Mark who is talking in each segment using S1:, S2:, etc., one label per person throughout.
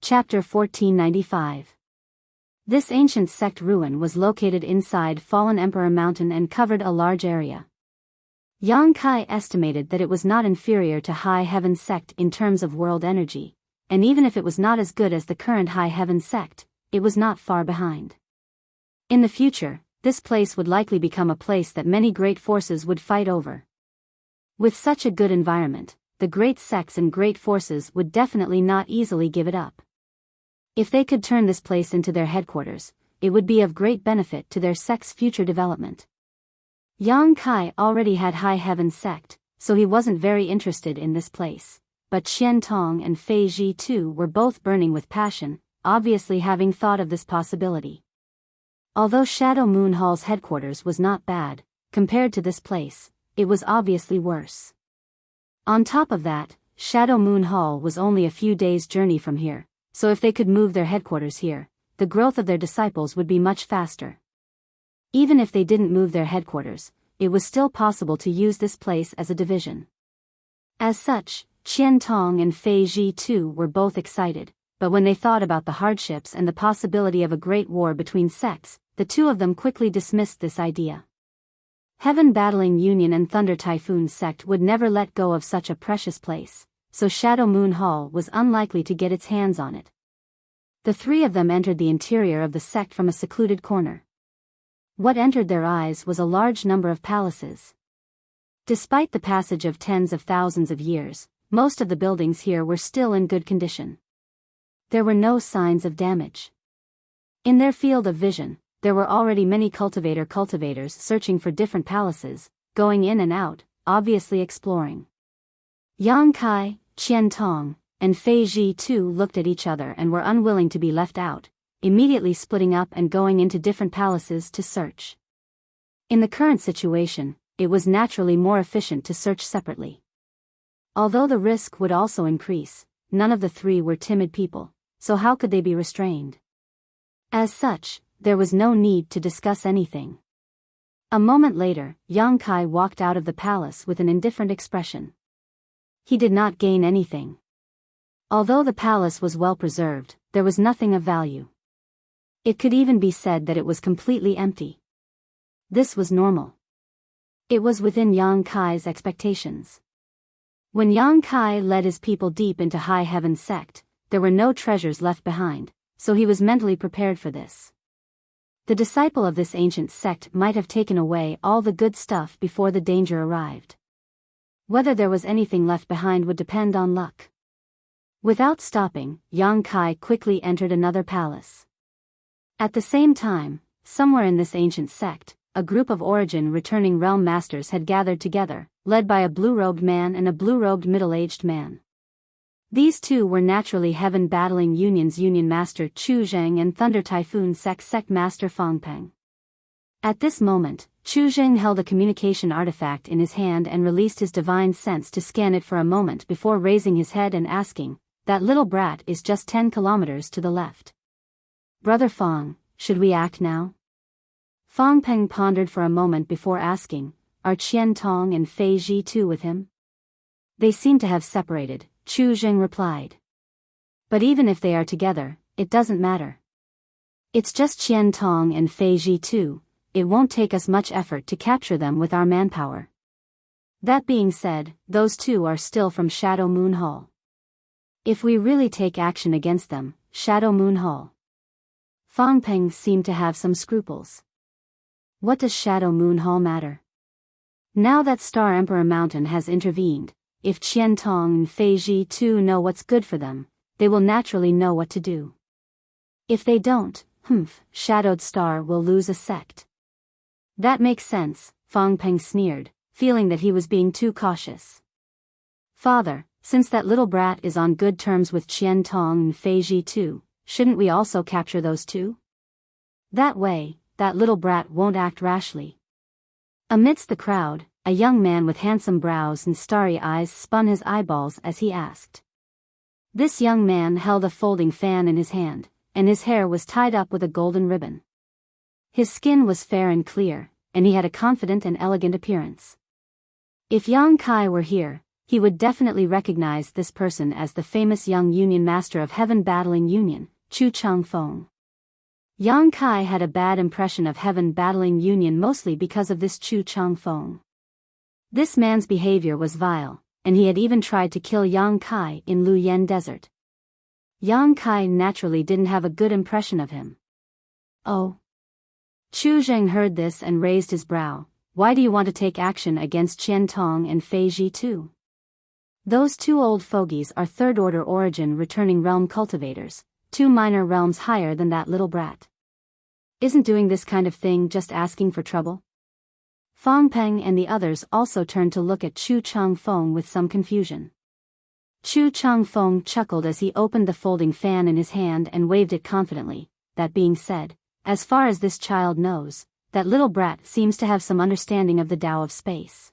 S1: Chapter 1495. This ancient sect ruin was located inside Fallen Emperor Mountain and covered a large area. Yang Kai estimated that it was not inferior to High Heaven sect in terms of world energy, and even if it was not as good as the current High Heaven sect, it was not far behind. In the future, this place would likely become a place that many great forces would fight over. With such a good environment, the great sects and great forces would definitely not easily give it up. If they could turn this place into their headquarters, it would be of great benefit to their sect's future development. Yang Kai already had High Heaven sect, so he wasn't very interested in this place, but Qian Tong and Fei Ji too were both burning with passion, obviously having thought of this possibility. Although Shadow Moon Hall's headquarters was not bad, compared to this place, it was obviously worse. On top of that, Shadow Moon Hall was only a few days' journey from here, so if they could move their headquarters here, the growth of their disciples would be much faster. Even if they didn't move their headquarters, it was still possible to use this place as a division. As such, Qian Tong and Fei Ji too were both excited, but when they thought about the hardships and the possibility of a great war between sects, the two of them quickly dismissed this idea. Heaven Battling Union and Thunder Typhoon sect would never let go of such a precious place, so Shadow Moon Hall was unlikely to get its hands on it. The three of them entered the interior of the sect from a secluded corner. What entered their eyes was a large number of palaces. Despite the passage of tens of thousands of years, most of the buildings here were still in good condition. There were no signs of damage. In their field of vision, there were already many cultivators searching for different palaces, going in and out, obviously exploring. Yang Kai, Qian Tong, and Fei Ji too looked at each other and were unwilling to be left out, immediately splitting up and going into different palaces to search. In the current situation, it was naturally more efficient to search separately. Although the risk would also increase, none of the three were timid people, so how could they be restrained? As such, there was no need to discuss anything. A moment later, Yang Kai walked out of the palace with an indifferent expression. He did not gain anything. Although the palace was well preserved, there was nothing of value. It could even be said that it was completely empty. This was normal. It was within Yang Kai's expectations. When Yang Kai led his people deep into High Heaven sect, there were no treasures left behind, so he was mentally prepared for this. The disciple of this ancient sect might have taken away all the good stuff before the danger arrived. Whether there was anything left behind would depend on luck. Without stopping, Yang Kai quickly entered another palace. At the same time, somewhere in this ancient sect, a group of origin returning realm masters had gathered together, led by a blue-robed man and a blue-robed middle-aged man. These two were naturally Heaven Battling Union's Union Master Chu Zheng and Thunder Typhoon Sect Master Fang Peng. At this moment, Chu Zheng held a communication artifact in his hand and released his divine sense to scan it for a moment before raising his head and asking, "That little brat is just 10 kilometers to the left. Brother Fang, should we act now?" Fang Peng pondered for a moment before asking, "Are Qian Tong and Fei Ji too with him?" "They seem to have separated," Chu Zheng replied. "But even if they are together, it doesn't matter. It's just Qian Tong and Fei Ji too. It won't take us much effort to capture them with our manpower. That being said, those two are still from Shadow Moon Hall. If we really take action against them, Shadow Moon Hall." Fang Peng seemed to have some scruples. What does Shadow Moon Hall matter? Now that Star Emperor Mountain has intervened, if Qian Tong and Fei Ji too know what's good for them, they will naturally know what to do. If they don't, Shadowed Star will lose a sect. That makes sense, Fang Peng sneered, feeling that he was being too cautious. "Father, since that little brat is on good terms with Qian Tong and Fei Ji too, shouldn't we also capture those two? That way, that little brat won't act rashly." Amidst the crowd, a young man with handsome brows and starry eyes spun his eyeballs as he asked. This young man held a folding fan in his hand, and his hair was tied up with a golden ribbon. His skin was fair and clear, and he had a confident and elegant appearance. If Yang Kai were here, he would definitely recognize this person as the famous young Union Master of Heaven Battling Union, Chu Changfeng. Yang Kai had a bad impression of Heaven Battling Union mostly because of this Chu Changfeng. This man's behavior was vile, and he had even tried to kill Yang Kai in Luyan Desert. Yang Kai naturally didn't have a good impression of him. Oh. Chu Zheng heard this and raised his brow. Why do you want to take action against Qian Tong and Fei Ji too? Those two old fogies are third-order origin returning realm cultivators, 2 minor realms higher than that little brat. Isn't doing this kind of thing just asking for trouble? Fang Peng and the others also turned to look at Chu Changfeng with some confusion. Chu Changfeng chuckled as he opened the folding fan in his hand and waved it confidently. That being said, as far as this child knows, that little brat seems to have some understanding of the Tao of space.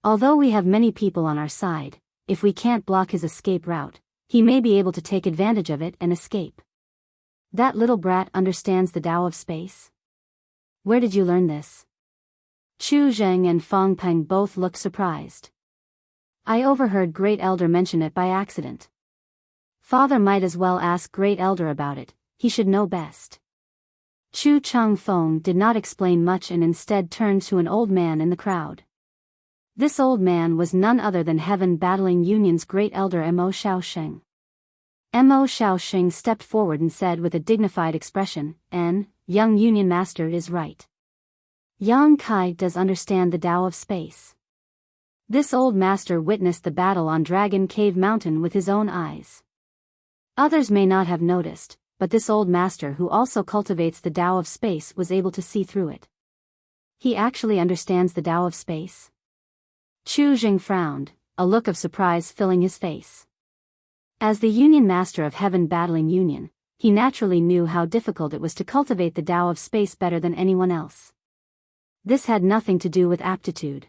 S1: Although we have many people on our side, if we can't block his escape route, he may be able to take advantage of it and escape. That little brat understands the Tao of space? Where did you learn this? Chu Zheng and Fang Peng both looked surprised. I overheard Great Elder mention it by accident. Father might as well ask Great Elder about it, he should know best. Chu Changfeng did not explain much and instead turned to an old man in the crowd. This old man was none other than Heaven Battling Union's Great Elder Mo Shaoxing. Mo Shaoxing stepped forward and said with a dignified expression, young Union Master is right. Yang Kai does understand the Tao of space. This old master witnessed the battle on Dragon Cave Mountain with his own eyes. Others may not have noticed, but this old master who also cultivates the Tao of space was able to see through it. He actually understands the Tao of space? Chu Jing frowned, a look of surprise filling his face. As the Union Master of Heaven Battling Union, he naturally knew how difficult it was to cultivate the Tao of space better than anyone else. This had nothing to do with aptitude.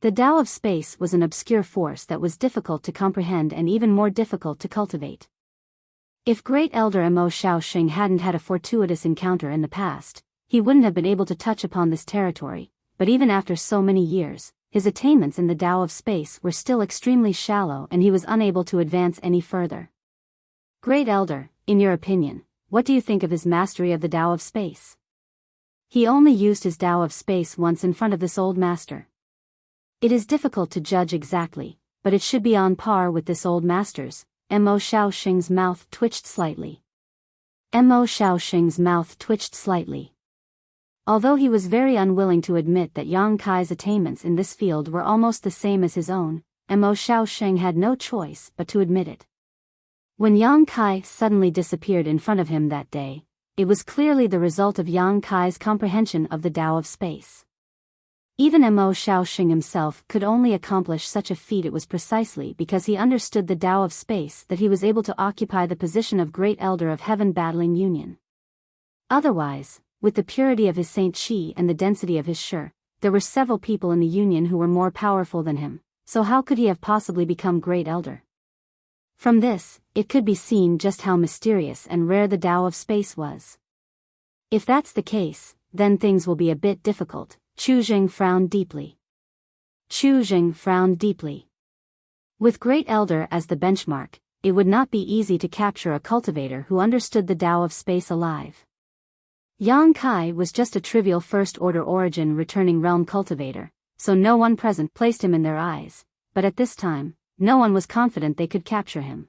S1: The Tao of space was an obscure force that was difficult to comprehend and even more difficult to cultivate. If Great Elder Mo Shaoxing hadn't had a fortuitous encounter in the past, he wouldn't have been able to touch upon this territory, but even after so many years, his attainments in the Tao of space were still extremely shallow and he was unable to advance any further. Great Elder, in your opinion, what do you think of his mastery of the Tao of space? He only used his Tao of space once in front of this old master. It is difficult to judge exactly, but it should be on par with this old master's. Mo Shaoxing's mouth twitched slightly. Mo Shaoxing's mouth twitched slightly. Although he was very unwilling to admit that Yang Kai's attainments in this field were almost the same as his own, Mo Shaoxing had no choice but to admit it. When Yang Kai suddenly disappeared in front of him that day, it was clearly the result of Yang Kai's comprehension of the Tao of space. Even Mo Shaoxing himself could only accomplish such a feat. It was precisely because he understood the Tao of space that he was able to occupy the position of Great Elder of Heaven Battling Union. Otherwise, with the purity of his Saint Qi and the density of his Shi, there were several people in the Union who were more powerful than him, so how could he have possibly become Great Elder? From this, it could be seen just how mysterious and rare the Tao of space was. If that's the case, then things will be a bit difficult. Chu Jing frowned deeply. Chu Jing frowned deeply. With Great Elder as the benchmark, it would not be easy to capture a cultivator who understood the Tao of space alive. Yang Kai was just a trivial first-order origin returning realm cultivator, so no one present placed him in their eyes, but at this time, no one was confident they could capture him.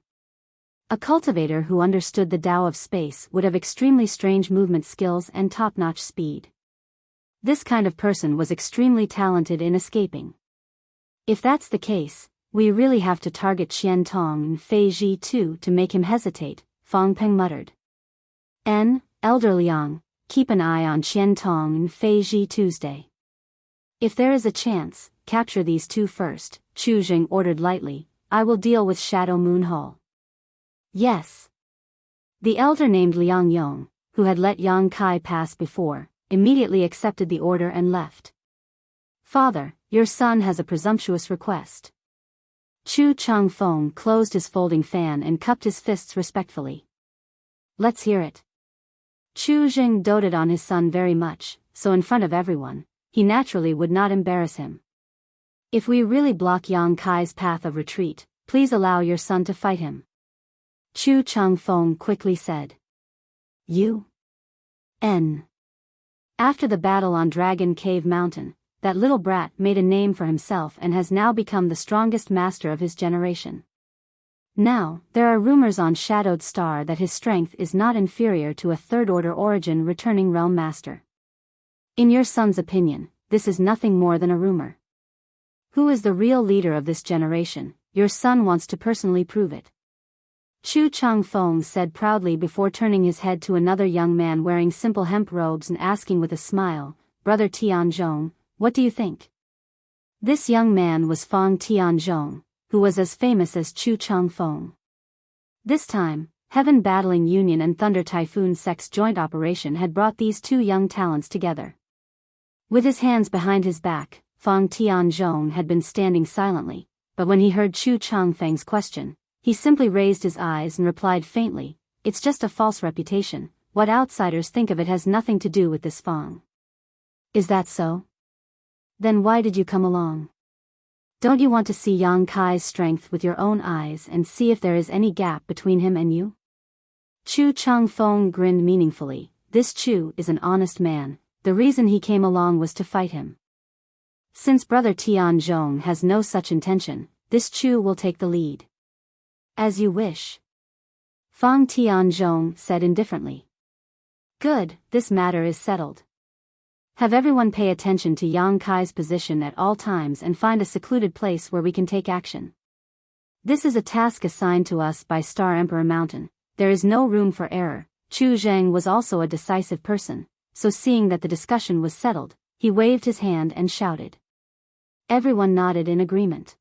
S1: A cultivator who understood the Tao of space would have extremely strange movement skills and top-notch speed. This kind of person was extremely talented in escaping. If that's the case, we really have to target Qian Tong and Fei Ji too to make him hesitate, Fang Peng muttered. Elder Liang, keep an eye on Qian Tong and Fei Ji Tuesday. If there is a chance, capture these two first, Chu Jing ordered lightly. I will deal with Shadow Moon Hall. Yes. The elder named Liang Yong, who had let Yang Kai pass before, immediately accepted the order and left. Father, your son has a presumptuous request. Chu Changfeng closed his folding fan and cupped his fists respectfully. Let's hear it. Chu Jing doted on his son very much, so in front of everyone, he naturally would not embarrass him. If we really block Yang Kai's path of retreat, please allow your son to fight him. Chu Changfeng quickly said. After the battle on Dragon Cave Mountain, that little brat made a name for himself and has now become the strongest master of his generation. Now, there are rumors on Shadowed Star that his strength is not inferior to a third-order origin returning realm master. In your son's opinion, this is nothing more than a rumor. Who is the real leader of this generation? Your son wants to personally prove it. Chu Changfeng said proudly before turning his head to another young man wearing simple hemp robes and asking with a smile, Brother Tianzhong, what do you think? This young man was Fang Tianzhong, who was as famous as Chu Changfeng. This time, Heaven Battling Union and Thunder Typhoon Sect's joint operation had brought these two young talents together. With his hands behind his back, Fang Tianzhong had been standing silently, but when he heard Chu Changfeng's question, he simply raised his eyes and replied faintly, it's just a false reputation, what outsiders think of it has nothing to do with this Fang. Is that so? Then why did you come along? Don't you want to see Yang Kai's strength with your own eyes and see if there is any gap between him and you? Chu Changfeng grinned meaningfully. This Chu is an honest man, the reason he came along was to fight him. Since Brother Tianzhong has no such intention, this Chu will take the lead. As you wish. Fang Tianzhong said indifferently. Good, this matter is settled. Have everyone pay attention to Yang Kai's position at all times and find a secluded place where we can take action. This is a task assigned to us by Star Emperor Mountain. There is no room for error. Chu Zheng was also a decisive person, so seeing that the discussion was settled, he waved his hand and shouted. Everyone nodded in agreement.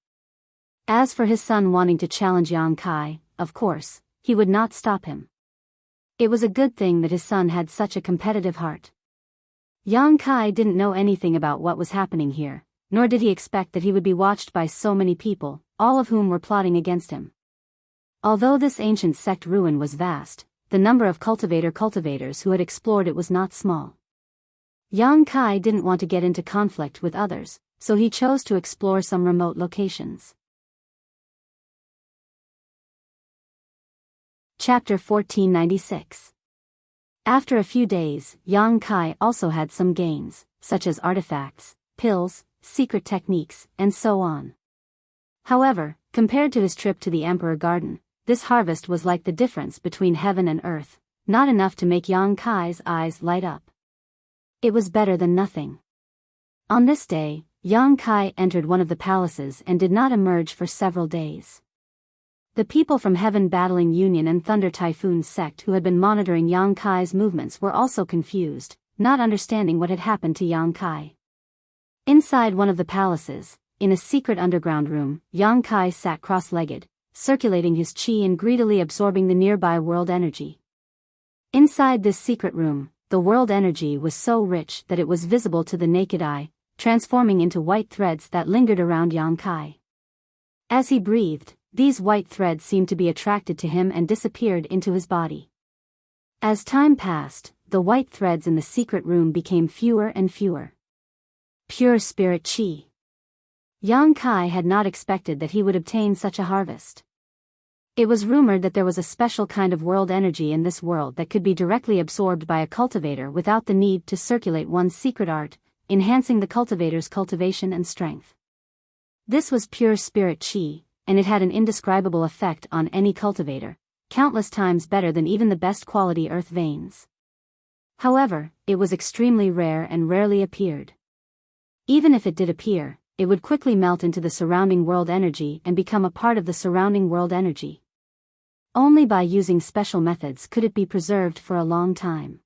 S1: As for his son wanting to challenge Yang Kai, of course, he would not stop him. It was a good thing that his son had such a competitive heart. Yang Kai didn't know anything about what was happening here, nor did he expect that he would be watched by so many people, all of whom were plotting against him. Although this ancient sect ruin was vast, the number of cultivators who had explored it was not small. Yang Kai didn't want to get into conflict with others, so he chose to explore some remote locations. Chapter 1496. After a few days, Yang Kai also had some gains, such as artifacts, pills, secret techniques, and so on. However, compared to his trip to the Emperor Garden, this harvest was like the difference between heaven and earth, not enough to make Yang Kai's eyes light up. It was better than nothing. On this day, Yang Kai entered one of the palaces and did not emerge for several days. The people from Heaven Battling Union and Thunder Typhoon Sect who had been monitoring Yang Kai's movements were also confused, not understanding what had happened to Yang Kai. Inside one of the palaces, in a secret underground room, Yang Kai sat cross-legged, circulating his chi and greedily absorbing the nearby world energy. Inside this secret room, the world energy was so rich that it was visible to the naked eye, transforming into white threads that lingered around Yang Kai. As he breathed, these white threads seemed to be attracted to him and disappeared into his body. As time passed, the white threads in the secret room became fewer and fewer. Pure spirit chi. Yang Kai had not expected that he would obtain such a harvest. It was rumored that there was a special kind of world energy in this world that could be directly absorbed by a cultivator without the need to circulate one's secret art, enhancing the cultivator's cultivation and strength. This was pure spirit chi, and it had an indescribable effect on any cultivator, countless times better than even the best quality earth veins. However, it was extremely rare and rarely appeared. Even if it did appear, it would quickly melt into the surrounding world energy and become a part of the surrounding world energy. Only by using special methods could it be preserved for a long time.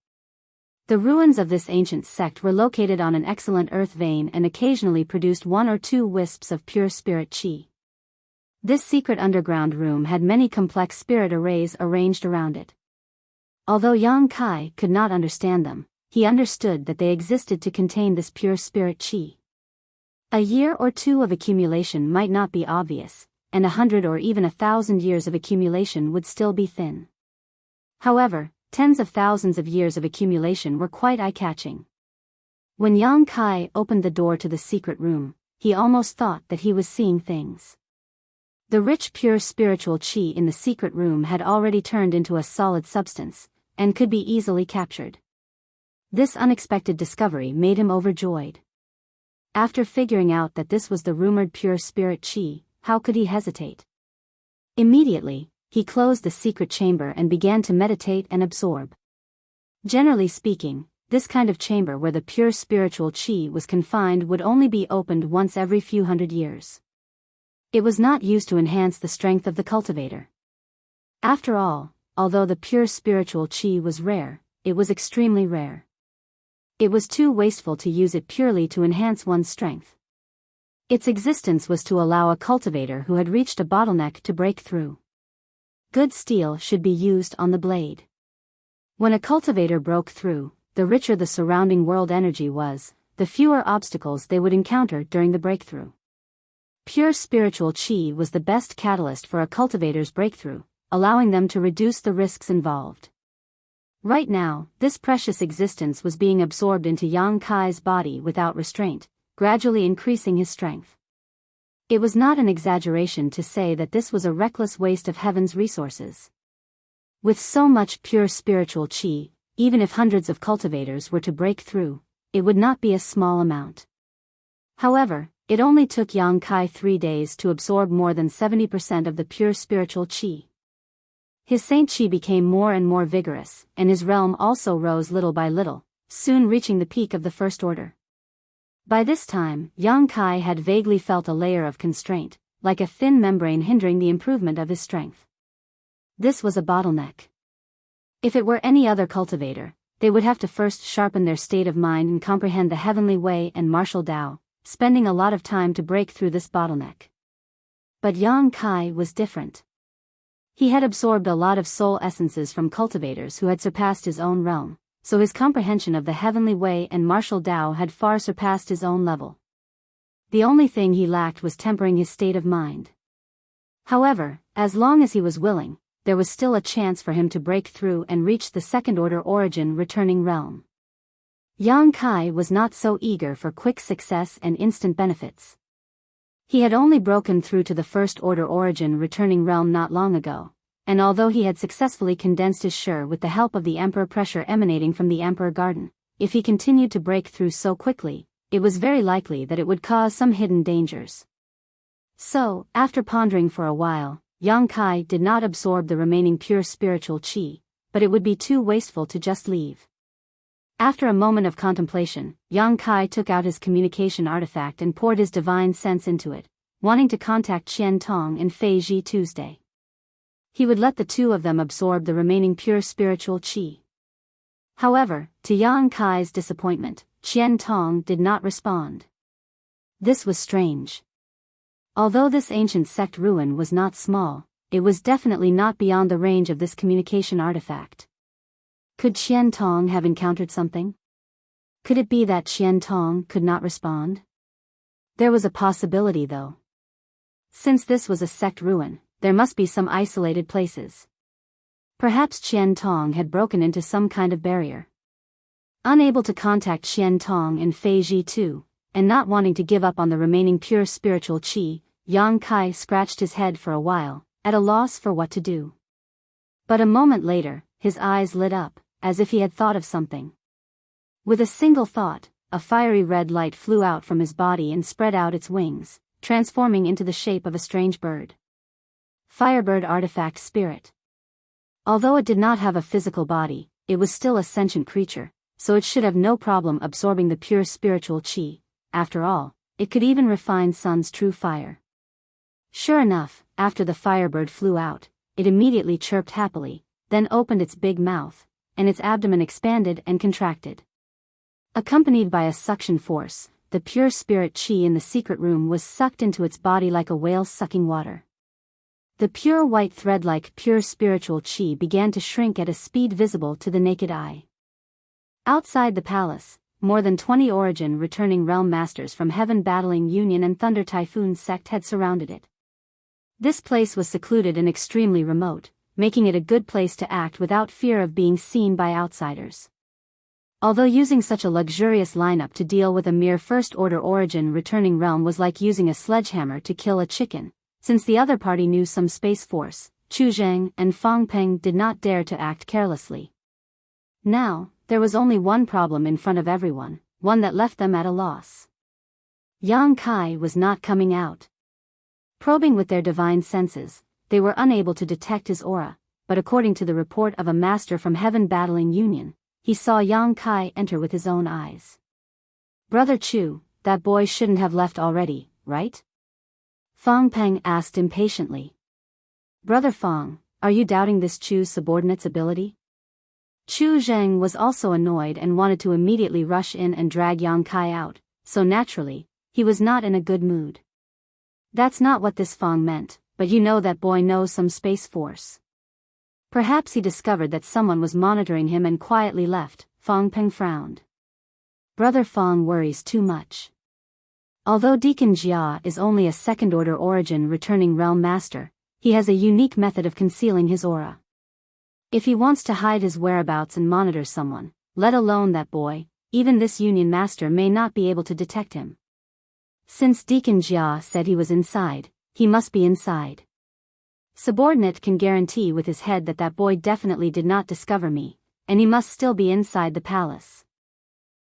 S1: The ruins of this ancient sect were located on an excellent earth vein and occasionally produced 1 or 2 wisps of pure spirit chi. This secret underground room had many complex spirit arrays arranged around it. Although Yang Kai could not understand them, he understood that they existed to contain this pure spirit chi. A year or 2 of accumulation might not be obvious, and 100 or even 1,000 years of accumulation would still be thin. However, tens of thousands of years of accumulation were quite eye-catching. When Yang Kai opened the door to the secret room, he almost thought that he was seeing things. The rich pure spiritual qi in the secret room had already turned into a solid substance, and could be easily captured. This unexpected discovery made him overjoyed. After figuring out that this was the rumored pure spirit qi, how could he hesitate? Immediately, he closed the secret chamber and began to meditate and absorb. Generally speaking, this kind of chamber where the pure spiritual qi was confined would only be opened once every few hundred years. It was not used to enhance the strength of the cultivator. After all, although the pure spiritual qi was rare, it was extremely rare. It was too wasteful to use it purely to enhance one's strength. Its existence was to allow a cultivator who had reached a bottleneck to break through. Good steel should be used on the blade. When a cultivator broke through, the richer the surrounding world energy was, the fewer obstacles they would encounter during the breakthrough. Pure spiritual qi was the best catalyst for a cultivator's breakthrough, allowing them to reduce the risks involved. Right now, this precious existence was being absorbed into Yang Kai's body without restraint, gradually increasing his strength. It was not an exaggeration to say that this was a reckless waste of heaven's resources. With so much pure spiritual qi, even if hundreds of cultivators were to break through, it would not be a small amount. However, it only took Yang Kai 3 days to absorb more than 70% of the pure spiritual qi. His saint qi became more and more vigorous, and his realm also rose little by little, soon reaching the peak of the first order. By this time, Yang Kai had vaguely felt a layer of constraint, like a thin membrane hindering the improvement of his strength. This was a bottleneck. If it were any other cultivator, they would have to first sharpen their state of mind and comprehend the heavenly way and martial Tao, spending a lot of time to break through this bottleneck. But Yang Kai was different. He had absorbed a lot of soul essences from cultivators who had surpassed his own realm, so his comprehension of the heavenly way and martial Tao had far surpassed his own level. The only thing he lacked was tempering his state of mind. However, as long as he was willing, there was still a chance for him to break through and reach the second-order origin returning realm. Yang Kai was not so eager for quick success and instant benefits. He had only broken through to the first-order origin returning realm not long ago, and although he had successfully condensed his Shi with the help of the Emperor pressure emanating from the Emperor Garden, if he continued to break through so quickly, it was very likely that it would cause some hidden dangers. So, after pondering for a while, Yang Kai did not absorb the remaining pure spiritual qi, but it would be too wasteful to just leave. After a moment of contemplation, Yang Kai took out his communication artifact and poured his divine sense into it, wanting to contact Qian Tong and Fei Ji Tuesday. He would let the two of them absorb the remaining pure spiritual qi. However, to Yang Kai's disappointment, Qian Tong did not respond. This was strange. Although this ancient sect ruin was not small, it was definitely not beyond the range of this communication artifact. Could Qian Tong have encountered something? Could it be that Qian Tong could not respond? There was a possibility though. Since this was a sect ruin, there must be some isolated places. Perhaps Qian Tong had broken into some kind of barrier. Unable to contact Qian Tong and Fei Ji too, and not wanting to give up on the remaining pure spiritual qi, Yang Kai scratched his head for a while, at a loss for what to do. But a moment later, his eyes lit up, as if he had thought of something. With a single thought, a fiery red light flew out from his body and spread out its wings, transforming into the shape of a strange bird. Firebird artifact spirit. Although it did not have a physical body, it was still a sentient creature, so it should have no problem absorbing the pure spiritual qi. After all, it could even refine Sun's true fire. Sure enough, after the firebird flew out, it immediately chirped happily, then opened its big mouth, and its abdomen expanded and contracted. Accompanied by a suction force, the pure spirit qi in the secret room was sucked into its body like a whale sucking water. The pure white thread-like pure spiritual qi began to shrink at a speed visible to the naked eye. Outside the palace, more than 20 origin returning realm masters from Heaven Battling Union and Thunder Typhoon sect had surrounded it. This place was secluded and extremely remote, making it a good place to act without fear of being seen by outsiders. Although using such a luxurious lineup to deal with a mere first-order origin returning realm was like using a sledgehammer to kill a chicken, since the other party knew some Space Force, Chu Zheng and Fang Peng did not dare to act carelessly. Now, there was only one problem in front of everyone, one that left them at a loss. Yang Kai was not coming out. Probing with their divine senses, they were unable to detect his aura, but according to the report of a master from Heaven Battling Union, he saw Yang Kai enter with his own eyes. Brother Chu, that boy shouldn't have left already, right? Fang Peng asked impatiently. Brother Fang, are you doubting this Chu's subordinate's ability? Chu Zheng was also annoyed and wanted to immediately rush in and drag Yang Kai out, so naturally, he was not in a good mood. That's not what this Fang meant, but you know that boy knows some Space Force. Perhaps he discovered that someone was monitoring him and quietly left. Fang Peng frowned. Brother Fang worries too much. Although Deacon Jia is only a second-order origin returning realm master, he has a unique method of concealing his aura. If he wants to hide his whereabouts and monitor someone, let alone that boy, even this Union master may not be able to detect him. Since Deacon Jia said he was inside, he must be inside. Subordinate can guarantee with his head that that boy definitely did not discover me, and he must still be inside the palace.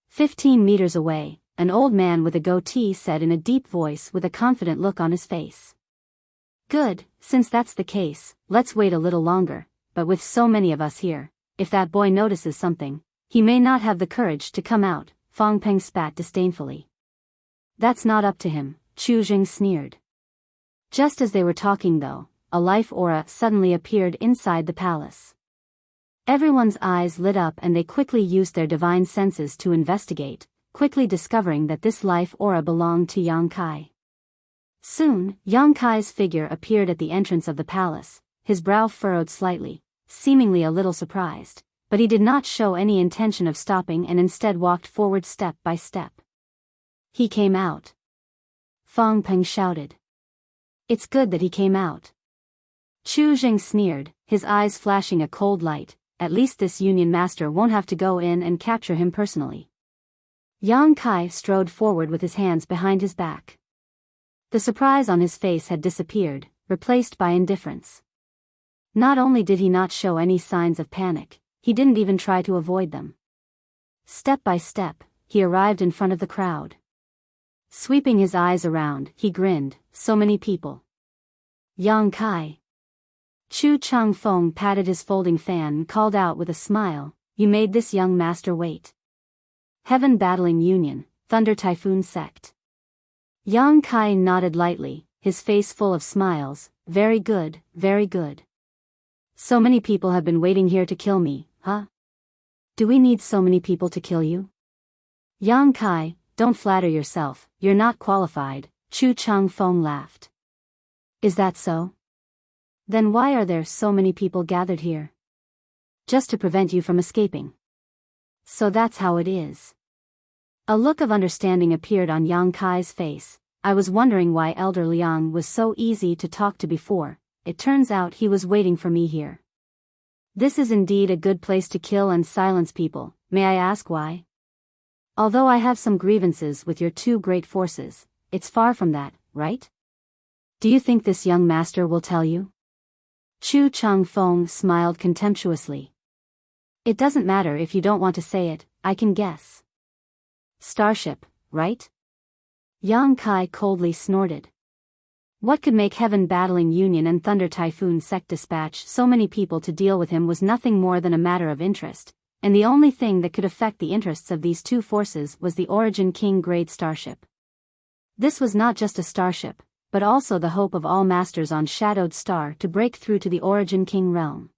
S1: 15 meters away, an old man with a goatee said in a deep voice with a confident look on his face. Good, since that's the case, let's wait a little longer, but with so many of us here, if that boy notices something, he may not have the courage to come out, Fang Peng spat disdainfully. That's not up to him, Chu Jing sneered. Just as they were talking though, a life aura suddenly appeared inside the palace. Everyone's eyes lit up and they quickly used their divine senses to investigate, quickly discovering that this life aura belonged to Yang Kai. Soon, Yang Kai's figure appeared at the entrance of the palace, his brow furrowed slightly, seemingly a little surprised, but he did not show any intention of stopping and instead walked forward step by step. He came out. Fang Peng shouted. It's good that he came out. Chu Jing sneered, his eyes flashing a cold light. At least this Union master won't have to go in and capture him personally. Yang Kai strode forward with his hands behind his back. The surprise on his face had disappeared, replaced by indifference. Not only did he not show any signs of panic, he didn't even try to avoid them. Step by step, he arrived in front of the crowd. Sweeping his eyes around, he grinned, so many people. Yang Kai. Chu Changfeng patted his folding fan and called out with a smile, you made this young master wait. Heaven Battling Union, Thunder Typhoon Sect. Yang Kai nodded lightly, his face full of smiles, very good, very good. So many people have been waiting here to kill me, huh? Do we need so many people to kill you? Yang Kai, don't flatter yourself, you're not qualified, Chu Changfeng laughed. Is that so? Then why are there so many people gathered here? Just to prevent you from escaping. So that's how it is. A look of understanding appeared on Yang Kai's face. I was wondering why Elder Liang was so easy to talk to before. It turns out he was waiting for me here. This is indeed a good place to kill and silence people. May I ask why? Although I have some grievances with your two great forces, it's far from that, right? Do you think this young master will tell you? Chu Changfeng smiled contemptuously. It doesn't matter if you don't want to say it, I can guess. Starship, right? Yang Kai coldly snorted. What could make Heaven Battling Union and Thunder Typhoon Sect dispatch so many people to deal with him was nothing more than a matter of interest, and the only thing that could affect the interests of these two forces was the Origin King grade starship. This was not just a starship, but also the hope of all masters on Shadowed Star to break through to the Origin King realm.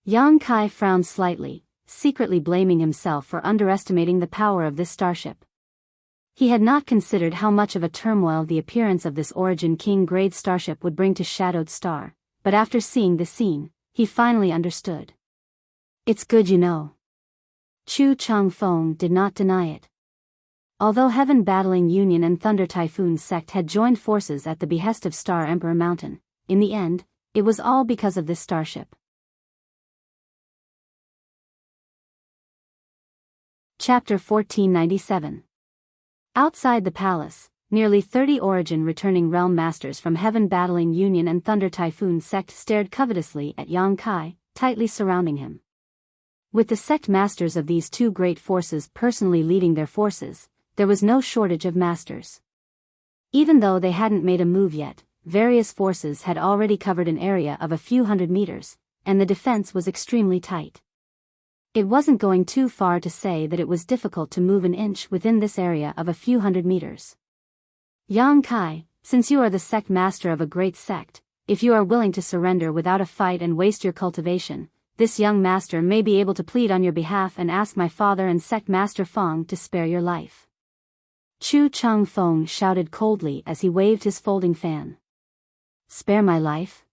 S1: Yang Kai frowned slightly, secretly blaming himself for underestimating the power of this starship. He had not considered how much of a turmoil the appearance of this Origin King grade starship would bring to Shadowed Star, but after seeing the scene, he finally understood. It's good you know. Chu Changfeng did not deny it. Although Heaven Battling Union and Thunder Typhoon Sect had joined forces at the behest of Star Emperor Mountain, in the end, it was all because of this starship. Chapter 1497. Outside the palace, nearly 30 origin returning realm masters from Heaven Battling Union and Thunder Typhoon sect stared covetously at Yang Kai, tightly surrounding him. With the sect masters of these two great forces personally leading their forces, there was no shortage of masters. Even though they hadn't made a move yet, various forces had already covered an area of a few hundred meters, and the defense was extremely tight. It wasn't going too far to say that it was difficult to move an inch within this area of a few hundred meters. Yang Kai, since you are the sect master of a great sect, if you are willing to surrender without a fight and waste your cultivation, this young master may be able to plead on your behalf and ask my father and sect master Fong to spare your life. Chu Chang Fong shouted coldly as he waved his folding fan. Spare my life?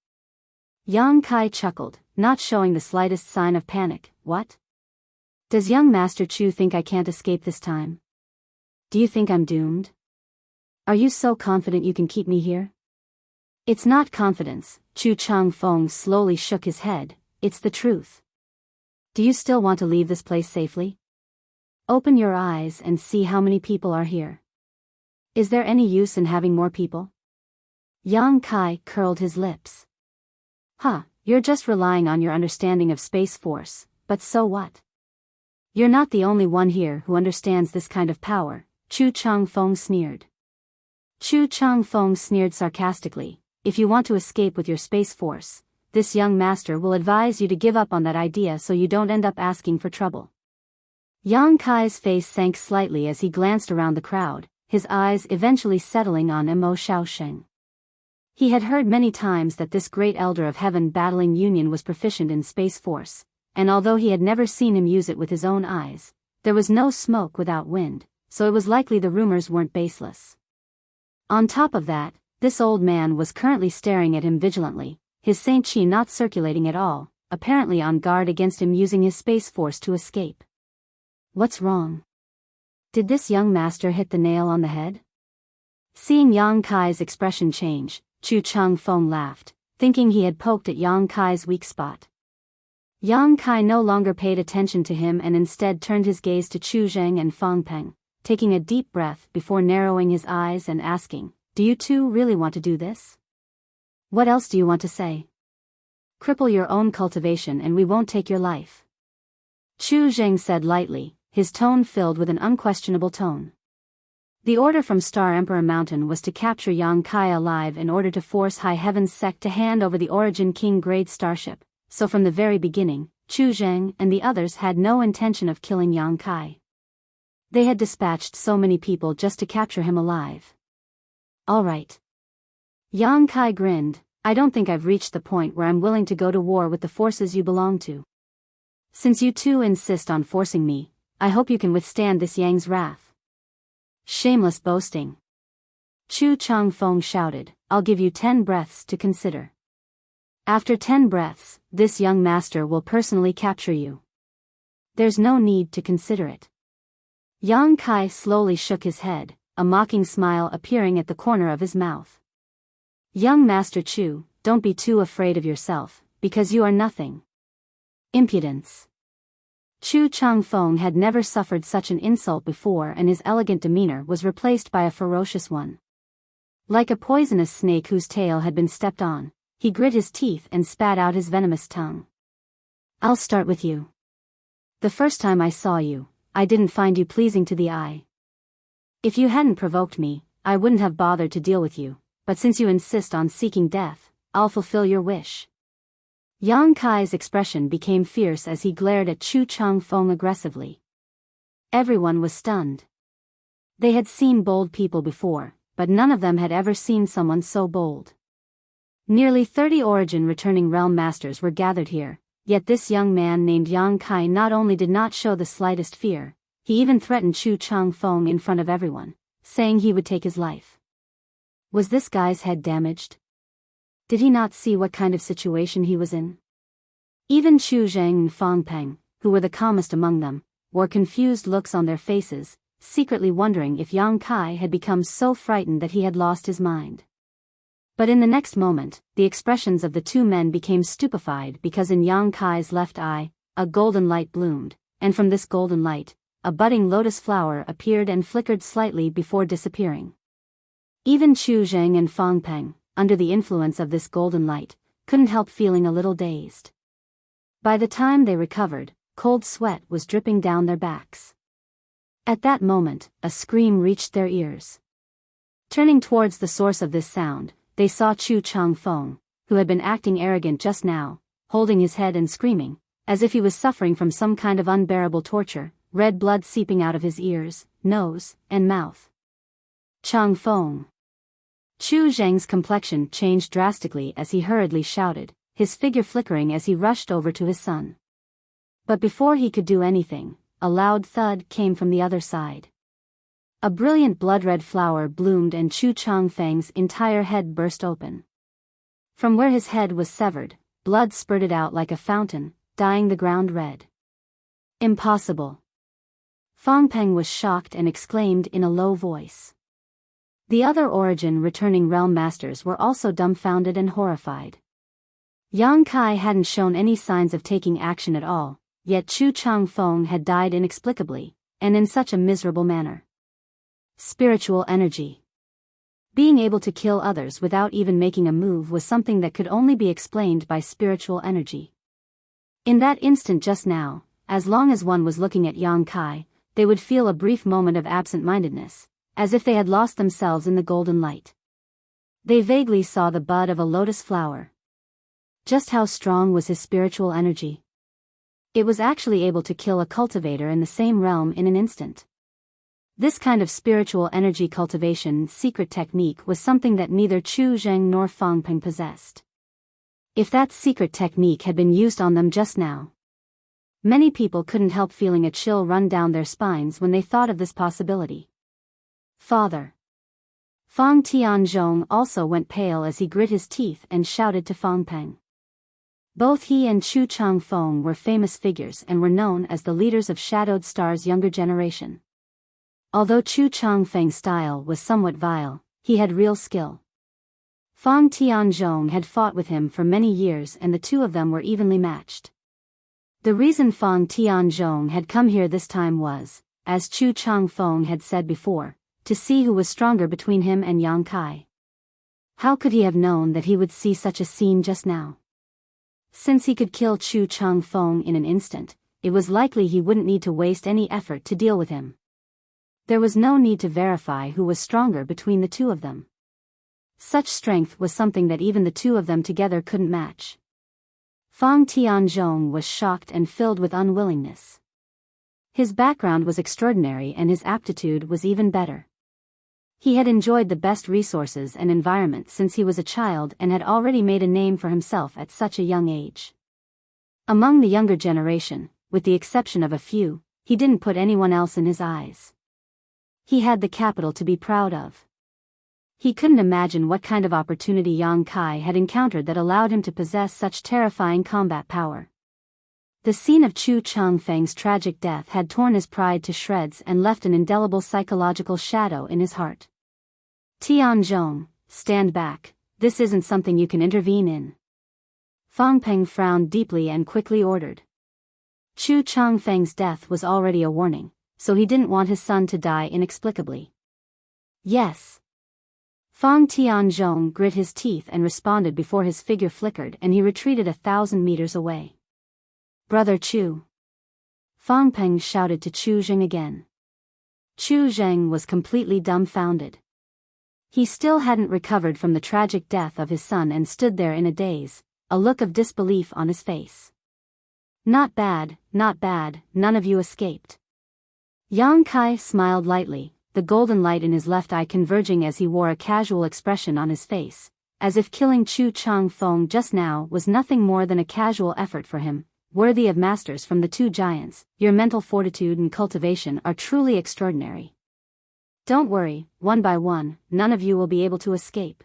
S1: Yang Kai chuckled, not showing the slightest sign of panic. What? Does young Master Chu think I can't escape this time? Do you think I'm doomed? Are you so confident you can keep me here? It's not confidence, Chu Chang Fong slowly shook his head, it's the truth. Do you still want to leave this place safely? Open your eyes and see how many people are here. Is there any use in having more people? Yang Kai curled his lips. You're just relying on your understanding of Space Force, but so what? You're not the only one here who understands this kind of power, Chu Chang Fong sneered. Chu Chang Fong sneered sarcastically, if you want to escape with your Space Force, this young master will advise you to give up on that idea so you don't end up asking for trouble. Yang Kai's face sank slightly as he glanced around the crowd, his eyes eventually settling on Mo Xiaosheng. He had heard many times that this great elder of Heaven Battling Union was proficient in Space Force, and although he had never seen him use it with his own eyes, there was no smoke without wind, so it was likely the rumors weren't baseless. On top of that, this old man was currently staring at him vigilantly, his Saint Chi not circulating at all, apparently on guard against him using his Space Force to escape. What's wrong? Did this young master hit the nail on the head? Seeing Yang Kai's expression change, Chu Chang Fong laughed, thinking he had poked at Yang Kai's weak spot. Yang Kai no longer paid attention to him and instead turned his gaze to Chu Zheng and Fang Peng, taking a deep breath before narrowing his eyes and asking, do you two really want to do this? What else do you want to say? Cripple your own cultivation and we won't take your life. Chu Zheng said lightly, his tone filled with an unquestionable tone. The order from Star Emperor Mountain was to capture Yang Kai alive in order to force High Heaven's sect to hand over the Origin King grade starship. So from the very beginning, Chu Zheng and the others had no intention of killing Yang Kai. They had dispatched so many people just to capture him alive. All right. Yang Kai grinned, I don't think I've reached the point where I'm willing to go to war with the forces you belong to. Since you two insist on forcing me, I hope you can withstand this Yang's wrath. Shameless boasting. Chu Chang Fong shouted, I'll give you 10 breaths to consider. After 10 breaths, this young master will personally capture you. There's no need to consider it. Yang Kai slowly shook his head, a mocking smile appearing at the corner of his mouth. Young Master Chu, don't be too afraid of yourself, because you are nothing. Impudence. Chu Chang Fong had never suffered such an insult before and his elegant demeanor was replaced by a ferocious one. Like a poisonous snake whose tail had been stepped on, he grit his teeth and spat out his venomous tongue. I'll start with you. The first time I saw you, I didn't find you pleasing to the eye. If you hadn't provoked me, I wouldn't have bothered to deal with you, but since you insist on seeking death, I'll fulfill your wish. Yang Kai's expression became fierce as he glared at Chu Chang Fong aggressively. Everyone was stunned. They had seen bold people before, but none of them had ever seen someone so bold. Nearly 30 Origin returning realm masters were gathered here, yet this young man named Yang Kai not only did not show the slightest fear, he even threatened Chu Chang Fong in front of everyone, saying he would take his life. Was this guy's head damaged? Did he not see what kind of situation he was in? Even Chu Zheng and Fang Peng, who were the calmest among them, wore confused looks on their faces, secretly wondering if Yang Kai had become so frightened that he had lost his mind. But in the next moment, the expressions of the two men became stupefied because in Yang Kai's left eye, a golden light bloomed, and from this golden light, a budding lotus flower appeared and flickered slightly before disappearing. Even Chu Zheng and Fang Peng, under the influence of this golden light, couldn't help feeling a little dazed. By the time they recovered, cold sweat was dripping down their backs. At that moment, a scream reached their ears. Turning towards the source of this sound, they saw Chu Changfeng, who had been acting arrogant just now, holding his head and screaming, as if he was suffering from some kind of unbearable torture, red blood seeping out of his ears, nose, and mouth. Changfeng. Chu Zheng's complexion changed drastically as he hurriedly shouted, his figure flickering as he rushed over to his son. But before he could do anything, a loud thud came from the other side. A brilliant blood-red flower bloomed and Chu Changfeng's entire head burst open. From where his head was severed, blood spurted out like a fountain, dyeing the ground red. Impossible. Fang Peng was shocked and exclaimed in a low voice. The other origin-returning realm masters were also dumbfounded and horrified. Yang Kai hadn't shown any signs of taking action at all, yet Chu Changfeng had died inexplicably, and in such a miserable manner. Spiritual energy. Being able to kill others without even making a move was something that could only be explained by spiritual energy. In that instant just now, as long as one was looking at Yang Kai, they would feel a brief moment of absent-mindedness, as if they had lost themselves in the golden light. They vaguely saw the bud of a lotus flower. Just how strong was his spiritual energy? It was actually able to kill a cultivator in the same realm in an instant. This kind of spiritual energy cultivation secret technique was something that neither Chu Zheng nor Fang Peng possessed. If that secret technique had been used on them just now, many people couldn't help feeling a chill run down their spines when they thought of this possibility. Father. Fang Tianzhong also went pale as he grit his teeth and shouted to Fang Peng. Both he and Chu Changfeng were famous figures and were known as the leaders of Shadowed Star's younger generation. Although Chu Changfeng's style was somewhat vile, he had real skill. Fang Tianzhong had fought with him for many years and the two of them were evenly matched. The reason Fang Tianzhong had come here this time was, as Chu Changfeng had said before, to see who was stronger between him and Yang Kai. How could he have known that he would see such a scene just now? Since he could kill Chu Changfeng in an instant, it was likely he wouldn't need to waste any effort to deal with him. There was no need to verify who was stronger between the two of them. Such strength was something that even the two of them together couldn't match. Fang Tianzhong was shocked and filled with unwillingness. His background was extraordinary and his aptitude was even better. He had enjoyed the best resources and environment since he was a child and had already made a name for himself at such a young age. Among the younger generation, with the exception of a few, he didn't put anyone else in his eyes. He had the capital to be proud of. He couldn't imagine what kind of opportunity Yang Kai had encountered that allowed him to possess such terrifying combat power. The scene of Chu Changfeng's tragic death had torn his pride to shreds and left an indelible psychological shadow in his heart. Tianzhong, stand back, this isn't something you can intervene in. Fang Peng frowned deeply and quickly ordered. Chu Changfeng's death was already a warning, so he didn't want his son to die inexplicably. Yes. Fang Tianzhong grit his teeth and responded before his figure flickered and he retreated 1,000 meters away. Brother Chu. Fang Peng shouted to Chu Zheng again. Chu Zheng was completely dumbfounded. He still hadn't recovered from the tragic death of his son and stood there in a daze, a look of disbelief on his face. Not bad, none of you escaped. Yang Kai smiled lightly, the golden light in his left eye converging as he wore a casual expression on his face, as if killing Chu Changfeng just now was nothing more than a casual effort for him, worthy of masters from the two giants. Your mental fortitude and cultivation are truly extraordinary. Don't worry, one by one, none of you will be able to escape.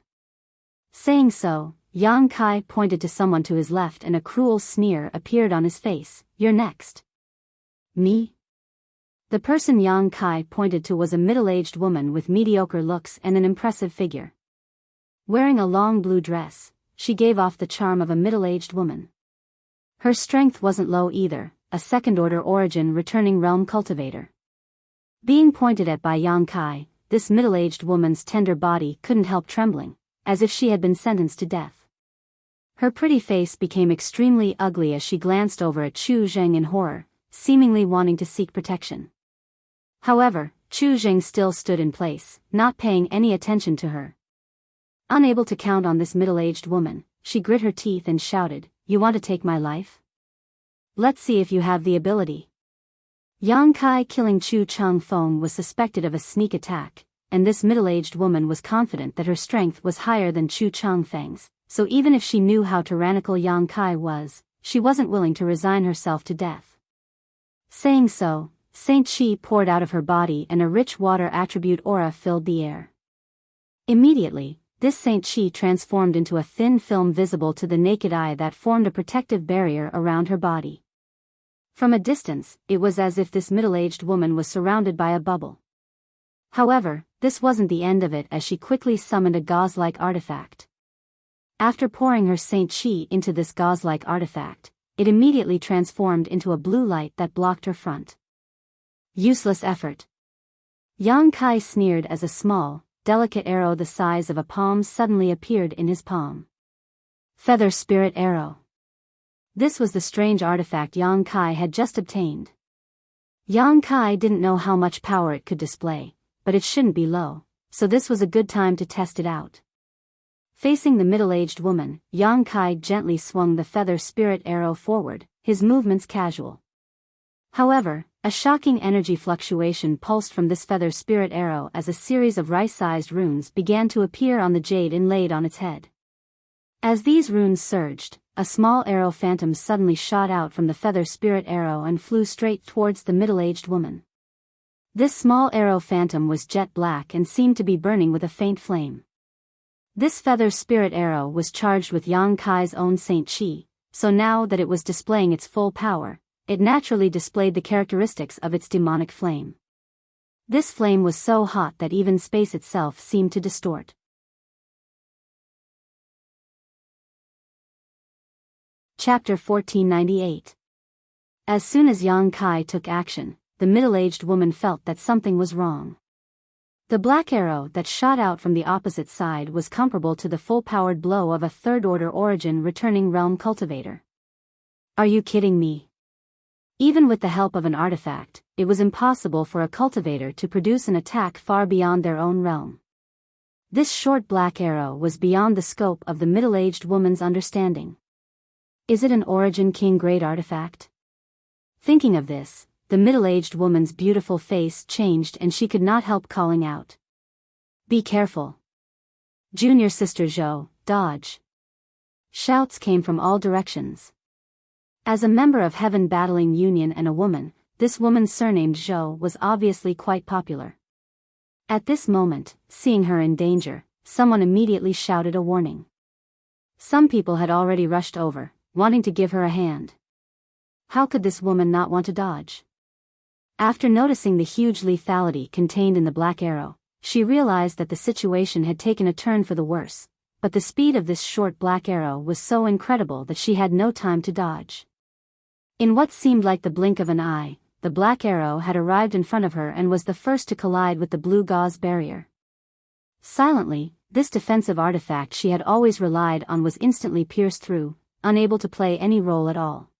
S1: Saying so, Yang Kai pointed to someone to his left and a cruel sneer appeared on his face. You're next. Me? The person Yang Kai pointed to was a middle-aged woman with mediocre looks and an impressive figure. Wearing a long blue dress, she gave off the charm of a middle-aged woman. Her strength wasn't low either, a second-order origin returning realm cultivator. Being pointed at by Yang Kai, this middle-aged woman's tender body couldn't help trembling, as if she had been sentenced to death. Her pretty face became extremely ugly as she glanced over at Chu Zheng in horror, seemingly wanting to seek protection. However, Chu Zheng still stood in place, not paying any attention to her. Unable to count on this middle-aged woman, she grit her teeth and shouted, "You want to take my life? Let's see if you have the ability." Yang Kai killing Chu Cheng Feng was suspected of a sneak attack, and this middle-aged woman was confident that her strength was higher than Chu Cheng Feng's, so even if she knew how tyrannical Yang Kai was, she wasn't willing to resign herself to death. Saying so, Saint Chi poured out of her body and a rich water attribute aura filled the air. Immediately, this Saint Chi transformed into a thin film visible to the naked eye that formed a protective barrier around her body. From a distance, it was as if this middle-aged woman was surrounded by a bubble. However, this wasn't the end of it as she quickly summoned a gauze-like artifact. After pouring her Saint Chi into this gauze-like artifact, it immediately transformed into a blue light that blocked her front. Useless effort. Yang Kai sneered as a small, delicate arrow the size of a palm suddenly appeared in his palm. Feather Spirit Arrow. This was the strange artifact Yang Kai had just obtained. Yang Kai didn't know how much power it could display, but it shouldn't be low, so this was a good time to test it out. Facing the middle-aged woman, Yang Kai gently swung the Feather Spirit Arrow forward, his movements casual. However, a shocking energy fluctuation pulsed from this Feather Spirit Arrow as a series of rice-sized runes began to appear on the jade inlaid on its head. As these runes surged, a small arrow phantom suddenly shot out from the Feather Spirit Arrow and flew straight towards the middle-aged woman. This small arrow phantom was jet black and seemed to be burning with a faint flame. This Feather Spirit Arrow was charged with Yang Kai's own Saint Chi, so now that it was displaying its full power, it naturally displayed the characteristics of its demonic flame. This flame was so hot that even space itself seemed to distort. Chapter 1498. As soon as Yang Kai took action, the middle-aged woman felt that something was wrong. The black arrow that shot out from the opposite side was comparable to the full-powered blow of a third-order origin returning realm cultivator. Are you kidding me? Even with the help of an artifact, it was impossible for a cultivator to produce an attack far beyond their own realm. This short black arrow was beyond the scope of the middle-aged woman's understanding. Is it an Origin King grade artifact? Thinking of this, the middle-aged woman's beautiful face changed and she could not help calling out. Be careful. Junior Sister Zhou, dodge. Shouts came from all directions. As a member of Heaven Battling Union and a woman, this woman surnamed Zhou was obviously quite popular. At this moment, seeing her in danger, someone immediately shouted a warning. Some people had already rushed over, wanting to give her a hand. How could this woman not want to dodge? After noticing the huge lethality contained in the black arrow, she realized that the situation had taken a turn for the worse, but the speed of this short black arrow was so incredible that she had no time to dodge. In what seemed like the blink of an eye, the black arrow had arrived in front of her and was the first to collide with the blue gauze barrier. Silently, this defensive artifact she had always relied on was instantly pierced through, unable to play any role at all.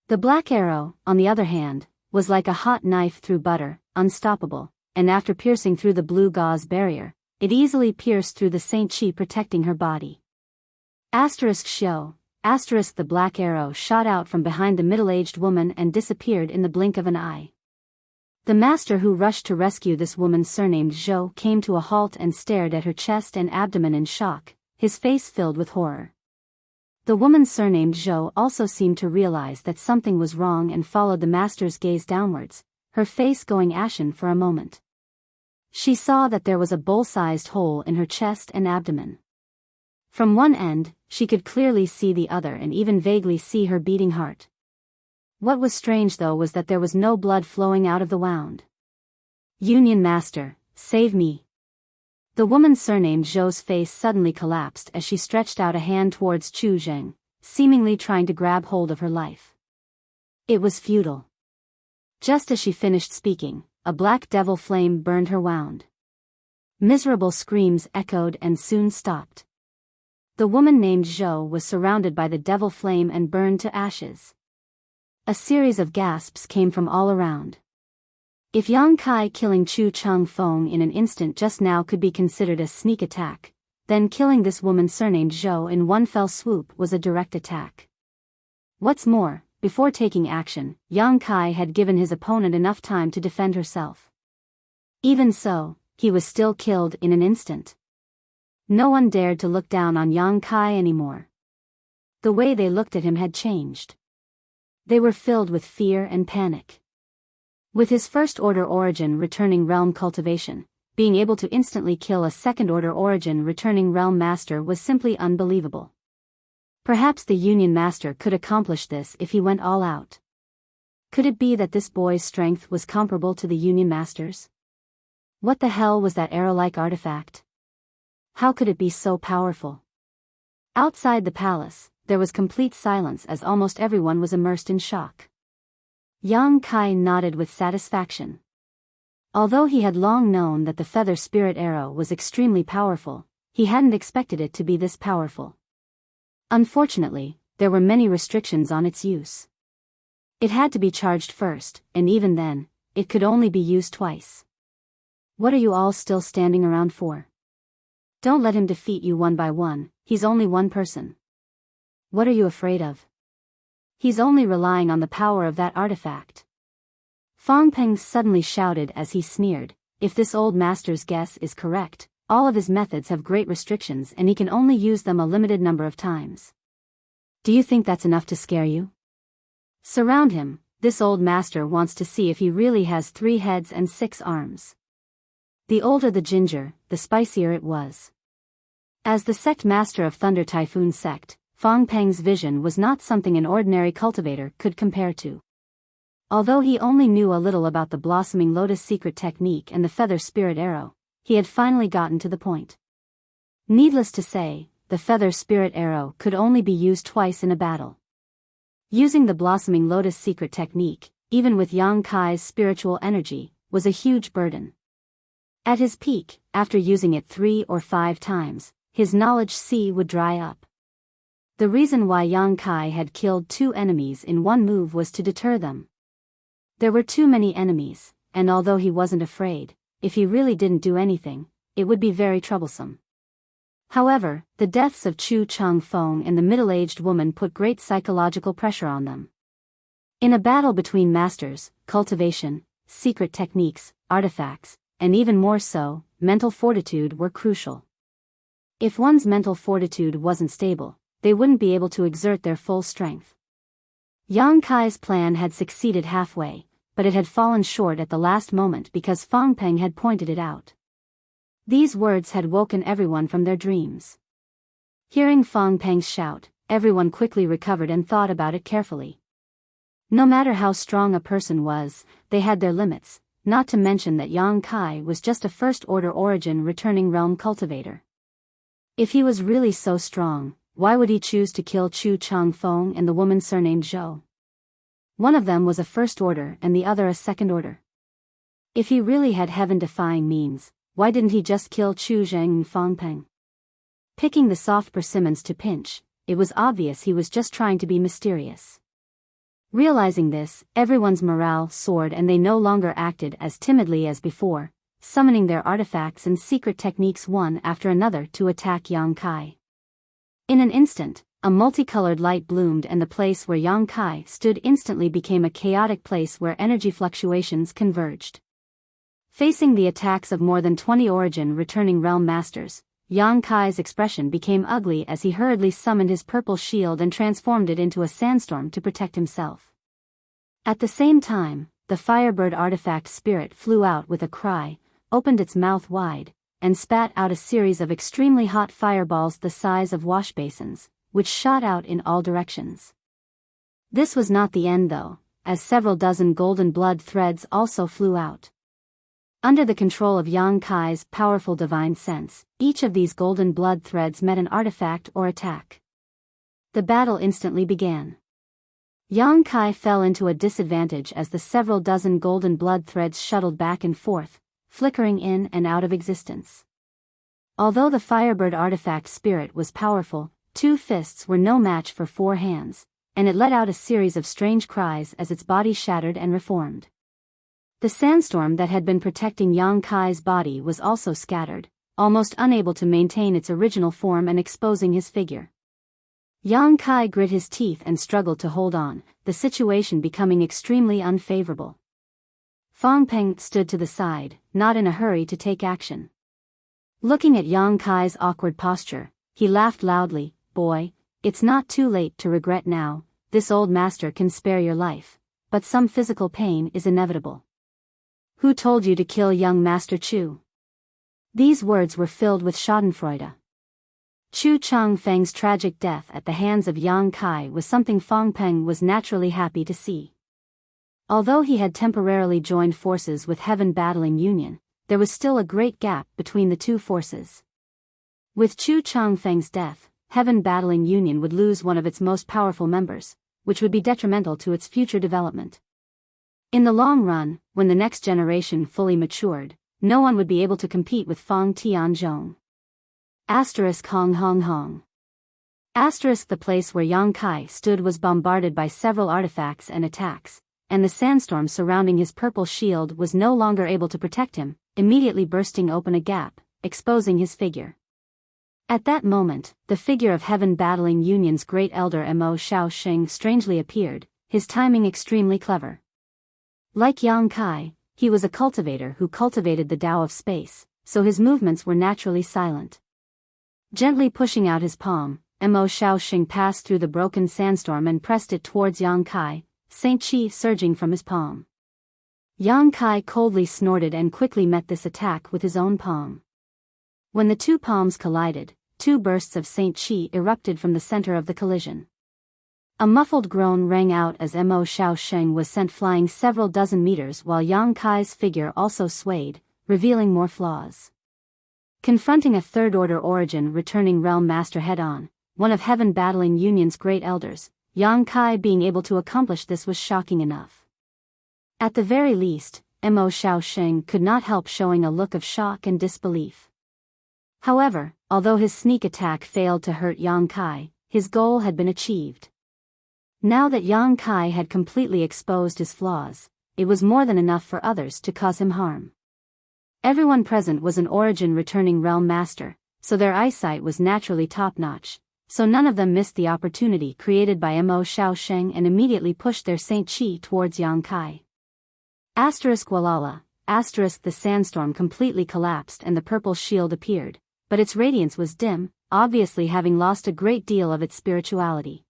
S1: The black arrow, on the other hand, was like a hot knife through butter, unstoppable, and after piercing through the blue gauze barrier, it easily pierced through the Saint Chi protecting her body. Show. The black arrow shot out from behind the middle-aged woman and disappeared in the blink of an eye. The master who rushed to rescue this woman surnamed Zhou came to a halt and stared at her chest and abdomen in shock, his face filled with horror. The woman surnamed Zhou also seemed to realize that something was wrong and followed the master's gaze downwards, her face going ashen for a moment. She saw that there was a bowl-sized hole in her chest and abdomen. From one end, she could clearly see the other and even vaguely see her beating heart. What was strange though was that there was no blood flowing out of the wound. Union Master, save me. The woman surnamed Zhou's face suddenly collapsed as she stretched out a hand towards Chu Zheng, seemingly trying to grab hold of her life. It was futile. Just as she finished speaking, a black devil flame burned her wound. Miserable screams echoed and soon stopped. The woman named Zhou was surrounded by the devil flame and burned to ashes. A series of gasps came from all around. If Yang Kai killing Chu Changfeng in an instant just now could be considered a sneak attack, then killing this woman surnamed Zhou in one fell swoop was a direct attack. What's more, before taking action, Yang Kai had given his opponent enough time to defend herself. Even so, he was still killed in an instant. No one dared to look down on Yang Kai anymore. The way they looked at him had changed. They were filled with fear and panic. With his first-order origin returning realm cultivation, being able to instantly kill a second-order origin returning realm master was simply unbelievable. Perhaps the Union Master could accomplish this if he went all out. Could it be that this boy's strength was comparable to the Union Master's? What the hell was that arrow-like artifact? How could it be so powerful? Outside the palace, there was complete silence as almost everyone was immersed in shock. Yang Kai nodded with satisfaction. Although he had long known that the feather spirit arrow was extremely powerful, he hadn't expected it to be this powerful. Unfortunately, there were many restrictions on its use. It had to be charged first, and even then, it could only be used twice. What are you all still standing around for? Don't let him defeat you one by one, he's only one person. What are you afraid of? He's only relying on the power of that artifact. Fang Peng suddenly shouted as he sneered, if this old master's guess is correct, all of his methods have great restrictions and he can only use them a limited number of times. Do you think that's enough to scare you? Surround him, this old master wants to see if he really has 3 heads and 6 arms. The older the ginger, the spicier it was. As the sect master of Thunder Typhoon sect, Fang Peng's vision was not something an ordinary cultivator could compare to. Although he only knew a little about the Blossoming Lotus secret technique and the feather spirit arrow, he had finally gotten to the point. Needless to say, the feather spirit arrow could only be used twice in a battle. Using the Blossoming Lotus secret technique, even with Yang Kai's spiritual energy, was a huge burden. At his peak, after using it 3 or 5 times, his knowledge sea would dry up. The reason why Yang Kai had killed 2 enemies in one move was to deter them. There were too many enemies, and although he wasn't afraid, if he really didn't do anything, it would be very troublesome. However, the deaths of Chu Changfeng and the middle-aged woman put great psychological pressure on them. In a battle between masters, cultivation, secret techniques, artifacts, and even more so, mental fortitude were crucial. If one's mental fortitude wasn't stable, they wouldn't be able to exert their full strength. Yang Kai's plan had succeeded halfway, but it had fallen short at the last moment because Fang Peng had pointed it out. These words had woken everyone from their dreams. Hearing Fang Peng's shout, everyone quickly recovered and thought about it carefully. No matter how strong a person was, they had their limits, not to mention that Yang Kai was just a first-order origin returning realm cultivator. If he was really so strong, why would he choose to kill Chu Changfeng and the woman surnamed Zhou? One of them was a first order and the other a second order. If he really had heaven-defying means, why didn't he just kill Chu Zheng and Fang Peng? Picking the soft persimmons to pinch, it was obvious he was just trying to be mysterious. Realizing this, everyone's morale soared and they no longer acted as timidly as before, summoning their artifacts and secret techniques one after another to attack Yang Kai. In an instant, a multicolored light bloomed and the place where Yang Kai stood instantly became a chaotic place where energy fluctuations converged. Facing the attacks of more than 20 origin returning realm masters, Yang Kai's expression became ugly as he hurriedly summoned his purple shield and transformed it into a sandstorm to protect himself. At the same time, the firebird artifact spirit flew out with a cry, opened its mouth wide, and spat out a series of extremely hot fireballs the size of wash basins, which shot out in all directions. This was not the end though, as several dozen golden blood threads also flew out. Under the control of Yang Kai's powerful divine sense, each of these golden blood threads met an artifact or attack. The battle instantly began. Yang Kai fell into a disadvantage as the several dozen golden blood threads shuttled back and forth, flickering in and out of existence. Although the Firebird artifact spirit was powerful, 2 fists were no match for 4 hands, and it let out a series of strange cries as its body shattered and reformed. The sandstorm that had been protecting Yang Kai's body was also scattered, almost unable to maintain its original form and exposing his figure. Yang Kai grit his teeth and struggled to hold on, the situation becoming extremely unfavorable. Fang Peng stood to the side, not in a hurry to take action. Looking at Yang Kai's awkward posture, he laughed loudly. "Boy, it's not too late to regret now. This old master can spare your life, but some physical pain is inevitable. Who told you to kill young Master Chu?" These words were filled with schadenfreude. Chu Changfeng's tragic death at the hands of Yang Kai was something Fang Peng was naturally happy to see. Although he had temporarily joined forces with Heaven Battling Union, there was still a great gap between the 2 forces. With Chu Changfeng's death, Heaven Battling Union would lose one of its most powerful members, which would be detrimental to its future development. In the long run, when the next generation fully matured, no one would be able to compete with Fang Tianzhong. Hong Hong Hong. The place where Yang Kai stood was bombarded by several artifacts and attacks, and the sandstorm surrounding his purple shield was no longer able to protect him, immediately bursting open a gap, exposing his figure. At that moment, the figure of Heaven Battling Union's great elder Mo Shaoxing strangely appeared, his timing extremely clever. Like Yang Kai, he was a cultivator who cultivated the Tao of space, so his movements were naturally silent. Gently pushing out his palm, Mo Shaoxing passed through the broken sandstorm and pressed it towards Yang Kai, Saint Chi surging from his palm. Yang Kai coldly snorted and quickly met this attack with his own palm. When the 2 palms collided, 2 bursts of Saint Chi erupted from the center of the collision. A muffled groan rang out as Mo Shaoxing was sent flying several dozen meters while Yang Kai's figure also swayed, revealing more flaws. Confronting a third-order origin returning realm master head-on, one of Heaven Battling Union's great elders, Yang Kai being able to accomplish this was shocking enough. At the very least, Mo Shaoxing could not help showing a look of shock and disbelief. However, although his sneak attack failed to hurt Yang Kai, his goal had been achieved. Now that Yang Kai had completely exposed his flaws, it was more than enough for others to cause him harm. Everyone present was an origin returning realm master, so their eyesight was naturally top-notch, so none of them missed the opportunity created by Mo Shaoxing and immediately pushed their Saint Chi towards Yang Kai. Walala, the sandstorm completely collapsed and the purple shield appeared, but its radiance was dim, obviously having lost a great deal of its spirituality.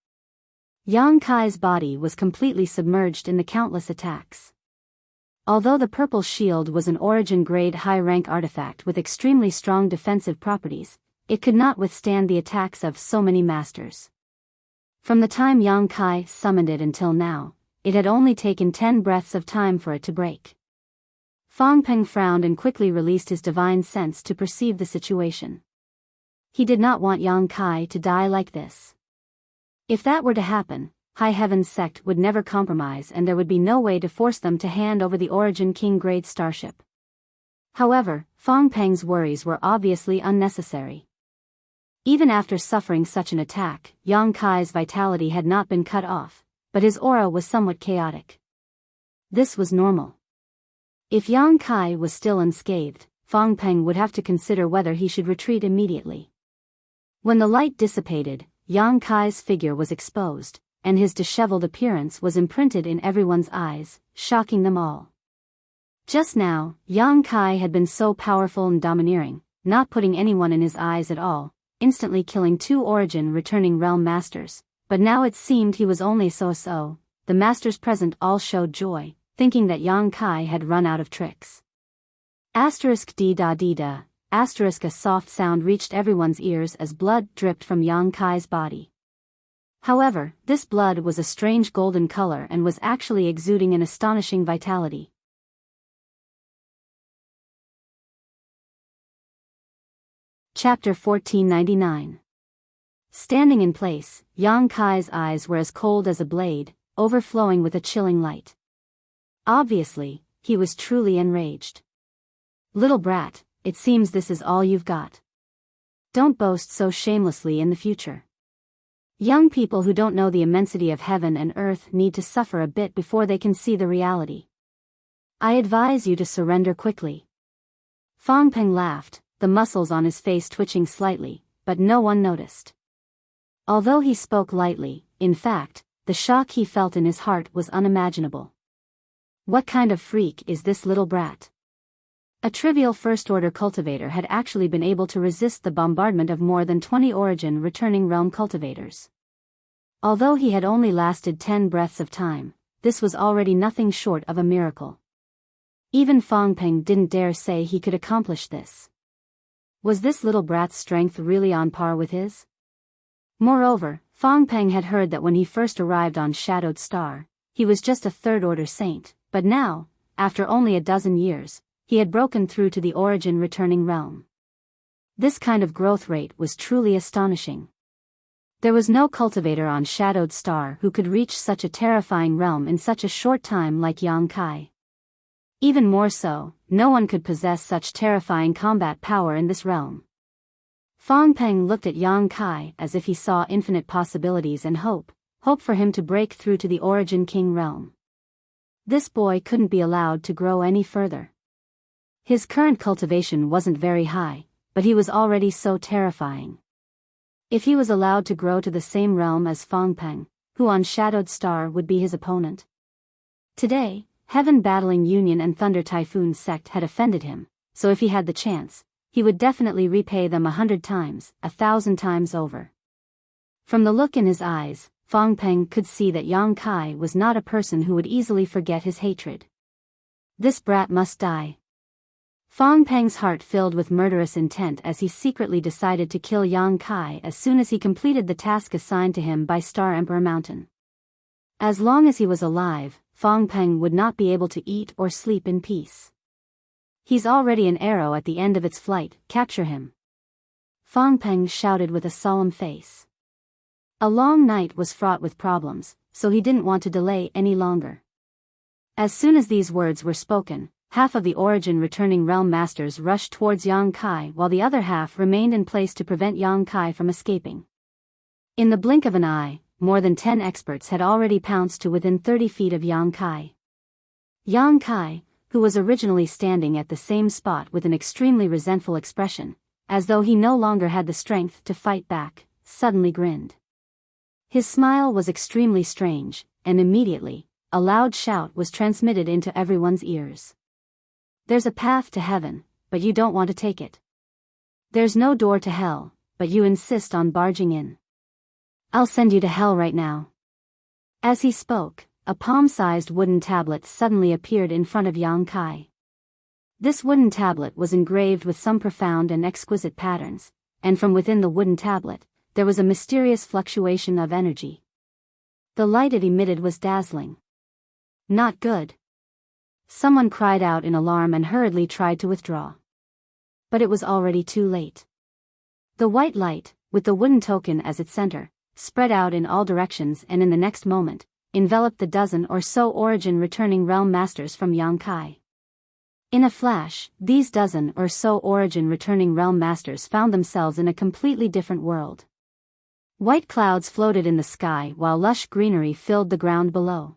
S1: Yang Kai's body was completely submerged in the countless attacks. Although the purple shield was an origin-grade high-rank artifact with extremely strong defensive properties, it could not withstand the attacks of so many masters. From the time Yang Kai summoned it until now, it had only taken 10 breaths of time for it to break. Fang Peng frowned and quickly released his divine sense to perceive the situation. He did not want Yang Kai to die like this. If that were to happen, High Heaven's sect would never compromise and there would be no way to force them to hand over the Origin King-grade starship. However, Fang Peng's worries were obviously unnecessary. Even after suffering such an attack, Yang Kai's vitality had not been cut off, but his aura was somewhat chaotic. This was normal. If Yang Kai was still unscathed, Fang Peng would have to consider whether he should retreat immediately. When the light dissipated, Yang Kai's figure was exposed, and his disheveled appearance was imprinted in everyone's eyes, shocking them all. Just now, Yang Kai had been so powerful and domineering, not putting anyone in his eyes at all, instantly killing 2 origin returning realm masters, but now it seemed he was only so-so. The masters present all showed joy, thinking that Yang Kai had run out of tricks. D-da-D-da, a soft sound reached everyone's ears as blood dripped from Yang Kai's body. However, this blood was a strange golden color and was actually exuding an astonishing vitality. Chapter 1499. Standing in place, Yang Kai's eyes were as cold as a blade, overflowing with a chilling light. Obviously, he was truly enraged. "Little brat, it seems this is all you've got. Don't boast so shamelessly in the future. Young people who don't know the immensity of heaven and earth need to suffer a bit before they can see the reality. I advise you to surrender quickly." Fang Peng laughed, the muscles on his face twitching slightly, but no one noticed. Although he spoke lightly, in fact, the shock he felt in his heart was unimaginable. What kind of freak is this little brat? A trivial first-order cultivator had actually been able to resist the bombardment of more than 20 origin returning realm cultivators. Although he had only lasted 10 breaths of time, this was already nothing short of a miracle. Even Fang Peng didn't dare say he could accomplish this. Was this little brat's strength really on par with his? Moreover, Fang Peng had heard that when he first arrived on Shadowed Star, he was just a third-order saint, but now, after only a dozen years, he had broken through to the origin returning realm. This kind of growth rate was truly astonishing. There was no cultivator on Shadowed Star who could reach such a terrifying realm in such a short time like Yang Kai. Even more so, no one could possess such terrifying combat power in this realm. Fang Peng looked at Yang Kai as if he saw infinite possibilities and hope for him to break through to the Origin King realm. This boy couldn't be allowed to grow any further. His current cultivation wasn't very high, but he was already so terrifying. If he was allowed to grow to the same realm as Fang Peng, who on Shadowed Star would be his opponent? Today, Heaven Battling Union and Thunder Typhoon Sect had offended him, so if he had the chance, he would definitely repay them 100 times, 1,000 times over. From the look in his eyes, Fang Peng could see that Yang Kai was not a person who would easily forget his hatred. This brat must die. Fang Peng's heart filled with murderous intent as he secretly decided to kill Yang Kai as soon as he completed the task assigned to him by Star Emperor Mountain. As long as he was alive, Fang Peng would not be able to eat or sleep in peace. "He's already an arrow at the end of its flight, capture him," Fang Peng shouted with a solemn face. A long night was fraught with problems, so he didn't want to delay any longer. As soon as these words were spoken, half of the Origin returning realm masters rushed towards Yang Kai while the other half remained in place to prevent Yang Kai from escaping. In the blink of an eye, more than 10 experts had already pounced to within 30 feet of Yang Kai. Yang Kai, who was originally standing at the same spot with an extremely resentful expression, as though he no longer had the strength to fight back, suddenly grinned. His smile was extremely strange, and immediately, a loud shout was transmitted into everyone's ears. "There's a path to heaven, but you don't want to take it. There's no door to hell, but you insist on barging in. I'll send you to hell right now." As he spoke, a palm-sized wooden tablet suddenly appeared in front of Yang Kai. This wooden tablet was engraved with some profound and exquisite patterns, and from within the wooden tablet, there was a mysterious fluctuation of energy. The light it emitted was dazzling. "Not good." Someone cried out in alarm and hurriedly tried to withdraw. But it was already too late. The white light, with the wooden token as its center, spread out in all directions and in the next moment, enveloped the dozen or so Origin returning realm masters from Yang Kai. In a flash, these dozen or so Origin returning realm masters found themselves in a completely different world. White clouds floated in the sky while lush greenery filled the ground below.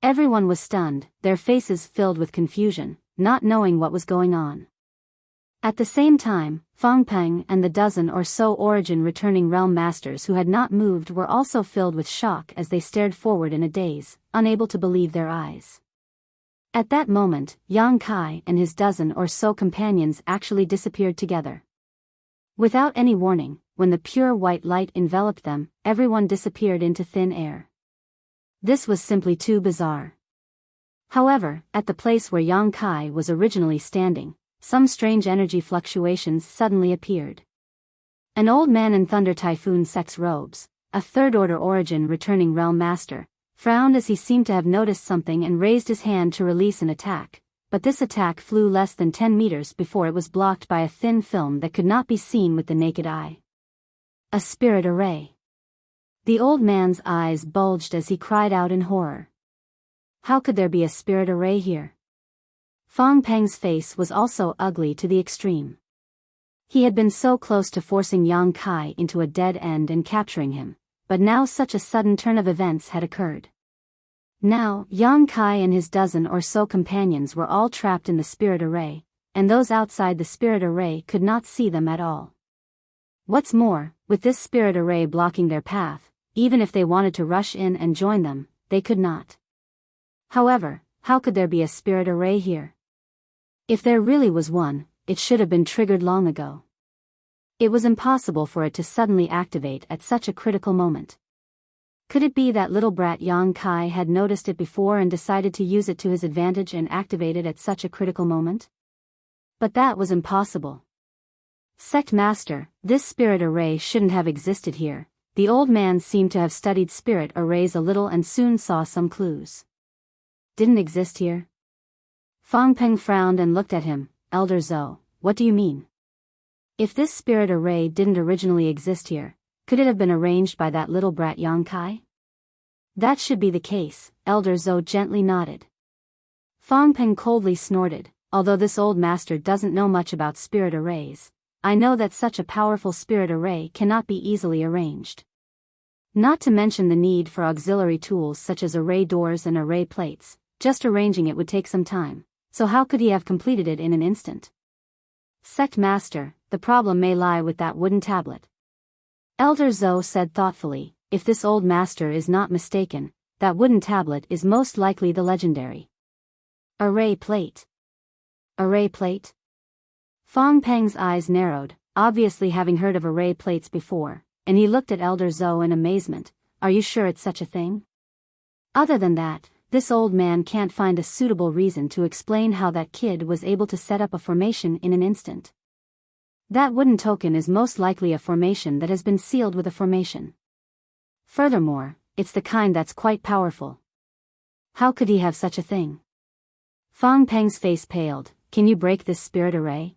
S1: Everyone was stunned, their faces filled with confusion, not knowing what was going on. At the same time, Fang Peng and the dozen or so Origin returning realm masters who had not moved were also filled with shock as they stared forward in a daze, unable to believe their eyes. At that moment, Yang Kai and his dozen or so companions actually disappeared together. Without any warning, when the pure white light enveloped them, everyone disappeared into thin air. This was simply too bizarre. However, at the place where Yang Kai was originally standing, some strange energy fluctuations suddenly appeared. An old man in Thunder Typhoon Sect's robes, a third-order Origin returning realm master, frowned as he seemed to have noticed something and raised his hand to release an attack, but this attack flew less than 10 meters before it was blocked by a thin film that could not be seen with the naked eye. A spirit array. The old man's eyes bulged as he cried out in horror. How could there be a spirit array here? Fang Peng's face was also ugly to the extreme. He had been so close to forcing Yang Kai into a dead end and capturing him, but now such a sudden turn of events had occurred. Now, Yang Kai and his dozen or so companions were all trapped in the spirit array, and those outside the spirit array could not see them at all. What's more, with this spirit array blocking their path, even if they wanted to rush in and join them, they could not. However, how could there be a spirit array here? If there really was one, it should have been triggered long ago. It was impossible for it to suddenly activate at such a critical moment. Could it be that little brat Yang Kai had noticed it before and decided to use it to his advantage and activate it at such a critical moment? But that was impossible. Sect Master, this spirit array shouldn't have existed here. The old man seemed to have studied spirit arrays a little and soon saw some clues. Didn't exist here? Fang Peng frowned and looked at him. Elder Zhou, what do you mean? If this spirit array didn't originally exist here, could it have been arranged by that little brat Yang Kai? That should be the case, Elder Zhou gently nodded. Fang Peng coldly snorted, although this old master doesn't know much about spirit arrays, I know that such a powerful spirit array cannot be easily arranged. Not to mention the need for auxiliary tools such as array doors and array plates, just arranging it would take some time, so how could he have completed it in an instant? Sect Master, the problem may lie with that wooden tablet. Elder Zhou said thoughtfully, if this old master is not mistaken, that wooden tablet is most likely the legendary array plate. Array plate? Fang Peng's eyes narrowed, obviously having heard of array plates before, and he looked at Elder Zhou in amazement. Are you sure it's such a thing? Other than that, this old man can't find a suitable reason to explain how that kid was able to set up a formation in an instant. That wooden token is most likely a formation that has been sealed with a formation. Furthermore, it's the kind that's quite powerful. How could he have such a thing? Fang Peng's face paled. Can you break this spirit array?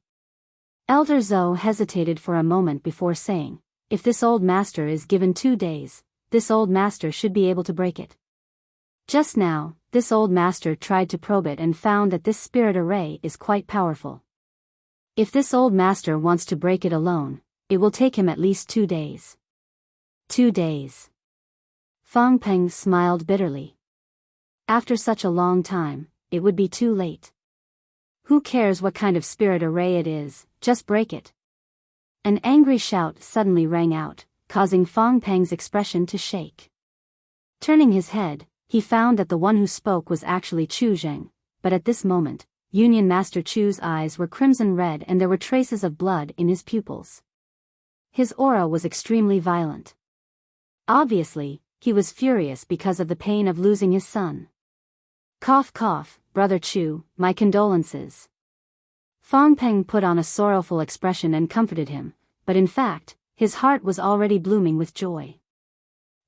S1: Elder Zhou hesitated for a moment before saying, if this old master is given 2 days, this old master should be able to break it. Just now, this old master tried to probe it and found that this spirit array is quite powerful. If this old master wants to break it alone, it will take him at least 2 days. 2 days. Fang Peng smiled bitterly. After such a long time, it would be too late. Who cares what kind of spirit array it is, just break it. An angry shout suddenly rang out, causing Fang Peng's expression to shake. Turning his head, he found that the one who spoke was actually Chu Zheng, but at this moment, Union Master Chu's eyes were crimson red and there were traces of blood in his pupils. His aura was extremely violent. Obviously, he was furious because of the pain of losing his son. Cough cough, Brother Chu, my condolences. Fang Peng put on a sorrowful expression and comforted him, but in fact, his heart was already blooming with joy.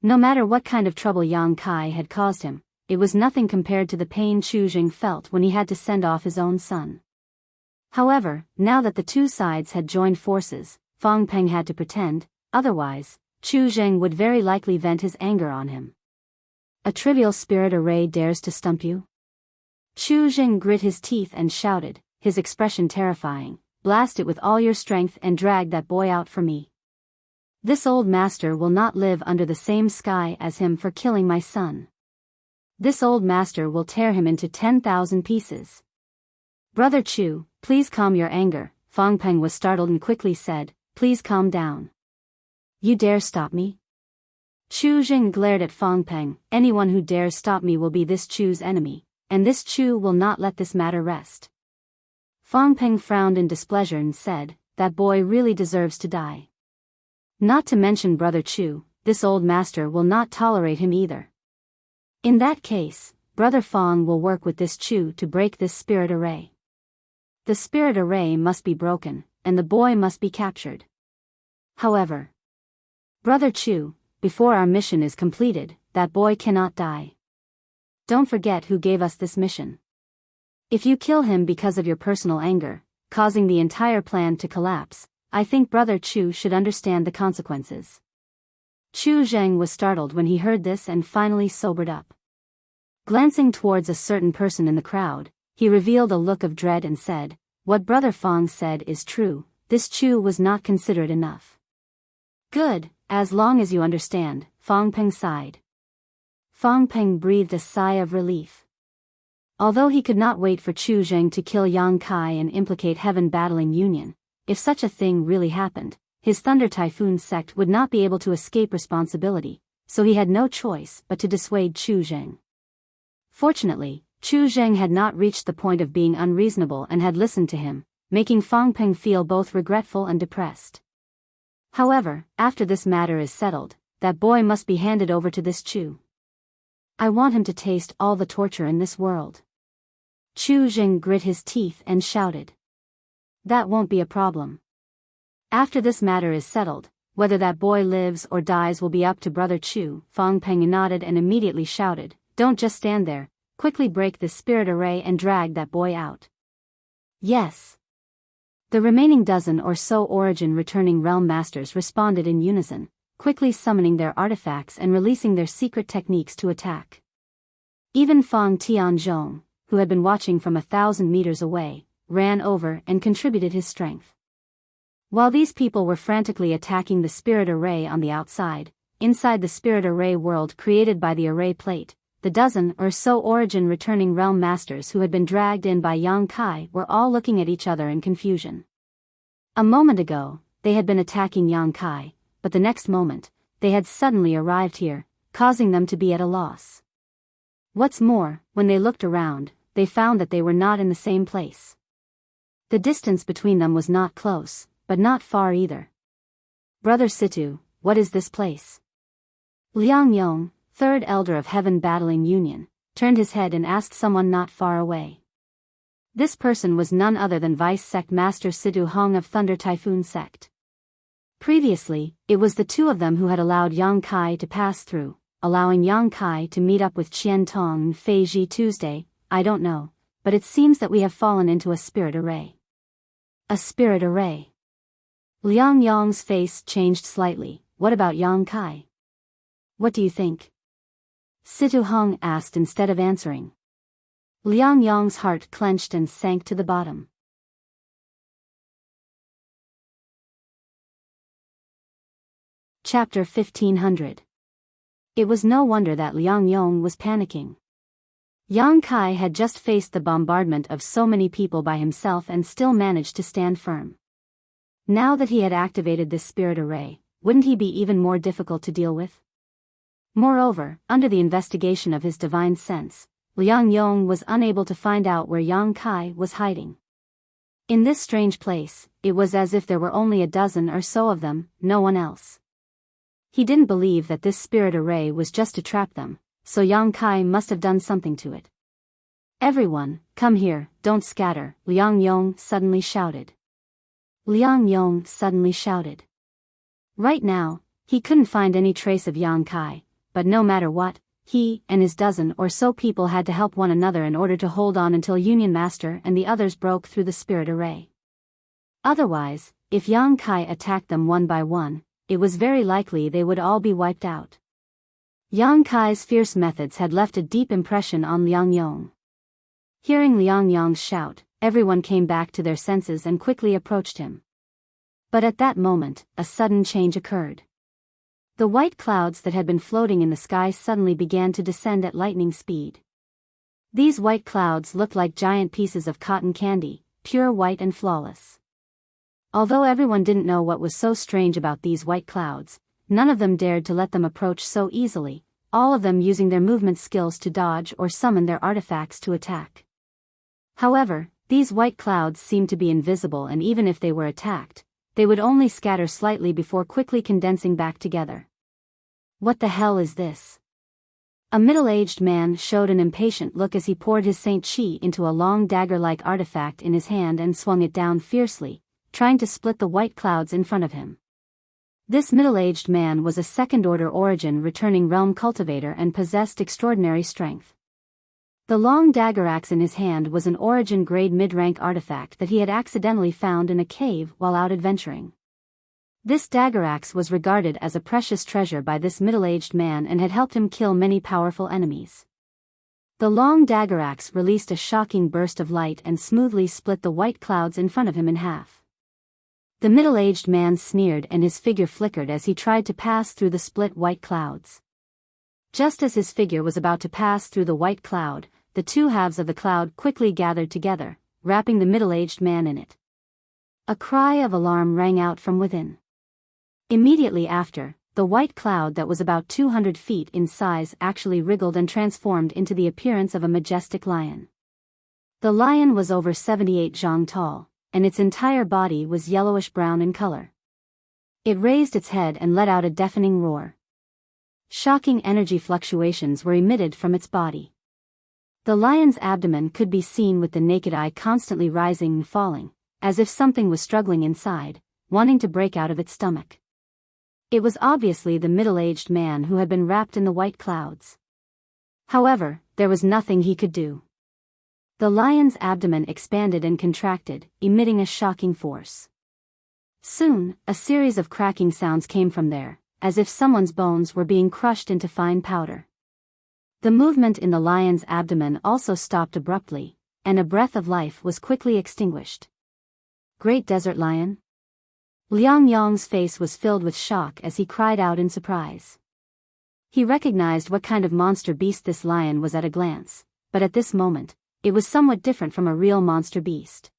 S1: No matter what kind of trouble Yang Kai had caused him, it was nothing compared to the pain Chu Jing felt when he had to send off his own son. However, now that the two sides had joined forces, Fang Peng had to pretend, otherwise, Chu Jing would very likely vent his anger on him. A trivial spirit array dares to stump you? Chu Jing grit his teeth and shouted, his expression terrifying, blast it with all your strength and drag that boy out for me. This old master will not live under the same sky as him for killing my son. This old master will tear him into 10,000 pieces. Brother Chu, please calm your anger. Fang Peng was startled and quickly said, please calm down. You dare stop me? Chu Jing glared at Fang Peng. Anyone who dares stop me will be this Chu's enemy, and this Chu will not let this matter rest. Fang Peng frowned in displeasure and said, that boy really deserves to die. Not to mention Brother Chu, this old master will not tolerate him either. In that case, Brother Fang will work with this Chu to break this spirit array. The spirit array must be broken, and the boy must be captured. However, Brother Chu, before our mission is completed, that boy cannot die. Don't forget who gave us this mission. If you kill him because of your personal anger, causing the entire plan to collapse, I think Brother Chu should understand the consequences. Chu Zheng was startled when he heard this and finally sobered up. Glancing towards a certain person in the crowd, he revealed a look of dread and said, "What Brother Fong said is true, this Chu was not considerate enough." "Good, as long as you understand," Fong Peng sighed. Fong Peng breathed a sigh of relief. Although he could not wait for Chu Zheng to kill Yang Kai and implicate Heaven Battling Union, if such a thing really happened, his Thunder Typhoon sect would not be able to escape responsibility, so he had no choice but to dissuade Chu Zheng. Fortunately, Chu Zheng had not reached the point of being unreasonable and had listened to him, making Fong Peng feel both regretful and depressed. However, after this matter is settled, that boy must be handed over to this Chu. I want him to taste all the torture in this world. Chu Zheng grit his teeth and shouted. That won't be a problem. After this matter is settled, whether that boy lives or dies will be up to Brother Chu. Fong Peng nodded and immediately shouted, "Don't just stand there, quickly break this spirit array and drag that boy out." Yes. The remaining dozen or so origin returning realm masters responded in unison, quickly summoning their artifacts and releasing their secret techniques to attack. Even Fong Tianzhong, who had been watching from 1,000 meters away, ran over and contributed his strength. While these people were frantically attacking the spirit array on the outside, inside the spirit array world created by the array plate, the dozen or so origin returning realm masters who had been dragged in by Yang Kai were all looking at each other in confusion. A moment ago, they had been attacking Yang Kai, but the next moment, they had suddenly arrived here, causing them to be at a loss. What's more, when they looked around, they found that they were not in the same place. The distance between them was not close, but not far either. "Brother Situ, what is this place?" Liang Yong, third elder of Heaven Battling Union, turned his head and asked someone not far away. This person was none other than Vice Sect Master Situ Hong of Thunder Typhoon Sect. Previously, it was the two of them who had allowed Yang Kai to pass through, allowing Yang Kai to meet up with Qian Tong and Fei Ji Tuesday. I don't know, but it seems that we have fallen into a spirit array. A spirit array. Liang Yong's face changed slightly. What about Yang Kai? What do you think? Situ Hong asked instead of answering. Liang Yong's heart clenched and sank to the bottom. Chapter 1500. It was no wonder that Liang Yong was panicking. Yang Kai had just faced the bombardment of so many people by himself and still managed to stand firm. Now that he had activated this spirit array, wouldn't he be even more difficult to deal with? Moreover, under the investigation of his divine sense, Liang Yong was unable to find out where Yang Kai was hiding. In this strange place, it was as if there were only a dozen or so of them, no one else. He didn't believe that this spirit array was just to trap them, so Yang Kai must have done something to it. "Everyone, come here, don't scatter," Liang Yong suddenly shouted. Liang Yong suddenly shouted. Right now, he couldn't find any trace of Yang Kai, but no matter what, he and his dozen or so people had to help one another in order to hold on until Union Master and the others broke through the spirit array. Otherwise, if Yang Kai attacked them one by one, it was very likely they would all be wiped out. Yang Kai's fierce methods had left a deep impression on Liang Yong. Hearing Liang Yong's shout, everyone came back to their senses and quickly approached him. But at that moment, a sudden change occurred. The white clouds that had been floating in the sky suddenly began to descend at lightning speed. These white clouds looked like giant pieces of cotton candy, pure white and flawless. Although everyone didn't know what was so strange about these white clouds, none of them dared to let them approach so easily, all of them using their movement skills to dodge or summon their artifacts to attack. However, these white clouds seemed to be invisible, and even if they were attacked, they would only scatter slightly before quickly condensing back together. What the hell is this? A middle-aged man showed an impatient look as he poured his Saint Chi into a long dagger-like artifact in his hand and swung it down fiercely, trying to split the white clouds in front of him. This middle-aged man was a second-order origin returning realm cultivator and possessed extraordinary strength. The long dagger axe in his hand was an origin-grade mid-rank artifact that he had accidentally found in a cave while out adventuring. This dagger axe was regarded as a precious treasure by this middle-aged man and had helped him kill many powerful enemies. The long dagger axe released a shocking burst of light and smoothly split the white clouds in front of him in half. The middle-aged man sneered and his figure flickered as he tried to pass through the split white clouds. Just as his figure was about to pass through the white cloud, the two halves of the cloud quickly gathered together, wrapping the middle-aged man in it. A cry of alarm rang out from within. Immediately after, the white cloud that was about 200 feet in size actually wriggled and transformed into the appearance of a majestic lion. The lion was over 78 zhang tall, and its entire body was yellowish-brown in color. It raised its head and let out a deafening roar. Shocking energy fluctuations were emitted from its body. The lion's abdomen could be seen with the naked eye constantly rising and falling, as if something was struggling inside, wanting to break out of its stomach. It was obviously the middle-aged man who had been wrapped in the white clouds. However, there was nothing he could do. The lion's abdomen expanded and contracted, emitting a shocking force. Soon, a series of cracking sounds came from there, as if someone's bones were being crushed into fine powder. The movement in the lion's abdomen also stopped abruptly, and a breath of life was quickly extinguished. Great Desert Lion? Liang Yong's face was filled with shock as he cried out in surprise. He recognized what kind of monster beast this lion was at a glance, but at this moment, it was somewhat different from a real monster beast.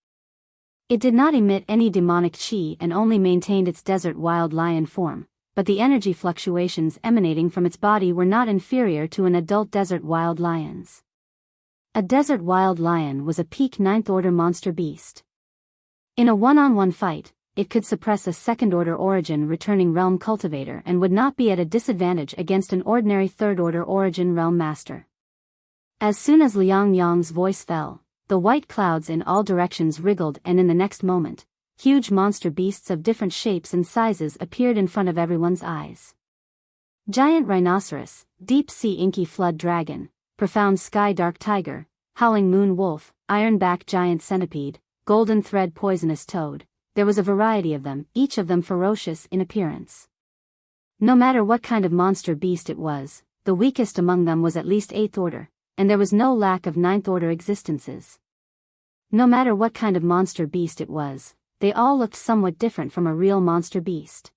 S1: It did not emit any demonic qi and only maintained its desert wild lion form, but the energy fluctuations emanating from its body were not inferior to an adult desert wild lion's. A desert wild lion was a peak 9th order monster beast. In a one-on-one fight, it could suppress a second-order origin returning realm cultivator and would not be at a disadvantage against an ordinary third-order origin realm master. As soon as Liang Yong's voice fell, the white clouds in all directions wriggled and in the next moment, huge monster beasts of different shapes and sizes appeared in front of everyone's eyes. Giant rhinoceros, deep-sea inky flood dragon, profound sky dark tiger, howling moon wolf, iron-back giant centipede, golden thread poisonous toad. There was a variety of them, each of them ferocious in appearance. No matter what kind of monster beast it was, the weakest among them was at least 8th order, and there was no lack of 9th order existences. No matter what kind of monster beast it was, they all looked somewhat different from a real monster beast.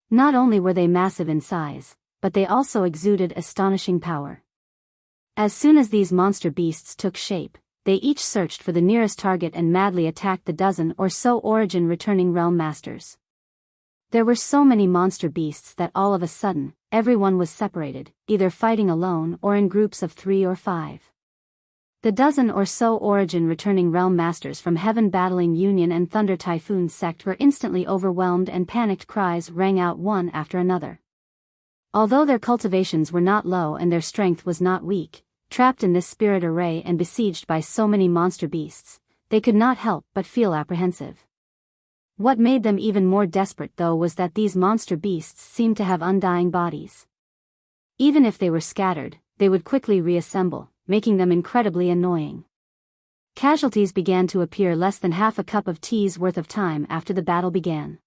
S1: Not only were they massive in size, but they also exuded astonishing power. As soon as these monster beasts took shape, they each searched for the nearest target and madly attacked the dozen or so origin-returning realm masters. There were so many monster beasts that all of a sudden, everyone was separated, either fighting alone or in groups of 3 or 5. The dozen or so origin-returning realm masters from Heaven Battling Union and Thunder Typhoon Sect were instantly overwhelmed and panicked cries rang out one after another. Although their cultivations were not low and their strength was not weak, trapped in this spirit array and besieged by so many monster beasts, they could not help but feel apprehensive. What made them even more desperate though was that these monster beasts seemed to have undying bodies. Even if they were scattered, they would quickly reassemble, making them incredibly annoying. Casualties began to appear less than half a cup of tea's worth of time after the battle began.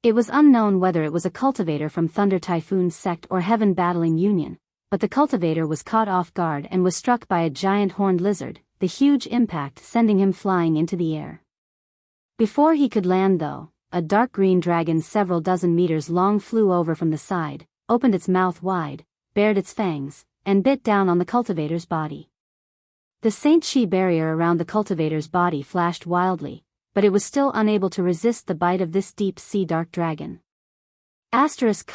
S1: It was unknown whether it was a cultivator from Thunder Typhoon Sect or Heaven Battling Union, but the cultivator was caught off guard and was struck by a giant horned lizard, the huge impact sending him flying into the air. Before he could land though, a dark green dragon several dozen meters long flew over from the side, opened its mouth wide, bared its fangs, and bit down on the cultivator's body. The Saint Chi barrier around the cultivator's body flashed wildly, but it was still unable to resist the bite of this deep-sea dark dragon. Asterisk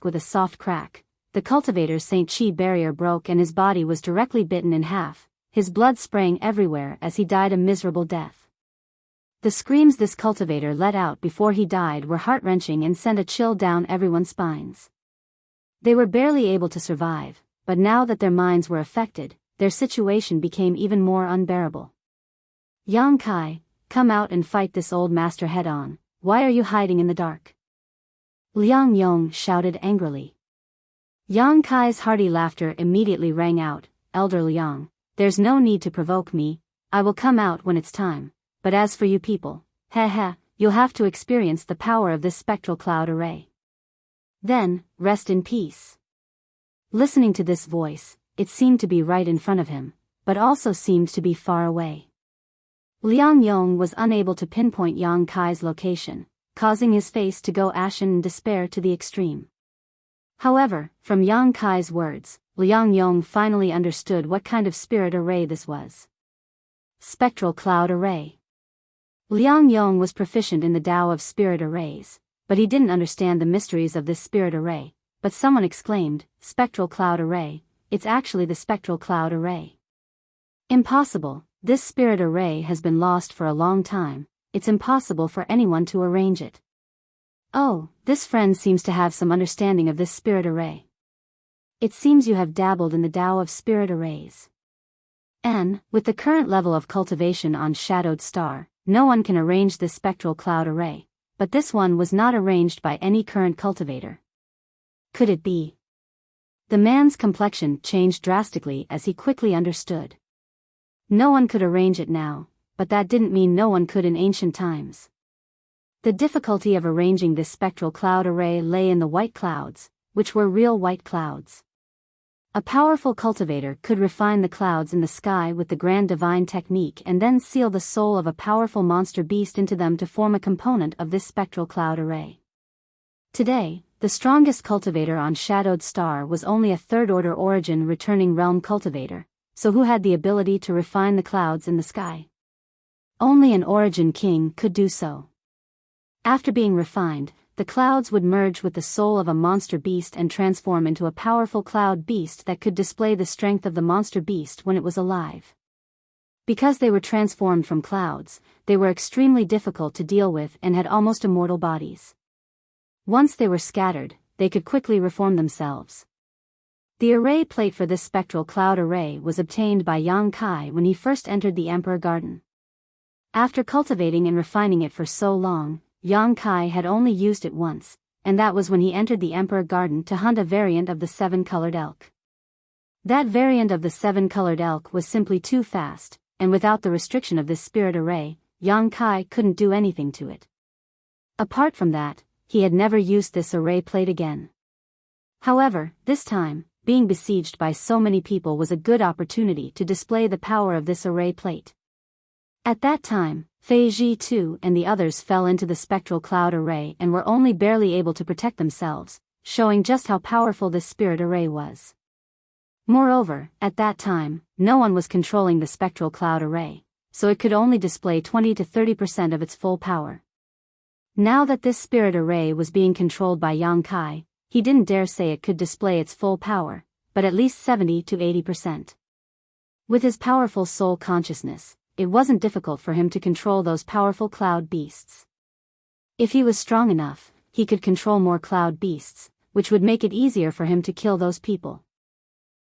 S1: with a soft crack, the cultivator's Saint Chi barrier broke and his body was directly bitten in half, his blood spraying everywhere as he died a miserable death. The screams this cultivator let out before he died were heart-wrenching and sent a chill down everyone's spines. They were barely able to survive, but now that their minds were affected, their situation became even more unbearable. Yang Kai, come out and fight this old master head-on, why are you hiding in the dark? Liang Yong shouted angrily. Yang Kai's hearty laughter immediately rang out, Elder Liang, there's no need to provoke me, I will come out when it's time. But as for you people, you'll have to experience the power of this spectral cloud array. Then, rest in peace. Listening to this voice, it seemed to be right in front of him, but also seemed to be far away. Liang Yong was unable to pinpoint Yang Kai's location, causing his face to go ashen in despair to the extreme. However, from Yang Kai's words, Liang Yong finally understood what kind of spirit array this was. Spectral cloud array. Liang Yong was proficient in the Tao of spirit arrays, but he didn't understand the mysteries of this spirit array. But someone exclaimed, "Spectral cloud array, it's actually the spectral cloud array." Impossible, this spirit array has been lost for a long time, it's impossible for anyone to arrange it. Oh, this friend seems to have some understanding of this spirit array. It seems you have dabbled in the Tao of spirit arrays. And, with the current level of cultivation on Shadowed Star, no one can arrange this spectral cloud array, but this one was not arranged by any current cultivator. Could it be? The man's complexion changed drastically as he quickly understood. No one could arrange it now, but that didn't mean no one could in ancient times. The difficulty of arranging this spectral cloud array lay in the white clouds, which were real white clouds. A powerful cultivator could refine the clouds in the sky with the grand divine technique and then seal the soul of a powerful monster beast into them to form a component of this spectral cloud array. Today, the strongest cultivator on Shadowed Star was only a third-order origin returning realm cultivator, so who had the ability to refine the clouds in the sky? Only an origin king could do so. After being refined, the clouds would merge with the soul of a monster beast and transform into a powerful cloud beast that could display the strength of the monster beast when it was alive. Because they were transformed from clouds, they were extremely difficult to deal with and had almost immortal bodies. Once they were scattered, they could quickly reform themselves. The array plate for this spectral cloud array was obtained by Yang Kai when he first entered the Emperor Garden. After cultivating and refining it for so long, Yang Kai had only used it once, and that was when he entered the Emperor Garden to hunt a variant of the seven-colored elk. That variant of the seven-colored elk was simply too fast, and without the restriction of this spirit array, Yang Kai couldn't do anything to it. Apart from that, he had never used this array plate again. However, this time, being besieged by so many people was a good opportunity to display the power of this array plate. At that time, Fei Ji too and the others fell into the spectral cloud array and were only barely able to protect themselves, showing just how powerful this spirit array was. Moreover, at that time, no one was controlling the spectral cloud array, so it could only display 20 to 30% of its full power. Now that this spirit array was being controlled by Yang Kai, he didn't dare say it could display its full power, but at least 70 to 80%. With his powerful soul consciousness, it wasn't difficult for him to control those powerful cloud beasts. If he was strong enough, he could control more cloud beasts, which would make it easier for him to kill those people.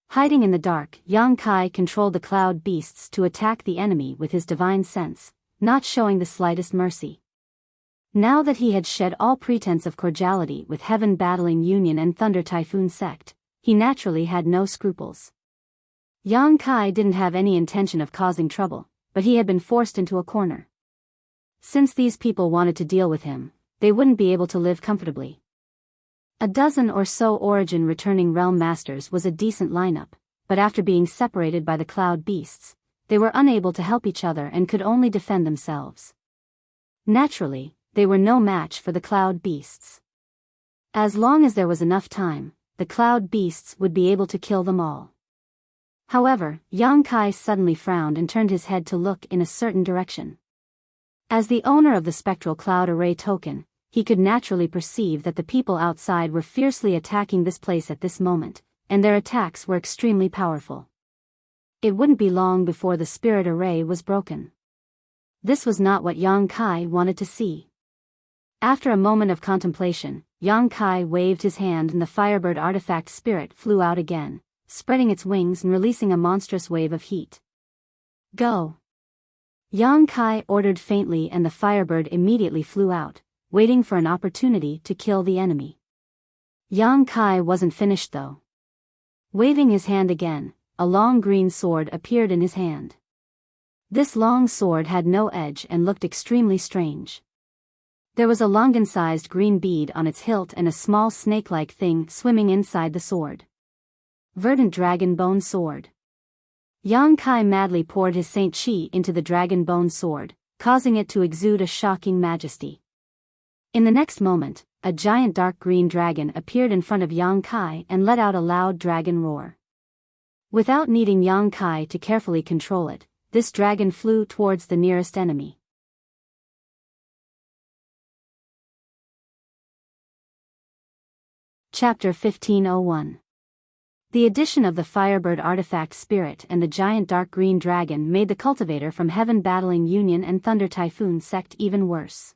S1: Hiding in the dark, Yang Kai controlled the cloud beasts to attack the enemy with his divine sense, not showing the slightest mercy. Now that he had shed all pretense of cordiality with Heaven Battling Union and Thunder Typhoon Sect, he naturally had no scruples. Yang Kai didn't have any intention of causing trouble, but he had been forced into a corner. Since these people wanted to deal with him, they wouldn't be able to live comfortably. A dozen or so origin returning realm masters was a decent lineup, but after being separated by the cloud beasts, they were unable to help each other and could only defend themselves. Naturally, they were no match for the cloud beasts. As long as there was enough time, the cloud beasts would be able to kill them all. However, Yang Kai suddenly frowned and turned his head to look in a certain direction. As the owner of the spectral cloud array token, he could naturally perceive that the people outside were fiercely attacking this place at this moment, and their attacks were extremely powerful. It wouldn't be long before the spirit array was broken. This was not what Yang Kai wanted to see. After a moment of contemplation, Yang Kai waved his hand and the Firebird artifact spirit flew out again, spreading its wings and releasing a monstrous wave of heat. Go! Yang Kai ordered faintly and the Firebird immediately flew out, waiting for an opportunity to kill the enemy. Yang Kai wasn't finished though. Waving his hand again, a long green sword appeared in his hand. This long sword had no edge and looked extremely strange. There was a longan-sized green bead on its hilt and a small snake-like thing swimming inside the sword. Verdant dragon bone sword. Yang Kai madly poured his Saint Chi into the dragon bone sword, causing it to exude a shocking majesty. In the next moment, a giant dark green dragon appeared in front of Yang Kai and let out a loud dragon roar. Without needing Yang Kai to carefully control it, this dragon flew towards the nearest enemy. Chapter 1501. The addition of the Firebird artifact spirit and the giant dark green dragon made the cultivator from Heaven Battling Union and Thunder Typhoon sect even worse.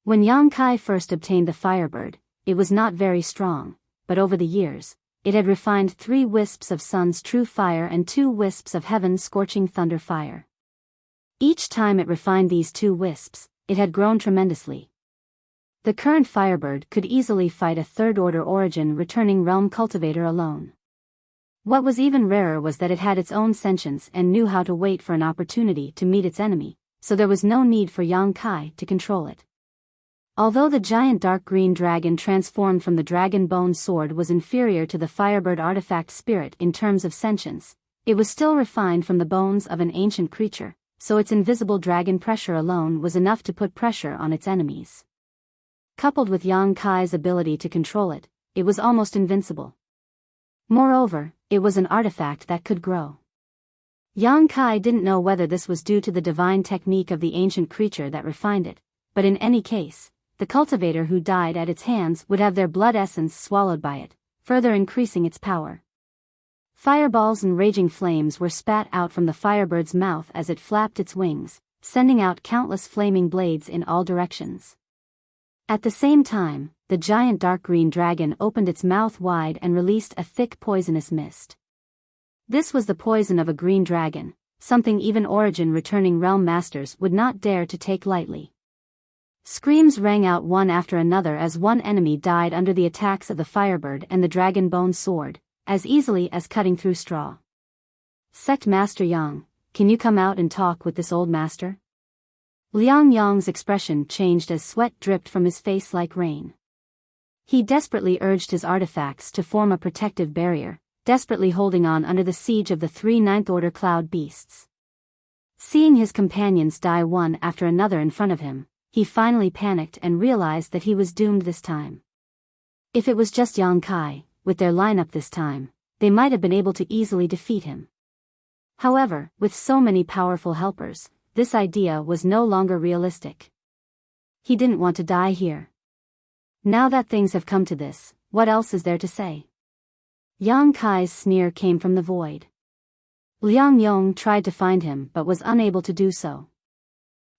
S1: When Yang Kai first obtained the Firebird, it was not very strong, but over the years, it had refined 3 wisps of Sun's true fire and 2 wisps of Heaven's scorching thunder fire. Each time it refined these 2 wisps, it had grown tremendously. The current Firebird could easily fight a third-order origin returning realm cultivator alone. What was even rarer was that it had its own sentience and knew how to wait for an opportunity to meet its enemy, so there was no need for Yang Kai to control it. Although the giant dark green dragon transformed from the dragon bone sword was inferior to the Firebird artifact spirit in terms of sentience, it was still refined from the bones of an ancient creature, so its invisible dragon pressure alone was enough to put pressure on its enemies. Coupled with Yang Kai's ability to control it, it was almost invincible. Moreover, it was an artifact that could grow. Yang Kai didn't know whether this was due to the divine technique of the ancient creature that refined it, but in any case, the cultivator who died at its hands would have their blood essence swallowed by it, further increasing its power. Fireballs and raging flames were spat out from the Firebird's mouth as it flapped its wings, sending out countless flaming blades in all directions. At the same time, the giant dark green dragon opened its mouth wide and released a thick poisonous mist. This was the poison of a green dragon, something even origin-returning realm masters would not dare to take lightly. Screams rang out one after another as one enemy died under the attacks of the Firebird and the dragon bone sword, as easily as cutting through straw. Sect Master Yang, can you come out and talk with this old master? Liang Yang's expression changed as sweat dripped from his face like rain. He desperately urged his artifacts to form a protective barrier, desperately holding on under the siege of the 3 ninth-order cloud beasts. Seeing his companions die one after another in front of him, he finally panicked and realized that he was doomed this time. If it was just Yang Kai, with their lineup this time, they might have been able to easily defeat him. However, with so many powerful helpers, this idea was no longer realistic. He didn't want to die here. Now that things have come to this, what else is there to say? Yang Kai's sneer came from the void. Liang Yong tried to find him but was unable to do so.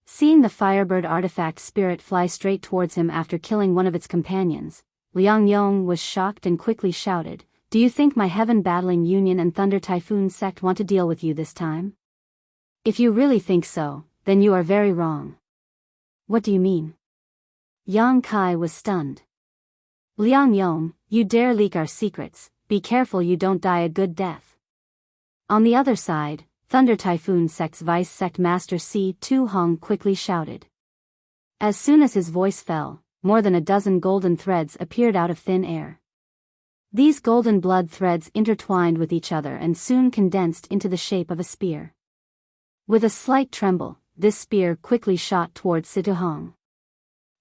S1: Seeing the Firebird artifact spirit fly straight towards him after killing one of its companions, Liang Yong was shocked and quickly shouted, "Do you think my Heaven Battling Union and Thunder Typhoon sect want to deal with you this time? If you really think so, then you are very wrong." "What do you mean?" Yang Kai was stunned. "Liang Yong, you dare leak our secrets, be careful you don't die a good death." On the other side, Thunder Typhoon sect's vice sect master Si-Tu Hong quickly shouted. As soon as his voice fell, more than a dozen golden threads appeared out of thin air. These golden blood threads intertwined with each other and soon condensed into the shape of a spear. With a slight tremble, this spear quickly shot towards Si-Tu Hong.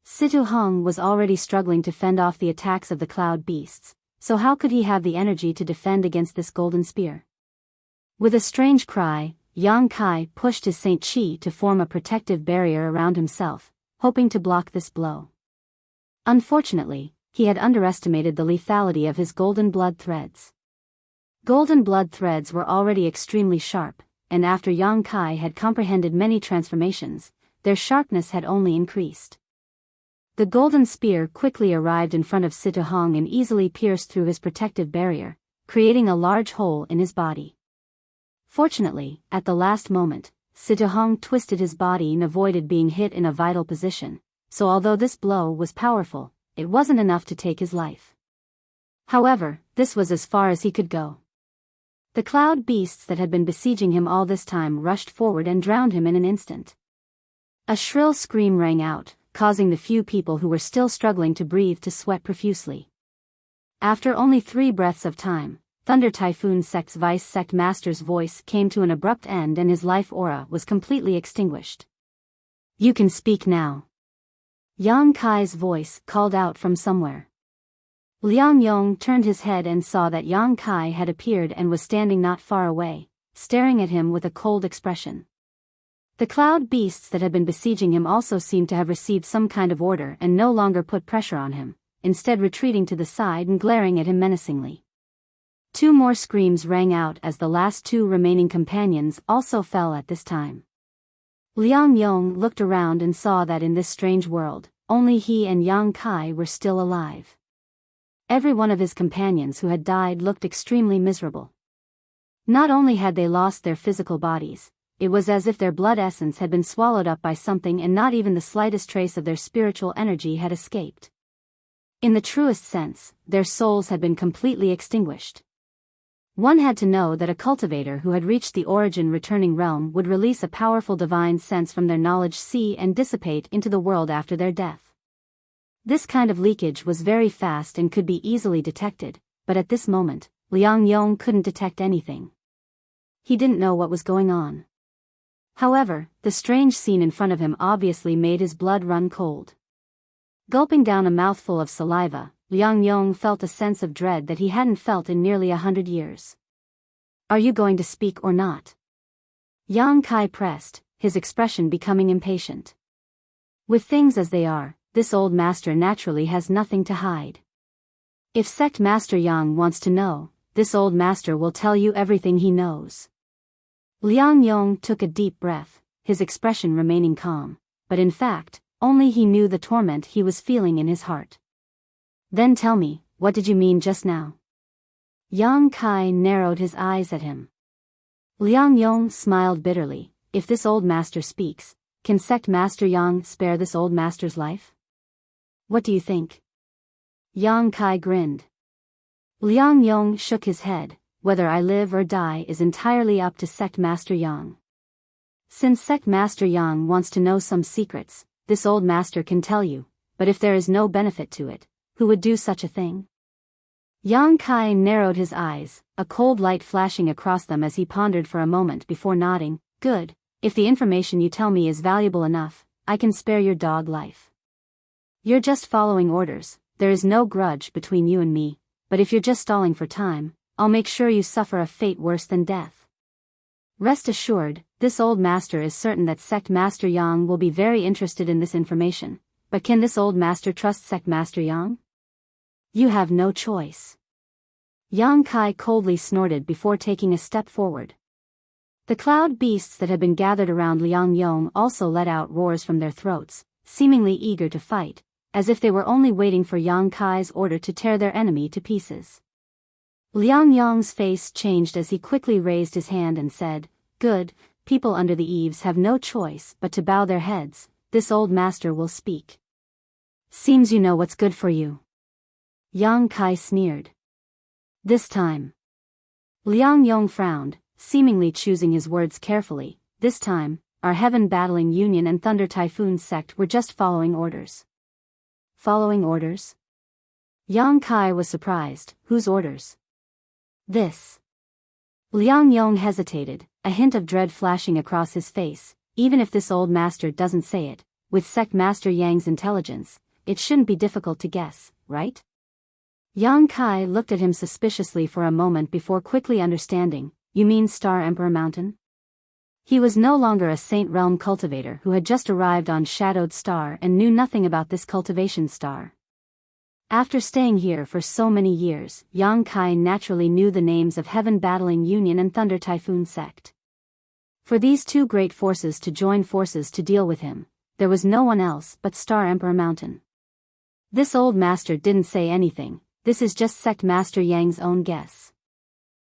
S1: Si-Tu Hong was already struggling to fend off the attacks of the cloud beasts, so how could he have the energy to defend against this golden spear? With a strange cry, Yang Kai pushed his Saint Chi to form a protective barrier around himself, hoping to block this blow. Unfortunately, he had underestimated the lethality of his golden blood threads. Golden blood threads were already extremely sharp, and after Yang Kai had comprehended many transformations, their sharpness had only increased. The golden spear quickly arrived in front of Si-Tu Hong and easily pierced through his protective barrier, creating a large hole in his body. Fortunately, at the last moment, Si-Tu Hong twisted his body and avoided being hit in a vital position, so although this blow was powerful, it wasn't enough to take his life. However, this was as far as he could go. The cloud beasts that had been besieging him all this time rushed forward and drowned him in an instant. A shrill scream rang out, causing the few people who were still struggling to breathe to sweat profusely. After only 3 breaths of time, Thunder Typhoon Sect's Vice Sect Master's voice came to an abrupt end and his life aura was completely extinguished. "You can speak now." Yang Kai's voice called out from somewhere. Liang Yong turned his head and saw that Yang Kai had appeared and was standing not far away, staring at him with a cold expression. The cloud beasts that had been besieging him also seemed to have received some kind of order and no longer put pressure on him, instead retreating to the side and glaring at him menacingly. 2 more screams rang out as the last 2 remaining companions also fell at this time. Liang Yong looked around and saw that in this strange world, only he and Yang Kai were still alive. Every one of his companions who had died looked extremely miserable. Not only had they lost their physical bodies, it was as if their blood essence had been swallowed up by something and not even the slightest trace of their spiritual energy had escaped. In the truest sense, their souls had been completely extinguished. One had to know that a cultivator who had reached the origin returning realm would release a powerful divine sense from their knowledge sea and dissipate into the world after their death. This kind of leakage was very fast and could be easily detected, but at this moment, Liang Yong couldn't detect anything. He didn't know what was going on. However, the strange scene in front of him obviously made his blood run cold. Gulping down a mouthful of saliva, Liang Yong felt a sense of dread that he hadn't felt in nearly 100 years. "Are you going to speak or not?" Yang Kai pressed, his expression becoming impatient. With things as they are, this old master naturally has nothing to hide. If Sect Master Yang wants to know, this old master will tell you everything he knows. Liang Yong took a deep breath, his expression remaining calm, but in fact, only he knew the torment he was feeling in his heart. "Then tell me, what did you mean just now?" Yang Kai narrowed his eyes at him. Liang Yong smiled bitterly. "If this old master speaks, can Sect Master Yang spare this old master's life? What do you think?" Yang Kai grinned. Liang Yong shook his head. "Whether I live or die is entirely up to Sect Master Yang. Since Sect Master Yang wants to know some secrets, this old master can tell you, but if there is no benefit to it, who would do such a thing?" Yang Kai narrowed his eyes, a cold light flashing across them as he pondered for a moment before nodding. "Good, if the information you tell me is valuable enough, I can spare your dog life. You're just following orders, there is no grudge between you and me, but if you're just stalling for time, I'll make sure you suffer a fate worse than death. Rest assured, this old master is certain that Sect Master Yang will be very interested in this information, but can this old master trust Sect Master Yang? You have no choice." Yang Kai coldly snorted before taking a step forward. The cloud beasts that had been gathered around Liang Yong also let out roars from their throats, seemingly eager to fight, as if they were only waiting for Yang Kai's order to tear their enemy to pieces. Liang Yong's face changed as he quickly raised his hand and said, "Good, people under the eaves have no choice but to bow their heads, this old master will speak. Seems you know what's good for you." Yang Kai sneered. "This time." Liang Yong frowned, seemingly choosing his words carefully. "This time, our Heaven Battling Union and Thunder Typhoon Sect were just following orders." "Following orders?" Yang Kai was surprised. "Whose orders?" "This." Liang Yong hesitated, a hint of dread flashing across his face. Even if this old master doesn't say it, with Sect Master Yang's intelligence, it shouldn't be difficult to guess, right? Yang Kai looked at him suspiciously for a moment before quickly understanding. "You mean Star Emperor Mountain?" He was no longer a Saint Realm cultivator who had just arrived on Shadowed Star and knew nothing about this cultivation star. After staying here for so many years, Yang Kai naturally knew the names of Heaven Battling Union and Thunder Typhoon Sect. For these 2 great forces to join forces to deal with him, there was no one else but Star Emperor Mountain. This old master didn't say anything. This is just Sect Master Yang's own guess.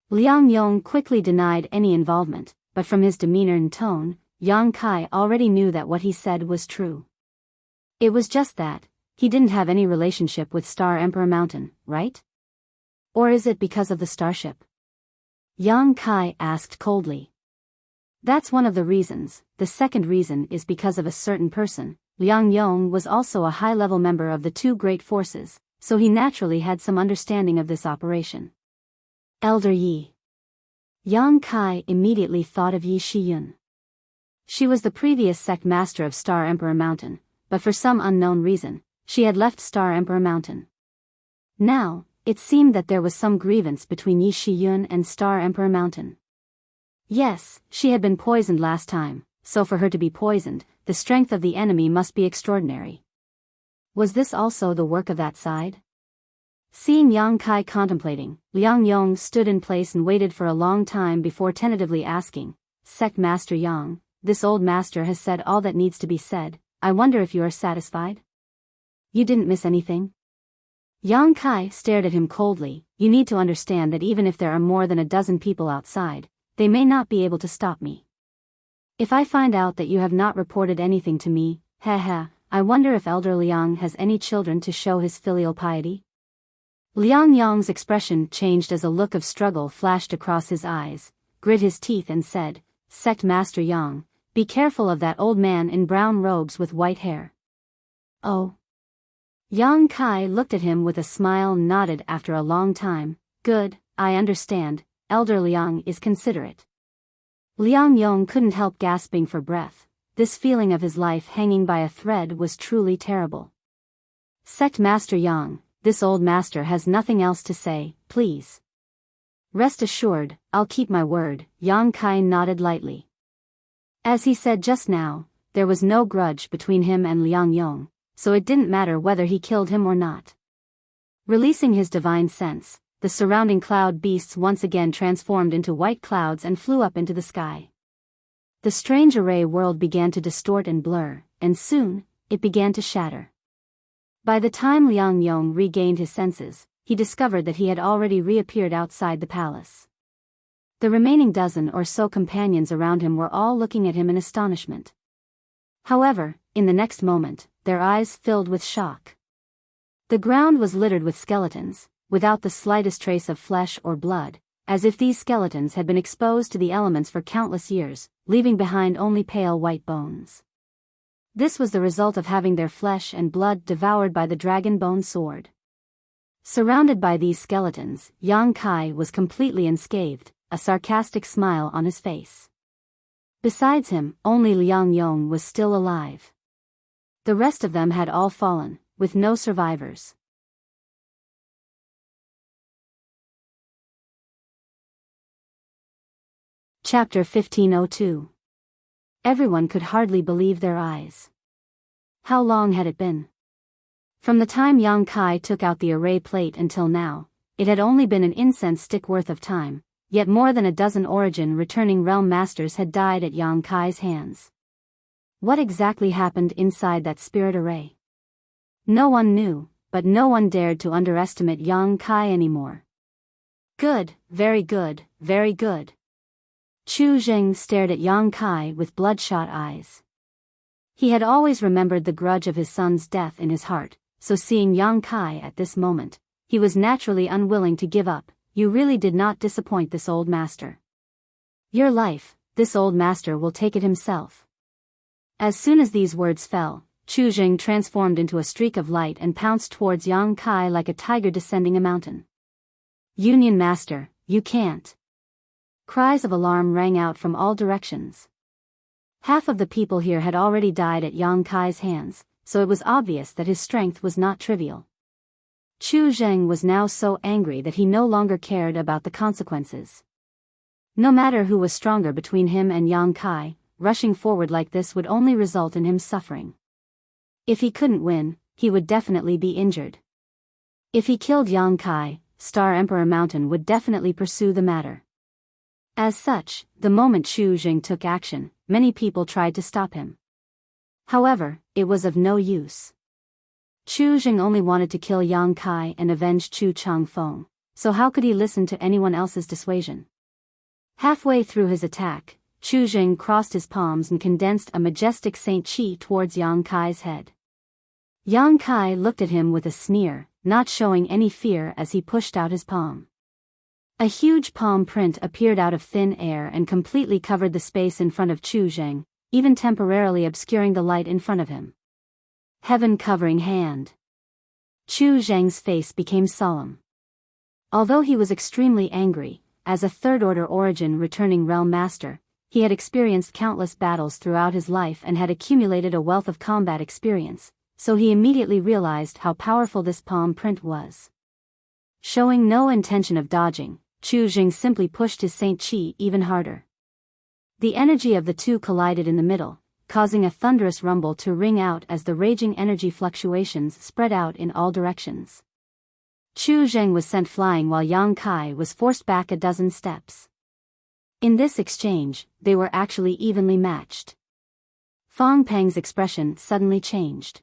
S1: Liang Yong quickly denied any involvement, but from his demeanor and tone, Yang Kai already knew that what he said was true. It was just that, he didn't have any relationship with Star Emperor Mountain, right? Or is it because of the starship? Yang Kai asked coldly. That's one of the reasons. The second reason is because of a certain person, Liang Yong was also a high-level member of the two great forces, so he naturally had some understanding of this operation. Elder Yi. Yang Kai immediately thought of Yi Shiyun. She was the previous sect master of Star Emperor Mountain, but for some unknown reason, she had left Star Emperor Mountain. Now, it seemed that there was some grievance between Yi Shiyun and Star Emperor Mountain. Yes, she had been poisoned last time, so for her to be poisoned, the strength of the enemy must be extraordinary. Was this also the work of that side? Seeing Yang Kai contemplating, Liang Yong stood in place and waited for a long time before tentatively asking, Sect Master Yang, this old master has said all that needs to be said, I wonder if you are satisfied? You didn't miss anything? Yang Kai stared at him coldly. You need to understand that even if there are more than a dozen people outside, they may not be able to stop me. If I find out that you have not reported anything to me, I wonder if Elder Liang has any children to show his filial piety? Liang Yong's expression changed as a look of struggle flashed across his eyes, grit his teeth and said, Sect Master Yang, be careful of that old man in brown robes with white hair. Oh. Yang Kai looked at him with a smile and nodded after a long time. Good, I understand, Elder Liang is considerate. Liang Yong couldn't help gasping for breath. This feeling of his life hanging by a thread was truly terrible. Sect Master Yang, this old master has nothing else to say, please. Rest assured, I'll keep my word, Yang Kai nodded lightly. As he said just now, there was no grudge between him and Liang Yong, so it didn't matter whether he killed him or not. Releasing his divine sense, the surrounding cloud beasts once again transformed into white clouds and flew up into the sky. The strange array world began to distort and blur, and soon, it began to shatter. By the time Liang Yong regained his senses, he discovered that he had already reappeared outside the palace. The remaining dozen or so companions around him were all looking at him in astonishment. However, in the next moment, their eyes filled with shock. The ground was littered with skeletons, without the slightest trace of flesh or blood, as if these skeletons had been exposed to the elements for countless years, leaving behind only pale white bones. This was the result of having their flesh and blood devoured by the dragon bone sword. Surrounded by these skeletons, Yang Kai was completely unscathed, a sarcastic smile on his face. Besides him, only Liang Yong was still alive. The rest of them had all fallen, with no survivors. Chapter 1502. Everyone could hardly believe their eyes. How long had it been? From the time Yang Kai took out the array plate until now, it had only been an incense stick worth of time, yet more than a dozen origin returning realm masters had died at Yang Kai's hands. What exactly happened inside that spirit array? No one knew, but no one dared to underestimate Yang Kai anymore. Good, very good, very good. Chu Zheng stared at Yang Kai with bloodshot eyes. He had always remembered the grudge of his son's death in his heart, so seeing Yang Kai at this moment, he was naturally unwilling to give up. You really did not disappoint this old master. Your life, this old master will take it himself. As soon as these words fell, Chu Zheng transformed into a streak of light and pounced towards Yang Kai like a tiger descending a mountain. Union Master, you can't. Cries of alarm rang out from all directions. Half of the people here had already died at Yang Kai's hands, so it was obvious that his strength was not trivial. Chu Zheng was now so angry that he no longer cared about the consequences. No matter who was stronger between him and Yang Kai, rushing forward like this would only result in him suffering. If he couldn't win, he would definitely be injured. If he killed Yang Kai, Star Emperor Mountain would definitely pursue the matter. As such, the moment Chu Zheng took action, many people tried to stop him. However, it was of no use. Chu Zheng only wanted to kill Yang Kai and avenge Chu Changfeng, so how could he listen to anyone else's dissuasion? Halfway through his attack, Chu Zheng crossed his palms and condensed a majestic Saint Chi towards Yang Kai's head. Yang Kai looked at him with a sneer, not showing any fear as he pushed out his palm. A huge palm print appeared out of thin air and completely covered the space in front of Chu Zheng, even temporarily obscuring the light in front of him. heaven-covering hand. Chu Zhang's face became solemn. Although he was extremely angry, as a third-order origin returning realm master, he had experienced countless battles throughout his life and had accumulated a wealth of combat experience, so he immediately realized how powerful this palm print was. Showing no intention of dodging, Chu Zhang simply pushed his Saint Qi even harder. The energy of the two collided in the middle, causing a thunderous rumble to ring out as the raging energy fluctuations spread out in all directions. Chu Zhang was sent flying while Yang Kai was forced back a dozen steps. In this exchange, they were actually evenly matched. Fang Peng's expression suddenly changed.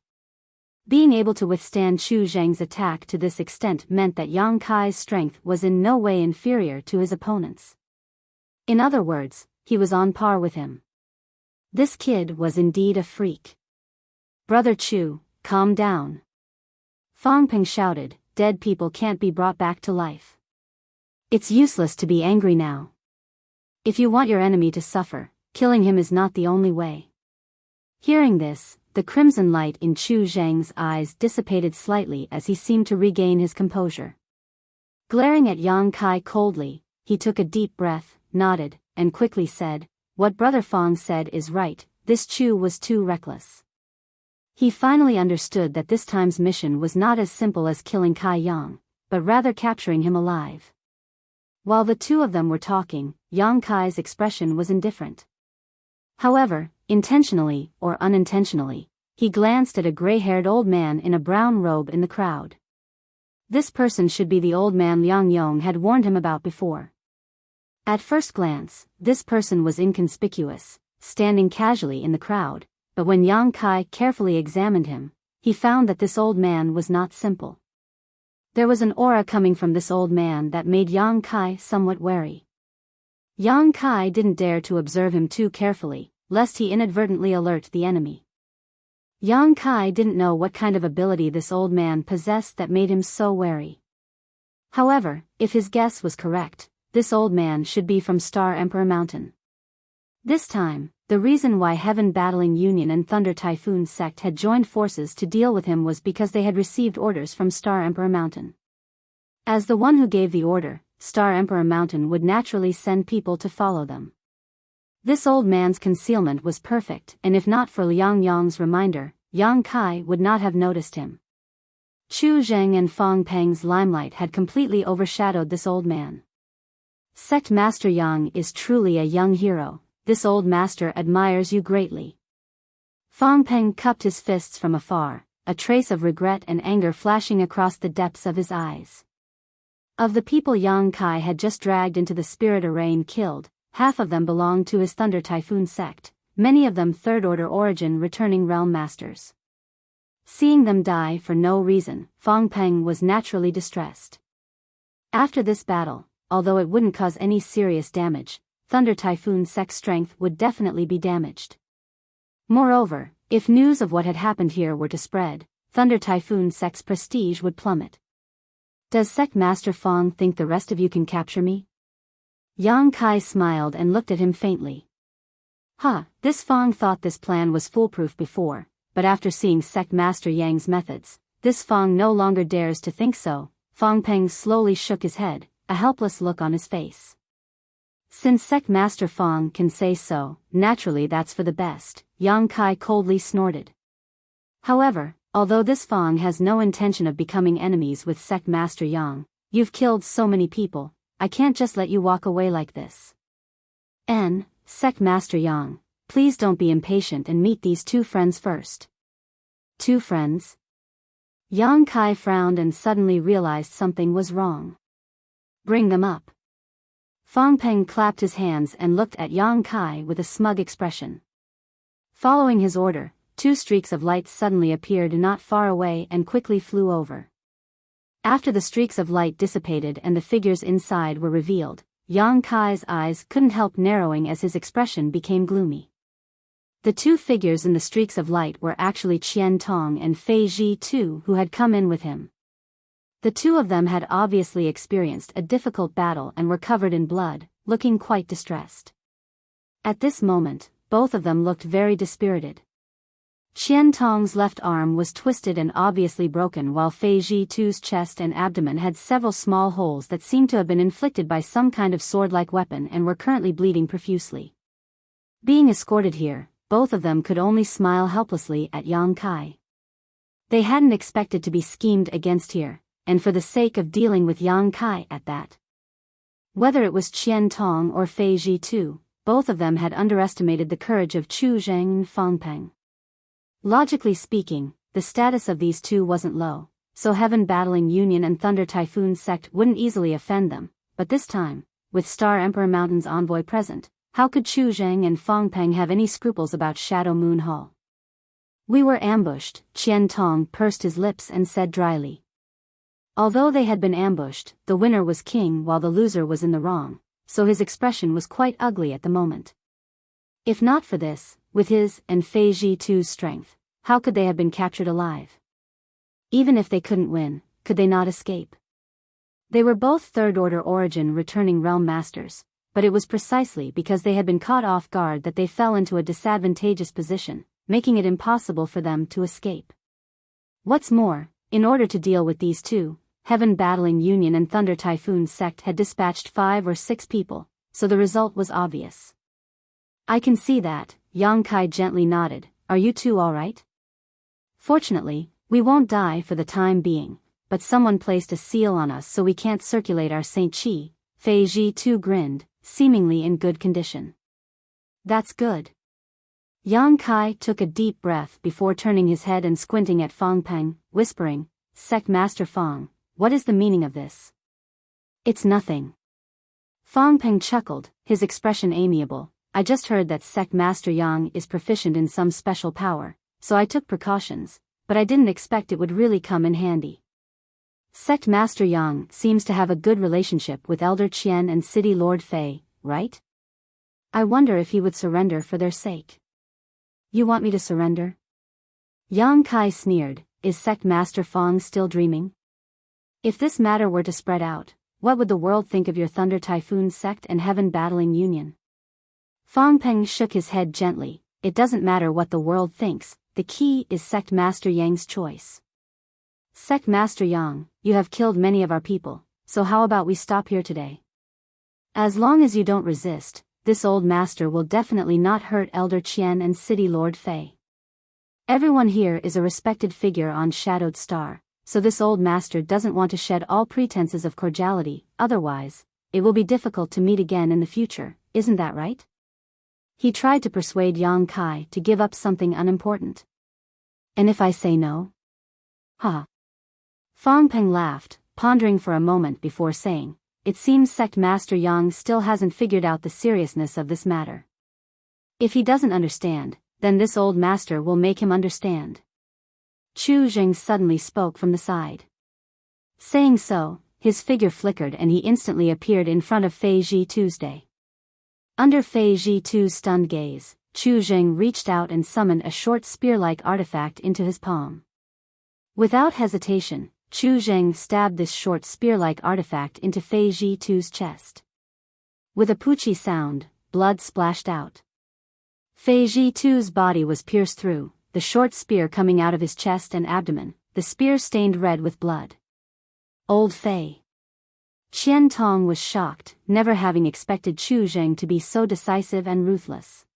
S1: Being able to withstand Chu Zhang's attack to this extent meant that Yang Kai's strength was in no way inferior to his opponent's. In other words, he was on par with him. This kid was indeed a freak. "Brother Chu, calm down." Fang Peng shouted, "Dead people can't be brought back to life. It's useless to be angry now. If you want your enemy to suffer, killing him is not the only way." Hearing this, the crimson light in Chu Zhang's eyes dissipated slightly as he seemed to regain his composure. Glaring at Yang Kai coldly, he took a deep breath, nodded, and quickly said, "What Brother Fang said is right, this Chu was too reckless." He finally understood that this time's mission was not as simple as killing Kai Yang, but rather capturing him alive. While the two of them were talking, Yang Kai's expression was indifferent. However, intentionally or unintentionally, he glanced at a gray-haired old man in a brown robe in the crowd. This person should be the old man Liang Yong had warned him about before. At first glance, this person was inconspicuous, standing casually in the crowd, but when Yang Kai carefully examined him, he found that this old man was not simple. There was an aura coming from this old man that made Yang Kai somewhat wary. Yang Kai didn't dare to observe him too carefully, lest he inadvertently alert the enemy. Yang Kai didn't know what kind of ability this old man possessed that made him so wary. However, if his guess was correct, this old man should be from Star Emperor Mountain. This time, the reason why Heaven Battling Union and Thunder Typhoon Sect had joined forces to deal with him was because they had received orders from Star Emperor Mountain. As the one who gave the order, Star Emperor Mountain would naturally send people to follow them. This old man's concealment was perfect, and if not for Liang Yong's reminder, Yang Kai would not have noticed him. Chu Zhang and Fang Peng's limelight had completely overshadowed this old man. Sect Master Yang is truly a young hero. This old master admires you greatly. Fang Peng cupped his fists from afar, a trace of regret and anger flashing across the depths of his eyes. Of the people Yang Kai had just dragged into the spirit array and killed, half of them belonged to his Thunder Typhoon sect, many of them third-order origin returning realm masters. Seeing them die for no reason, Fang Peng was naturally distressed. After this battle, although it wouldn't cause any serious damage, Thunder Typhoon Sect's strength would definitely be damaged. Moreover, if news of what had happened here were to spread, Thunder Typhoon Sect's prestige would plummet. "Does Sect Master Fang think the rest of you can capture me?" Yang Kai smiled and looked at him faintly. This Fang thought this plan was foolproof before, but after seeing Sect Master Yang's methods, this Fang no longer dares to think so. Fang Peng slowly shook his head, a helpless look on his face. Since Sect Master Fang can say so, naturally that's for the best, Yang Kai coldly snorted. However, although this Fang has no intention of becoming enemies with Sect Master Yang, you've killed so many people, I can't just let you walk away like this. Sect Master Yang, please don't be impatient and meet these two friends first. Two friends? Yang Kai frowned and suddenly realized something was wrong. Bring them up. Fang Peng clapped his hands and looked at Yang Kai with a smug expression. Following his order, two streaks of light suddenly appeared not far away and quickly flew over. After the streaks of light dissipated and the figures inside were revealed, Yang Kai's eyes couldn't help narrowing as his expression became gloomy. The two figures in the streaks of light were actually Qian Tong and Fei Ji Tu, who had come in with him. The two of them had obviously experienced a difficult battle and were covered in blood, looking quite distressed. At this moment, both of them looked very dispirited. Qian Tong's left arm was twisted and obviously broken, while Fei Zhitu's chest and abdomen had several small holes that seemed to have been inflicted by some kind of sword-like weapon and were currently bleeding profusely. Being escorted here, both of them could only smile helplessly at Yang Kai. They hadn't expected to be schemed against here, and for the sake of dealing with Yang Kai at that. Whether it was Qian Tong or Fei Zhitu, both of them had underestimated the courage of Chu Zheng and Fang Peng. Logically speaking, the status of these two wasn't low, so Heaven Battling Union and Thunder Typhoon Sect wouldn't easily offend them, but this time, with Star Emperor Mountain's envoy present, how could Chu Zheng and Fang Peng have any scruples about Shadow Moon Hall? We were ambushed, Qian Tong pursed his lips and said dryly. Although they had been ambushed, the winner was king while the loser was in the wrong, so his expression was quite ugly at the moment. If not for this, with his and Fei Zhitu's strength, how could they have been captured alive? Even if they couldn't win, could they not escape? They were both third-order origin returning realm masters, but it was precisely because they had been caught off guard that they fell into a disadvantageous position, making it impossible for them to escape. What's more, in order to deal with these two, Heaven Battling Union and Thunder Typhoon Sect had dispatched 5 or 6 people, so the result was obvious. I can see that, Yang Kai gently nodded. Are you two all right? Fortunately, we won't die for the time being, but someone placed a seal on us so we can't circulate our Saint Qi. Fei Zhitu grinned, seemingly in good condition. That's good. Yang Kai took a deep breath before turning his head and squinting at Fang Peng, whispering, Sect Master Fang, what is the meaning of this? It's nothing. Fang Peng chuckled, his expression amiable. I just heard that Sect Master Yang is proficient in some special power, so I took precautions, but I didn't expect it would really come in handy. Sect Master Yang seems to have a good relationship with Elder Qian and City Lord Fei, right? I wonder if he would surrender for their sake. You want me to surrender? Yang Kai sneered, is Sect Master Fang still dreaming? If this matter were to spread out, what would the world think of your Thunder Typhoon Sect and Heaven Battling Union? Fang Peng shook his head gently. It doesn't matter what the world thinks, the key is Sect Master Yang's choice. Sect Master Yang, you have killed many of our people, so how about we stop here today? As long as you don't resist, this old master will definitely not hurt Elder Qian and City Lord Fei. Everyone here is a respected figure on Shadowed Star, so this old master doesn't want to shed all pretenses of cordiality, otherwise, it will be difficult to meet again in the future, isn't that right? He tried to persuade Yang Kai to give up something unimportant. And if I say no? Ha! Fang Peng laughed, pondering for a moment before saying, it seems Sect Master Yang still hasn't figured out the seriousness of this matter. If he doesn't understand, then this old master will make him understand. Chu Zheng suddenly spoke from the side. Saying so, his figure flickered and he instantly appeared in front of Fei Zhitu's day. Under Fei Zhitu's stunned gaze, Chu Zheng reached out and summoned a short spear-like artifact into his palm. Without hesitation, Chu Zheng stabbed this short spear-like artifact into Fei Zhitu's chest. With a poochie sound, blood splashed out. Fei Zhitu's body was pierced through, the short spear coming out of his chest and abdomen, the spear stained red with blood. Old Fei. Qian Tong was shocked, never having expected Chu Zheng to be so decisive and ruthless.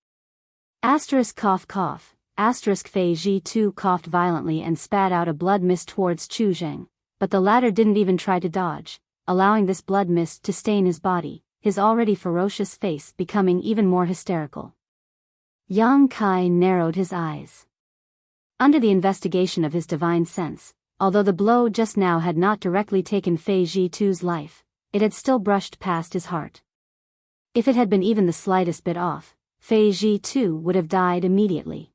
S1: Asterisk cough cough, asterisk Fei Zhitu coughed violently and spat out a blood mist towards Chu Zheng, but the latter didn't even try to dodge, allowing this blood mist to stain his body, his already ferocious face becoming even more hysterical. Yang Kai narrowed his eyes. Under the investigation of his divine sense, although the blow just now had not directly taken Fei Zhitu's life, it had still brushed past his heart. If it had been even the slightest bit off, Fei Zhitu would have died immediately.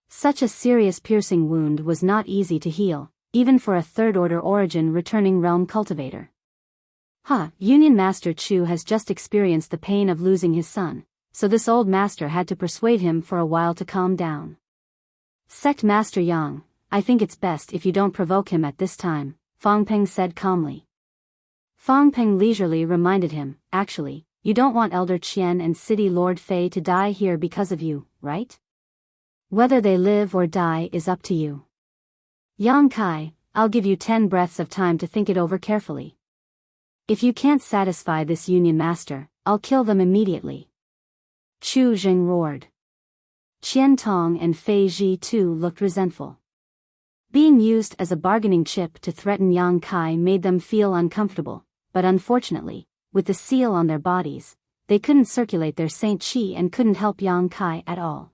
S1: Such a serious piercing wound was not easy to heal, even for a third-order origin returning realm cultivator. Union Master Chu has just experienced the pain of losing his son, so this old master had to persuade him for a while to calm down. Sect Master Yang, I think it's best if you don't provoke him at this time, Fang Peng said calmly. Fang Peng leisurely reminded him, actually, you don't want Elder Qian and City Lord Fei to die here because of you, right? Whether they live or die is up to you. Yang Kai, I'll give you 10 breaths of time to think it over carefully. If you can't satisfy this union master, I'll kill them immediately. Chu Jing roared. Qian Tong and Fei Ji too looked resentful. Being used as a bargaining chip to threaten Yang Kai made them feel uncomfortable, but unfortunately, with the seal on their bodies, they couldn't circulate their Saint Qi and couldn't help Yang Kai at all.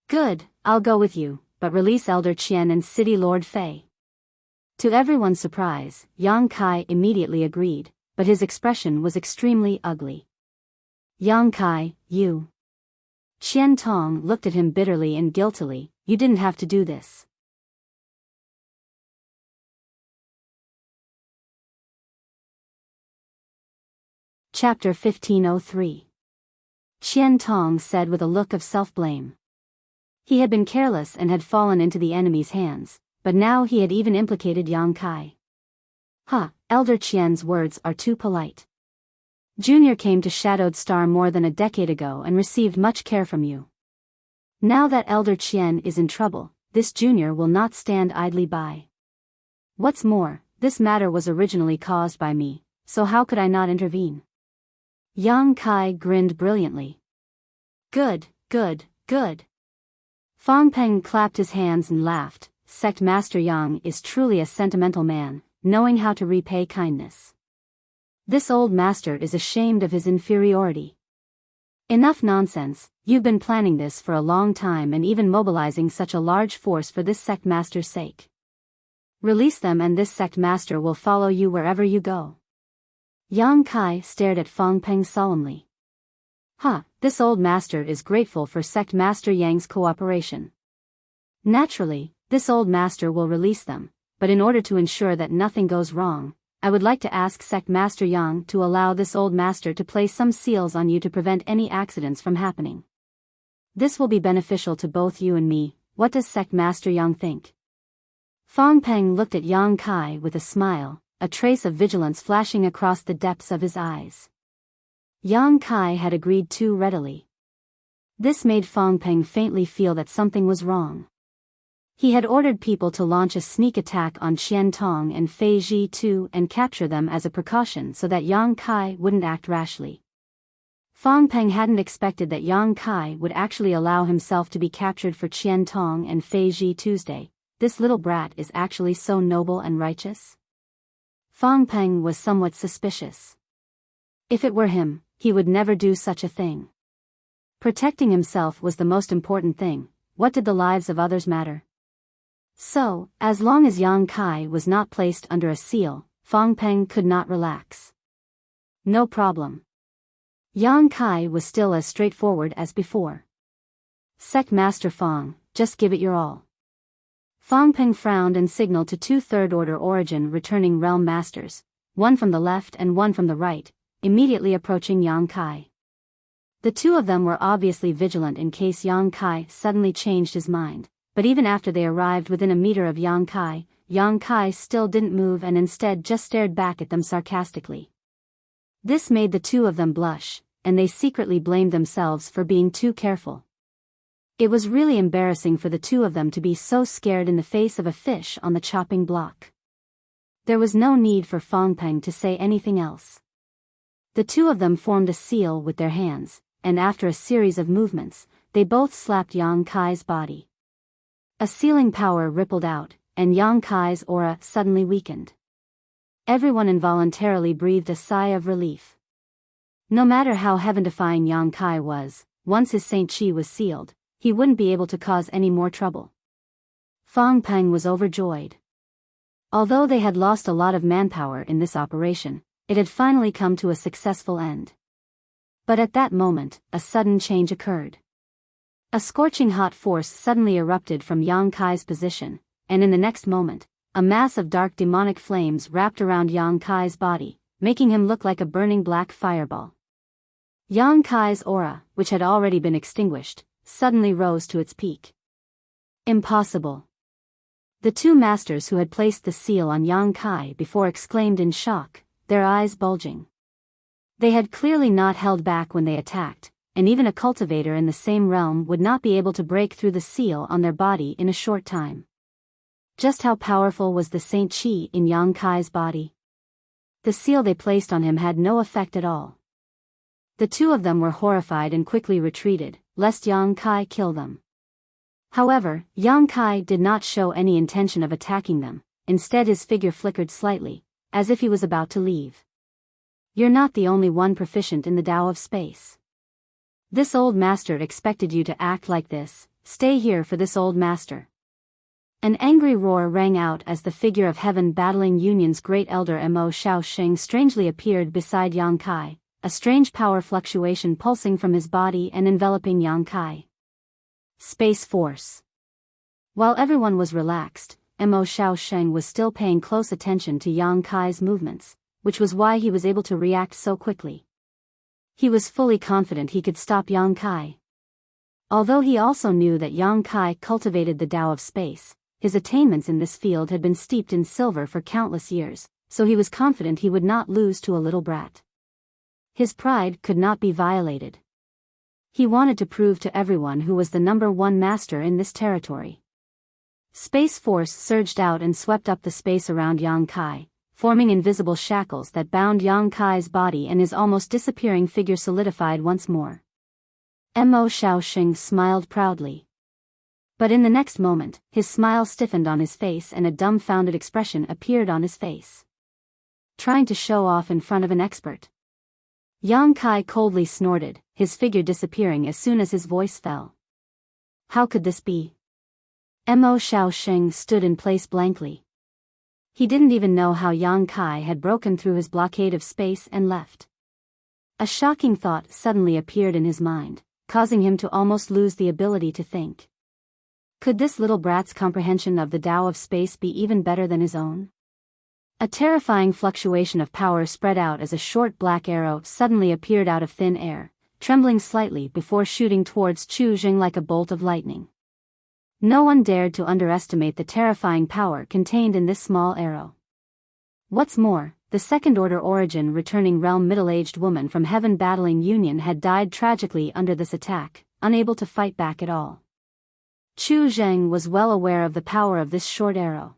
S1: Good, I'll go with you, but release Elder Qian and City Lord Fei. To everyone's surprise, Yang Kai immediately agreed, but his expression was extremely ugly. Yang Kai, you. Qian Tong looked at him bitterly and guiltily. You didn't have to do this. Chapter 1503. Qian Tong said with a look of self-blame. He had been careless and had fallen into the enemy's hands, but now he had even implicated Yang Kai. Elder Qian's words are too polite. Junior came to Shadowed Star more than a decade ago and received much care from you. Now that Elder Qian is in trouble, this junior will not stand idly by. What's more, this matter was originally caused by me, so how could I not intervene? Yang Kai grinned brilliantly. Good, good, good. Fang Peng clapped his hands and laughed. Sect Master Yang is truly a sentimental man, knowing how to repay kindness. This old master is ashamed of his inferiority. Enough nonsense, you've been planning this for a long time and even mobilizing such a large force for this sect master's sake. Release them and this sect master will follow you wherever you go. Yang Kai stared at Fang Peng solemnly. This old master is grateful for sect master Yang's cooperation. Naturally, this old master will release them, but in order to ensure that nothing goes wrong, I would like to ask sect master Yang to allow this old master to place some seals on you to prevent any accidents from happening. This will be beneficial to both you and me. What does sect master Yang think? Fang Peng looked at Yang Kai with a smile, a trace of vigilance flashing across the depths of his eyes. Yang Kai had agreed too readily. This made Fang Peng faintly feel that something was wrong. He had ordered people to launch a sneak attack on Qian Tong and Fei Ji too and capture them as a precaution so that Yang Kai wouldn't act rashly. Fang Peng hadn't expected that Yang Kai would actually allow himself to be captured for Qian Tong and Fei Ji Tuesday. This little brat is actually so noble and righteous? Fang Peng was somewhat suspicious. If it were him, he would never do such a thing. Protecting himself was the most important thing. What did the lives of others matter? So, as long as Yang Kai was not placed under a seal, Fang Peng could not relax. No problem. Yang Kai was still as straightforward as before. Sect Master Fang, just give it your all. Fang Peng frowned and signaled to 2 third-order origin returning realm masters, one from the left and one from the right, immediately approaching Yang Kai. The 2 of them were obviously vigilant in case Yang Kai suddenly changed his mind, but even after they arrived within a meter of Yang Kai still didn't move and instead just stared back at them sarcastically. This made the 2 of them blush, and they secretly blamed themselves for being too careful. It was really embarrassing for the 2 of them to be so scared in the face of a fish on the chopping block. There was no need for Fang Peng to say anything else. The 2 of them formed a seal with their hands, and after a series of movements, they both slapped Yang Kai's body. A sealing power rippled out, and Yang Kai's aura suddenly weakened. Everyone involuntarily breathed a sigh of relief. No matter how heaven-defying Yang Kai was, once his Saint Qi was sealed, he wouldn't be able to cause any more trouble. Fang Peng was overjoyed. Although they had lost a lot of manpower in this operation, it had finally come to a successful end. But at that moment, a sudden change occurred. A scorching hot force suddenly erupted from Yang Kai's position, and in the next moment, a mass of dark demonic flames wrapped around Yang Kai's body, making him look like a burning black fireball. Yang Kai's aura, which had already been extinguished, suddenly rose to its peak. Impossible. The 2 masters who had placed the seal on Yang Kai before exclaimed in shock, their eyes bulging. They had clearly not held back when they attacked, and even a cultivator in the same realm would not be able to break through the seal on their body in a short time. Just how powerful was the Saint Qi in Yang Kai's body? The seal they placed on him had no effect at all. The two of them were horrified and quickly retreated, lest Yang Kai kill them. However, Yang Kai did not show any intention of attacking them. Instead his figure flickered slightly, as if he was about to leave. You're not the only one proficient in the Tao of space. This old master expected you to act like this. Stay here for this old master. An angry roar rang out as the figure of Heaven Battling Union's great elder Mo Shaoxing strangely appeared beside Yang Kai, a strange power fluctuation pulsing from his body and enveloping Yang Kai. Space Force. While everyone was relaxed, Mo Shaoxing was still paying close attention to Yang Kai's movements, which was why he was able to react so quickly. He was fully confident he could stop Yang Kai. Although he also knew that Yang Kai cultivated the Tao of space, his attainments in this field had been steeped in silver for countless years, so he was confident he would not lose to a little brat. His pride could not be violated. He wanted to prove to everyone who was the #1 master in this territory. Space Force surged out and swept up the space around Yang Kai, forming invisible shackles that bound Yang Kai's body, and his almost disappearing figure solidified once more. Mo Shaoxing smiled proudly. But in the next moment, his smile stiffened on his face and a dumbfounded expression appeared on his face. Trying to show off in front of an expert. Yang Kai coldly snorted, his figure disappearing as soon as his voice fell. How could this be? Mo Shaoxing stood in place blankly. He didn't even know how Yang Kai had broken through his blockade of space and left. A shocking thought suddenly appeared in his mind, causing him to almost lose the ability to think. Could this little brat's comprehension of the Tao of space be even better than his own? A terrifying fluctuation of power spread out as a short black arrow suddenly appeared out of thin air, trembling slightly before shooting towards Chu Jing like a bolt of lightning. No one dared to underestimate the terrifying power contained in this small arrow. What's more, the second-order origin returning realm middle-aged woman from Heaven Battling Union had died tragically under this attack, unable to fight back at all. Chu Jing was well aware of the power of this short arrow.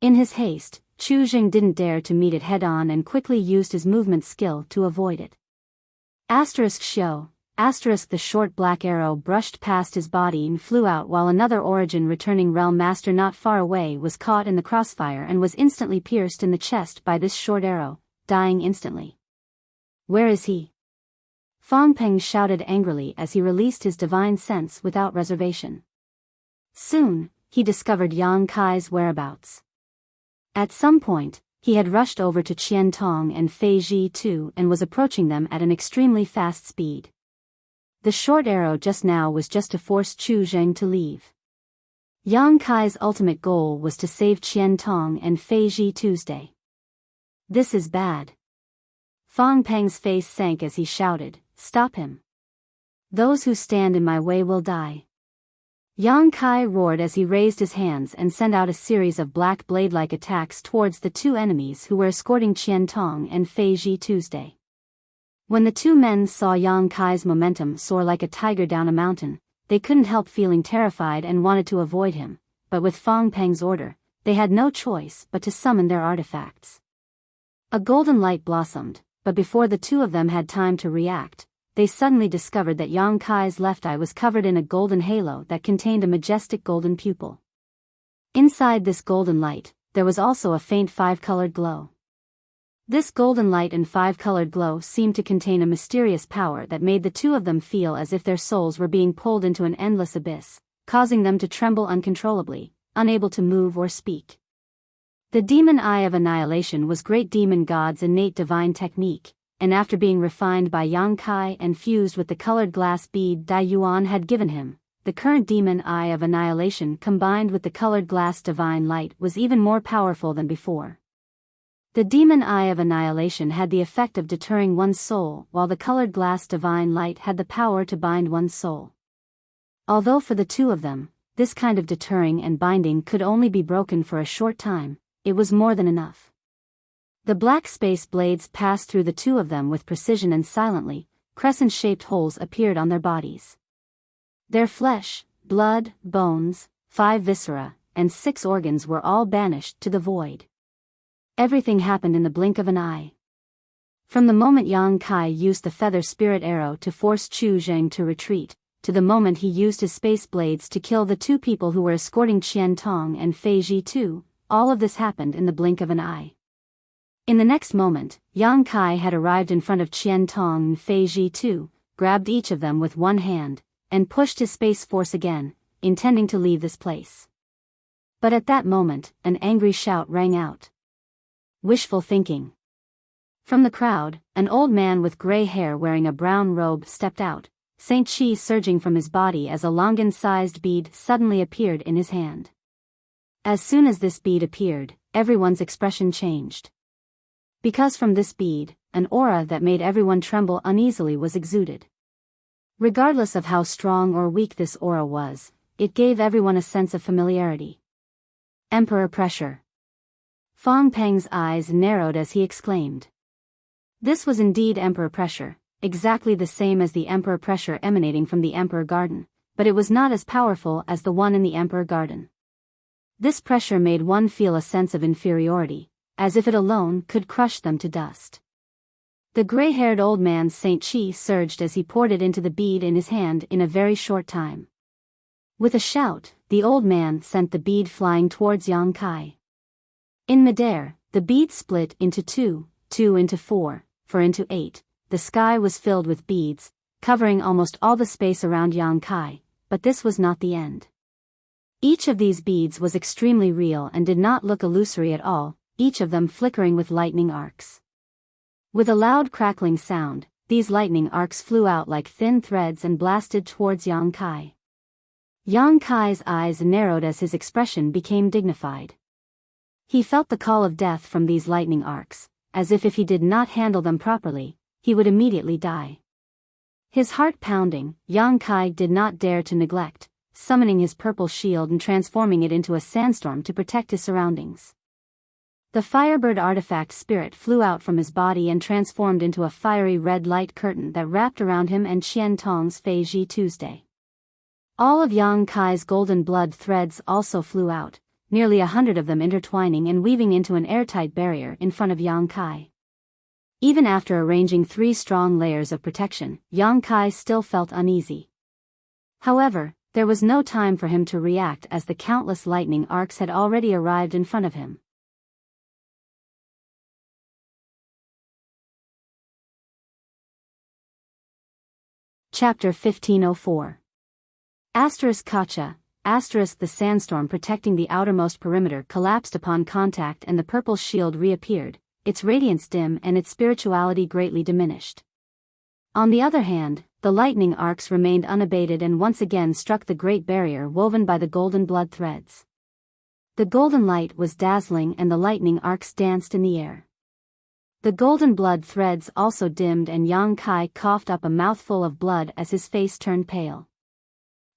S1: In his haste, Chu Jing didn't dare to meet it head-on and quickly used his movement skill to avoid it. *show, the short black arrow brushed past his body and flew out, while another origin returning realm master not far away was caught in the crossfire and was instantly pierced in the chest by this short arrow, dying instantly. Where is he? Fang Peng shouted angrily as he released his divine sense without reservation. Soon, he discovered Yang Kai's whereabouts. At some point, he had rushed over to Qian Tong and Fei Ji too and was approaching them at an extremely fast speed. The short arrow just now was just to force Chu Jing to leave. Yang Kai's ultimate goal was to save Qian Tong and Fei Ji Tuesday. This is bad. Fang Peng's face sank as he shouted, "Stop him. Those who stand in my way will die." Yang Kai roared as he raised his hands and sent out a series of black blade-like attacks towards the two enemies who were escorting Qian Tong and Fei Ji Tuesday. When the two men saw Yang Kai's momentum soar like a tiger down a mountain, they couldn't help feeling terrified and wanted to avoid him, but with Fang Peng's order, they had no choice but to summon their artifacts. A golden light blossomed, but before the two of them had time to react, they suddenly discovered that Yang Kai's left eye was covered in a golden halo that contained a majestic golden pupil. Inside this golden light, there was also a faint five-colored glow. This golden light and five-colored glow seemed to contain a mysterious power that made the two of them feel as if their souls were being pulled into an endless abyss, causing them to tremble uncontrollably, unable to move or speak. The demon eye of annihilation was great demon god's innate divine technique, and after being refined by Yang Kai and fused with the colored glass bead Dai Yuan had given him, the current demon eye of annihilation combined with the colored glass divine light was even more powerful than before. The demon eye of annihilation had the effect of deterring one's soul, while the colored glass divine light had the power to bind one's soul. Although for the two of them, this kind of deterring and binding could only be broken for a short time, it was more than enough. The black space blades passed through the two of them with precision and silently, crescent-shaped holes appeared on their bodies. Their flesh, blood, bones, 5 viscera, and 6 organs were all banished to the void. Everything happened in the blink of an eye. From the moment Yang Kai used the feather spirit arrow to force Chu Zheng to retreat, to the moment he used his space blades to kill the 2 people who were escorting Qian Tong and Fei Ji too, all of this happened in the blink of an eye. In the next moment, Yang Kai had arrived in front of Qian Tong and Fei Ji too, grabbed each of them with one hand, and pushed his space force again, intending to leave this place. But at that moment, an angry shout rang out. Wishful thinking. From the crowd, an old man with gray hair wearing a brown robe stepped out, Saint Chi surging from his body as a longan-sized bead suddenly appeared in his hand. As soon as this bead appeared, everyone's expression changed. Because from this bead, an aura that made everyone tremble uneasily was exuded. Regardless of how strong or weak this aura was, it gave everyone a sense of familiarity. Emperor pressure. Fong Peng's eyes narrowed as he exclaimed. This was indeed Emperor pressure, exactly the same as the Emperor pressure emanating from the Emperor Garden, but it was not as powerful as the one in the Emperor Garden. This pressure made one feel a sense of inferiority, as if it alone could crush them to dust. The gray-haired old man's Saint Chi surged as he poured it into the bead in his hand in a very short time. With a shout, the old man sent the bead flying towards Yang Kai. In midair, the bead split into 2, 2 into 4, 4 into 8, the sky was filled with beads, covering almost all the space around Yang Kai, but this was not the end. Each of these beads was extremely real and did not look illusory at all, each of them flickering with lightning arcs. With a loud crackling sound, these lightning arcs flew out like thin threads and blasted towards Yang Kai. Yang Kai's eyes narrowed as his expression became dignified. He felt the call of death from these lightning arcs, as if he did not handle them properly, he would immediately die. His heart pounding, Yang Kai did not dare to neglect, summoning his purple shield and transforming it into a sandstorm to protect his surroundings. The Firebird artifact spirit flew out from his body and transformed into a fiery red light curtain that wrapped around him and Qian Tong's Fei Ji Tuesday. All of Yang Kai's golden blood threads also flew out, nearly 100 of them intertwining and weaving into an airtight barrier in front of Yang Kai. Even after arranging 3 strong layers of protection, Yang Kai still felt uneasy. However, there was no time for him to react as the countless lightning arcs had already arrived in front of him. Chapter 1504. Kacha, the sandstorm protecting the outermost perimeter collapsed upon contact and the purple shield reappeared, its radiance dim and its spirituality greatly diminished. On the other hand, the lightning arcs remained unabated and once again struck the great barrier woven by the golden blood threads. The golden light was dazzling and the lightning arcs danced in the air. The golden blood threads also dimmed and Yang Kai coughed up a mouthful of blood as his face turned pale.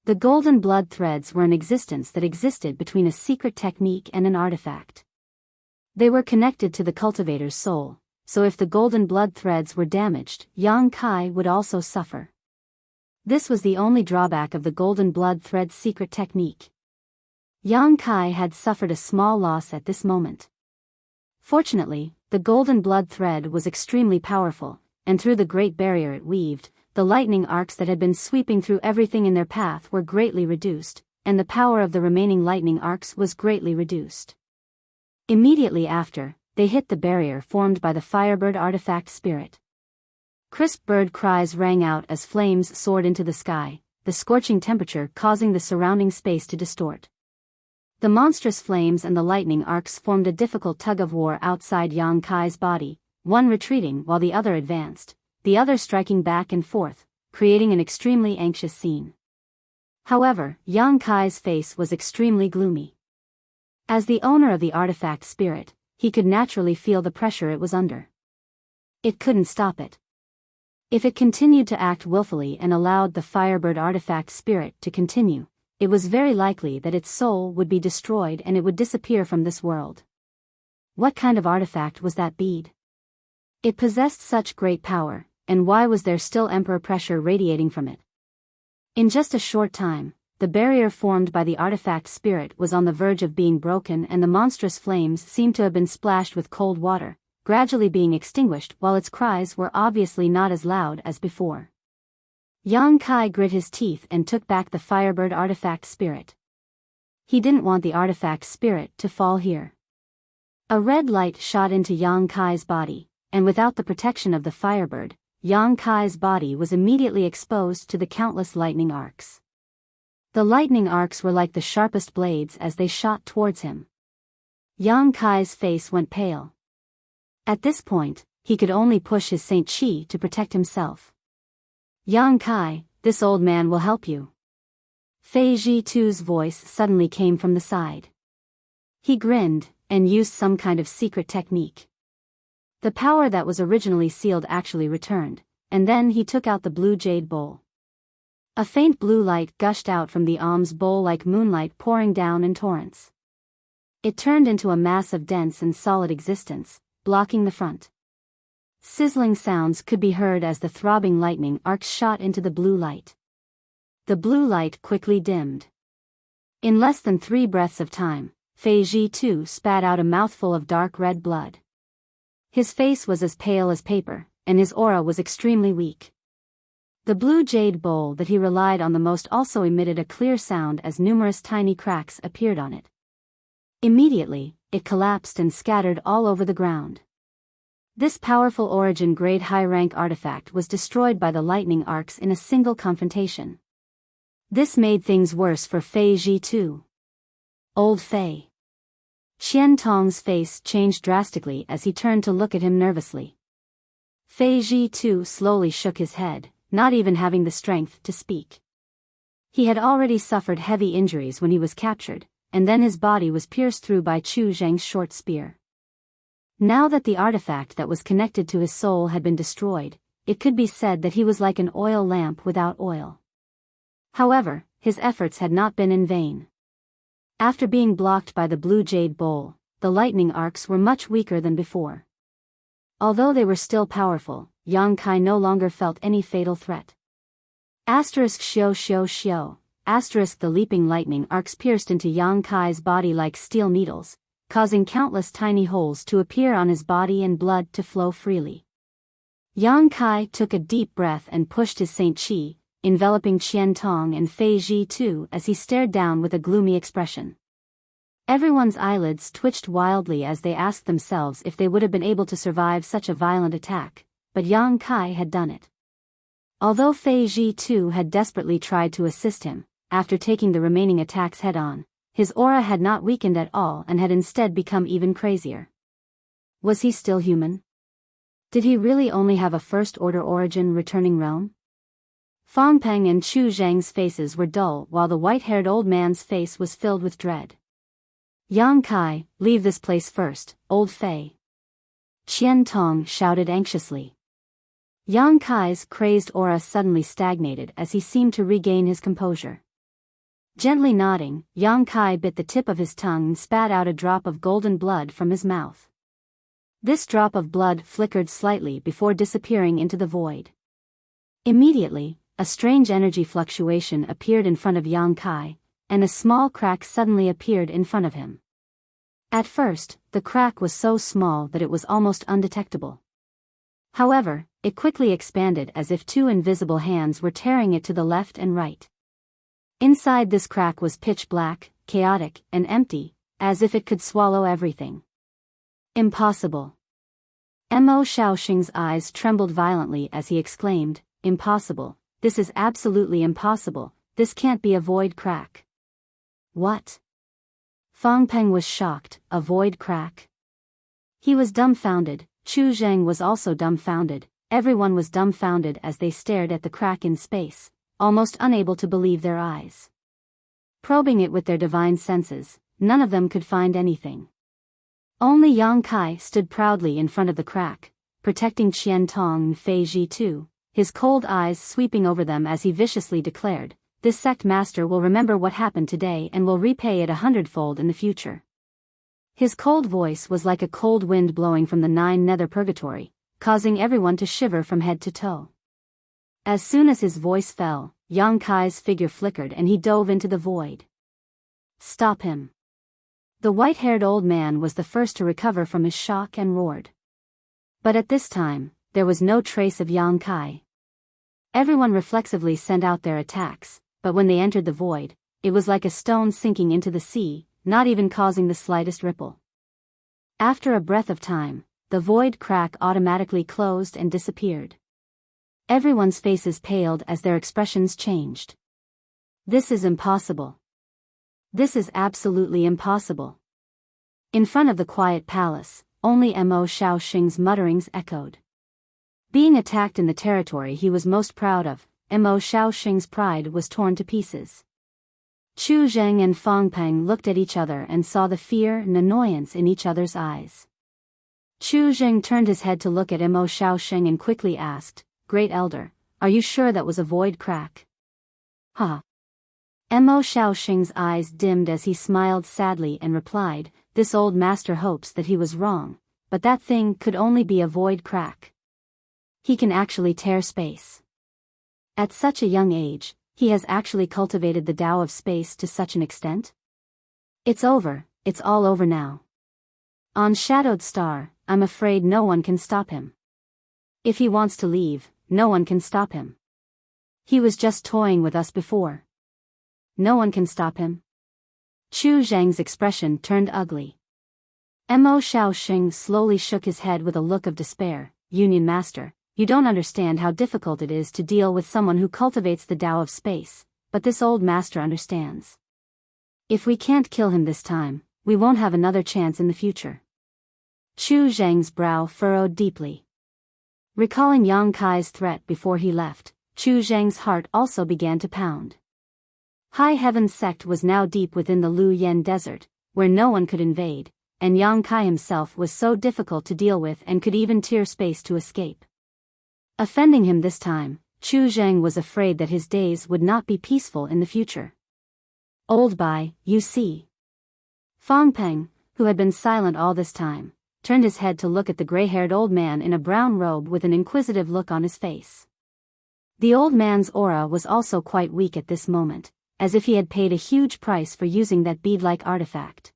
S1: The golden blood threads were an existence that existed between a secret technique and an artifact. They were connected to the cultivator's soul, so if the golden blood threads were damaged, Yang Kai would also suffer. This was the only drawback of the golden blood thread's secret technique. Yang Kai had suffered a small loss at this moment. Fortunately, the golden blood thread was extremely powerful, and through the great barrier it weaved, the lightning arcs that had been sweeping through everything in their path were greatly reduced, and the power of the remaining lightning arcs was greatly reduced. Immediately after, they hit the barrier formed by the Firebird artifact spirit. Crisp bird cries rang out as flames soared into the sky, the scorching temperature causing the surrounding space to distort. The monstrous flames and the lightning arcs formed a difficult tug-of-war outside Yang Kai's body, one retreating while the other advanced, the other striking back and forth, creating an extremely anxious scene. However, Yang Kai's face was extremely gloomy. As the owner of the artifact spirit, he could naturally feel the pressure it was under. It couldn't stop it. If it continued to act willfully and allowed the Firebird artifact spirit to continue, it was very likely that its soul would be destroyed and it would disappear from this world. What kind of artifact was that bead? It possessed such great power, and why was there still emperor pressure radiating from it? In just a short time, the barrier formed by the artifact spirit was on the verge of being broken, and the monstrous flames seemed to have been splashed with cold water, gradually being extinguished while its cries were obviously not as loud as before. Yang Kai grit his teeth and took back the Firebird artifact spirit. He didn't want the artifact spirit to fall here. A red light shot into Yang Kai's body, and without the protection of the Firebird, Yang Kai's body was immediately exposed to the countless lightning arcs. The lightning arcs were like the sharpest blades as they shot towards him. Yang Kai's face went pale. At this point, he could only push his Saint Chi to protect himself. Yang Kai, this old man will help you. Fei Ji-tu's voice suddenly came from the side. He grinned, and used some kind of secret technique. The power that was originally sealed actually returned, and then he took out the blue jade bowl. A faint blue light gushed out from the alms bowl like moonlight pouring down in torrents. It turned into a mass of dense and solid existence, blocking the front. Sizzling sounds could be heard as the throbbing lightning arcs shot into the blue light. The blue light quickly dimmed. In less than 3 breaths of time, Fei Ji-tu spat out a mouthful of dark red blood. His face was as pale as paper, and his aura was extremely weak. The blue jade bowl that he relied on the most also emitted a clear sound as numerous tiny cracks appeared on it. Immediately, it collapsed and scattered all over the ground. This powerful origin-grade high-rank artifact was destroyed by the lightning arcs in a single confrontation. This made things worse for Fei Ji-tu. Old Fei. Qian Tong's face changed drastically as he turned to look at him nervously. Fei Ji-tu slowly shook his head, not even having the strength to speak. He had already suffered heavy injuries when he was captured, and then his body was pierced through by Chu Zheng's short spear. Now that the artifact that was connected to his soul had been destroyed, it could be said that he was like an oil lamp without oil. However, his efforts had not been in vain. After being blocked by the blue jade bowl, the lightning arcs were much weaker than before. Although they were still powerful, Yang Kai no longer felt any fatal threat. Asterisk shio shio shio, asterisk the leaping lightning arcs pierced into Yang Kai's body like steel needles, causing countless tiny holes to appear on his body and blood to flow freely. Yang Kai took a deep breath and pushed his Saint Chi, enveloping Qian Tong and Fei Ji-tu as he stared down with a gloomy expression. Everyone's eyelids twitched wildly as they asked themselves if they would have been able to survive such a violent attack, but Yang Kai had done it. Although Fei Ji-tu had desperately tried to assist him, after taking the remaining attacks head-on, his aura had not weakened at all and had instead become even crazier. Was he still human? Did he really only have a first-order origin returning realm? Fang Peng and Chu Zheng's faces were dull while the white-haired old man's face was filled with dread. Yang Kai, leave this place first, old Fei. Qian Tong shouted anxiously. Yang Kai's crazed aura suddenly stagnated as he seemed to regain his composure. Gently nodding, Yang Kai bit the tip of his tongue and spat out a drop of golden blood from his mouth. This drop of blood flickered slightly before disappearing into the void. Immediately, a strange energy fluctuation appeared in front of Yang Kai, and a small crack suddenly appeared in front of him. At first, the crack was so small that it was almost undetectable. However, it quickly expanded as if 2 invisible hands were tearing it to the left and right. Inside this crack was pitch black, chaotic, and empty, as if it could swallow everything. Impossible. Mo Shaoxing's eyes trembled violently as he exclaimed, "Impossible, this is absolutely impossible, this can't be a void crack." What? Fang Peng was shocked, a void crack? He was dumbfounded, Chu Zheng was also dumbfounded, everyone was dumbfounded as they stared at the crack in space, almost unable to believe their eyes. Probing it with their divine senses, none of them could find anything. Only Yang Kai stood proudly in front of the crack, protecting Qian Tong and Fei Ji-tu, his cold eyes sweeping over them as he viciously declared, "This sect master will remember what happened today and will repay it 100-fold in the future." His cold voice was like a cold wind blowing from the 9 nether purgatory, causing everyone to shiver from head to toe. As soon as his voice fell, Yang Kai's figure flickered and he dove into the void. "Stop him!" The white-haired old man was the first to recover from his shock and roared. But at this time, there was no trace of Yang Kai. Everyone reflexively sent out their attacks, but when they entered the void, it was like a stone sinking into the sea, not even causing the slightest ripple. After a breath of time, the void crack automatically closed and disappeared. Everyone's faces paled as their expressions changed. This is impossible. This is absolutely impossible. In front of the quiet palace, only Mo Shaoxing's mutterings echoed. Being attacked in the territory he was most proud of, Mo Shaoxing's pride was torn to pieces. Chu Zheng and Fang Peng looked at each other and saw the fear and annoyance in each other's eyes. Chu Zheng turned his head to look at Mo Shaoxing and quickly asked, "Great Elder, are you sure that was a void crack?" "Huh." Mo Shaoxing's eyes dimmed as he smiled sadly and replied, "This old master hopes that he was wrong, but that thing could only be a void crack. He can actually tear space. At such a young age, he has actually cultivated the Tao of space to such an extent? It's over, it's all over now. On Shadowed Star, I'm afraid no one can stop him. If he wants to leave, no one can stop him. He was just toying with us before. No one can stop him." Chu Zheng's expression turned ugly. Mo Shaoxing slowly shook his head with a look of despair. "Union Master, you don't understand how difficult it is to deal with someone who cultivates the Tao of space, but this old master understands. If we can't kill him this time, we won't have another chance in the future." Chu Zheng's brow furrowed deeply. Recalling Yang Kai's threat before he left, Chu Zheng's heart also began to pound. High Heaven sect was now deep within the Lu Yen desert, where no one could invade, and Yang Kai himself was so difficult to deal with and could even tear space to escape. Offending him this time, Chu Zheng was afraid that his days would not be peaceful in the future. "Old Bai, you see." Fang Peng, who had been silent all this time, turned his head to look at the gray-haired old man in a brown robe with an inquisitive look on his face. The old man's aura was also quite weak at this moment, as if he had paid a huge price for using that bead-like artifact.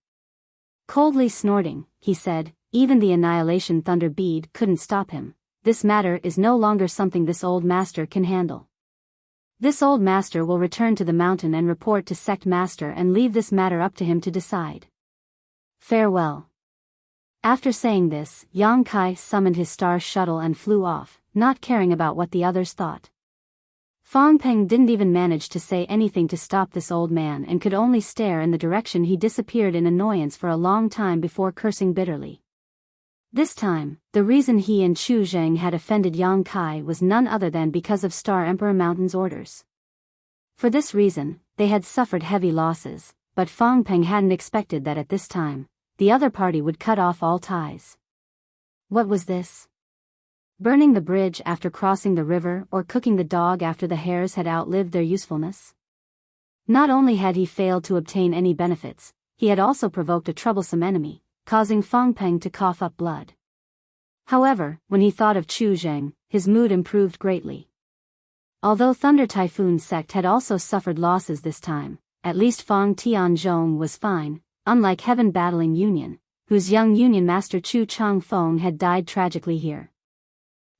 S1: Coldly snorting, he said, "Even the Annihilation Thunder bead couldn't stop him. This matter is no longer something this old master can handle. This old master will return to the mountain and report to Sect Master and leave this matter up to him to decide. Farewell." After saying this, Yang Kai summoned his star shuttle and flew off, not caring about what the others thought. Fang Peng didn't even manage to say anything to stop this old man and could only stare in the direction he disappeared in annoyance for a long time before cursing bitterly. This time, the reason he and Chu Zheng had offended Yang Kai was none other than because of Star Emperor Mountain's orders. For this reason, they had suffered heavy losses, but Fang Peng hadn't expected that at this time, the other party would cut off all ties. What was this? Burning the bridge after crossing the river or cooking the dog after the hares had outlived their usefulness? Not only had he failed to obtain any benefits, he had also provoked a troublesome enemy, causing Fang Peng to cough up blood. However, when he thought of Chu Zheng, his mood improved greatly. Although Thunder Typhoon sect had also suffered losses this time, at least Fang Tianzhong was fine, unlike Heaven Battling Union, whose young Union Master Chu Changfeng had died tragically here.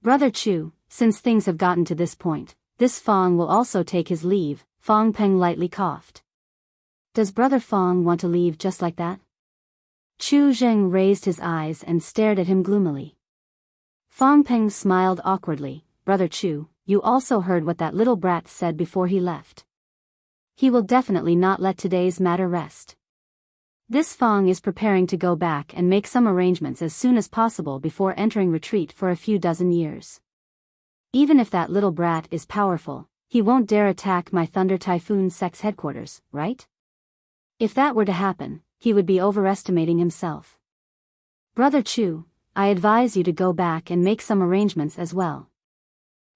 S1: "Brother Chu, since things have gotten to this point, this Fang will also take his leave," Fang Peng lightly coughed. "Does Brother Fang want to leave just like that?" Chu Zheng raised his eyes and stared at him gloomily. Fang Peng smiled awkwardly. "Brother Chu, you also heard what that little brat said before he left. He will definitely not let today's matter rest. This Fang is preparing to go back and make some arrangements as soon as possible before entering retreat for a few dozen years. Even if that little brat is powerful, he won't dare attack my Thunder Typhoon sect's headquarters, right? If that were to happen, he would be overestimating himself. Brother Chu, I advise you to go back and make some arrangements as well.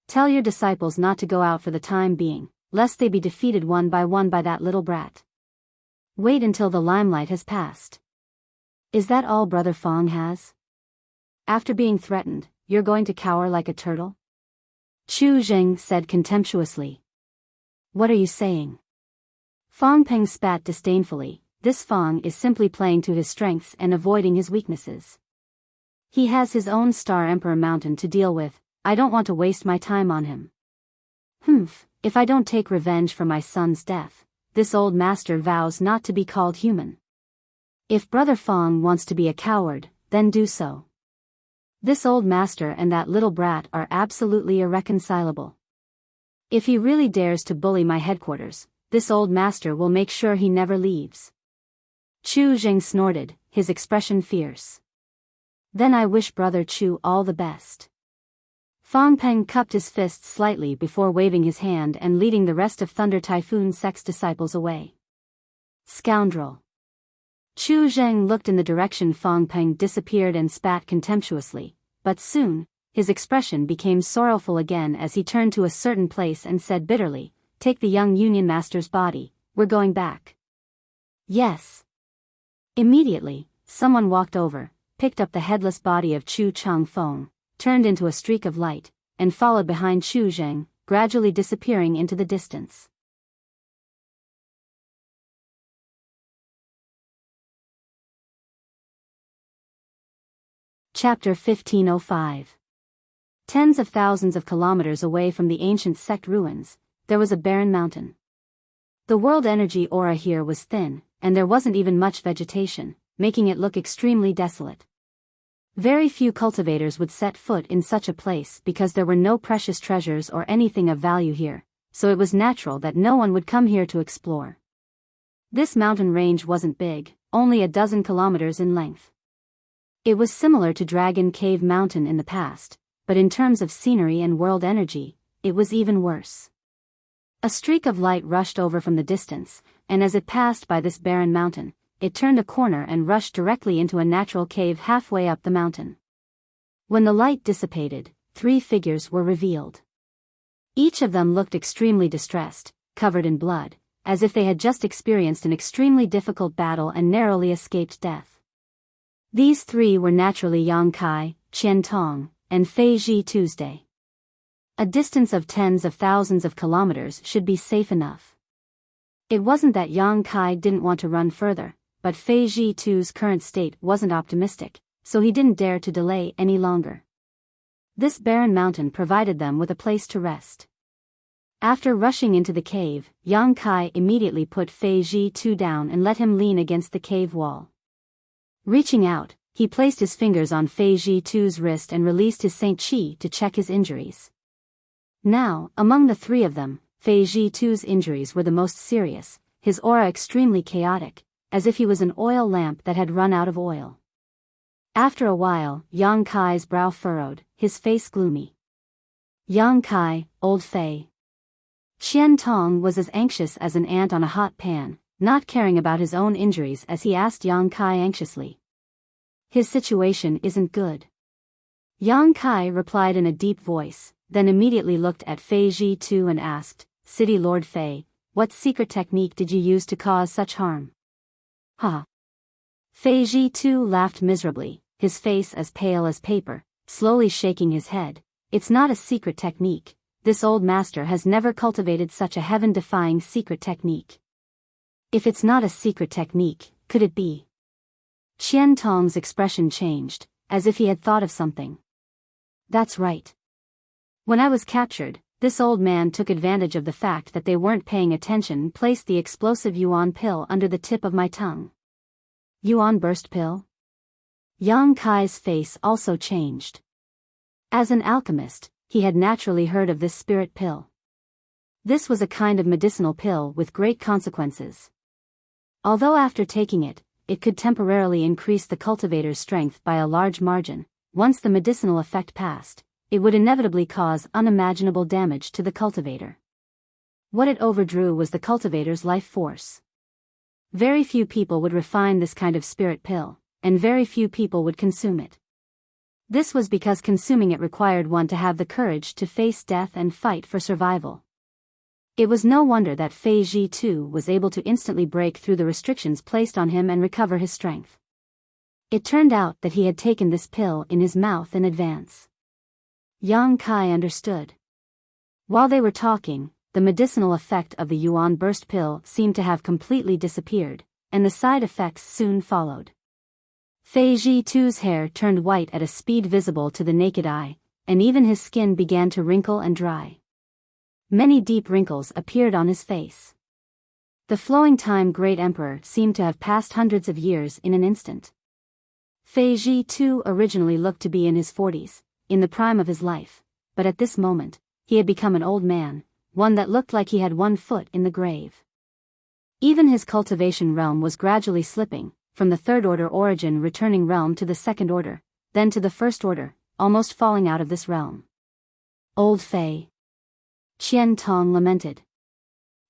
S1: Tell your disciples not to go out for the time being, lest they be defeated one by that little brat. Wait until the limelight has passed." "Is that all Brother Fang has?" After being threatened, you're going to cower like a turtle? Chu Zheng said contemptuously. What are you saying? Fang Peng spat disdainfully. This Fang is simply playing to his strengths and avoiding his weaknesses. He has his own Star Emperor mountain to deal with. I don't want to waste my time on him. Humph, if I don't take revenge for my son's death, this old master vows not to be called human. If Brother Fang wants to be a coward, then do so. This old master and that little brat are absolutely irreconcilable. If he really dares to bully my headquarters, this old master will make sure he never leaves. Chu Zheng snorted, his expression fierce. Then I wish Brother Chu all the best. Fang Peng cupped his fists slightly before waving his hand and leading the rest of Thunder Typhoon Sect's disciples away. Scoundrel. Chu Zheng looked in the direction Fang Peng disappeared and spat contemptuously, but soon, his expression became sorrowful again as he turned to a certain place and said bitterly, "Take the young Union Master's body, we're going back." Yes. Immediately, someone walked over, picked up the headless body of Chu Changfeng, turned into a streak of light, and followed behind Chu Zheng, gradually disappearing into the distance. Chapter 1505. Tens of thousands of kilometers away from the ancient sect ruins, there was a barren mountain. The world energy aura here was thin, and there wasn't even much vegetation, making it look extremely desolate. Very few cultivators would set foot in such a place because there were no precious treasures or anything of value here, so it was natural that no one would come here to explore. This mountain range wasn't big, only a dozen kilometers in length. It was similar to Dragon Cave Mountain in the past, but in terms of scenery and world energy, it was even worse. A streak of light rushed over from the distance, and as it passed by this barren mountain, it turned a corner and rushed directly into a natural cave halfway up the mountain. When the light dissipated, 3 figures were revealed. Each of them looked extremely distressed, covered in blood, as if they had just experienced an extremely difficult battle and narrowly escaped death. These 3 were naturally Yang Kai, Qian Tong, and Fei Zhi Tuesday. A distance of tens of thousands of kilometers should be safe enough. It wasn't that Yang Kai didn't want to run further, but Fei Zhi Tu's current state wasn't optimistic, so he didn't dare to delay any longer. This barren mountain provided them with a place to rest. After rushing into the cave, Yang Kai immediately put Fei Zhi Tu down and let him lean against the cave wall. Reaching out, he placed his fingers on Fei Zhi Tu's wrist and released his Saint Qi to check his injuries. Now, among the 3 of them, Fei Zhi Tu's injuries were the most serious, his aura extremely chaotic, as if he was an oil lamp that had run out of oil. After a while, Yang Kai's brow furrowed, his face gloomy. Yang Kai, old Fei. Qian Tong was as anxious as an ant on a hot pan, not caring about his own injuries as he asked Yang Kai anxiously. His situation isn't good. Yang Kai replied in a deep voice, then immediately looked at Fei Zhi Tu and asked, "City Lord Fei, what secret technique did you use to cause such harm?" "Ha." Fei Zhi Tu laughed miserably, his face as pale as paper, slowly shaking his head. "It's not a secret technique. This old master has never cultivated such a heaven-defying secret technique." "If it's not a secret technique, could it be?" Qian Tong's expression changed, as if he had thought of something. "That's right. When I was captured, this old man took advantage of the fact that they weren't paying attention and placed the explosive Yuan pill under the tip of my tongue." "Yuan burst pill?" Yang Kai's face also changed. As an alchemist, he had naturally heard of this spirit pill. This was a kind of medicinal pill with great consequences. Although after taking it, it could temporarily increase the cultivator's strength by a large margin, once the medicinal effect passed, it would inevitably cause unimaginable damage to the cultivator. What it overdrew was the cultivator's life force. Very few people would refine this kind of spirit pill, and very few people would consume it. This was because consuming it required one to have the courage to face death and fight for survival. It was no wonder that Fei Zhi Tu was able to instantly break through the restrictions placed on him and recover his strength. It turned out that he had taken this pill in his mouth in advance. Yang Kai understood. While they were talking, the medicinal effect of the Yuan burst pill seemed to have completely disappeared, and the side effects soon followed. Fei Zhi-Tu's hair turned white at a speed visible to the naked eye, and even his skin began to wrinkle and dry. Many deep wrinkles appeared on his face. The flowing time great emperor seemed to have passed hundreds of years in an instant. Fei Zhi-Tu originally looked to be in his 40s, in the prime of his life, but at this moment, he had become an old man, one that looked like he had one foot in the grave. Even his cultivation realm was gradually slipping, from the third-order origin returning realm to the second order, then to the first order, almost falling out of this realm. Old Fei. Qian Tong lamented.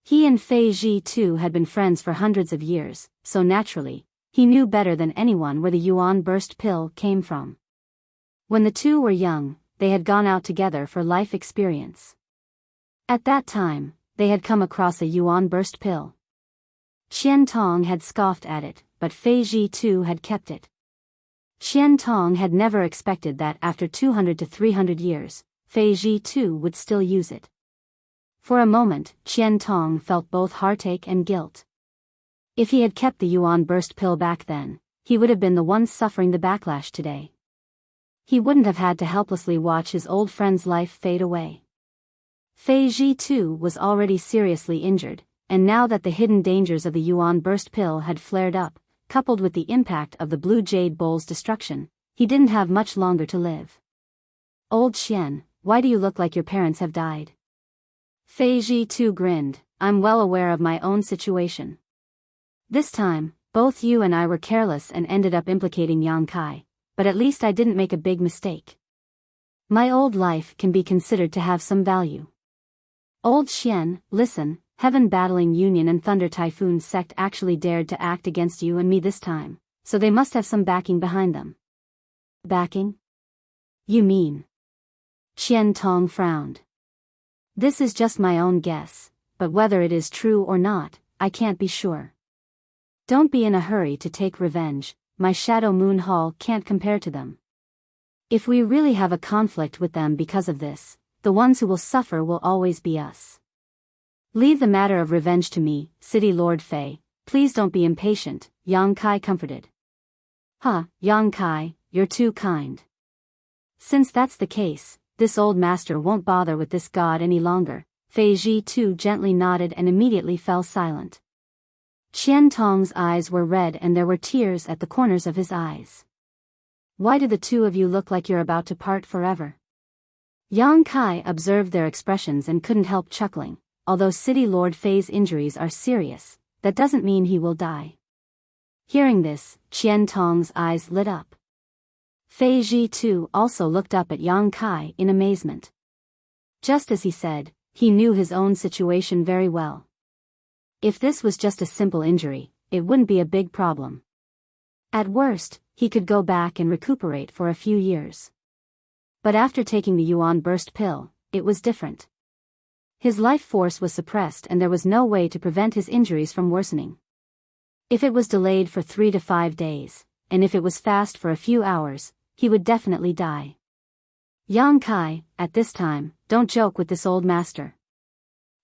S1: He and Fei Zhi-Tu had been friends for hundreds of years, so naturally, he knew better than anyone where the Yuan burst pill came from. When the two were young, they had gone out together for life experience. At that time, they had come across a Yuan burst pill. Qian Tong had scoffed at it, but Fei Zhi-Tu had kept it. Qian Tong had never expected that after 200 to 300 years, Fei Zhi-Tu would still use it. For a moment, Qian Tong felt both heartache and guilt. If he had kept the Yuan burst pill back then, he would have been the one suffering the backlash today. He wouldn't have had to helplessly watch his old friend's life fade away. Fei Zhi-Tu was already seriously injured, and now that the hidden dangers of the Yuan burst pill had flared up, coupled with the impact of the Blue Jade Bowl's destruction, he didn't have much longer to live. Old Qian, why do you look like your parents have died? Fei Zhi-Tu grinned. I'm well aware of my own situation. This time, both you and I were careless and ended up implicating Yang Kai, but at least I didn't make a big mistake. My old life can be considered to have some value. Old Qian, listen, Heaven Battling Union and Thunder Typhoon Sect actually dared to act against you and me this time, so they must have some backing behind them. Backing? You mean? Qian Tong frowned. This is just my own guess, but whether it is true or not, I can't be sure. Don't be in a hurry to take revenge, my Shadow Moon Hall can't compare to them. If we really have a conflict with them because of this, the ones who will suffer will always be us. Leave the matter of revenge to me, City Lord Fei, please don't be impatient, Yang Kai comforted. Yang Kai, you're too kind. Since that's the case, this old master won't bother with this god any longer. Fei Zhi-Tu gently nodded and immediately fell silent. Qian Tong's eyes were red and there were tears at the corners of his eyes. Why do the two of you look like you're about to part forever? Yang Kai observed their expressions and couldn't help chuckling. Although City Lord Fei's injuries are serious, that doesn't mean he will die. Hearing this, Qian Tong's eyes lit up. Fei Zhi-Tu also looked up at Yang Kai in amazement. Just as he said, he knew his own situation very well. If this was just a simple injury, it wouldn't be a big problem. At worst, he could go back and recuperate for a few years. But after taking the Yuan burst pill, it was different. His life force was suppressed and there was no way to prevent his injuries from worsening. If it was delayed for 3 to 5 days, and if it was fast for a few hours, he would definitely die. Yang Kai, at this time, don't joke with this old master.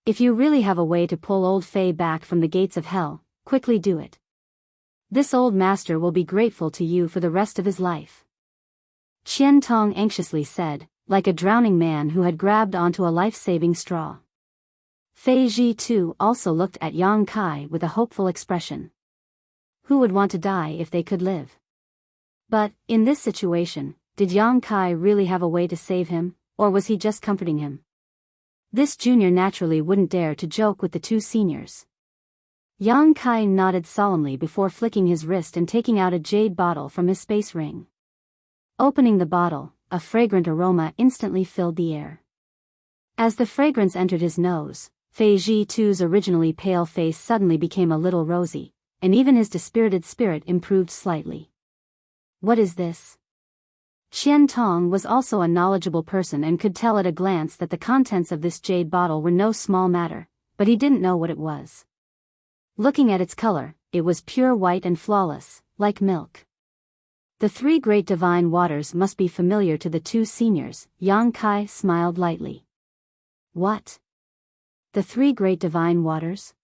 S1: If you really have a way to pull old Fei back from the gates of hell, quickly do it. This old master will be grateful to you for the rest of his life. Qian Tong anxiously said, like a drowning man who had grabbed onto a life-saving straw. Fei Zhi-Tu also looked at Yang Kai with a hopeful expression. Who would want to die if they could live? But, in this situation, did Yang Kai really have a way to save him, or was he just comforting him? This junior naturally wouldn't dare to joke with the two seniors. Yang Kai nodded solemnly before flicking his wrist and taking out a jade bottle from his space ring. Opening the bottle, a fragrant aroma instantly filled the air. As the fragrance entered his nose, Fei Zhi-Tu's originally pale face suddenly became a little rosy, and even his dispirited spirit improved slightly. What is this? Qian Tong was also a knowledgeable person and could tell at a glance that the contents of this jade bottle were no small matter, but he didn't know what it was. Looking at its color, it was pure white and flawless, like milk. The three great divine waters must be familiar to the two seniors. Yang Kai smiled lightly. What? The three great divine waters?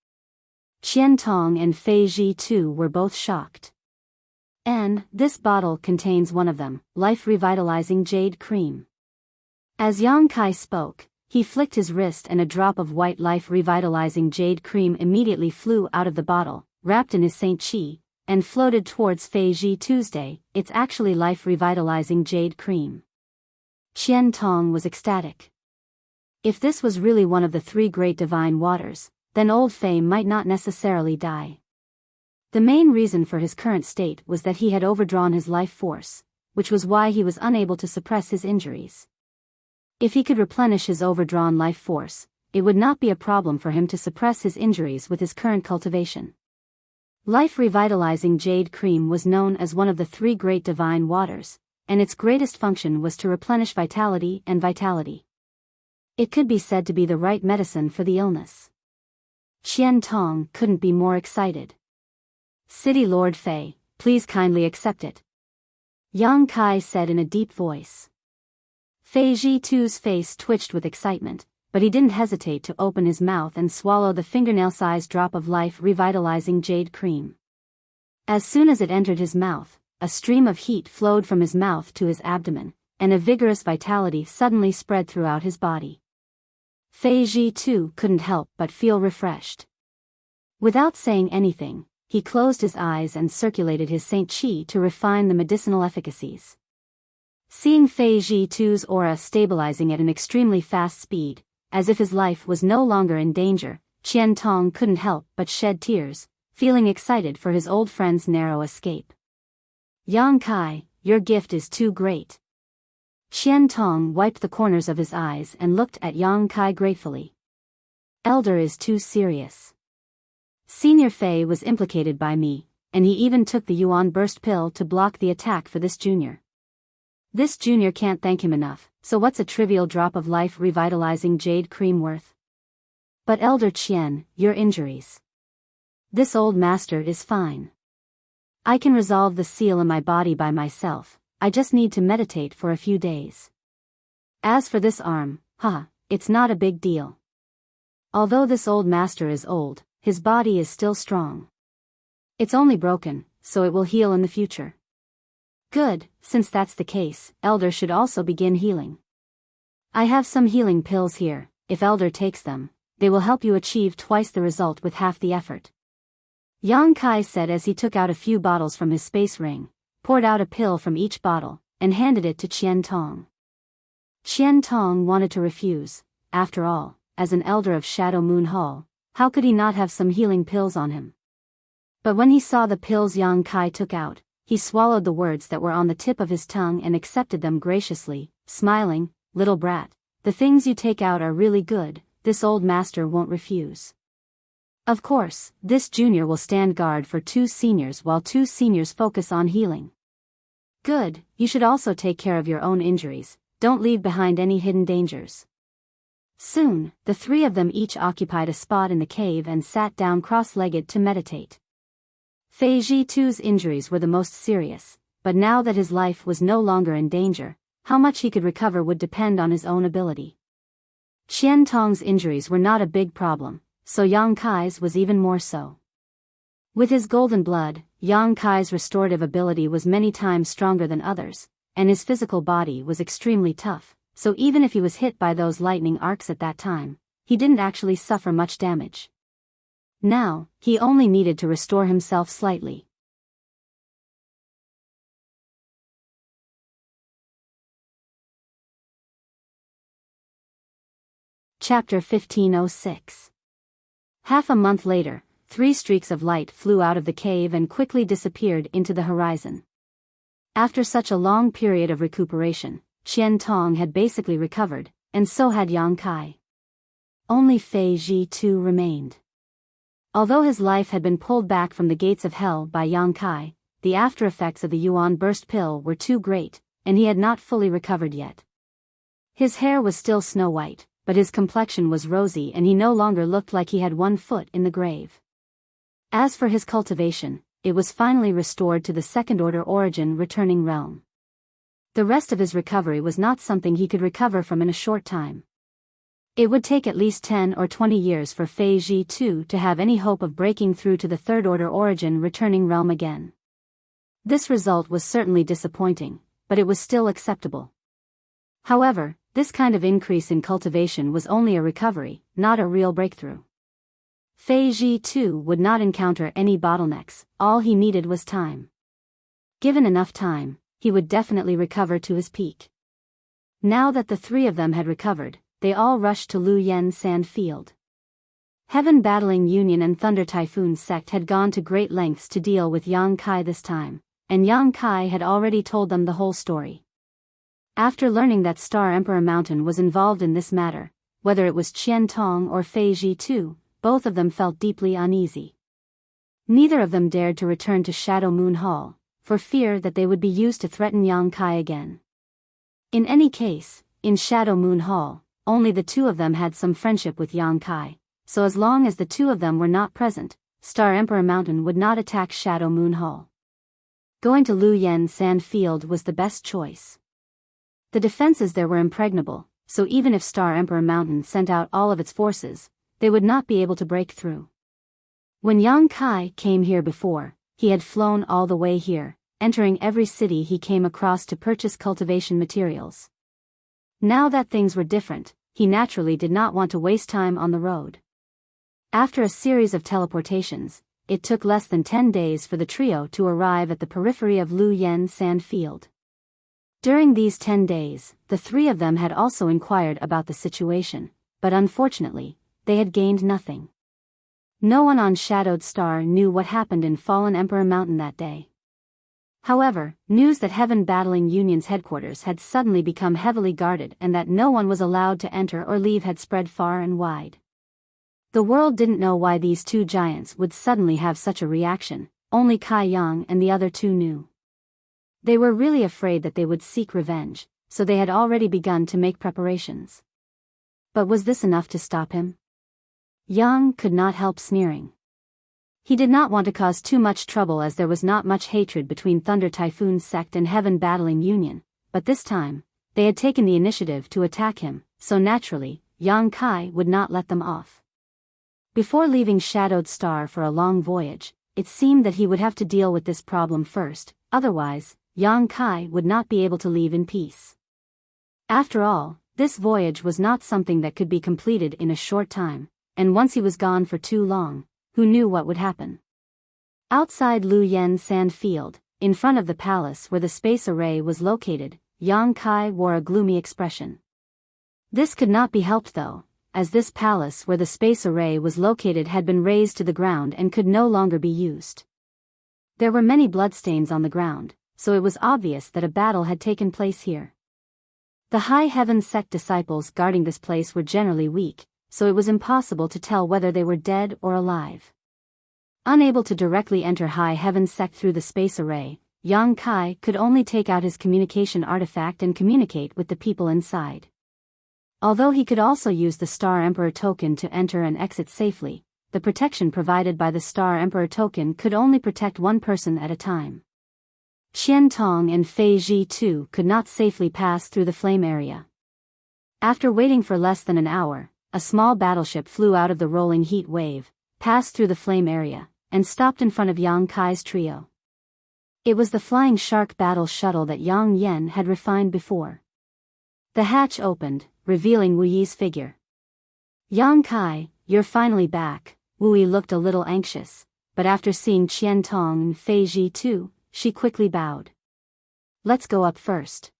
S1: Qian Tong and Fei Ji too were both shocked. And this bottle contains one of them, life-revitalizing jade cream. As Yang Kai spoke, he flicked his wrist and a drop of white life-revitalizing jade cream immediately flew out of the bottle, wrapped in his Saint Chi, and floated towards Fei Ji Tuesday. It's actually life-revitalizing jade cream. Qian Tong was ecstatic. If this was really one of the three great divine waters, then old Fei might not necessarily die. The main reason for his current state was that he had overdrawn his life force, which was why he was unable to suppress his injuries. If he could replenish his overdrawn life force, it would not be a problem for him to suppress his injuries with his current cultivation. Life-revitalizing jade cream was known as one of the three great divine waters, and its greatest function was to replenish vitality and vitality. It could be said to be the right medicine for the illness. Qian Tong couldn't be more excited. City Lord Fei, please kindly accept it. Yang Kai said in a deep voice. Fei Ji Tu's face twitched with excitement, but he didn't hesitate to open his mouth and swallow the fingernail-sized drop of life-revitalizing jade cream. As soon as it entered his mouth, a stream of heat flowed from his mouth to his abdomen, and a vigorous vitality suddenly spread throughout his body. Fei Ji too couldn't help but feel refreshed. Without saying anything, he closed his eyes and circulated his Saint Chi to refine the medicinal efficacies. Seeing Fei Ji Tu's aura stabilizing at an extremely fast speed, as if his life was no longer in danger, Qian Tong couldn't help but shed tears, feeling excited for his old friend's narrow escape. Yang Kai, your gift is too great. Qian Tong wiped the corners of his eyes and looked at Yang Kai gratefully. Elder is too serious. Senior Fei was implicated by me, and he even took the Yuan burst pill to block the attack for this junior. This junior can't thank him enough, so what's a trivial drop of life-revitalizing jade cream worth? But Elder Qian, your injuries. This old master is fine. I can resolve the seal in my body by myself, I just need to meditate for a few days. As for this arm, it's not a big deal. Although this old master is old, his body is still strong. It's only broken, so it will heal in the future. Good, since that's the case, Elder should also begin healing. I have some healing pills here, if Elder takes them, they will help you achieve twice the result with half the effort. Yang Kai said as he took out a few bottles from his space ring, poured out a pill from each bottle, and handed it to Qian Tong. Qian Tong wanted to refuse. After all, as an elder of Shadow Moon Hall, how could he not have some healing pills on him? But when he saw the pills Yang Kai took out, he swallowed the words that were on the tip of his tongue and accepted them graciously, smiling, little brat, the things you take out are really good, this old master won't refuse. Of course, this junior will stand guard for two seniors while two seniors focus on healing. Good, you should also take care of your own injuries, don't leave behind any hidden dangers. Soon, the three of them each occupied a spot in the cave and sat down cross-legged to meditate. Fei Ji Tu's injuries were the most serious, but now that his life was no longer in danger, how much he could recover would depend on his own ability. Qian Tong's injuries were not a big problem, so Yang Kai's was even more so. With his golden blood, Yang Kai's restorative ability was many times stronger than others, and his physical body was extremely tough, so even if he was hit by those lightning arcs at that time, he didn't actually suffer much damage. Now, he only needed to restore himself slightly. Chapter 1506. Half a month later, 3 streaks of light flew out of the cave and quickly disappeared into the horizon. After such a long period of recuperation, Qian Tong had basically recovered, and so had Yang Kai. Only Fei Ji Tu remained. Although his life had been pulled back from the gates of hell by Yang Kai, the after-effects of the Yuan burst pill were too great, and he had not fully recovered yet. His hair was still snow-white, but his complexion was rosy and he no longer looked like he had one foot in the grave. As for his cultivation, it was finally restored to the second-order origin returning realm. The rest of his recovery was not something he could recover from in a short time. It would take at least 10 or 20 years for Fei Ji 2 to have any hope of breaking through to the third-order origin returning realm again. This result was certainly disappointing, but it was still acceptable. However, this kind of increase in cultivation was only a recovery, not a real breakthrough. Fei Ji 2 would not encounter any bottlenecks, all he needed was time. Given enough time, he would definitely recover to his peak. Now that the three of them had recovered, they all rushed to Luoyan Sand Field. Heaven Battling Union and Thunder Typhoon Sect had gone to great lengths to deal with Yang Kai this time, and Yang Kai had already told them the whole story. After learning that Star Emperor Mountain was involved in this matter, whether it was Qian Tong or Fei Ji 2, both of them felt deeply uneasy. Neither of them dared to return to Shadow Moon Hall, for fear that they would be used to threaten Yang Kai again. In any case, in Shadow Moon Hall, only the two of them had some friendship with Yang Kai, so as long as the two of them were not present, Star Emperor Mountain would not attack Shadow Moon Hall. Going to Luoyan Sand Field was the best choice. The defenses there were impregnable, so even if Star Emperor Mountain sent out all of its forces, they would not be able to break through. When Yang Kai came here before, he had flown all the way here, entering every city he came across to purchase cultivation materials. Now that things were different, he naturally did not want to waste time on the road. After a series of teleportations, it took less than 10 days for the trio to arrive at the periphery of Luoyan Sand Field. During these 10 days, the three of them had also inquired about the situation, but unfortunately, they had gained nothing. No one on Shadowed Star knew what happened in Fallen Emperor Mountain that day. However, news that Heaven Battling Union's headquarters had suddenly become heavily guarded and that no one was allowed to enter or leave had spread far and wide. The world didn't know why these two giants would suddenly have such a reaction, only Kai Yang and the other two knew. They were really afraid that they would seek revenge, so they had already begun to make preparations. But was this enough to stop him? Yang could not help sneering. He did not want to cause too much trouble as there was not much hatred between Thunder Typhoon Sect and Heaven Battling Union, but this time, they had taken the initiative to attack him, so naturally, Yang Kai would not let them off. Before leaving Shadowed Star for a long voyage, it seemed that he would have to deal with this problem first, otherwise, Yang Kai would not be able to leave in peace. After all, this voyage was not something that could be completed in a short time, and once he was gone for too long, who knew what would happen? Outside Luoyan Sand Field, in front of the palace where the space array was located, Yang Kai wore a gloomy expression. This could not be helped though, as this palace where the space array was located had been razed to the ground and could no longer be used. There were many bloodstains on the ground, so it was obvious that a battle had taken place here. The High Heaven Sect disciples guarding this place were generally weak, so it was impossible to tell whether they were dead or alive. Unable to directly enter High Heaven Sect through the space array, Yang Kai could only take out his communication artifact and communicate with the people inside. Although he could also use the Star Emperor token to enter and exit safely, the protection provided by the Star Emperor token could only protect one person at a time. Qian Tong and Fei Ji 2 could not safely pass through the flame area. After waiting for less than an hour, a small battleship flew out of the rolling heat wave, passed through the flame area, and stopped in front of Yang Kai's trio. It was the Flying Shark battle shuttle that Yang Yen had refined before. The hatch opened, revealing Wu Yi's figure. Yang Kai, you're finally back. Wu Yi looked a little anxious, but after seeing Qian Tong and Fei Ji 2, she quickly bowed. Let's go up first.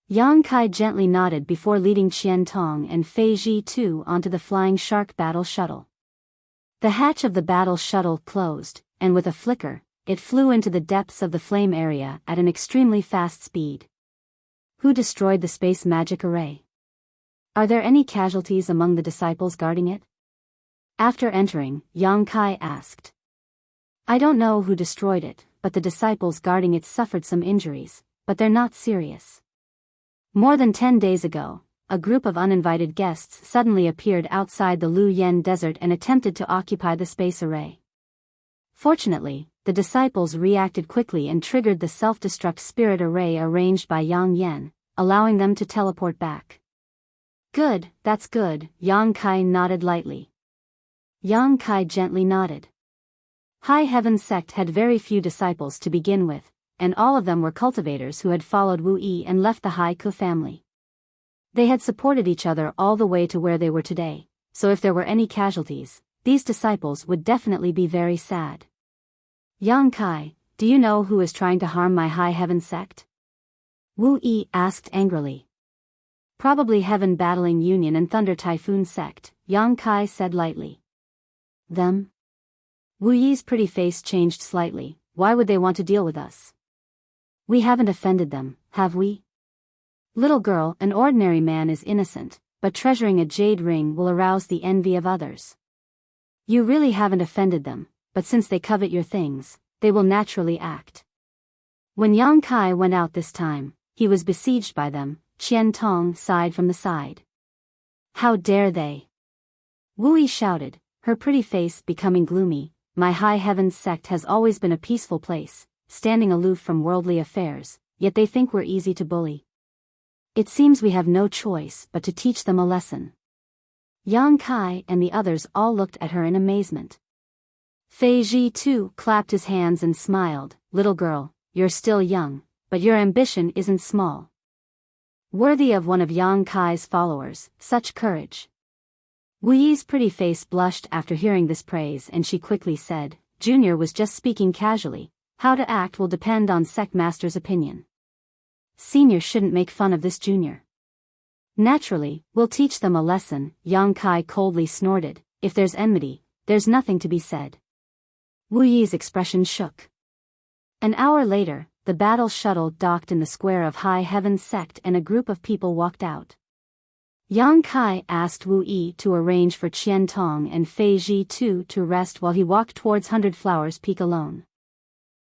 S1: Yang Kai gently nodded before leading Qian Tong and Fei Ji 2 onto the Flying Shark battle shuttle. The hatch of the battle shuttle closed, and with a flicker, it flew into the depths of the flame area at an extremely fast speed. Who destroyed the space magic array? Are there any casualties among the disciples guarding it? After entering, Yang Kai asked. I don't know who destroyed it, but the disciples guarding it suffered some injuries, but they're not serious. More than 10 days ago, a group of uninvited guests suddenly appeared outside the Luoyan desert and attempted to occupy the space array. Fortunately, the disciples reacted quickly and triggered the self-destruct spirit array arranged by Yang Yan, allowing them to teleport back. Good, that's good, Yang Kai nodded lightly. Yang Kai gently nodded. High Heaven sect had very few disciples to begin with, and all of them were cultivators who had followed Wu Yi and left the Hai Ku family. They had supported each other all the way to where they were today, so if there were any casualties, these disciples would definitely be very sad. Yang Kai, do you know who is trying to harm my High Heaven sect? Wu Yi asked angrily. Probably Heaven Battling Union and Thunder Typhoon sect, Yang Kai said lightly. Them? Wu Yi's pretty face changed slightly. Why would they want to deal with us? We haven't offended them, have we? Little girl, an ordinary man is innocent, but treasuring a jade ring will arouse the envy of others. You really haven't offended them, but since they covet your things, they will naturally act. When Yang Kai went out this time, he was besieged by them. Qian Tong sighed from the side. How dare they? Wu Yi shouted, her pretty face becoming gloomy. My High Heaven sect has always been a peaceful place, standing aloof from worldly affairs, yet they think we're easy to bully. It seems we have no choice but to teach them a lesson. Yang Kai and the others all looked at her in amazement. Fei Ji too clapped his hands and smiled. Little girl, you're still young, but your ambition isn't small. Worthy of one of Yang Kai's followers, such courage. Wu Yi's pretty face blushed after hearing this praise and she quickly said, Junior was just speaking casually, how to act will depend on sect master's opinion. Senior shouldn't make fun of this junior. Naturally, we'll teach them a lesson, Yang Kai coldly snorted, if there's enmity, there's nothing to be said. Wu Yi's expression shook. An hour later, the battle shuttle docked in the square of High Heaven sect and a group of people walked out. Yang Kai asked Wu Yi to arrange for Qian Tong and Fei Ji too to rest while he walked towards 100 Flowers Peak alone.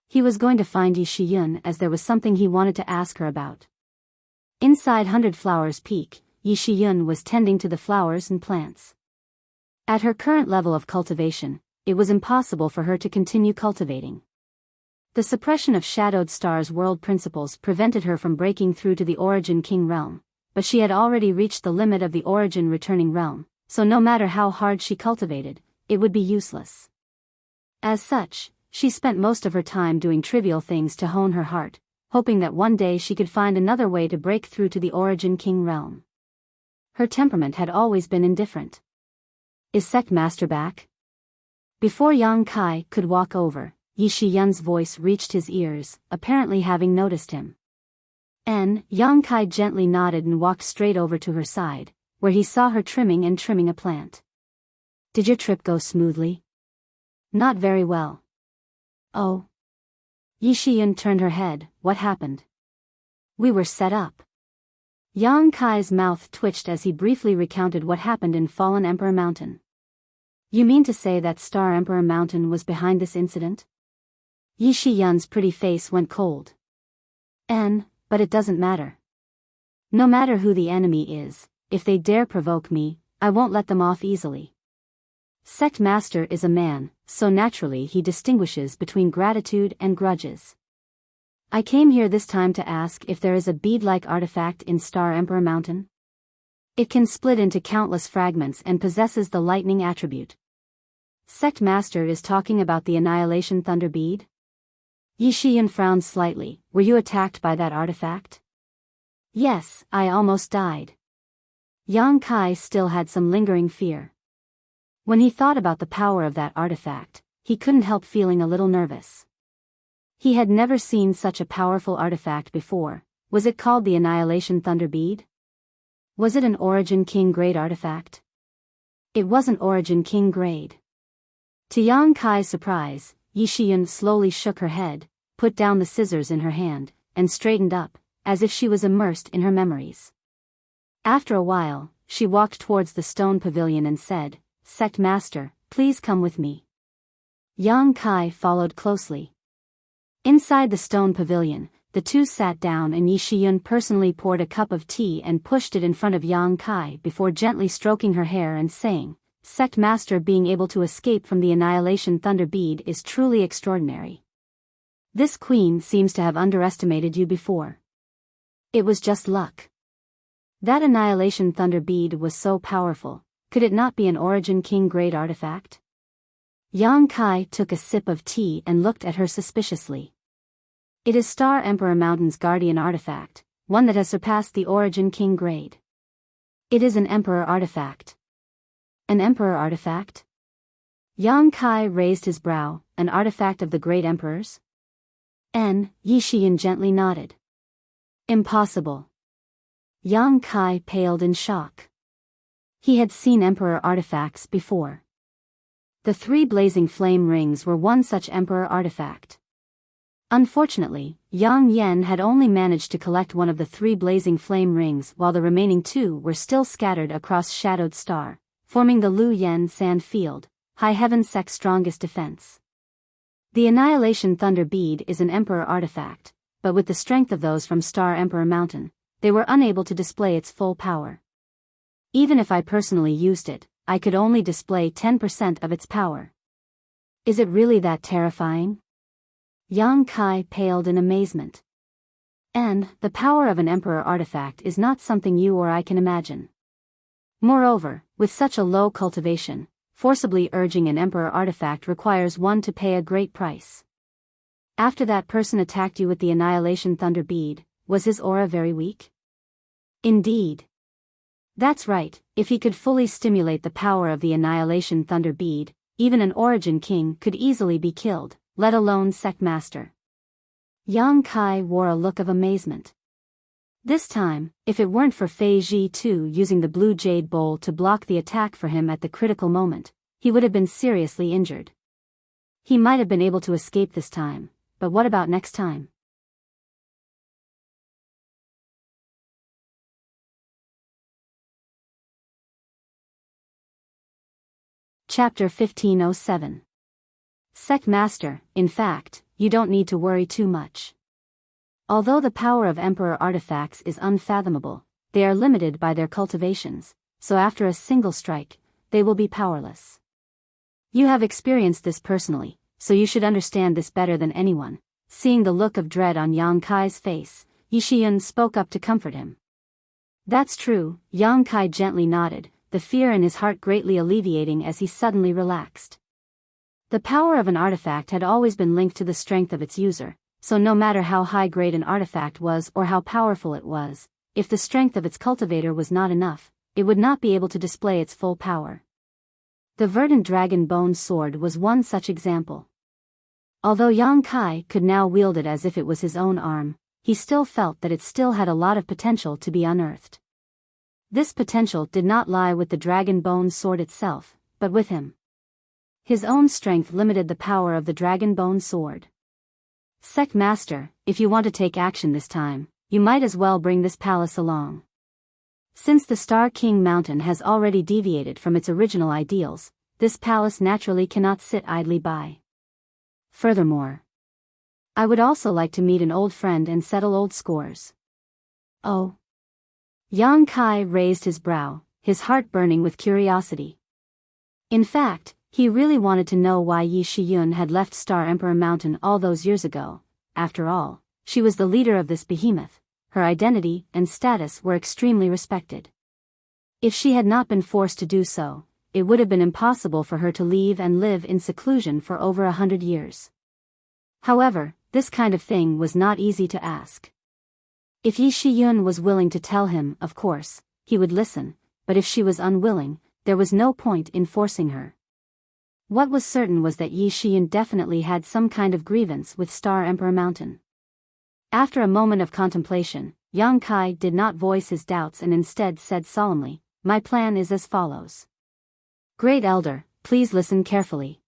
S1: He was going to find Yi Shiyun as there was something he wanted to ask her about. Inside 100 Flowers Peak, Yi Shiyun was tending to the flowers and plants. At her current level of cultivation, it was impossible for her to continue cultivating. The suppression of Shadowed Star's world principles prevented her from breaking through to the Origin King realm, but she had already reached the limit of the Origin Returning realm, so no matter how hard she cultivated, it would be useless. As such, she spent most of her time doing trivial things to hone her heart, hoping that one day she could find another way to break through to the Origin King realm. Her temperament had always been indifferent. Is Sect Master back? Before Yang Kai could walk over, Yi Shiyun's voice reached his ears, apparently having noticed him. Yang Kai gently nodded and walked straight over to her side, where he saw her trimming a plant. Did your trip go smoothly? Not very well. Oh. Yi Shiyun turned her head. What happened? We were set up. Yang Kai's mouth twitched as he briefly recounted what happened in Fallen Emperor Mountain. You mean to say that Star Emperor Mountain was behind this incident? Yi Shiyun's pretty face went cold. But it doesn't matter. No matter who the enemy is, if they dare provoke me, I won't let them off easily. Sect Master is a man, so naturally he distinguishes between gratitude and grudges. I came here this time to ask if there is a bead-like artifact in Star Emperor Mountain. It can split into countless fragments and possesses the lightning attribute. Sect Master is talking about the Annihilation Thunder Bead? Yi Shiyun frowned slightly. Were you attacked by that artifact? Yes, I almost died. Yang Kai still had some lingering fear. When he thought about the power of that artifact, he couldn't help feeling a little nervous. He had never seen such a powerful artifact before. Was it called the Annihilation Thunder Bead? Was it an Origin King grade artifact? It wasn't Origin King grade. To Yang Kai's surprise, Yi Shiyun slowly shook her head, put down the scissors in her hand, and straightened up, as if she was immersed in her memories. After a while, she walked towards the stone pavilion and said, Sect Master, please come with me. Yang Kai followed closely. Inside the stone pavilion, the two sat down and Yi Shiyun personally poured a cup of tea and pushed it in front of Yang Kai before gently stroking her hair and saying, Sect Master being able to escape from the Annihilation Thunder Bead is truly extraordinary. This queen seems to have underestimated you before. It was just luck. That annihilation thunder bead was so powerful, could it not be an Origin King grade artifact? Yang Kai took a sip of tea and looked at her suspiciously. It is Star Emperor Mountain's guardian artifact, one that has surpassed the Origin King grade. It is an Emperor artifact. An Emperor artifact? Yang Kai raised his brow. An artifact of the great emperors? Yi Shiyan gently nodded. Impossible. Yang Kai paled in shock. He had seen Emperor artifacts before. The 3 blazing flame rings were one such Emperor artifact. Unfortunately, Yang Yen had only managed to collect one of the 3 blazing flame rings while the remaining 2 were still scattered across Shadowed Star, forming the Lu Yen sand field, High Heaven Sect's strongest defense. The Annihilation Thunder Bead is an Emperor artifact, but with the strength of those from Star Emperor Mountain, they were unable to display its full power. Even if I personally used it, I could only display 10% of its power. Is it really that terrifying? Yang Kai paled in amazement. The power of an Emperor artifact is not something you or I can imagine. Moreover, with such a low cultivation, forcibly urging an Emperor artifact requires one to pay a great price. After that person attacked you with the Annihilation Thunder Bead, was his aura very weak? Indeed. That's right, if he could fully stimulate the power of the Annihilation Thunder Bead, even an Origin King could easily be killed, let alone Sect Master. Yang Kai wore a look of amazement. This time, if it weren't for Fei Ji Tu using the blue jade bowl to block the attack for him at the critical moment, he would have been seriously injured. He might have been able to escape this time, but what about next time? Chapter 1507. Sect Master, in fact, you don't need to worry too much. Although the power of Emperor artifacts is unfathomable, they are limited by their cultivations, so after a single strike, they will be powerless. You have experienced this personally, so you should understand this better than anyone. Seeing the look of dread on Yang Kai's face, Yi Shiyan spoke up to comfort him. That's true, Yang Kai gently nodded, the fear in his heart greatly alleviating as he suddenly relaxed. The power of an artifact had always been linked to the strength of its user, so no matter how high-grade an artifact was or how powerful it was, if the strength of its cultivator was not enough, it would not be able to display its full power. The verdant dragon bone sword was one such example. Although Yang Kai could now wield it as if it was his own arm, he still felt that it still had a lot of potential to be unearthed. This potential did not lie with the dragon bone sword itself, but with him. His own strength limited the power of the dragon bone sword. Sect Master, if you want to take action this time, you might as well bring this palace along. Since the Star King Mountain has already deviated from its original ideals, this palace naturally cannot sit idly by. Furthermore, I would also like to meet an old friend and settle old scores. Oh. Yang Kai raised his brow, his heart burning with curiosity. In fact, he really wanted to know why Yi Shiyun had left Star Emperor Mountain all those years ago. After all, she was the leader of this behemoth. Her identity and status were extremely respected. If she had not been forced to do so, it would have been impossible for her to leave and live in seclusion for over 100 years. However, this kind of thing was not easy to ask. If Yi Shiyun was willing to tell him, of course, he would listen, but if she was unwilling, there was no point in forcing her. What was certain was that Yi Shiyun definitely had some kind of grievance with Star Emperor Mountain. After a moment of contemplation, Yang Kai did not voice his doubts and instead said solemnly, "My plan is as follows. Great Elder, please listen carefully.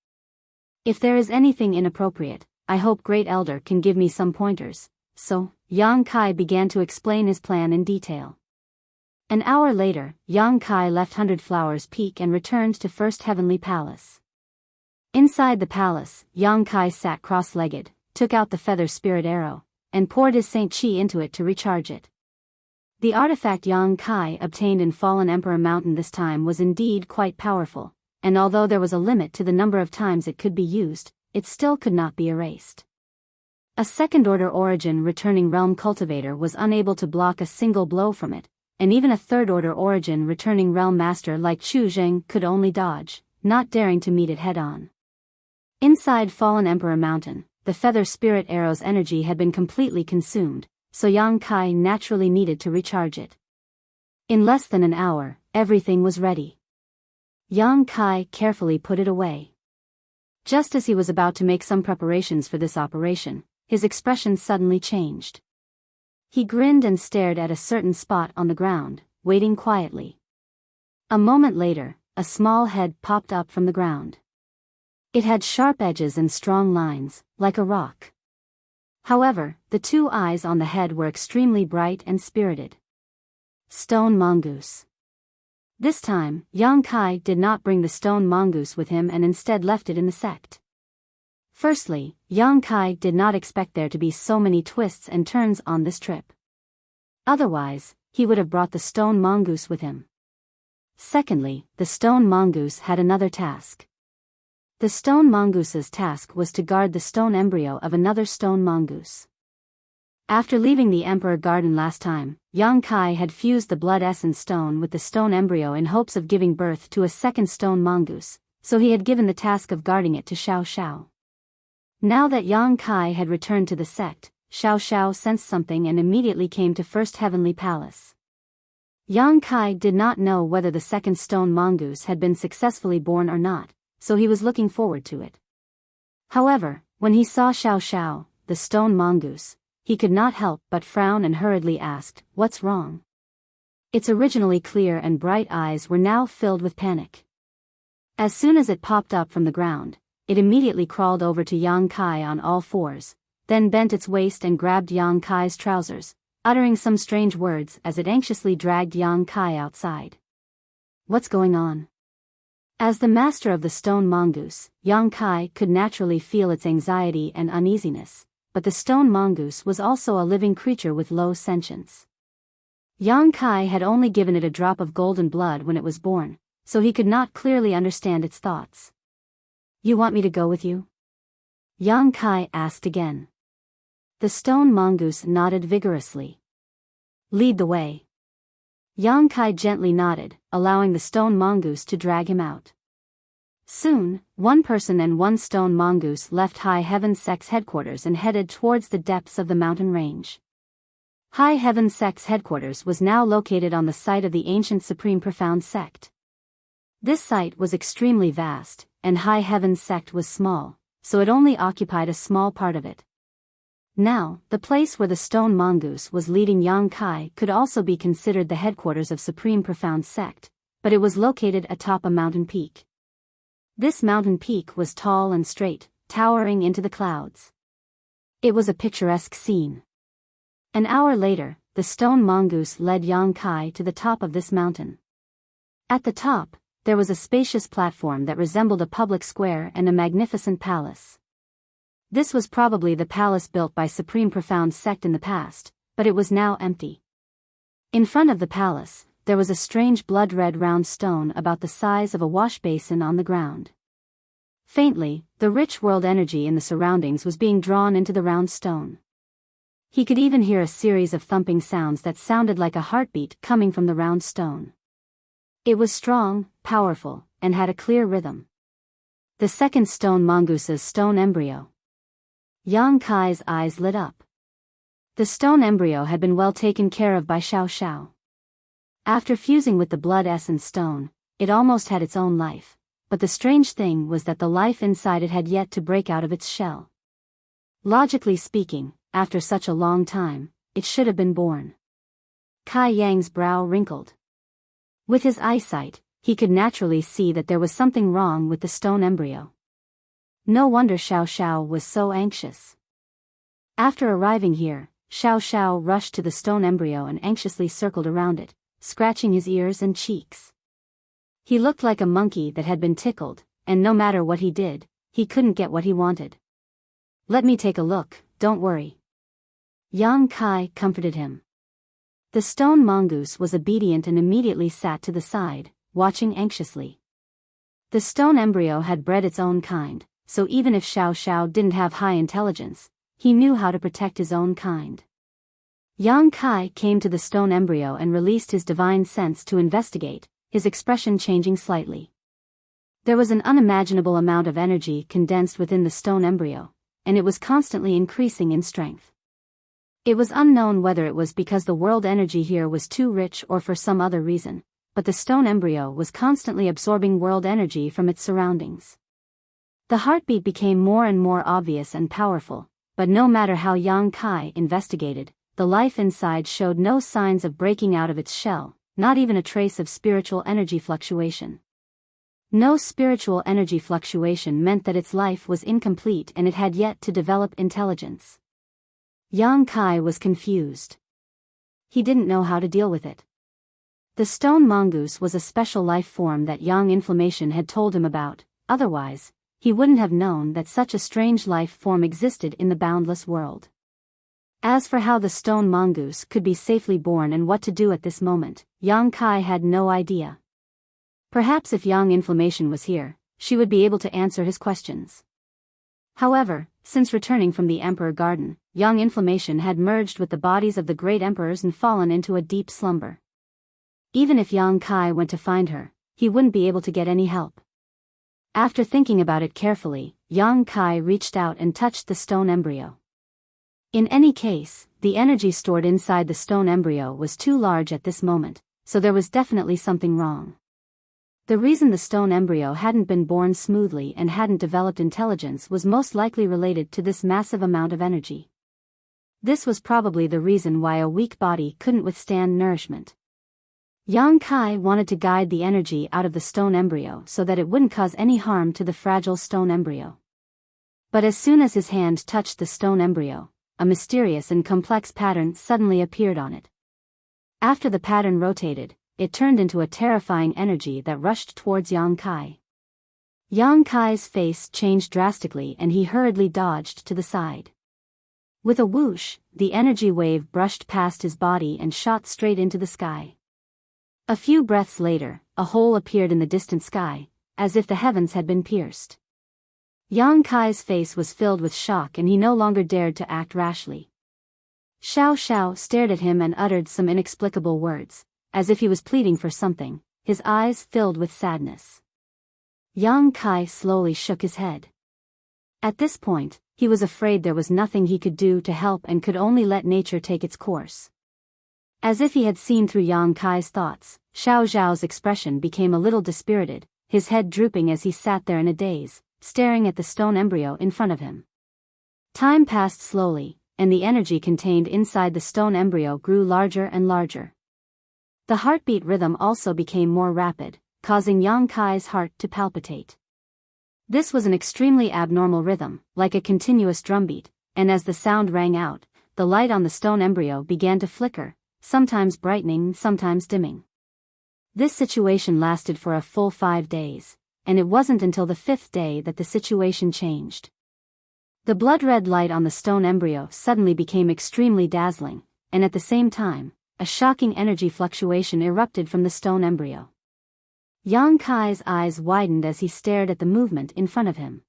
S1: If there is anything inappropriate, I hope Great Elder can give me some pointers." So, Yang Kai began to explain his plan in detail. An hour later, Yang Kai left 100 Flowers Peak and returned to First Heavenly Palace. Inside the palace, Yang Kai sat cross-legged, took out the feather spirit arrow, and poured his Saint Chi into it to recharge it. The artifact Yang Kai obtained in Fallen Emperor Mountain this time was indeed quite powerful, and although there was a limit to the number of times it could be used, it still could not be erased. A second-order origin returning realm cultivator was unable to block a single blow from it, and even a third-order origin returning realm master like Chu Zheng could only dodge, not daring to meet it head-on. Inside Fallen Emperor Mountain, the feather spirit arrow's energy had been completely consumed, so Yang Kai naturally needed to recharge it. In less than an hour, everything was ready. Yang Kai carefully put it away. Just as he was about to make some preparations for this operation, his expression suddenly changed. He grinned and stared at a certain spot on the ground, waiting quietly. A moment later, a small head popped up from the ground. It had sharp edges and strong lines, like a rock. However, the two eyes on the head were extremely bright and spirited. Stone mongoose. This time, Yang Kai did not bring the stone mongoose with him and instead left it in the sect. Firstly, Yang Kai did not expect there to be so many twists and turns on this trip. Otherwise, he would have brought the stone mongoose with him. Secondly, the stone mongoose had another task. The stone mongoose's task was to guard the stone embryo of another stone mongoose. After leaving the Emperor Garden last time, Yang Kai had fused the blood essence stone with the stone embryo in hopes of giving birth to a second stone mongoose, so he had given the task of guarding it to Xiao Xiao. Now that Yang Kai had returned to the sect, Xiao Xiao sensed something and immediately came to First Heavenly Palace. Yang Kai did not know whether the second stone mongoose had been successfully born or not, so he was looking forward to it. However, when he saw Xiao Xiao, the stone mongoose, he could not help but frown and hurriedly asked, "What's wrong?" Its originally clear and bright eyes were now filled with panic. As soon as it popped up from the ground, it immediately crawled over to Yang Kai on all fours, then bent its waist and grabbed Yang Kai's trousers, uttering some strange words as it anxiously dragged Yang Kai outside. What's going on? As the master of the stone mongoose, Yang Kai could naturally feel its anxiety and uneasiness, but the stone mongoose was also a living creature with low sentience. Yang Kai had only given it a drop of golden blood when it was born, so he could not clearly understand its thoughts. You want me to go with you? Yang Kai asked again. The stone mongoose nodded vigorously. Lead the way. Yang Kai gently nodded, allowing the stone mongoose to drag him out. Soon, one person and one stone mongoose left High Heaven Sect's headquarters and headed towards the depths of the mountain range. High Heaven Sect's headquarters was now located on the site of the ancient Supreme Profound Sect. This site was extremely vast, and High Heaven Sect was small, so it only occupied a small part of it. Now, the place where the stone mongoose was leading Yang Kai could also be considered the headquarters of Supreme Profound Sect, but it was located atop a mountain peak. This mountain peak was tall and straight, towering into the clouds. It was a picturesque scene. An hour later, the stone mongoose led Yang Kai to the top of this mountain. At the top, there was a spacious platform that resembled a public square and a magnificent palace. This was probably the palace built by Supreme Profound Sect in the past, but it was now empty. In front of the palace, there was a strange blood-red round stone about the size of a wash basin on the ground. Faintly, the rich world energy in the surroundings was being drawn into the round stone. He could even hear a series of thumping sounds that sounded like a heartbeat coming from the round stone. It was strong, powerful, and had a clear rhythm. The second stone mongoose's stone embryo. Yang Kai's eyes lit up. The stone embryo had been well taken care of by Xiao Xiao. After fusing with the blood essence stone, it almost had its own life, but the strange thing was that the life inside it had yet to break out of its shell. Logically speaking, after such a long time, it should have been born. Kai Yang's brow wrinkled. With his eyesight, he could naturally see that there was something wrong with the stone embryo. No wonder Xiao Xiao was so anxious. After arriving here, Xiao Xiao rushed to the stone embryo and anxiously circled around it, scratching his ears and cheeks. He looked like a monkey that had been tickled, and no matter what he did, he couldn't get what he wanted. Let me take a look, don't worry. Yang Kai comforted him. The stone mongoose was obedient and immediately sat to the side, watching anxiously. The stone embryo had bred its own kind, so even if Xiao Xiao didn't have high intelligence, he knew how to protect his own kind. Yang Kai came to the stone embryo and released his divine sense to investigate, his expression changing slightly. There was an unimaginable amount of energy condensed within the stone embryo, and it was constantly increasing in strength. It was unknown whether it was because the world energy here was too rich or for some other reason, but the stone embryo was constantly absorbing world energy from its surroundings. The heartbeat became more and more obvious and powerful, but no matter how Yang Kai investigated, the life inside showed no signs of breaking out of its shell, not even a trace of spiritual energy fluctuation. No spiritual energy fluctuation meant that its life was incomplete and it had yet to develop intelligence. Yang Kai was confused. He didn't know how to deal with it. The stone mongoose was a special life form that Yang Inflammation had told him about, otherwise, he wouldn't have known that such a strange life form existed in the boundless world. As for how the stone mongoose could be safely born and what to do at this moment, Yang Kai had no idea. Perhaps if Yang Inflammation was here, she would be able to answer his questions. However, since returning from the Emperor Garden, Yang Inflammation had merged with the bodies of the great emperors and fallen into a deep slumber. Even if Yang Kai went to find her, he wouldn't be able to get any help. After thinking about it carefully, Yang Kai reached out and touched the stone embryo. In any case, the energy stored inside the stone embryo was too large at this moment, so there was definitely something wrong. The reason the stone embryo hadn't been born smoothly and hadn't developed intelligence was most likely related to this massive amount of energy. This was probably the reason why a weak body couldn't withstand nourishment. Yang Kai wanted to guide the energy out of the stone embryo so that it wouldn't cause any harm to the fragile stone embryo. But as soon as his hand touched the stone embryo, a mysterious and complex pattern suddenly appeared on it. After the pattern rotated, it turned into a terrifying energy that rushed towards Yang Kai. Yang Kai's face changed drastically and he hurriedly dodged to the side. With a whoosh, the energy wave brushed past his body and shot straight into the sky. A few breaths later, a hole appeared in the distant sky, as if the heavens had been pierced. Yang Kai's face was filled with shock and he no longer dared to act rashly. Xiao Xiao stared at him and uttered some inexplicable words, as if he was pleading for something, his eyes filled with sadness. Yang Kai slowly shook his head. At this point, he was afraid there was nothing he could do to help and could only let nature take its course. As if he had seen through Yang Kai's thoughts, Xiao Xiao's expression became a little dispirited, his head drooping as he sat there in a daze, staring at the stone embryo in front of him. Time passed slowly, and the energy contained inside the stone embryo grew larger and larger. The heartbeat rhythm also became more rapid, causing Yang Kai's heart to palpitate. This was an extremely abnormal rhythm, like a continuous drumbeat, and as the sound rang out, the light on the stone embryo began to flicker, sometimes brightening, sometimes dimming. This situation lasted for a full 5 days. And it wasn't until the 5th day that the situation changed. The blood-red light on the stone embryo suddenly became extremely dazzling, and at the same time, a shocking energy fluctuation erupted from the stone embryo. Yang Kai's eyes widened as he stared at the movement in front of him.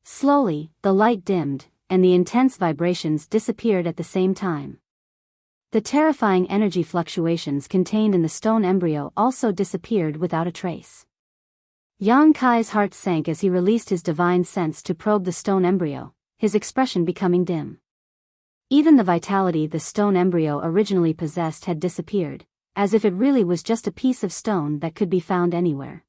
S1: Slowly, the light dimmed, and the intense vibrations disappeared at the same time. The terrifying energy fluctuations contained in the stone embryo also disappeared without a trace. Yang Kai's heart sank as he released his divine sense to probe the stone embryo, his expression becoming dim. Even the vitality the stone embryo originally possessed had disappeared, as if it really was just a piece of stone that could be found anywhere.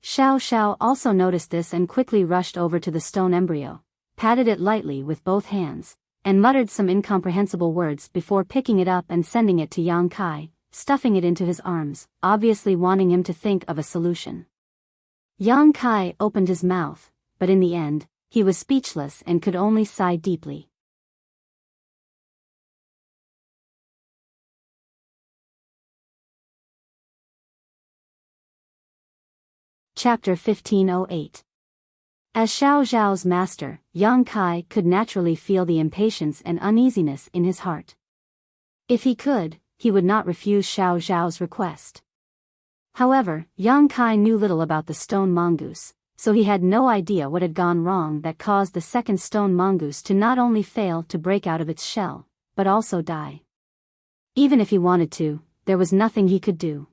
S1: Xiao Xiao also noticed this and quickly rushed over to the stone embryo, patted it lightly with both hands, and muttered some incomprehensible words before picking it up and sending it to Yang Kai, stuffing it into his arms, obviously wanting him to think of a solution. Yang Kai opened his mouth, but in the end, he was speechless and could only sigh deeply. Chapter 1508. As Xiao Zhao's master, Yang Kai could naturally feel the impatience and uneasiness in his heart. If he could, he would not refuse Xiao Zhao's request. However, Yang Kai knew little about the stone mongoose, so he had no idea what had gone wrong that caused the second stone mongoose to not only fail to break out of its shell, but also die. Even if he wanted to, there was nothing he could do.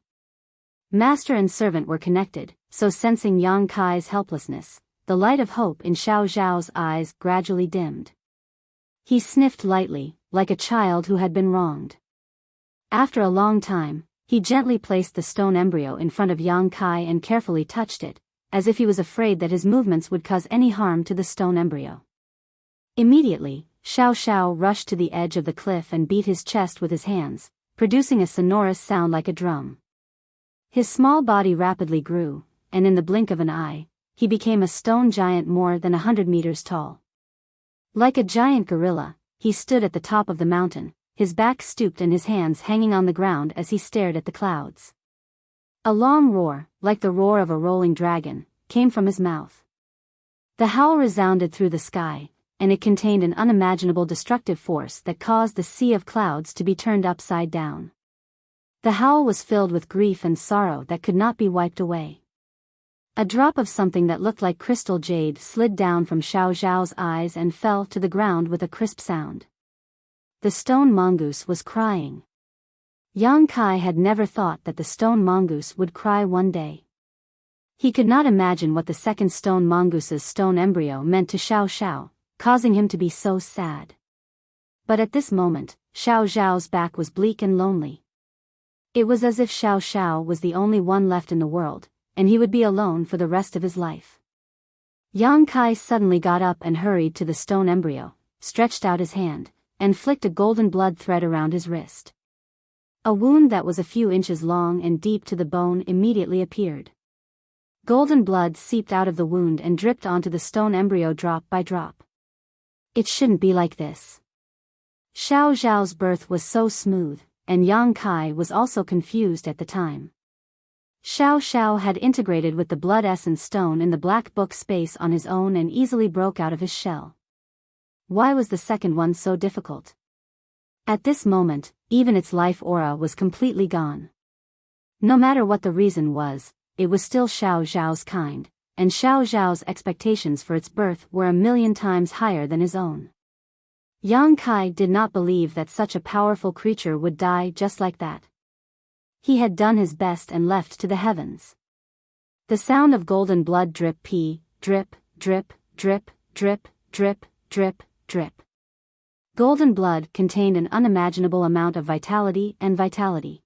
S1: Master and servant were connected, so sensing Yang Kai's helplessness, the light of hope in Xiao Zhao's eyes gradually dimmed. He sniffed lightly, like a child who had been wronged. After a long time, he gently placed the stone embryo in front of Yang Kai and carefully touched it, as if he was afraid that his movements would cause any harm to the stone embryo. Immediately, Xiao Xiao rushed to the edge of the cliff and beat his chest with his hands, producing a sonorous sound like a drum. His small body rapidly grew, and in the blink of an eye, he became a stone giant more than 100 meters tall. Like a giant gorilla, he stood at the top of the mountain, his back stooped and his hands hanging on the ground as he stared at the clouds. A long roar, like the roar of a rolling dragon, came from his mouth. The howl resounded through the sky, and it contained an unimaginable destructive force that caused the sea of clouds to be turned upside down. The howl was filled with grief and sorrow that could not be wiped away. A drop of something that looked like crystal jade slid down from Xiao Zhao's eyes and fell to the ground with a crisp sound. The stone mongoose was crying. Yang Kai had never thought that the stone mongoose would cry one day. He could not imagine what the second stone mongoose's stone embryo meant to Xiao Xiao, causing him to be so sad. But at this moment, Xiao Zhao's back was bleak and lonely. It was as if Xiao Xiao was the only one left in the world, and he would be alone for the rest of his life. Yang Kai suddenly got up and hurried to the stone embryo, stretched out his hand, and flicked a golden blood thread around his wrist. A wound that was a few inches long and deep to the bone immediately appeared. Golden blood seeped out of the wound and dripped onto the stone embryo drop by drop. It shouldn't be like this. Xiao Zhao's birth was so smooth, and Yang Kai was also confused at the time. Xiao Xiao had integrated with the blood essence stone in the black book space on his own and easily broke out of his shell. Why was the second one so difficult? At this moment, even its life aura was completely gone. No matter what the reason was, it was still Xiao Zhao's kind, and Xiao Zhao's expectations for its birth were 1,000,000 times higher than his own. Yang Kai did not believe that such a powerful creature would die just like that. He had done his best and left to the heavens. The sound of golden blood drip, drip, drip, drip, drip, drip, drip, drip. Golden blood contained an unimaginable amount of vitality and vitality.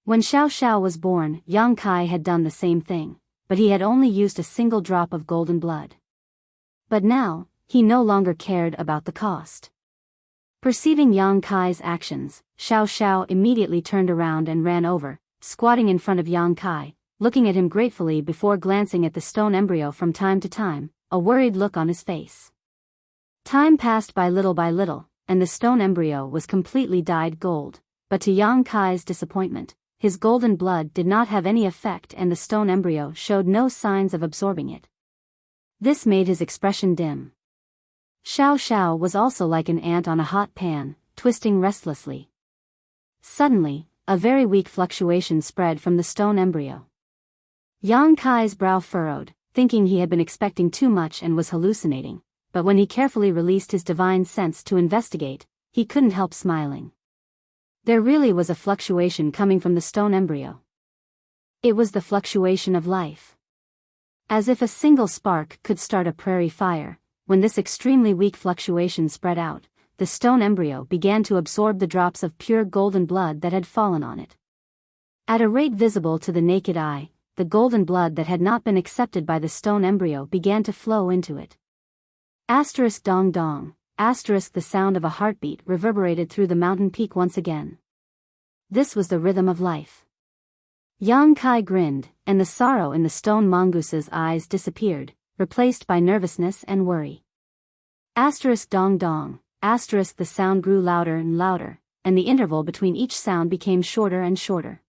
S1: When Xiao Xiao was born, Yang Kai had done the same thing, but he had only used a single drop of golden blood. But now, he no longer cared about the cost. Perceiving Yang Kai's actions, Xiao Xiao immediately turned around and ran over, squatting in front of Yang Kai, looking at him gratefully before glancing at the stone embryo from time to time, a worried look on his face. Time passed by little, and the stone embryo was completely dyed gold, but to Yang Kai's disappointment, his golden blood did not have any effect and the stone embryo showed no signs of absorbing it. This made his expression dim. Xiao Xiao was also like an ant on a hot pan, twisting restlessly. Suddenly, a very weak fluctuation spread from the stone embryo. Yang Kai's brow furrowed, thinking he had been expecting too much and was hallucinating, but when he carefully released his divine sense to investigate, he couldn't help smiling. There really was a fluctuation coming from the stone embryo. It was the fluctuation of life. As if a single spark could start a prairie fire, when this extremely weak fluctuation spread out, the stone embryo began to absorb the drops of pure golden blood that had fallen on it. At a rate visible to the naked eye, the golden blood that had not been accepted by the stone embryo began to flow into it. Asterisk dong dong, asterisk the sound of a heartbeat reverberated through the mountain peak once again. This was the rhythm of life. Yang Kai grinned, and the sorrow in the stone mongoose's eyes disappeared, replaced by nervousness and worry. Asterisk dong dong, asterisk the sound grew louder and louder, and the interval between each sound became shorter and shorter.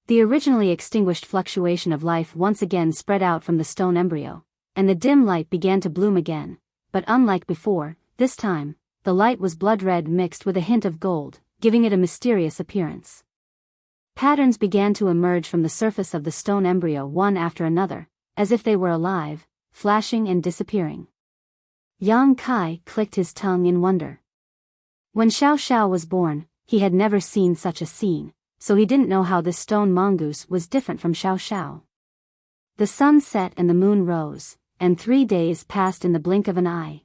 S1: The originally extinguished fluctuation of life once again spread out from the stone embryo, and the dim light began to bloom again, but unlike before, this time, the light was blood red mixed with a hint of gold, giving it a mysterious appearance. Patterns began to emerge from the surface of the stone embryo one after another, as if they were alive, flashing and disappearing. Yang Kai clicked his tongue in wonder. When Xiao Xiao was born, he had never seen such a scene, so he didn't know how this stone mongoose was different from Xiao Xiao. The sun set and the moon rose, and 3 days passed in the blink of an eye.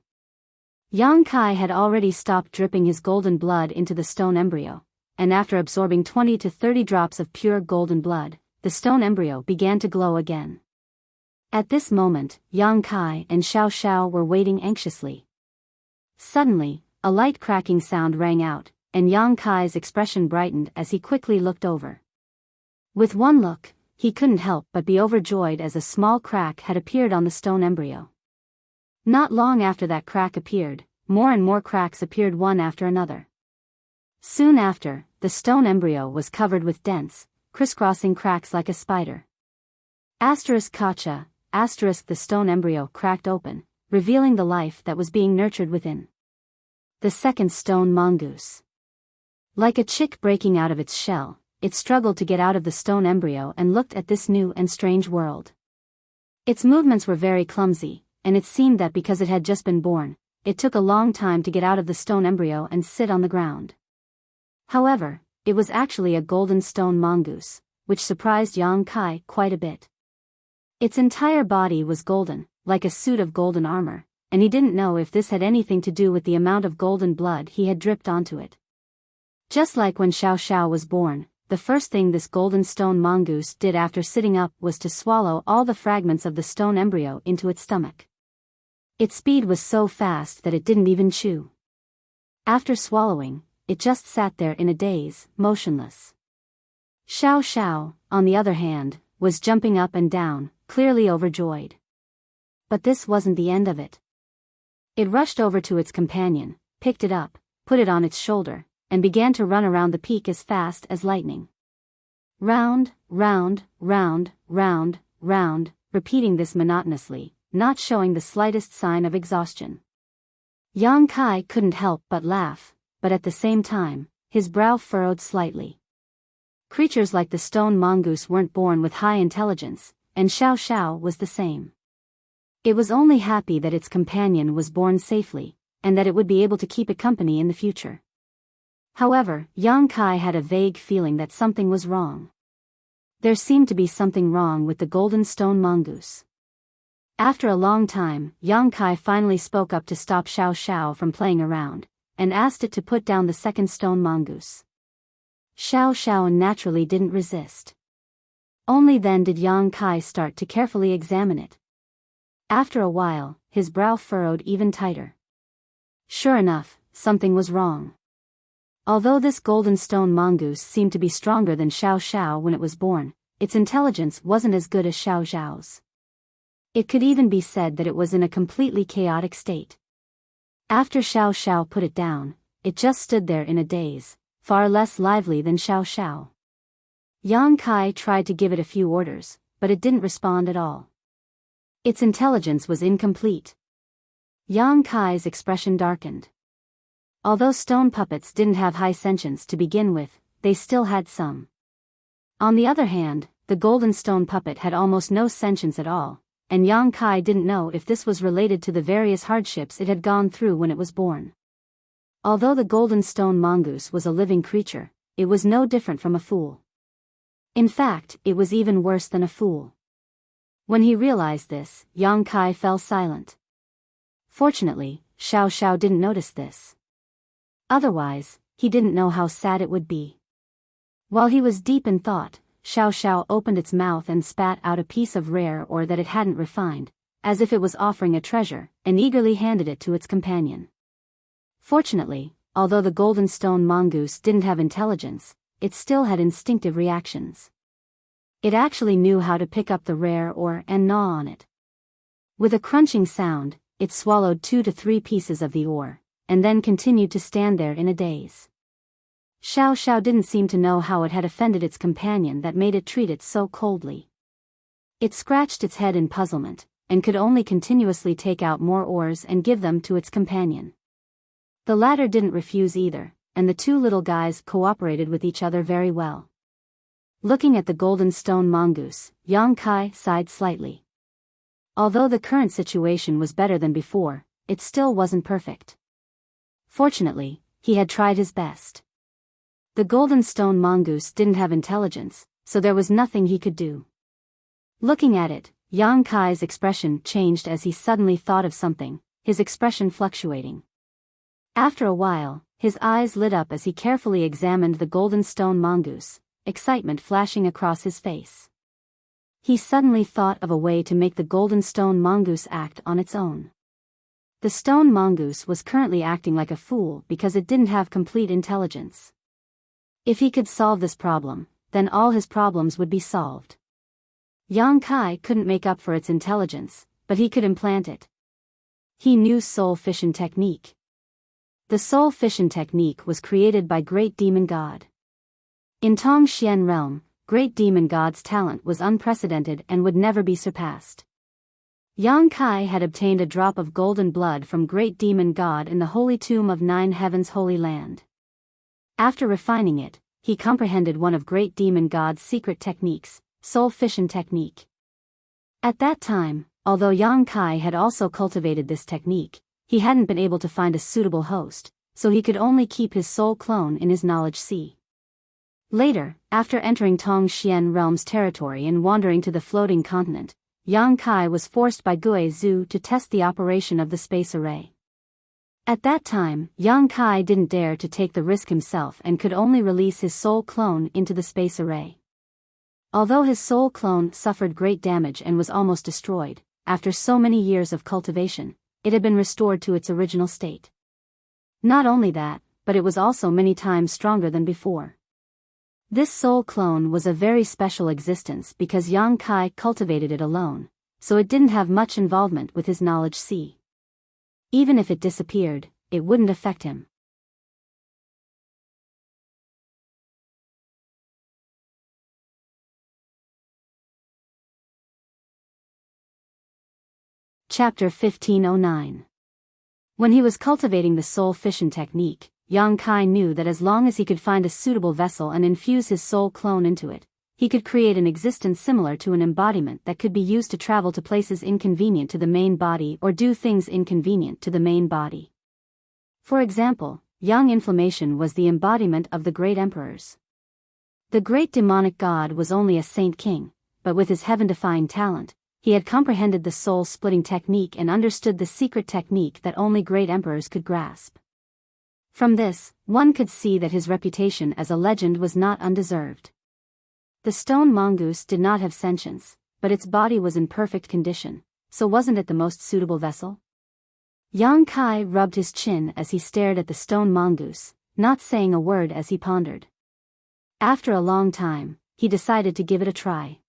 S1: Yang Kai had already stopped dripping his golden blood into the stone embryo, and after absorbing 20 to 30 drops of pure golden blood, the stone embryo began to glow again. At this moment, Yang Kai and Xiao Xiao were waiting anxiously. Suddenly, a light cracking sound rang out, and Yang Kai's expression brightened as he quickly looked over. With one look, he couldn't help but be overjoyed as a small crack had appeared on the stone embryo. Not long after that crack appeared, more and more cracks appeared one after another. Soon after, the stone embryo was covered with dense, crisscrossing cracks like a spider. Kacha, the stone embryo cracked open, revealing the life that was being nurtured within. The second stone mongoose. Like a chick breaking out of its shell, it struggled to get out of the stone embryo and looked at this new and strange world. Its movements were very clumsy, and it seemed that because it had just been born, it took a long time to get out of the stone embryo and sit on the ground. However, it was actually a golden stone mongoose, which surprised Yang Kai quite a bit. Its entire body was golden, like a suit of golden armor, and he didn't know if this had anything to do with the amount of golden blood he had dripped onto it. Just like when Xiao Xiao was born, the first thing this golden stone mongoose did after sitting up was to swallow all the fragments of the stone embryo into its stomach. Its speed was so fast that it didn't even chew. After swallowing, it just sat there in a daze, motionless. Xiao Xiao, on the other hand, was jumping up and down, clearly overjoyed. But this wasn't the end of it. It rushed over to its companion, picked it up, put it on its shoulder, and began to run around the peak as fast as lightning. Round, round, round, round, round, repeating this monotonously, not showing the slightest sign of exhaustion. Yang Kai couldn't help but laugh, but at the same time, his brow furrowed slightly. Creatures like the stone mongoose weren't born with high intelligence, and Xiao Xiao was the same. It was only happy that its companion was born safely, and that it would be able to keep it company in the future. However, Yang Kai had a vague feeling that something was wrong. There seemed to be something wrong with the golden stone mongoose. After a long time, Yang Kai finally spoke up to stop Xiao Xiao from playing around, and asked it to put down the second stone mongoose. Xiao Xiao naturally didn't resist. Only then did Yang Kai start to carefully examine it. After a while, his brow furrowed even tighter. Sure enough, something was wrong. Although this golden stone mongoose seemed to be stronger than Xiao Xiao when it was born, its intelligence wasn't as good as Xiao Xiao's. It could even be said that it was in a completely chaotic state. After Xiao Xiao put it down, it just stood there in a daze, far less lively than Xiao Xiao. Yang Kai tried to give it a few orders, but it didn't respond at all. Its intelligence was incomplete. Yang Kai's expression darkened. Although stone puppets didn't have high sentience to begin with, they still had some. On the other hand, the golden stone puppet had almost no sentience at all, and Yang Kai didn't know if this was related to the various hardships it had gone through when it was born. Although the golden stone mongoose was a living creature, it was no different from a fool. In fact, it was even worse than a fool. When he realized this, Yang Kai fell silent. Fortunately, Xiao Xiao didn't notice this. Otherwise, he didn't know how sad it would be. While he was deep in thought, Xiao Xiao opened its mouth and spat out a piece of rare ore that it hadn't refined, as if it was offering a treasure, and eagerly handed it to its companion. Fortunately, although the golden stone mongoose didn't have intelligence, it still had instinctive reactions. It actually knew how to pick up the rare ore and gnaw on it. With a crunching sound, it swallowed 2 to 3 pieces of the ore, and then continued to stand there in a daze. Xiao Xiao didn't seem to know how it had offended its companion that made it treat it so coldly. It scratched its head in puzzlement, and could only continuously take out more ores and give them to its companion. The latter didn't refuse either, and the two little guys cooperated with each other very well. Looking at the golden stone mongoose, Yang Kai sighed slightly. Although the current situation was better than before, it still wasn't perfect. Fortunately, he had tried his best. The golden stone mongoose didn't have intelligence, so there was nothing he could do. Looking at it, Yang Kai's expression changed as he suddenly thought of something, his expression fluctuating. After a while, his eyes lit up as he carefully examined the golden stone mongoose, excitement flashing across his face. He suddenly thought of a way to make the golden stone mongoose act on its own. The stone mongoose was currently acting like a fool because it didn't have complete intelligence. If he could solve this problem, then all his problems would be solved. Yang Kai couldn't make up for its intelligence, but he could implant it. He knew soul fission technique. The soul fission technique was created by Great Demon God. In Tong Xian realm, Great Demon God's talent was unprecedented and would never be surpassed. Yang Kai had obtained a drop of golden blood from Great Demon God in the Holy Tomb of Nine Heavens Holy Land. After refining it, he comprehended one of Great Demon God's secret techniques, soul fission technique. At that time, although Yang Kai had also cultivated this technique, he hadn't been able to find a suitable host, so he could only keep his soul clone in his knowledge sea. Later, after entering Tong Xian realm's territory and wandering to the floating continent, Yang Kai was forced by Gui Zhu to test the operation of the space array. At that time, Yang Kai didn't dare to take the risk himself and could only release his soul clone into the space array. Although his soul clone suffered great damage and was almost destroyed, after so many years of cultivation, it had been restored to its original state. Not only that, but it was also many times stronger than before. This soul clone was a very special existence because Yang Kai cultivated it alone, so it didn't have much involvement with his knowledge sea. Even if it disappeared, it wouldn't affect him. Chapter 1509. When he was cultivating the soul fission technique, Yang Kai knew that as long as he could find a suitable vessel and infuse his soul clone into it, he could create an existence similar to an embodiment that could be used to travel to places inconvenient to the main body or do things inconvenient to the main body. For example, Young Inflammation was the embodiment of the great emperors. The great demonic god was only a saint king, but with his heaven-defying talent, he had comprehended the soul-splitting technique and understood the secret technique that only great emperors could grasp. From this, one could see that his reputation as a legend was not undeserved. The stone mongoose did not have sentience, but its body was in perfect condition, so wasn't it the most suitable vessel? Yang Kai rubbed his chin as he stared at the stone mongoose, not saying a word as he pondered. After a long time, he decided to give it a try.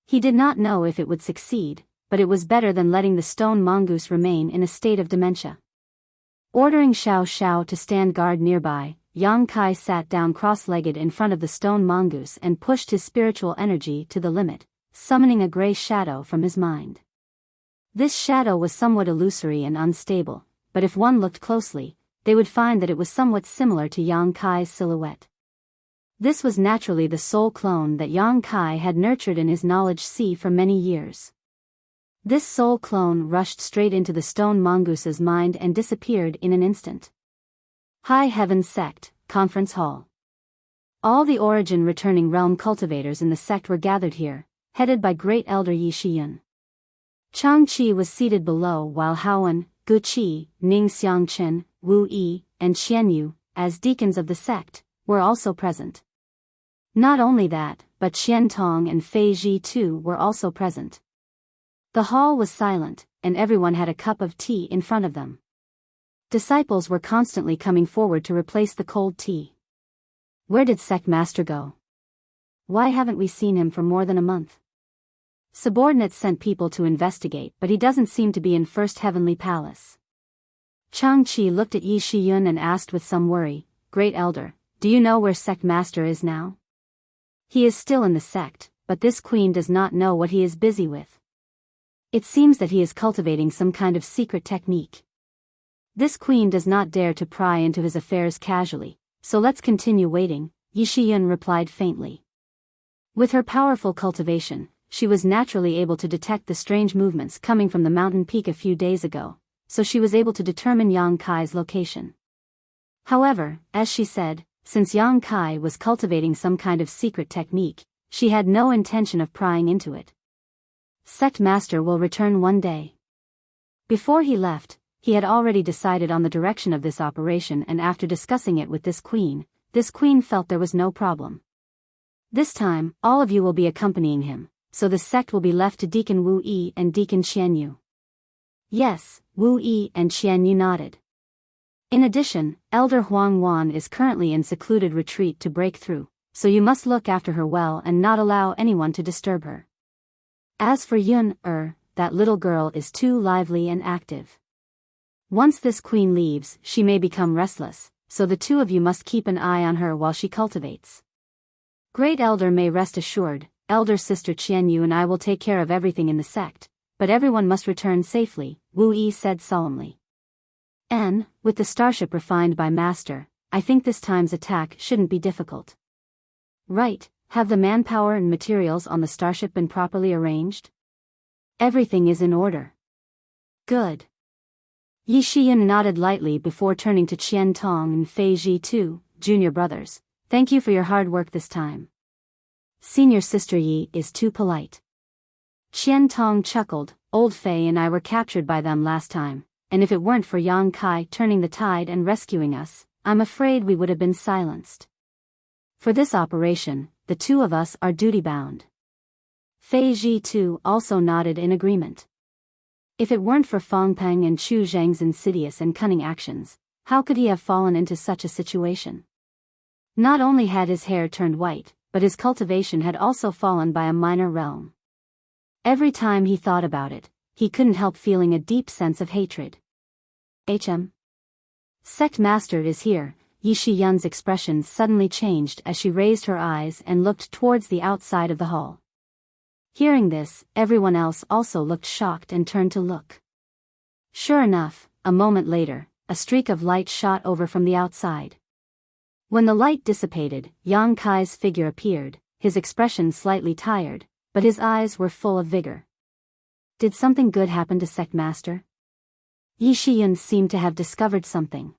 S1: He did not know if it would succeed, but it was better than letting the stone mongoose remain in a state of dementia. Ordering Xiao Xiao to stand guard nearby, Yang Kai sat down cross-legged in front of the stone mongoose and pushed his spiritual energy to the limit, summoning a gray shadow from his mind. This shadow was somewhat illusory and unstable, but if one looked closely, they would find that it was somewhat similar to Yang Kai's silhouette. This was naturally the soul clone that Yang Kai had nurtured in his knowledge sea for many years. This soul clone rushed straight into the stone mongoose's mind and disappeared in an instant. High Heaven Sect, Conference Hall. All the origin returning realm cultivators in the sect were gathered here, headed by Great Elder Yi Shiyun. Chang Qi was seated below while Haowen, Gu Qi, Ning Xiangchen, Wu Yi, and Qian Yu, as deacons of the sect, were also present. Not only that, but Qian Tong and Fei Ji too were also present. The hall was silent, and everyone had a cup of tea in front of them. Disciples were constantly coming forward to replace the cold tea. Where did Sect Master go? Why haven't we seen him for more than a month? Subordinates sent people to investigate, but he doesn't seem to be in First Heavenly Palace. Chang Qi looked at Yi Shiyun and asked with some worry, Great Elder, do you know where Sect Master is now? He is still in the sect, but this queen does not know what he is busy with. It seems that he is cultivating some kind of secret technique. This queen does not dare to pry into his affairs casually, so let's continue waiting, Yi Shiyun replied faintly. With her powerful cultivation, she was naturally able to detect the strange movements coming from the mountain peak a few days ago, so she was able to determine Yang Kai's location. However, as she said, since Yang Kai was cultivating some kind of secret technique, she had no intention of prying into it. Sect Master will return one day. Before he left, he had already decided on the direction of this operation, and after discussing it with this queen felt there was no problem. This time, all of you will be accompanying him, so the sect will be left to Deacon Wu Yi and Deacon Qianyu. Yes, Wu Yi and Qianyu nodded. In addition, Elder Huang Wan is currently in secluded retreat to break through, so you must look after her well and not allow anyone to disturb her. As for Yun, that little girl is too lively and active. Once this queen leaves, she may become restless, so the two of you must keep an eye on her while she cultivates. Great Elder may rest assured, Elder Sister Qianyu and I will take care of everything in the sect, but everyone must return safely, Wu Yi said solemnly. And, with the starship refined by Master, I think this time's attack shouldn't be difficult. Right, have the manpower and materials on the starship been properly arranged? Everything is in order. Good. Yi Shiyan nodded lightly before turning to Qian Tong and Fei Ji too, junior brothers. Thank you for your hard work this time. Senior Sister Yi is too polite. Qian Tong chuckled, old Fei and I were captured by them last time, and if it weren't for Yang Kai turning the tide and rescuing us, I'm afraid we would have been silenced. For this operation, the two of us are duty-bound. Fei Ji too also nodded in agreement. If it weren't for Fang Peng and Chu Zhang's insidious and cunning actions, how could he have fallen into such a situation? Not only had his hair turned white, but his cultivation had also fallen by a minor realm. Every time he thought about it, he couldn't help feeling a deep sense of hatred. Sect Master is here. Yi Shiyun's expression suddenly changed as she raised her eyes and looked towards the outside of the hall. Hearing this, everyone else also looked shocked and turned to look. Sure enough, a moment later, a streak of light shot over from the outside. When the light dissipated, Yang Kai's figure appeared, his expression slightly tired, but his eyes were full of vigor. Did something good happen to Sect Master? Yi Shiyun seemed to have discovered something.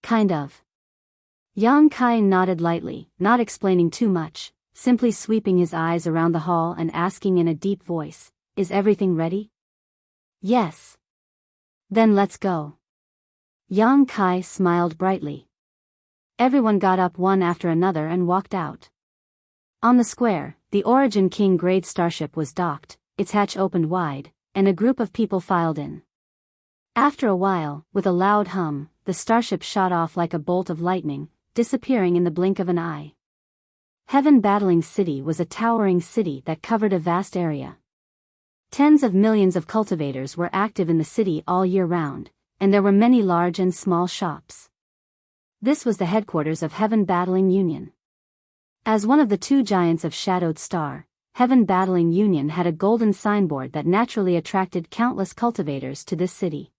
S1: Kind of. Yang Kai nodded lightly, not explaining too much, simply sweeping his eyes around the hall and asking in a deep voice, "Is everything ready?" "Yes." "Then let's go." Yang Kai smiled brightly. Everyone got up one after another and walked out. On the square, the Origin King grade starship was docked, its hatch opened wide, and a group of people filed in. After a while, with a loud hum, the starship shot off like a bolt of lightning, disappearing in the blink of an eye. Heaven Battling City was a towering city that covered a vast area. Tens of millions of cultivators were active in the city all year round, and there were many large and small shops. This was the headquarters of Heaven Battling Union. As one of the two giants of Shadowed Star, Heaven Battling Union had a golden signboard that naturally attracted countless cultivators to this city.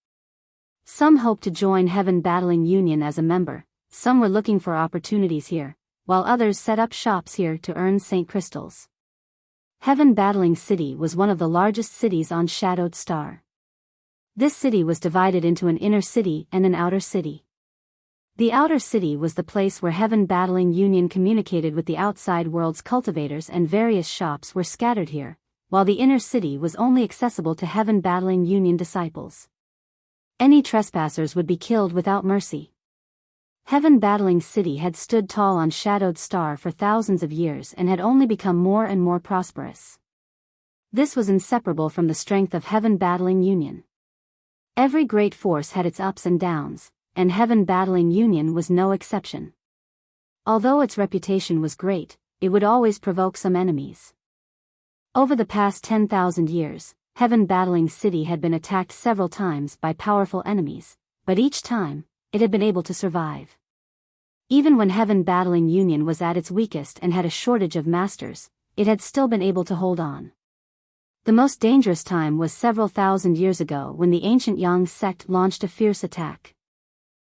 S1: Some hoped to join Heaven Battling Union as a member, some were looking for opportunities here, while others set up shops here to earn Saint Crystals. Heaven Battling City was one of the largest cities on Shadowed Star. This city was divided into an inner city and an outer city. The outer city was the place where Heaven Battling Union communicated with the outside world's cultivators, and various shops were scattered here, while the inner city was only accessible to Heaven Battling Union disciples. Any trespassers would be killed without mercy. Heaven Battling City had stood tall on Shadowed Star for thousands of years and had only become more and more prosperous. This was inseparable from the strength of Heaven Battling Union. Every great force had its ups and downs, and Heaven Battling Union was no exception. Although its reputation was great, it would always provoke some enemies. Over the past 10,000 years, Heaven Battling City had been attacked several times by powerful enemies, but each time, it had been able to survive. Even when Heaven Battling Union was at its weakest and had a shortage of masters, it had still been able to hold on. The most dangerous time was several thousand years ago when the ancient Yang sect launched a fierce attack.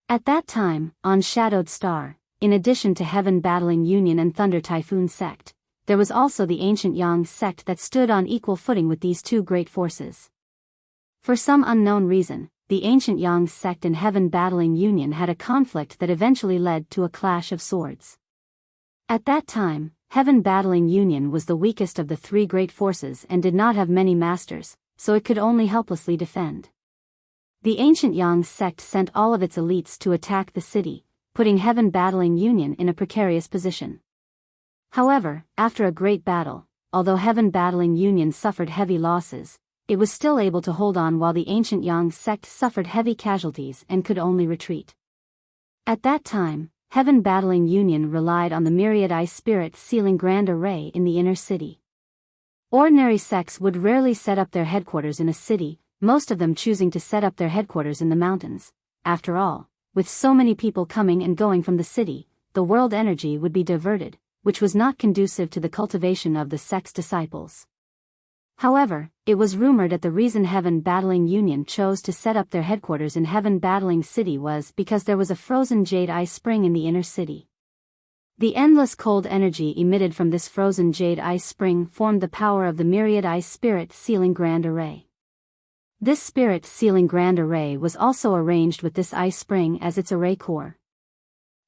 S1: At that time, on Shadowed Star, in addition to Heaven Battling Union and Thunder Typhoon sect, there was also the ancient Yang sect that stood on equal footing with these two great forces. For some unknown reason, the ancient Yang sect and Heaven Battling Union had a conflict that eventually led to a clash of swords. At that time, Heaven Battling Union was the weakest of the three great forces and did not have many masters, so it could only helplessly defend. The ancient Yang sect sent all of its elites to attack the city, putting Heaven Battling Union in a precarious position. However, after a great battle, although Heaven Battling Union suffered heavy losses, it was still able to hold on while the ancient Yang sect suffered heavy casualties and could only retreat. At that time, Heaven Battling Union relied on the myriad ice spirit sealing grand array in the inner city. Ordinary sects would rarely set up their headquarters in a city, most of them choosing to set up their headquarters in the mountains. After all, with so many people coming and going from the city, the world energy would be diverted, which was not conducive to the cultivation of the sect's disciples. However, it was rumored that the reason Heaven Battling Union chose to set up their headquarters in Heaven Battling City was because there was a frozen jade ice spring in the inner city. The endless cold energy emitted from this frozen jade ice spring formed the power of the myriad ice spirit sealing grand array. This spirit sealing grand array was also arranged with this ice spring as its array core.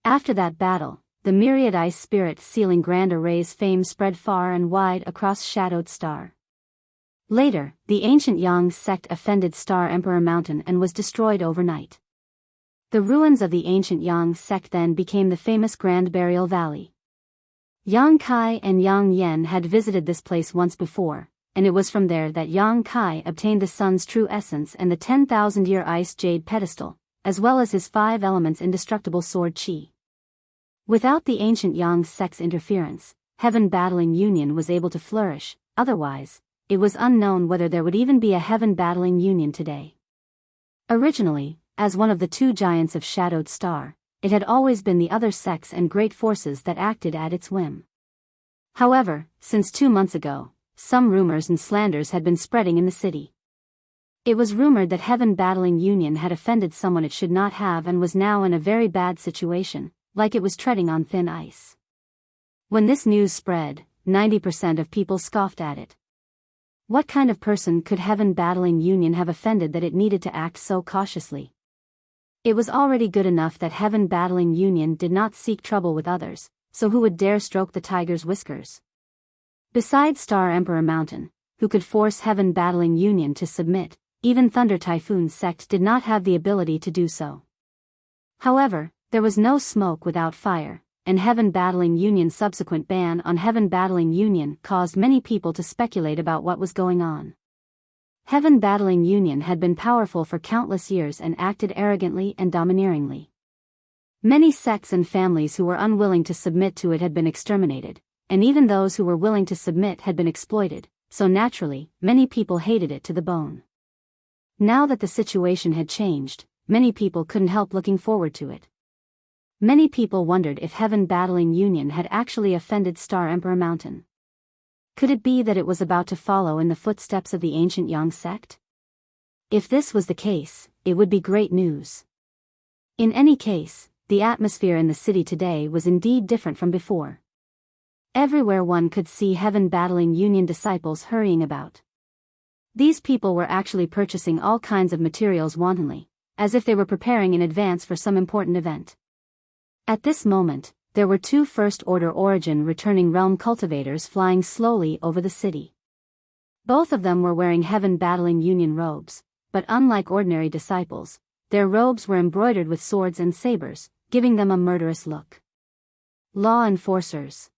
S1: After that battle, the myriad ice spirit sealing grand array's fame spread far and wide across Shadowed Star. Later, the ancient Yang sect offended Star Emperor Mountain and was destroyed overnight. The ruins of the ancient Yang sect then became the famous Grand Burial Valley. Yang Kai and Yang Yen had visited this place once before, and it was from there that Yang Kai obtained the sun's true essence and the 10,000-year ice jade pedestal, as well as his 5 elements indestructible sword Qi. Without the ancient Yang sect's interference, Heaven Battling Union was able to flourish, otherwise, it was unknown whether there would even be a Heaven Battling Union today. Originally, as one of the 2 giants of Shadowed Star, it had always been the other sects and great forces that acted at its whim. However, since 2 months ago, some rumors and slanders had been spreading in the city. It was rumored that Heaven Battling Union had offended someone it should not have and was now in a very bad situation, like it was treading on thin ice. When this news spread, 90% of people scoffed at it. What kind of person could Heaven Battling Union have offended that it needed to act so cautiously? It was already good enough that Heaven Battling Union did not seek trouble with others, so who would dare stroke the tiger's whiskers? Besides Star Emperor Mountain, who could force Heaven Battling Union to submit, even Thunder Typhoon sect did not have the ability to do so. However, there was no smoke without fire, and Heaven Battling Union's subsequent ban on Heaven Battling Union caused many people to speculate about what was going on. Heaven Battling Union had been powerful for countless years and acted arrogantly and domineeringly. Many sects and families who were unwilling to submit to it had been exterminated, and even those who were willing to submit had been exploited, so naturally, many people hated it to the bone. Now that the situation had changed, many people couldn't help looking forward to it. Many people wondered if Heaven Battling Union had actually offended Star Emperor Mountain. Could it be that it was about to follow in the footsteps of the ancient Yang sect? If this was the case, it would be great news. In any case, the atmosphere in the city today was indeed different from before. Everywhere one could see Heaven Battling Union disciples hurrying about. These people were actually purchasing all kinds of materials wantonly, as if they were preparing in advance for some important event. At this moment, there were 2 First-Order Origin returning realm cultivators flying slowly over the city. Both of them were wearing Heaven Battling Union robes, but unlike ordinary disciples, their robes were embroidered with swords and sabers, giving them a murderous look. Law Enforcers.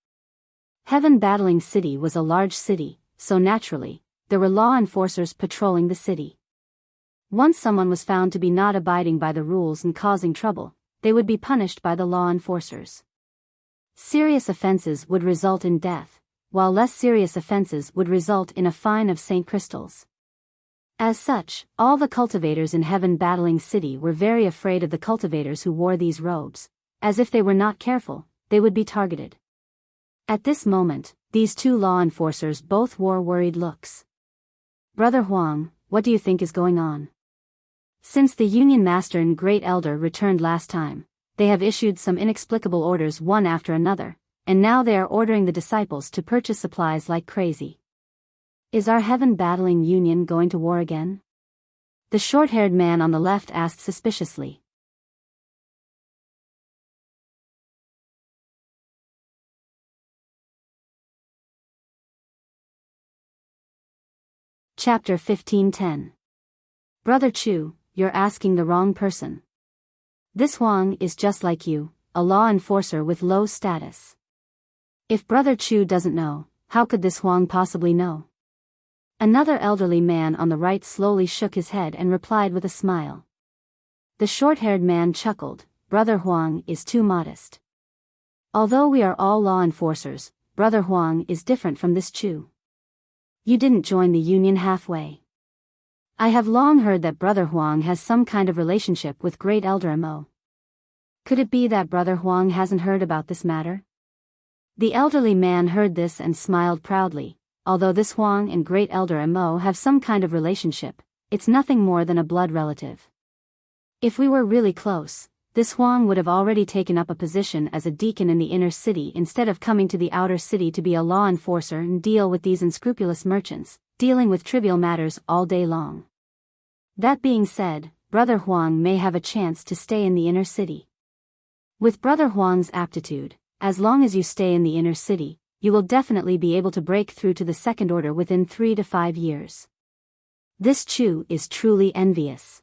S1: Heaven Battling City was a large city, so naturally, there were law enforcers patrolling the city. Once someone was found to be not abiding by the rules and causing trouble, they would be punished by the law enforcers. Serious offenses would result in death, while less serious offenses would result in a fine of St. Crystals. As such, all the cultivators in Heaven Battling City were very afraid of the cultivators who wore these robes, as if they were not careful, they would be targeted. At this moment, these 2 law enforcers both wore worried looks. Brother Huang, what do you think is going on? Since the Union Master and Great Elder returned last time, they have issued some inexplicable orders one after another, and now they are ordering the disciples to purchase supplies like crazy. Is our heaven-battling union going to war again? The short-haired man on the left asked suspiciously. Chapter 15:10. Brother Chu, you're asking the wrong person. This Huang is just like you, a law enforcer with low status. If Brother Chu doesn't know, how could this Huang possibly know? Another elderly man on the right slowly shook his head and replied with a smile. The short-haired man chuckled. Brother Huang is too modest. Although we are all law enforcers, Brother Huang is different from this Chu. You didn't join the union halfway. I have long heard that Brother Huang has some kind of relationship with Great Elder Mo. Could it be that Brother Huang hasn't heard about this matter? The elderly man heard this and smiled proudly. Although this Huang and Great Elder Mo have some kind of relationship, it's nothing more than a blood relative. If we were really close, this Huang would have already taken up a position as a deacon in the inner city instead of coming to the outer city to be a law enforcer and deal with these unscrupulous merchants, dealing with trivial matters all day long. That being said, Brother Huang may have a chance to stay in the inner city. With Brother Huang's aptitude, as long as you stay in the inner city, you will definitely be able to break through to the second order within 3 to 5 years. This Chu is truly envious.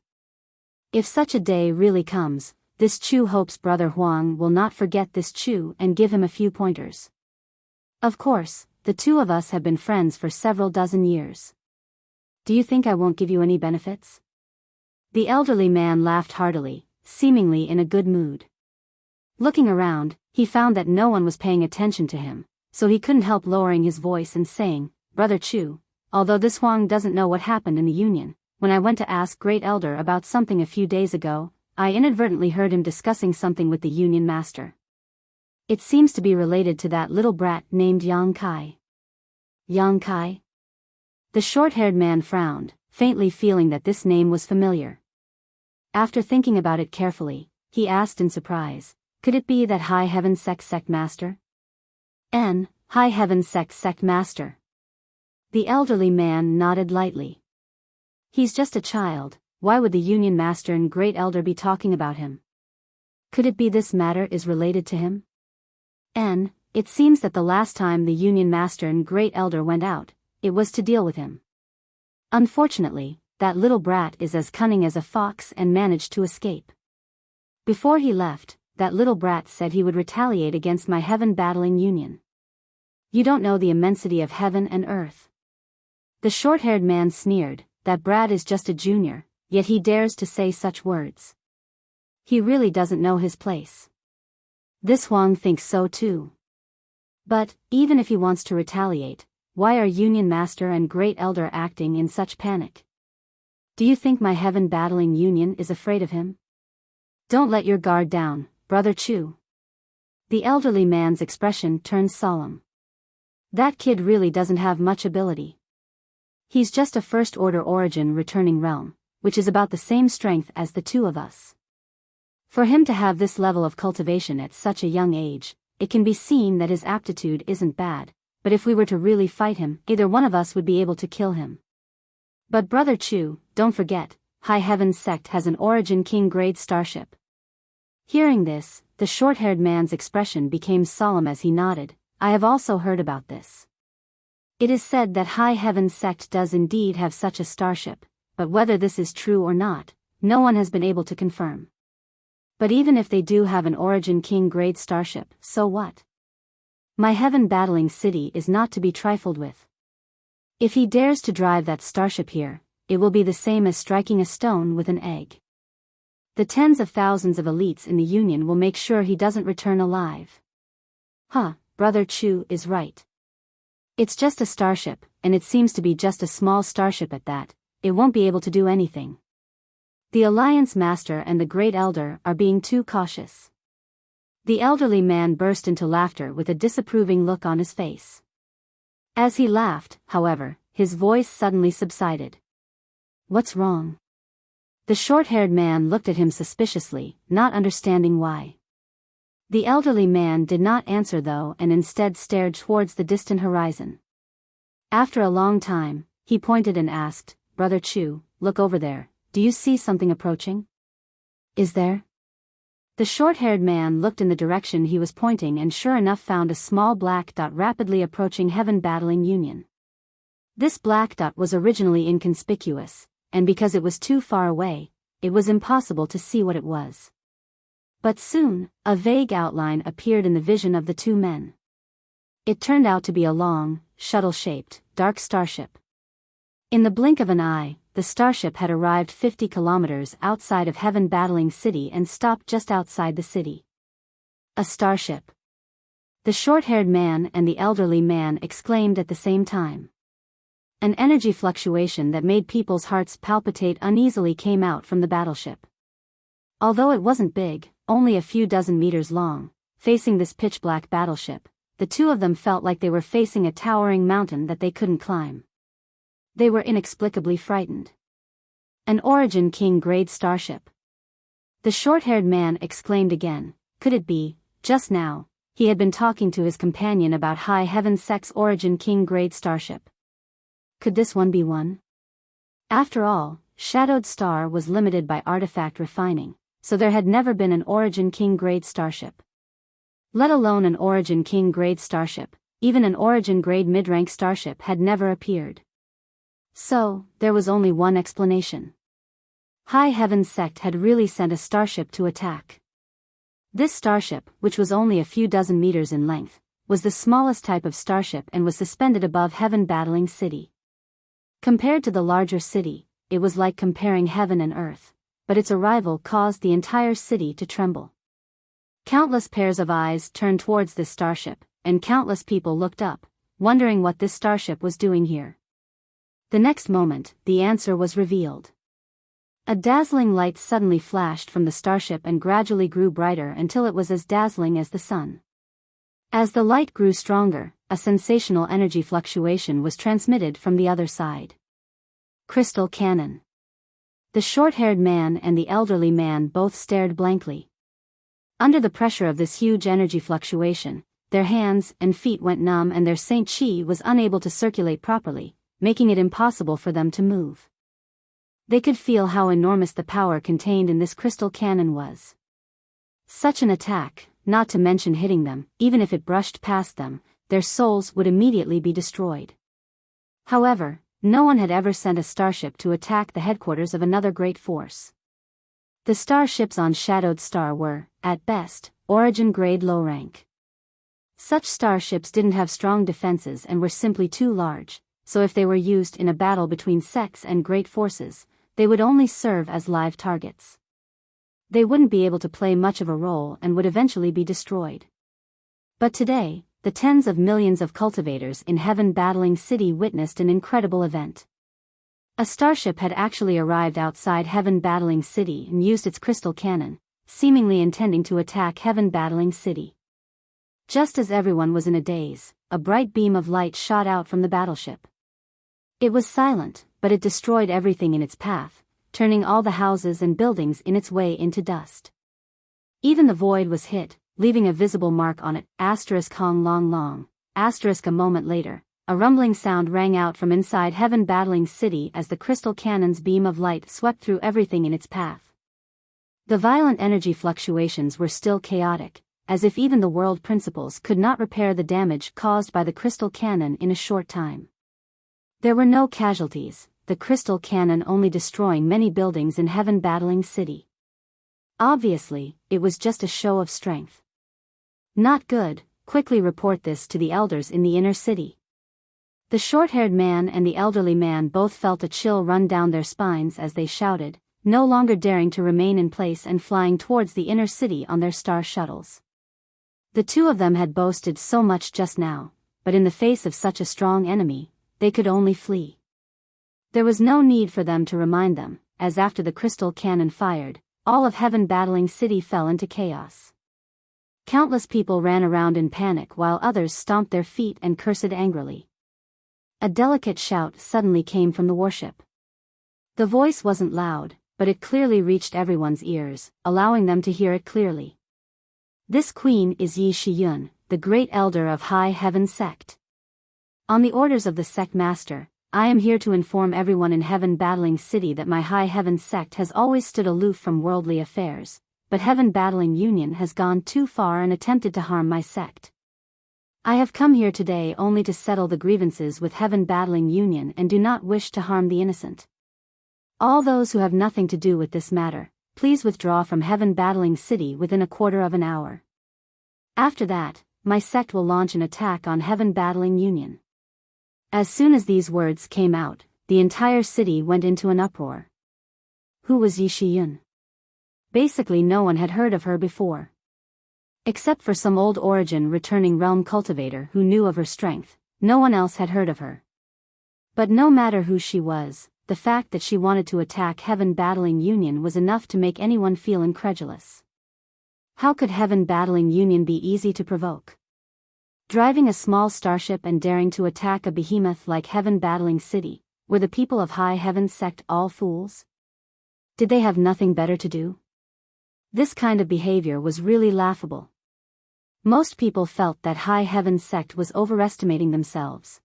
S1: If such a day really comes, this Chu hopes Brother Huang will not forget this Chu and give him a few pointers. Of course, the two of us have been friends for several dozen years. Do you think I won't give you any benefits? The elderly man laughed heartily, seemingly in a good mood. Looking around, he found that no one was paying attention to him, so he couldn't help lowering his voice and saying, Brother Chu, although this Huang doesn't know what happened in the union, when I went to ask Great Elder about something a few days ago, I inadvertently heard him discussing something with the union master. It seems to be related to that little brat named Yang Kai. Yang Kai? The short-haired man frowned, faintly feeling that this name was familiar. After thinking about it carefully, he asked in surprise, could it be that High Heaven Sect Master? High Heaven Sect Master. The elderly man nodded lightly. He's just a child, why would the Union Master and Great Elder be talking about him? Could it be this matter is related to him? It seems that the last time the Union Master and Great Elder went out, it was to deal with him. Unfortunately, that little brat is as cunning as a fox and managed to escape. Before he left, that little brat said he would retaliate against my heaven-battling union. You don't know the immensity of heaven and earth. The short-haired man sneered, that brat is just a junior, yet he dares to say such words. He really doesn't know his place. This Huang thinks so too. But, even if he wants to retaliate, why are Union Master and Great Elder acting in such panic? Do you think my heaven-battling union is afraid of him? Don't let your guard down, Brother Chu. The elderly man's expression turned solemn. That kid really doesn't have much ability. He's just a first-order origin returning realm, which is about the same strength as the two of us. For him to have this level of cultivation at such a young age, it can be seen that his aptitude isn't bad, but if we were to really fight him, either one of us would be able to kill him. But Brother Chu, don't forget, High Heaven Sect has an Origin King grade starship. Hearing this, the short-haired man's expression became solemn as he nodded. I have also heard about this. It is said that High Heaven Sect does indeed have such a starship, but whether this is true or not, no one has been able to confirm. But even if they do have an Origin King grade starship, so what? My heaven-battling city is not to be trifled with. If he dares to drive that starship here, it will be the same as striking a stone with an egg. The tens of thousands of elites in the Union will make sure he doesn't return alive. Brother Chu is right. It's just a starship, and it seems to be just a small starship at that. It won't be able to do anything. The Alliance Master and the Great Elder are being too cautious. The elderly man burst into laughter with a disapproving look on his face. As he laughed, however, his voice suddenly subsided. What's wrong? The short-haired man looked at him suspiciously, not understanding why. The elderly man did not answer though and instead stared towards the distant horizon. After a long time, he pointed and asked, "Brother Chu, look over there, do you see something approaching?" "Is there?" The short-haired man looked in the direction he was pointing and sure enough found a small black dot rapidly approaching Heaven Battling Union. This black dot was originally inconspicuous, and because it was too far away, it was impossible to see what it was. But soon, a vague outline appeared in the vision of the two men. It turned out to be a long, shuttle-shaped, dark starship. In the blink of an eye, the starship had arrived 50 kilometers outside of Heaven Battling City and stopped just outside the city. A starship! The short-haired man and the elderly man exclaimed at the same time. An energy fluctuation that made people's hearts palpitate uneasily came out from the battleship. Although it wasn't big, only a few dozen meters long, facing this pitch-black battleship, the two of them felt like they were facing a towering mountain that they couldn't climb. They were inexplicably frightened. An Origin King-grade starship. The short-haired man exclaimed again. Could it be? Just now, he had been talking to his companion about High Heaven Sect's Origin King-grade starship. Could this one be one? After all, Shadowed Star was limited by artifact refining, so there had never been an Origin King-grade starship. Let alone an Origin King-grade starship, even an Origin-grade mid-rank starship had never appeared. So, there was only one explanation. High Heaven Sect had really sent a starship to attack. This starship, which was only a few dozen meters in length, was the smallest type of starship and was suspended above Heaven Battling City. Compared to the larger city, it was like comparing heaven and earth, but its arrival caused the entire city to tremble. Countless pairs of eyes turned towards this starship, and countless people looked up, wondering what this starship was doing here. The next moment, the answer was revealed. A dazzling light suddenly flashed from the starship and gradually grew brighter until it was as dazzling as the sun. As the light grew stronger, a sensational energy fluctuation was transmitted from the other side. Crystal cannon. The short-haired man and the elderly man both stared blankly. Under the pressure of this huge energy fluctuation, their hands and feet went numb and their Saint Chi was unable to circulate properly, making it impossible for them to move. They could feel how enormous the power contained in this crystal cannon was. Such an attack, not to mention hitting them, even if it brushed past them, their souls would immediately be destroyed. However, no one had ever sent a starship to attack the headquarters of another great force. The starships on Shadowed Star were, at best, Origin-grade low rank. Such starships didn't have strong defenses and were simply too large, so if they were used in a battle between sects and great forces, they would only serve as live targets. They wouldn't be able to play much of a role and would eventually be destroyed. But today, the tens of millions of cultivators in Heaven Battling City witnessed an incredible event. A starship had actually arrived outside Heaven Battling City and used its crystal cannon, seemingly intending to attack Heaven Battling City. Just as everyone was in a daze, a bright beam of light shot out from the battleship. It was silent, but it destroyed everything in its path, turning all the houses and buildings in its way into dust. Even the void was hit, leaving a visible mark on it, *Hong Long Long, *. A moment later, a rumbling sound rang out from inside Heaven Battling City as the crystal cannon's beam of light swept through everything in its path. The violent energy fluctuations were still chaotic, as if even the world principles could not repair the damage caused by the crystal cannon in a short time. There were no casualties, the crystal cannon only destroying many buildings in Heaven Battling City. Obviously, it was just a show of strength. Not good, quickly report this to the elders in the inner city. The short-haired man and the elderly man both felt a chill run down their spines as they shouted, no longer daring to remain in place and flying towards the inner city on their star shuttles. The two of them had boasted so much just now, but in the face of such a strong enemy, they could only flee. There was no need for them to remind them, as after the crystal cannon fired, all of Heaven Battling City fell into chaos. Countless people ran around in panic while others stomped their feet and cursed angrily. A delicate shout suddenly came from the warship. The voice wasn't loud, but it clearly reached everyone's ears, allowing them to hear it clearly. This queen is Yi Shiyun, the great elder of High Heaven sect. On the orders of the sect master, I am here to inform everyone in Heaven Battling City that my High Heaven sect has always stood aloof from worldly affairs, but Heaven Battling Union has gone too far and attempted to harm my sect. I have come here today only to settle the grievances with Heaven Battling Union and do not wish to harm the innocent. All those who have nothing to do with this matter, please withdraw from Heaven Battling City within a quarter of an hour. After that, my sect will launch an attack on Heaven Battling Union. As soon as these words came out, the entire city went into an uproar. Who was Yi Shiyun? Basically no one had heard of her before. Except for some old origin returning realm cultivator who knew of her strength, no one else had heard of her. But no matter who she was, the fact that she wanted to attack Heaven Battling Union was enough to make anyone feel incredulous. How could Heaven Battling Union be easy to provoke? Driving a small starship and daring to attack a behemoth like Heaven Battling City, were the people of High Heaven sect all fools? Did they have nothing better to do? This kind of behavior was really laughable. Most people felt that High Heaven sect was overestimating themselves.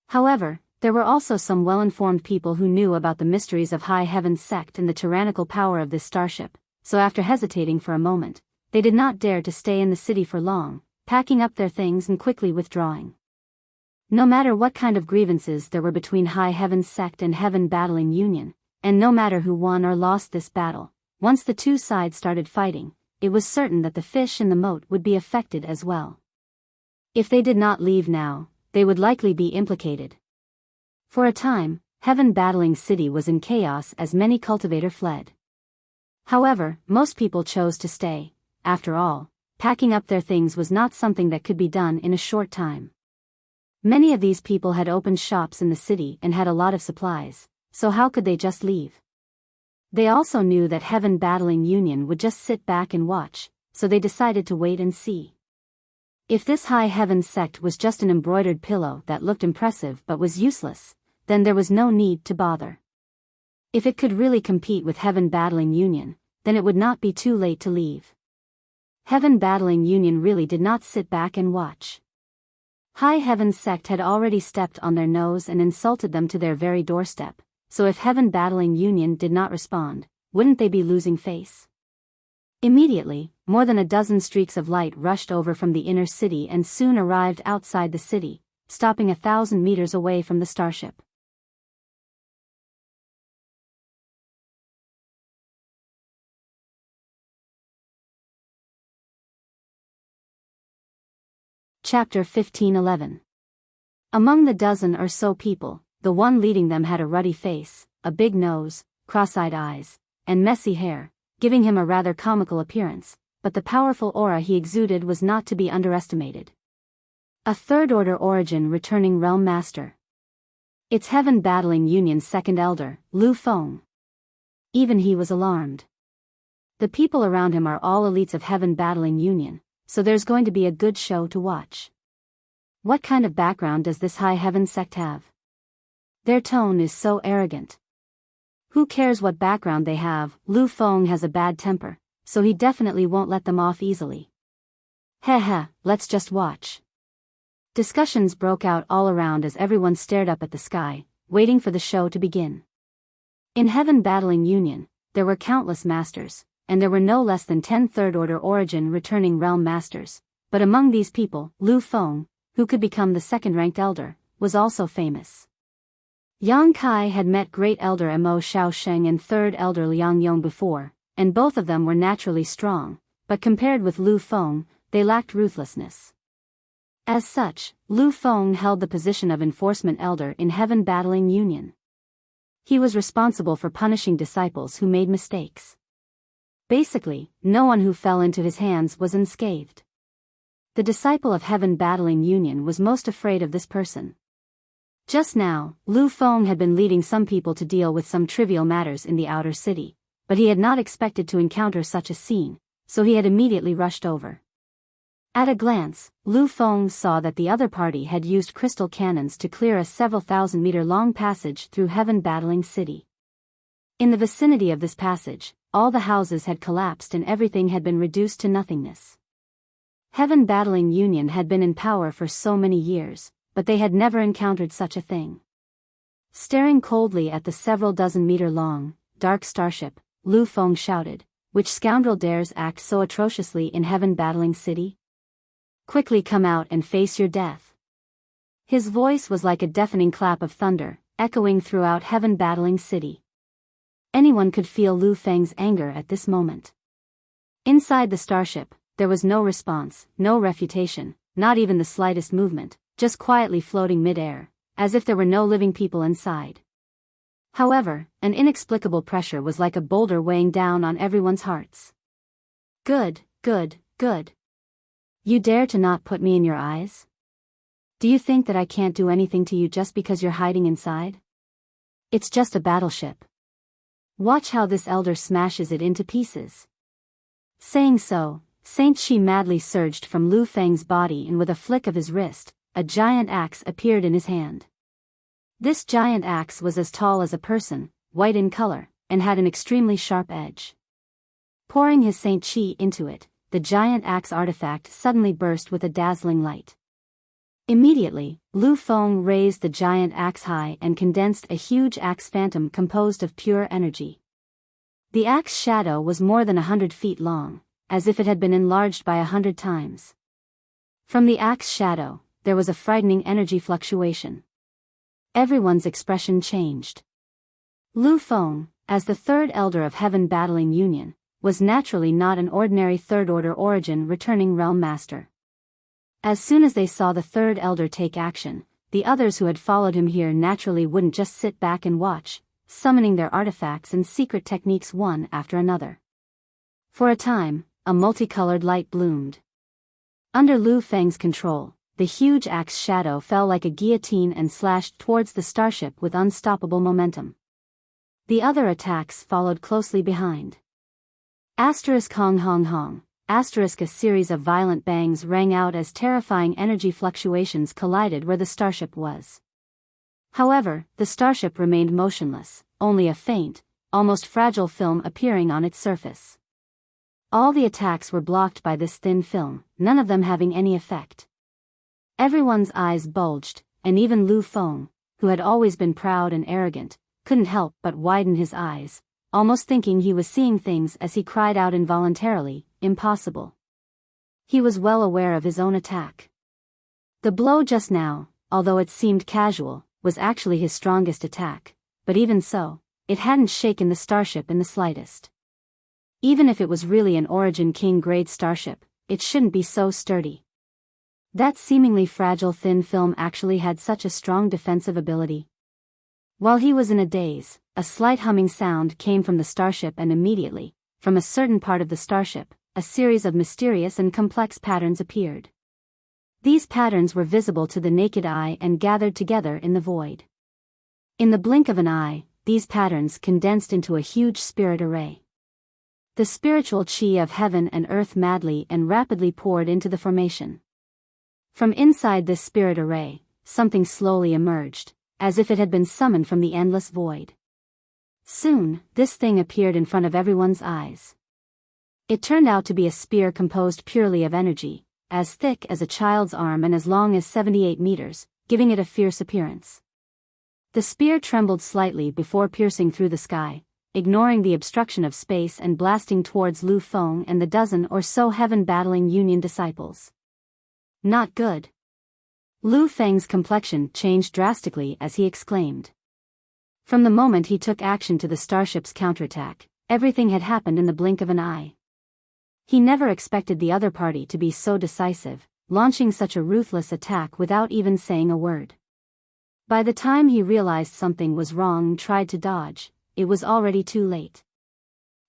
S1: However, there were also some well-informed people who knew about the mysteries of High Heaven sect and the tyrannical power of this starship, so after hesitating for a moment, they did not dare to stay in the city for long, packing up their things and quickly withdrawing. No matter what kind of grievances there were between High Heaven sect and Heaven Battling Union, and no matter who won or lost this battle, once the two sides started fighting, it was certain that the fish in the moat would be affected as well. If they did not leave now, they would likely be implicated. For a time, Heaven Battling City was in chaos as many cultivator fled. However, most people chose to stay. After all, packing up their things was not something that could be done in a short time. Many of these people had opened shops in the city and had a lot of supplies, so how could they just leave? They also knew that Heaven Battling Union would just sit back and watch, so they decided to wait and see. If this High Heaven sect was just an embroidered pillow that looked impressive but was useless, then there was no need to bother. If it could really compete with Heaven Battling Union, then it would not be too late to leave. Heaven Battling Union really did not sit back and watch. High Heaven sect had already stepped on their nose and insulted them to their very doorstep, so if Heaven Battling Union did not respond, wouldn't they be losing face? Immediately, more than a dozen streaks of light rushed over from the inner city and soon arrived outside the city, stopping 1,000 meters away from the starship. Chapter 1511. Among the dozen or so people, the one leading them had a ruddy face, a big nose, cross-eyed eyes, and messy hair, giving him a rather comical appearance, but the powerful aura he exuded was not to be underestimated. A third-order origin returning realm master. It's Heaven Battling Union's second elder, Lu Feng. Even he was alarmed. The people around him are all elites of Heaven Battling Union, so there's going to be a good show to watch. What kind of background does this High Heaven sect have? Their tone is so arrogant. Who cares what background they have? Lu Feng has a bad temper, so he definitely won't let them off easily. Heh, let's just watch. Discussions broke out all around as everyone stared up at the sky, waiting for the show to begin. In Heaven Battling Union, there were countless masters, and there were no less than 10 third-order origin returning realm masters, but among these people, Lu Feng, who could become the second-ranked elder, was also famous. Yang Kai had met Great Elder Mo Shaosheng and Third Elder Liang Yong before, and both of them were naturally strong, but compared with Lu Feng, they lacked ruthlessness. As such, Lu Feng held the position of Enforcement Elder in Heaven Battling Union. He was responsible for punishing disciples who made mistakes. Basically, no one who fell into his hands was unscathed. The disciple of Heaven Battling Union was most afraid of this person. Just now, Lu Feng had been leading some people to deal with some trivial matters in the outer city, but he had not expected to encounter such a scene, so he had immediately rushed over. At a glance, Lu Feng saw that the other party had used crystal cannons to clear a several thousand-meter-long passage through Heaven Battling City. In the vicinity of this passage, all the houses had collapsed and everything had been reduced to nothingness. Heaven Battling Union had been in power for so many years, but they had never encountered such a thing. Staring coldly at the several dozen meter long, dark starship, Lu Feng shouted, "Which scoundrel dares act so atrociously in Heaven Battling City? Quickly come out and face your death." His voice was like a deafening clap of thunder, echoing throughout Heaven Battling City. Anyone could feel Lu Feng's anger at this moment. Inside the starship, there was no response, no refutation, not even the slightest movement, just quietly floating mid-air, as if there were no living people inside. However, an inexplicable pressure was like a boulder weighing down on everyone's hearts. Good, good, good. You dare to not put me in your eyes? Do you think that I can't do anything to you just because you're hiding inside? It's just a battleship. Watch how this elder smashes it into pieces. Saying so, Saint Shi madly surged from Lu Feng's body, and with a flick of his wrist, a giant axe appeared in his hand. This giant axe was as tall as a person, white in color, and had an extremely sharp edge. Pouring his Saint Shi into it, the giant axe artifact suddenly burst with a dazzling light. Immediately, Lu Feng raised the giant axe high and condensed a huge axe phantom composed of pure energy. The axe shadow was more than 100 feet long, as if it had been enlarged by 100 times. From the axe shadow, there was a frightening energy fluctuation. Everyone's expression changed. Lu Feng, as the third elder of Heaven Battling Union, was naturally not an ordinary third-order origin returning realm master. As soon as they saw the third elder take action, the others who had followed him here naturally wouldn't just sit back and watch, summoning their artifacts and secret techniques one after another. For a time, a multicolored light bloomed. Under Lu Feng's control, the huge axe shadow fell like a guillotine and slashed towards the starship with unstoppable momentum. The other attacks followed closely behind. Asterisk hong hong hong, asterisk. A series of violent bangs rang out as terrifying energy fluctuations collided where the starship was. However, the starship remained motionless, only a faint, almost fragile film appearing on its surface. All the attacks were blocked by this thin film, none of them having any effect. Everyone's eyes bulged, and even Lu Feng, who had always been proud and arrogant, couldn't help but widen his eyes, almost thinking he was seeing things as he cried out involuntarily, "Impossible." He was well aware of his own attack. The blow just now, although it seemed casual, was actually his strongest attack, but even so, it hadn't shaken the starship in the slightest. Even if it was really an Origin King-grade starship, it shouldn't be so sturdy. That seemingly fragile thin film actually had such a strong defensive ability. While he was in a daze, a slight humming sound came from the starship, and immediately, from a certain part of the starship, a series of mysterious and complex patterns appeared. These patterns were visible to the naked eye and gathered together in the void. In the blink of an eye, these patterns condensed into a huge spirit array. The spiritual chi of heaven and earth madly and rapidly poured into the formation. From inside this spirit array, something slowly emerged, as if it had been summoned from the endless void. Soon, this thing appeared in front of everyone's eyes. It turned out to be a spear composed purely of energy, as thick as a child's arm and as long as 78 meters, giving it a fierce appearance. The spear trembled slightly before piercing through the sky, ignoring the obstruction of space and blasting towards Lu Feng and the dozen or so Heaven Battling Union disciples. Not good. Lu Feng's complexion changed drastically as he exclaimed. From the moment he took action to the starship's counterattack, everything had happened in the blink of an eye. He never expected the other party to be so decisive, launching such a ruthless attack without even saying a word. By the time he realized something was wrong and tried to dodge, it was already too late.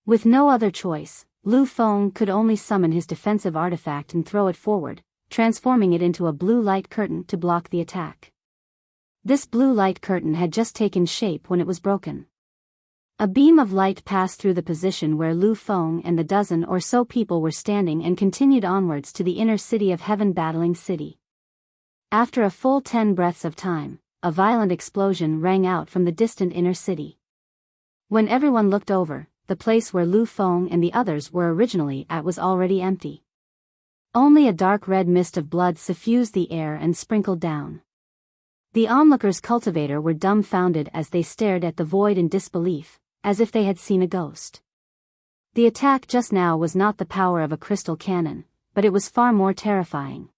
S1: With no other choice, Lu Feng could only summon his defensive artifact and throw it forward, transforming it into a blue light curtain to block the attack. This blue light curtain had just taken shape when it was broken. A beam of light passed through the position where Lu Feng and the dozen or so people were standing and continued onwards to the inner city of Heaven Battling City. After a full 10 breaths of time, a violent explosion rang out from the distant inner city. When everyone looked over, the place where Lu Feng and the others were originally at was already empty. Only a dark red mist of blood suffused the air and sprinkled down. The onlookers cultivator were dumbfounded as they stared at the void in disbelief, as if they had seen a ghost. The attack just now was not the power of a crystal cannon, but it was far more terrifying.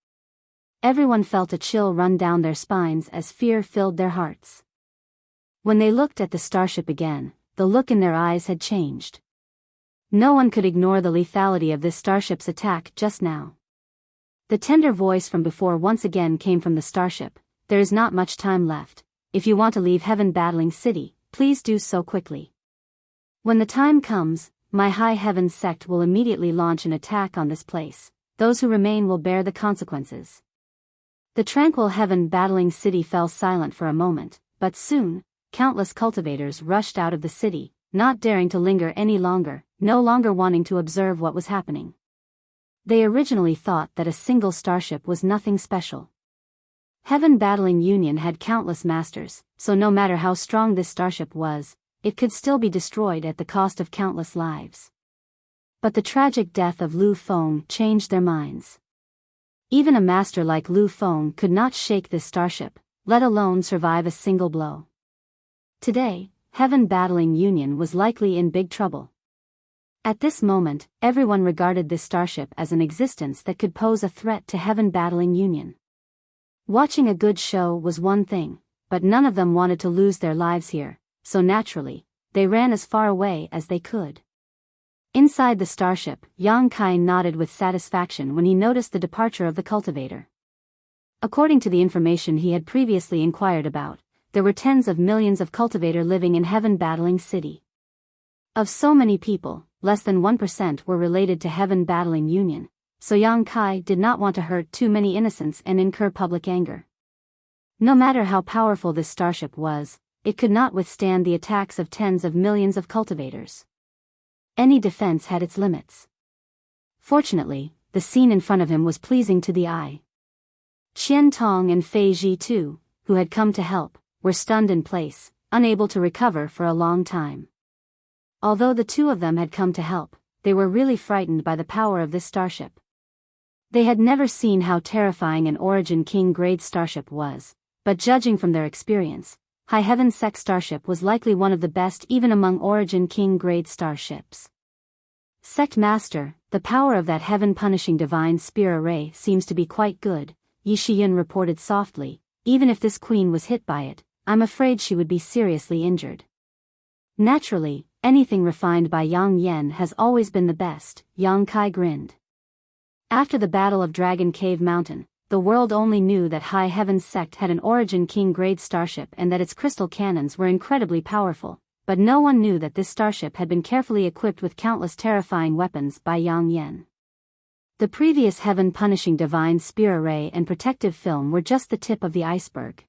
S1: Everyone felt a chill run down their spines as fear filled their hearts. When they looked at the starship again, the look in their eyes had changed. No one could ignore the lethality of this starship's attack just now. The tender voice from before once again came from the starship. There is not much time left. If you want to leave Heaven Battling City, please do so quickly. When the time comes, my High Heaven sect will immediately launch an attack on this place. Those who remain will bear the consequences. The tranquil Heaven Battling City fell silent for a moment, but soon, countless cultivators rushed out of the city, not daring to linger any longer, no longer wanting to observe what was happening. They originally thought that a single starship was nothing special. Heaven Battling Union had countless masters, so no matter how strong this starship was, it could still be destroyed at the cost of countless lives. But the tragic death of Lu Feng changed their minds. Even a master like Lu Feng could not shake this starship, let alone survive a single blow. Today, Heaven Battling Union was likely in big trouble. At this moment, everyone regarded this starship as an existence that could pose a threat to Heaven Battling Union. Watching a good show was one thing, but none of them wanted to lose their lives here, so naturally, they ran as far away as they could. Inside the starship, Yang Kai nodded with satisfaction when he noticed the departure of the cultivator. According to the information he had previously inquired about, there were tens of millions of cultivator living in Heaven Battling City. Of so many people, less than 1% were related to Heaven Battling Union, so Yang Kai did not want to hurt too many innocents and incur public anger. No matter how powerful this starship was, it could not withstand the attacks of tens of millions of cultivators. Any defense had its limits. Fortunately, the scene in front of him was pleasing to the eye. Qian Tong and Fei Ji too, who had come to help, were stunned in place, unable to recover for a long time. Although the two of them had come to help, they were really frightened by the power of this starship. They had never seen how terrifying an Origin King grade starship was, but judging from their experience, High Heaven Sect starship was likely one of the best even among Origin King grade starships. Sect Master, the power of that heaven-punishing divine spear array seems to be quite good, Yi Shiyun reported softly. Even if this queen was hit by it, I'm afraid she would be seriously injured. Naturally, anything refined by Yang Yen has always been the best, Yang Kai grinned. After the Battle of Dragon Cave Mountain, the world only knew that High Heaven Sect had an Origin King grade starship and that its crystal cannons were incredibly powerful, but no one knew that this starship had been carefully equipped with countless terrifying weapons by Yang Yen. The previous heaven-punishing divine spear array and protective film were just the tip of the iceberg.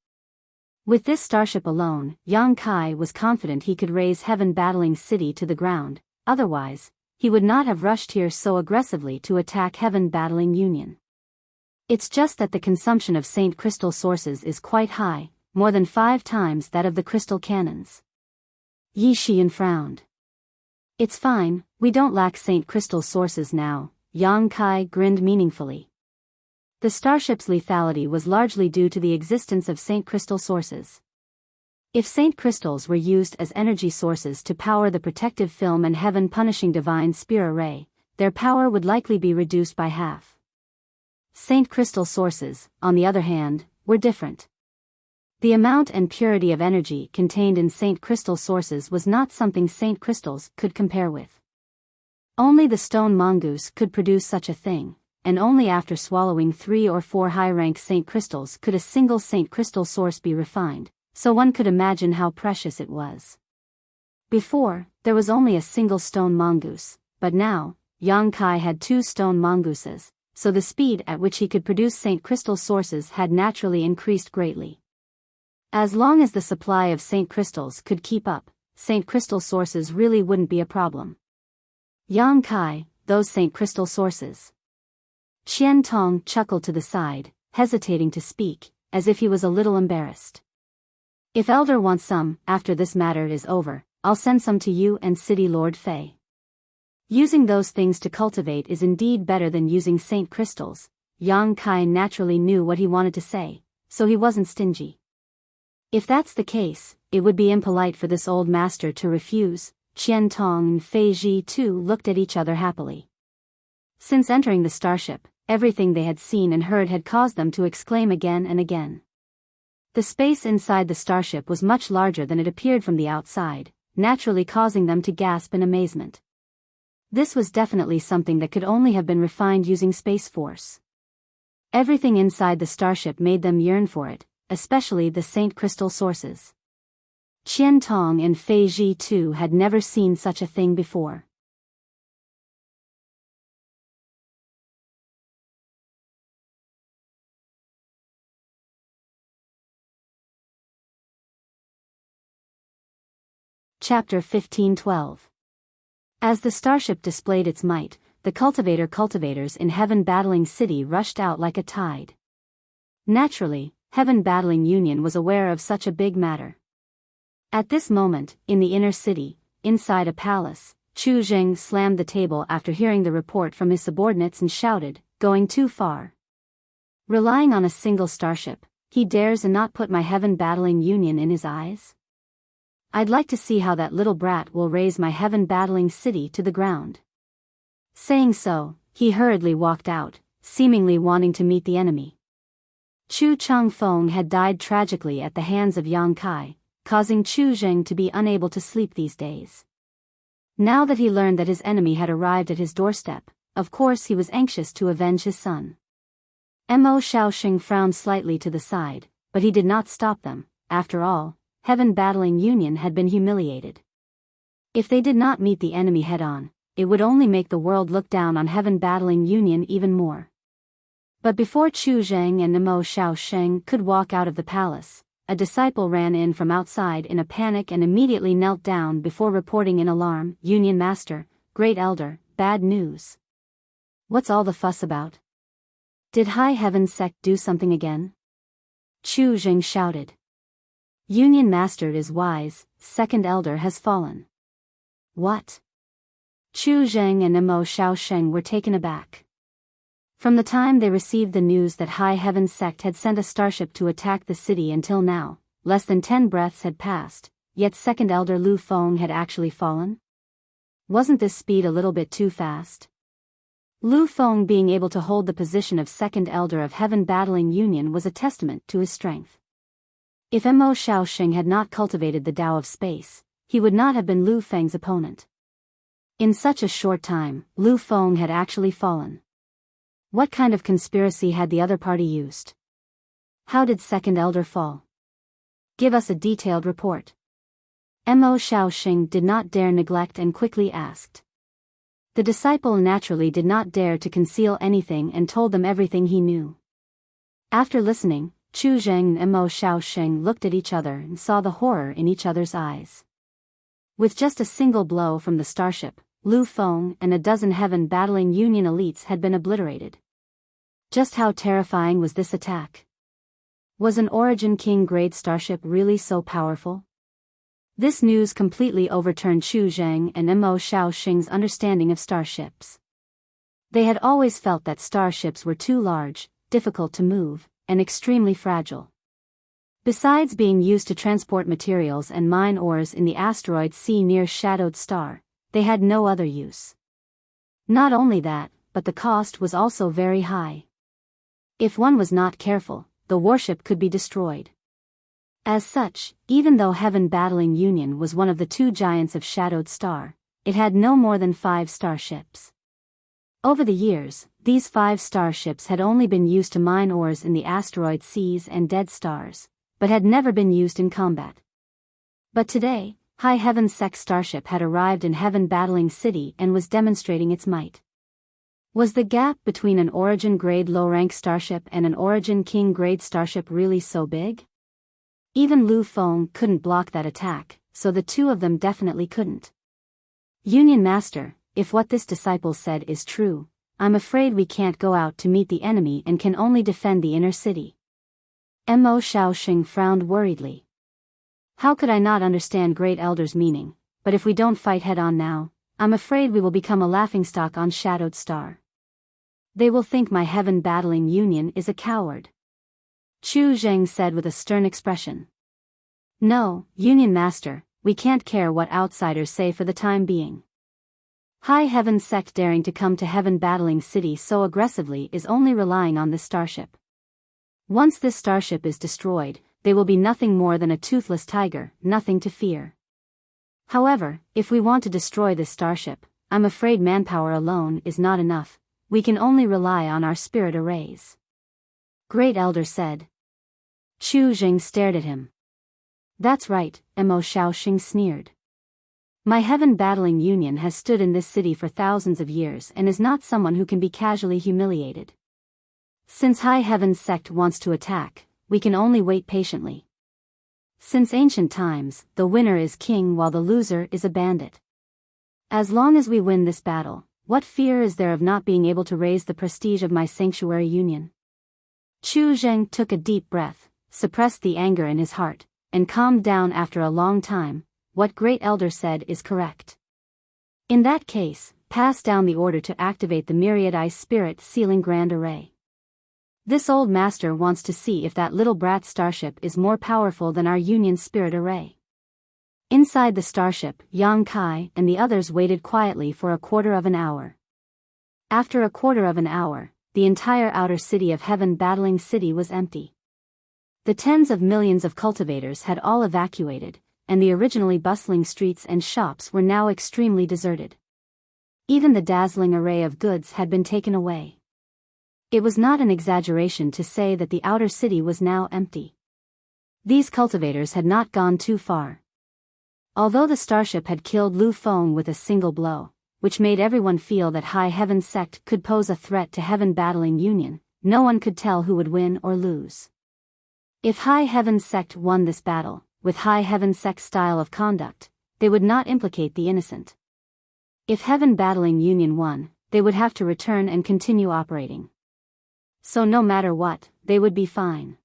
S1: With this starship alone, Yang Kai was confident he could raise Heaven Battling City to the ground, otherwise, he would not have rushed here so aggressively to attack Heaven Battling Union. It's just that the consumption of Saint Crystal sources is quite high, more than 5 times that of the crystal cannons. Yi Xian frowned. It's fine, we don't lack Saint Crystal sources now, Yang Kai grinned meaningfully. The starship's lethality was largely due to the existence of Saint Crystal sources. If Saint Crystals were used as energy sources to power the protective film and heaven-punishing divine spear array, their power would likely be reduced by half. Saint Crystal sources, on the other hand, were different. The amount and purity of energy contained in Saint Crystal sources was not something Saint Crystals could compare with. Only the stone mongoose could produce such a thing, and only after swallowing 3 or 4 high-rank Saint Crystals could a single Saint Crystal source be refined, so one could imagine how precious it was. Before, there was only a single stone mongoose, but now, Yang Kai had 2 stone mongooses, so the speed at which he could produce Saint Crystal sources had naturally increased greatly. As long as the supply of Saint Crystals could keep up, Saint Crystal sources really wouldn't be a problem. Yang Kai, those Saint Crystal sources. Qian Tong chuckled to the side, hesitating to speak, as if he was a little embarrassed. If Elder wants some, after this matter is over, I'll send some to you and City Lord Fei. Using those things to cultivate is indeed better than using saint crystals. Yang Kai naturally knew what he wanted to say, so he wasn't stingy. If that's the case, it would be impolite for this old master to refuse. Qian Tong and Fei Ji too looked at each other happily. Since entering the starship, everything they had seen and heard had caused them to exclaim again and again. The space inside the starship was much larger than it appeared from the outside, naturally causing them to gasp in amazement. This was definitely something that could only have been refined using Space Force. Everything inside the starship made them yearn for it, especially the Saint Crystal sources. Qian Tong and Fei Ji too had never seen such a thing before. Chapter 15-12. As the starship displayed its might, the cultivators in Heaven Battling City rushed out like a tide. Naturally, Heaven Battling Union was aware of such a big matter. At this moment, in the inner city, inside a palace, Chu Zheng slammed the table after hearing the report from his subordinates and shouted, "Going too far. Relying on a single starship, he dares and not put my Heaven Battling Union in his eyes? I'd like to see how that little brat will raise my Heaven Battling City to the ground." Saying so, he hurriedly walked out, seemingly wanting to meet the enemy. Chu Changfeng had died tragically at the hands of Yang Kai, causing Chu Zheng to be unable to sleep these days. Now that he learned that his enemy had arrived at his doorstep, of course he was anxious to avenge his son. Mo Shaoxing frowned slightly to the side, but he did not stop them. After all, Heaven Battling Union had been humiliated. If they did not meet the enemy head-on, it would only make the world look down on Heaven Battling Union even more. But before Chu Zheng and Mo Shaoxing could walk out of the palace, a disciple ran in from outside in a panic and immediately knelt down before reporting in alarm, "Union Master, Great Elder, bad news. What's all the fuss about? Did High Heaven Sect do something again?" Chu Zheng shouted. "Union Master is wise, Second Elder has fallen." "What?" Chu Zheng and Mo Shaoxing were taken aback. From the time they received the news that High Heaven Sect had sent a starship to attack the city until now, less than 10 breaths had passed, yet Second Elder Lu Feng had actually fallen? Wasn't this speed a little bit too fast? Lu Feng being able to hold the position of Second Elder of Heaven Battling Union was a testament to his strength. If Mo Shaoxing had not cultivated the Tao of Space, he would not have been Lu Feng's opponent. In such a short time, Lu Feng had actually fallen. What kind of conspiracy had the other party used? How did Second Elder fall? Give us a detailed report. Mo Shaoxing did not dare neglect and quickly asked. The disciple naturally did not dare to conceal anything and told them everything he knew. After listening, Chu Zheng and Mo Shaoxing looked at each other and saw the horror in each other's eyes. With just a single blow from the starship, Lu Feng and a dozen Heaven Battling Union elites had been obliterated. Just how terrifying was this attack? Was an Origin King grade starship really so powerful? This news completely overturned Chu Zheng and Mo Shaoxing's understanding of starships. They had always felt that starships were too large, difficult to move, and extremely fragile. Besides being used to transport materials and mine ores in the asteroid sea near Shadowed Star, they had no other use. Not only that, but the cost was also very high. If one was not careful, the warship could be destroyed. As such, even though Heaven Battling Union was one of the 2 giants of Shadowed Star, it had no more than 5 starships. Over the years, these 5 starships had only been used to mine ores in the asteroid seas and dead stars, but had never been used in combat. But today, High Heaven Sect starship had arrived in Heaven Battling City and was demonstrating its might. Was the gap between an Origin grade low-rank starship and an Origin King grade starship really so big? Even Lu Feng couldn't block that attack, so the 2 of them definitely couldn't. Union Master, if what this disciple said is true, I'm afraid we can't go out to meet the enemy and can only defend the inner city. Mo Shaoxing frowned worriedly. How could I not understand Great Elder's meaning, but if we don't fight head-on now, I'm afraid we will become a laughingstock on Shadowed Star. They will think my heaven-battling union is a coward. Chu Zheng said with a stern expression. No, Union Master, we can't care what outsiders say for the time being. High Heaven sect daring to come to heaven-battling city so aggressively is only relying on this starship. Once this starship is destroyed, they will be nothing more than a toothless tiger, nothing to fear. However, if we want to destroy this starship, I'm afraid manpower alone is not enough. We can only rely on our spirit arrays. Great Elder said. Chu Jing stared at him. That's right, Mo Shaoxing sneered. My heaven-battling union has stood in this city for thousands of years and is not someone who can be casually humiliated. Since High Heaven's sect wants to attack, we can only wait patiently. Since ancient times, the winner is king while the loser is a bandit. As long as we win this battle, what fear is there of not being able to raise the prestige of my sanctuary union? Chu Zheng took a deep breath, suppressed the anger in his heart, and calmed down after a long time. What Great Elder said is correct. In that case, pass down the order to activate the Myriad Eye Spirit Sealing Grand Array. This old master wants to see if that little brat starship is more powerful than our Union Spirit Array. Inside the starship, Yang Kai and the others waited quietly for a quarter of an hour. After a quarter of an hour, the entire outer city of Heaven-battling city was empty. The tens of millions of cultivators had all evacuated, and the originally bustling streets and shops were now extremely deserted. Even the dazzling array of goods had been taken away. It was not an exaggeration to say that the outer city was now empty. These cultivators had not gone too far. Although the starship had killed Lu Feng with a single blow, which made everyone feel that High Heaven sect could pose a threat to Heaven-battling union, no one could tell who would win or lose. If High Heaven sect won this battle, with High Heaven sect's style of conduct, they would not implicate the innocent. If Heaven-battling union won, they would have to return and continue operating. So no matter what, they would be fine.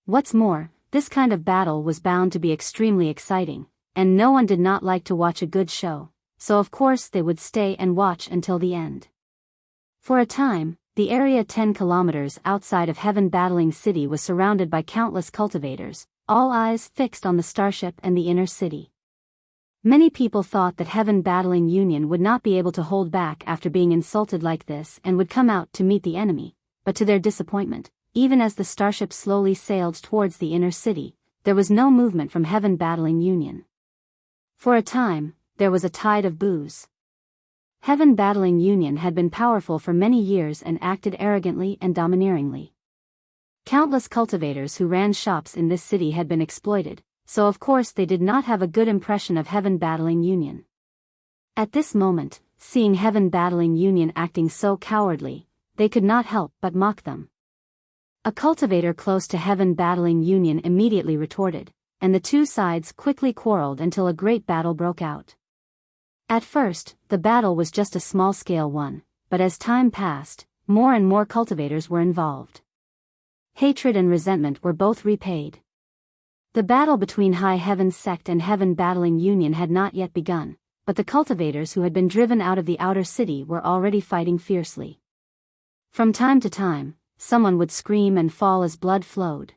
S1: What's more, this kind of battle was bound to be extremely exciting, and no one did not like to watch a good show, so of course they would stay and watch until the end. For a time, the area 10 kilometers outside of Heaven-battling city was surrounded by countless cultivators, all eyes fixed on the starship and the inner city. Many people thought that Heaven-battling union would not be able to hold back after being insulted like this and would come out to meet the enemy, but to their disappointment, even as the starship slowly sailed towards the inner city, there was no movement from Heaven-battling union. For a time, there was a tide of boos. Heaven-battling union had been powerful for many years and acted arrogantly and domineeringly. Countless cultivators who ran shops in this city had been exploited, so of course they did not have a good impression of Heaven-battling union. At this moment, seeing Heaven-battling union acting so cowardly, they could not help but mock them. A cultivator close to Heaven-battling union immediately retorted, and the two sides quickly quarreled until a great battle broke out. At first, the battle was just a small-scale one, but as time passed, more and more cultivators were involved. Hatred and resentment were both repaid. The battle between High Heaven sect and Heaven-battling union had not yet begun, but the cultivators who had been driven out of the outer city were already fighting fiercely. From time to time, someone would scream and fall as blood flowed.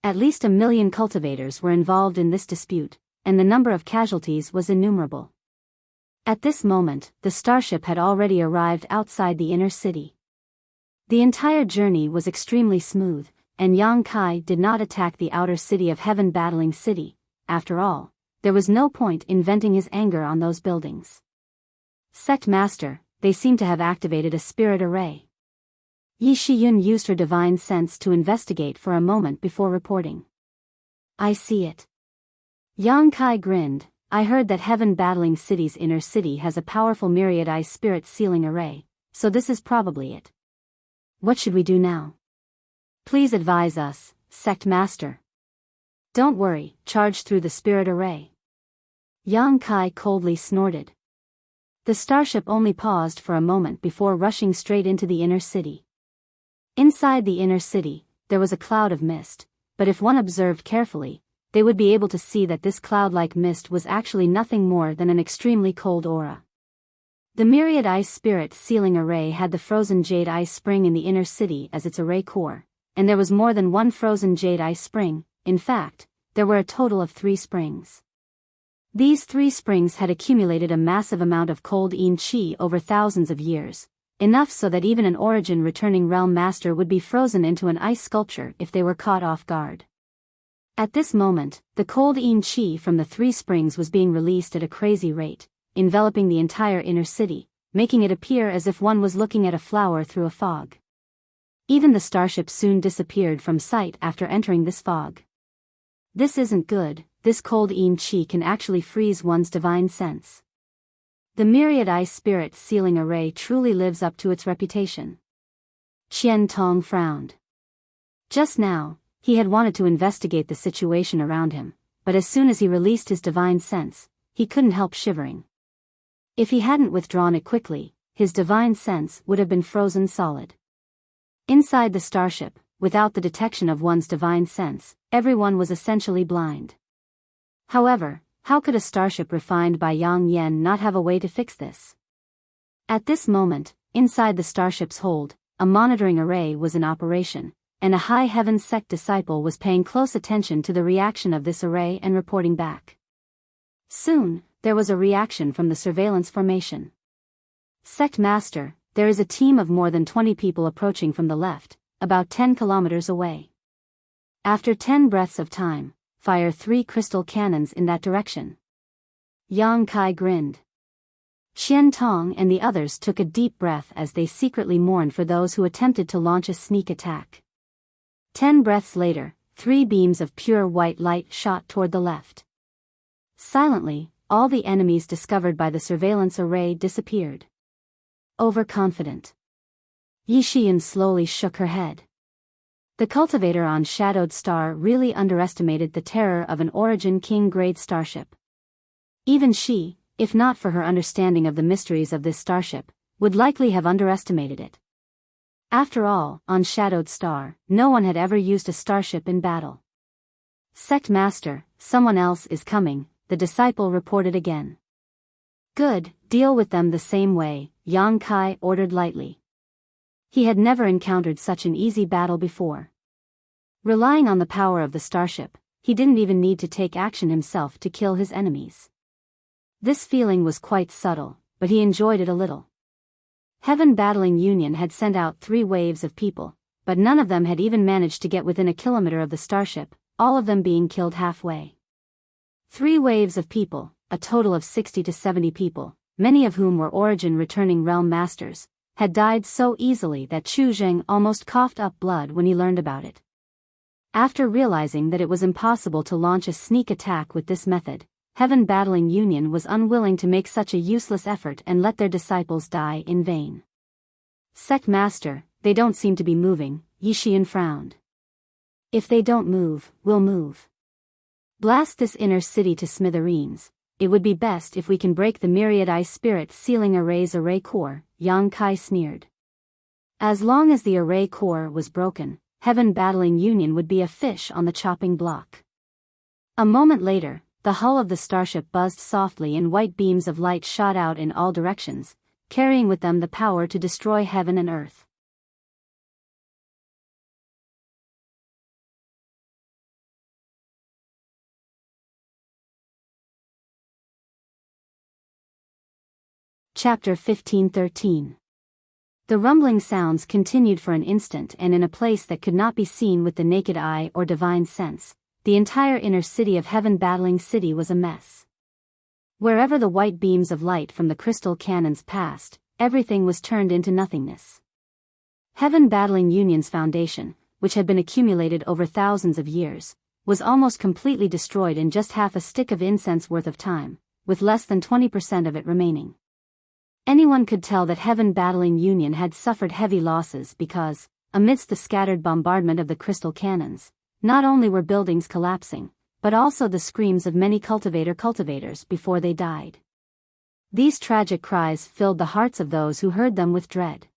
S1: At least 1 million cultivators were involved in this dispute, and the number of casualties was innumerable. At this moment, the starship had already arrived outside the inner city. The entire journey was extremely smooth, and Yang Kai did not attack the outer city of Heaven-battling city. After all, there was no point in venting his anger on those buildings. Sect Master, they seem to have activated a spirit array. Yi Shiyun used her divine sense to investigate for a moment before reporting. I see it. Yang Kai grinned. I heard that Heaven-battling city's inner city has a powerful Myriad Eye Spirit Sealing Array, so this is probably it. What should we do now? Please advise us, Sect Master. Don't worry, charge through the Spirit Array. Yang Kai coldly snorted. The starship only paused for a moment before rushing straight into the inner city. Inside the inner city, there was a cloud of mist, but if one observed carefully, they would be able to see that this cloud-like mist was actually nothing more than an extremely cold aura. The myriad ice spirit sealing array had the frozen jade ice spring in the inner city as its array core, and there was more than one frozen jade ice spring. In fact, there were a total of 3 springs. These 3 springs had accumulated a massive amount of cold Yin Qi over thousands of years, enough so that even an origin returning realm master would be frozen into an ice sculpture if they were caught off guard. At this moment, the cold Yin Qi from the 3 springs was being released at a crazy rate, enveloping the entire inner city, making it appear as if one was looking at a flower through a fog. Even the starship soon disappeared from sight after entering this fog. This isn't good. This cold Yin Qi can actually freeze one's divine sense. The myriad ice spirit sealing array truly lives up to its reputation. Qian Tong frowned. Just now, he had wanted to investigate the situation around him, but as soon as he released his divine sense, he couldn't help shivering. If he hadn't withdrawn it quickly, his divine sense would have been frozen solid. Inside the starship, without the detection of one's divine sense, everyone was essentially blind. However, how could a starship refined by Yang Yen not have a way to fix this? At this moment, inside the starship's hold, a monitoring array was in operation, and a High Heaven sect disciple was paying close attention to the reaction of this array and reporting back. Soon, there was a reaction from the surveillance formation. Sect Master, there is a team of more than 20 people approaching from the left, about 10 kilometers away. After 10 breaths of time, fire 3 crystal cannons in that direction. Yang Kai grinned. Qian Tong and the others took a deep breath as they secretly mourned for those who attempted to launch a sneak attack. 10 breaths later, 3 beams of pure white light shot toward the left. Silently, all the enemies discovered by the surveillance array disappeared. Overconfident. Yi Xian slowly shook her head. The cultivator on Shadowed Star really underestimated the terror of an Origin King-grade starship. Even she, if not for her understanding of the mysteries of this starship, would likely have underestimated it. After all, on Shadowed Star, no one had ever used a starship in battle. Sect Master, someone else is coming, the disciple reported again. Good, deal with them the same way, Yang Kai ordered lightly. He had never encountered such an easy battle before. Relying on the power of the starship, he didn't even need to take action himself to kill his enemies. This feeling was quite subtle, but he enjoyed it a little. Heaven Battling Union had sent out 3 waves of people, but none of them had even managed to get within a kilometer of the starship, all of them being killed halfway. 3 waves of people, a total of 60 to 70 people, many of whom were Origin returning realm masters, had died so easily that Chu Zheng almost coughed up blood when he learned about it. After realizing that it was impossible to launch a sneak attack with this method, Heaven Battling Union was unwilling to make such a useless effort and let their disciples die in vain. Sect Master, they don't seem to be moving, Yi Xian frowned. If they don't move, we'll move. Blast this inner city to smithereens. It would be best if we can break the myriad ice spirit sealing array's array core, Yang Kai sneered. As long as the array core was broken, Heaven Battling Union would be a fish on the chopping block. A moment later, the hull of the starship buzzed softly and white beams of light shot out in all directions, carrying with them the power to destroy heaven and earth. Chapter 15-13. The rumbling sounds continued for an instant, and in a place that could not be seen with the naked eye or divine sense, the entire inner city of Heaven Battling City was a mess. Wherever the white beams of light from the crystal cannons passed, everything was turned into nothingness. Heaven Battling Union's foundation, which had been accumulated over thousands of years, was almost completely destroyed in just half a stick of incense worth of time, with less than 20% of it remaining. Anyone could tell that Heaven Battling Union had suffered heavy losses because, amidst the scattered bombardment of the crystal cannons, not only were buildings collapsing, but also the screams of many cultivators before they died. These tragic cries filled the hearts of those who heard them with dread.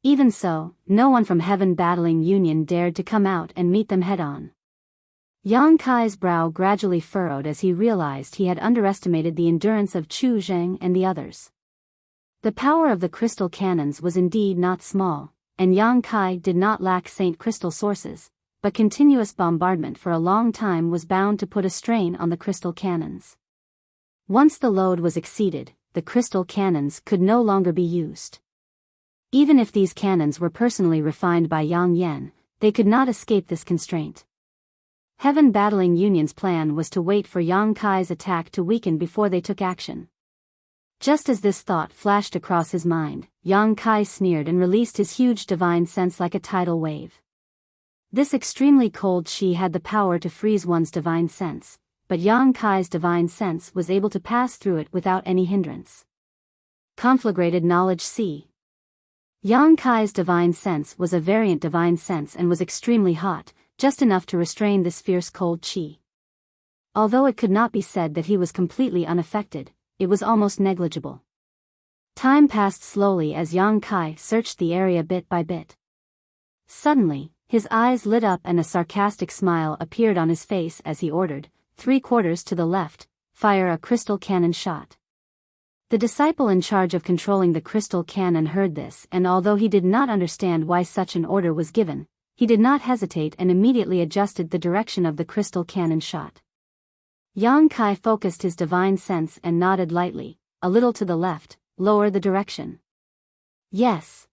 S1: Even so, no one from Heaven Battling Union dared to come out and meet them head-on. Yang Kai's brow gradually furrowed as he realized he had underestimated the endurance of Chu Zheng and the others. The power of the crystal cannons was indeed not small, and Yang Kai did not lack Saint Crystal sources, but continuous bombardment for a long time was bound to put a strain on the crystal cannons. Once the load was exceeded, the crystal cannons could no longer be used. Even if these cannons were personally refined by Yang Yan, they could not escape this constraint. Heaven Battling Union's plan was to wait for Yang Kai's attack to weaken before they took action. Just as this thought flashed across his mind, Yang Kai sneered and released his huge divine sense like a tidal wave. This extremely cold qi had the power to freeze one's divine sense, but Yang Kai's divine sense was able to pass through it without any hindrance. Conflagrated knowledge C. Yang Kai's divine sense was a variant divine sense and was extremely hot, just enough to restrain this fierce cold qi. Although it could not be said that he was completely unaffected, it was almost negligible. Time passed slowly as Yang Kai searched the area bit by bit. Suddenly, his eyes lit up and a sarcastic smile appeared on his face as he ordered, 3/4 to the left, fire a crystal cannon shot. The disciple in charge of controlling the crystal cannon heard this, and although he did not understand why such an order was given, he did not hesitate and immediately adjusted the direction of the crystal cannon shot. Yang Kai focused his divine sense and nodded lightly, a little to the left, lower the direction. Yes.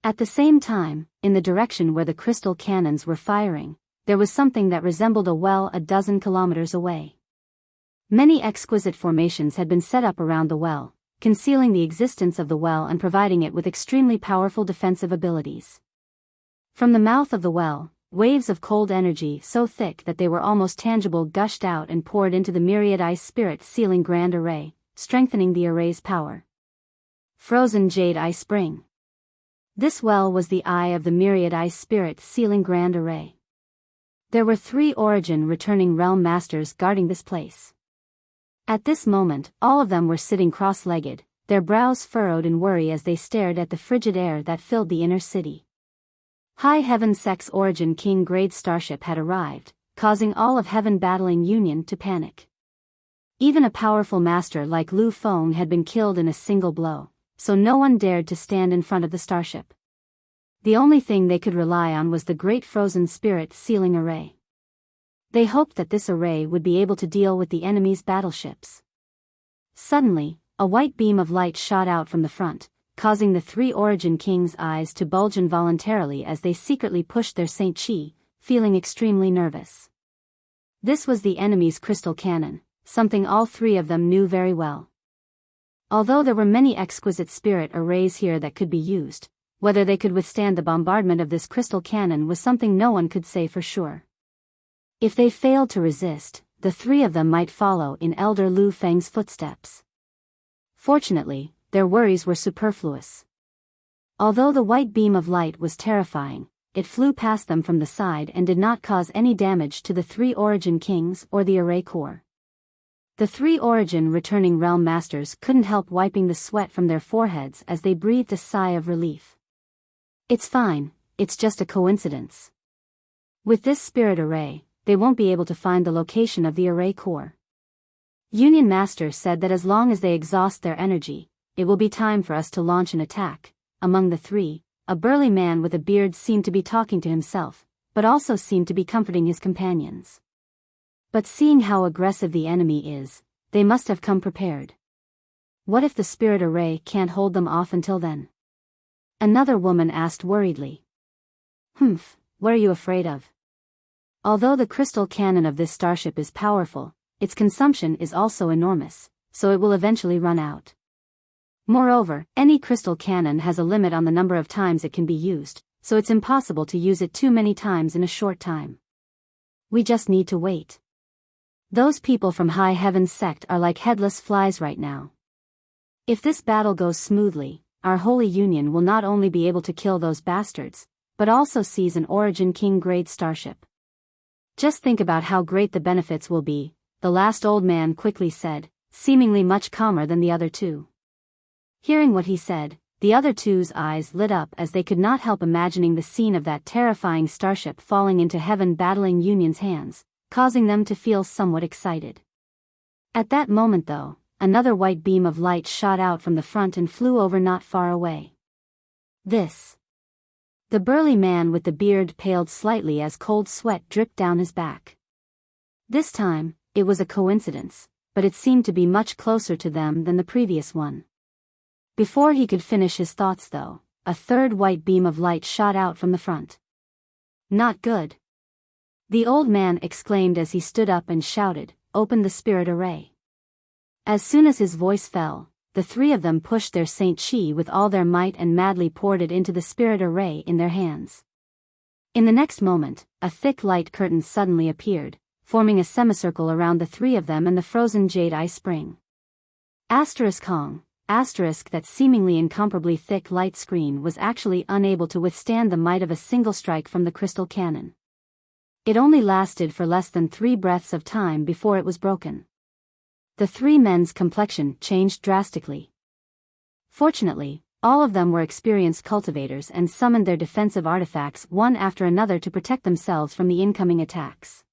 S1: At the same time, in the direction where the crystal cannons were firing, there was something that resembled a well a dozen kilometers away. Many exquisite formations had been set up around the well, concealing the existence of the well and providing it with extremely powerful defensive abilities. From the mouth of the well, waves of cold energy so thick that they were almost tangible gushed out and poured into the myriad ice spirit sealing grand array, strengthening the array's power. Frozen Jade Ice Spring. This well was the eye of the myriad ice spirit sealing grand array. There were 3 origin returning realm masters guarding this place. At this moment, all of them were sitting cross-legged, their brows furrowed in worry as they stared at the frigid air that filled the inner city. High Heaven Sect's Origin King grade starship had arrived, causing all of Heaven Battling Union to panic. Even a powerful master like Lu Feng had been killed in a single blow, so no one dared to stand in front of the starship. The only thing they could rely on was the Great Frozen Spirit Sealing Array. They hoped that this array would be able to deal with the enemy's battleships. Suddenly, a white beam of light shot out from the front, causing the 3 Origin Kings' eyes to bulge involuntarily as they secretly pushed their Saint Chi, feeling extremely nervous. This was the enemy's crystal cannon, something all 3 of them knew very well. Although there were many exquisite spirit arrays here that could be used, whether they could withstand the bombardment of this crystal cannon was something no one could say for sure. If they failed to resist, the 3 of them might follow in Elder Lu Feng's footsteps. Fortunately, their worries were superfluous. Although the white beam of light was terrifying, it flew past them from the side and did not cause any damage to the 3 Origin Kings or the array core. The 3 Origin returning realm masters couldn't help wiping the sweat from their foreheads as they breathed a sigh of relief. It's fine, it's just a coincidence. With this spirit array, they won't be able to find the location of the array core. Union Master said that as long as they exhaust their energy, it will be time for us to launch an attack. Among the 3, a burly man with a beard seemed to be talking to himself, but also seemed to be comforting his companions. But seeing how aggressive the enemy is, they must have come prepared. What if the spirit array can't hold them off until then? Another woman asked worriedly. What are you afraid of? Although the crystal cannon of this starship is powerful, its consumption is also enormous, so it will eventually run out. Moreover, any crystal cannon has a limit on the number of times it can be used, so it's impossible to use it too many times in a short time. We just need to wait. Those people from High Heaven's sect are like headless flies right now. If this battle goes smoothly, our Holy Union will not only be able to kill those bastards, but also seize an Origin King grade starship. Just think about how great the benefits will be, the last old man quickly said, seemingly much calmer than the other 2. Hearing what he said, the other 2's eyes lit up as they could not help imagining the scene of that terrifying starship falling into Heaven Battling Union's hands, causing them to feel somewhat excited. At that moment though, another white beam of light shot out from the front and flew over not far away. The burly man with the beard paled slightly as cold sweat dripped down his back. This time, it was a coincidence, but it seemed to be much closer to them than the previous one. Before he could finish his thoughts though, a third white beam of light shot out from the front. Not good. The old man exclaimed as he stood up and shouted, "Open the spirit array." As soon as his voice fell, the three of them pushed their Saint Chi with all their might and madly poured it into the spirit array in their hands. In the next moment, a thick light curtain suddenly appeared, forming a semicircle around the three of them and the frozen jade ice spring. That seemingly incomparably thick light screen was actually unable to withstand the might of a single strike from the crystal cannon. It only lasted for less than 3 breaths of time before it was broken. The three men's complexion changed drastically. Fortunately, all of them were experienced cultivators and summoned their defensive artifacts one after another to protect themselves from the incoming attacks.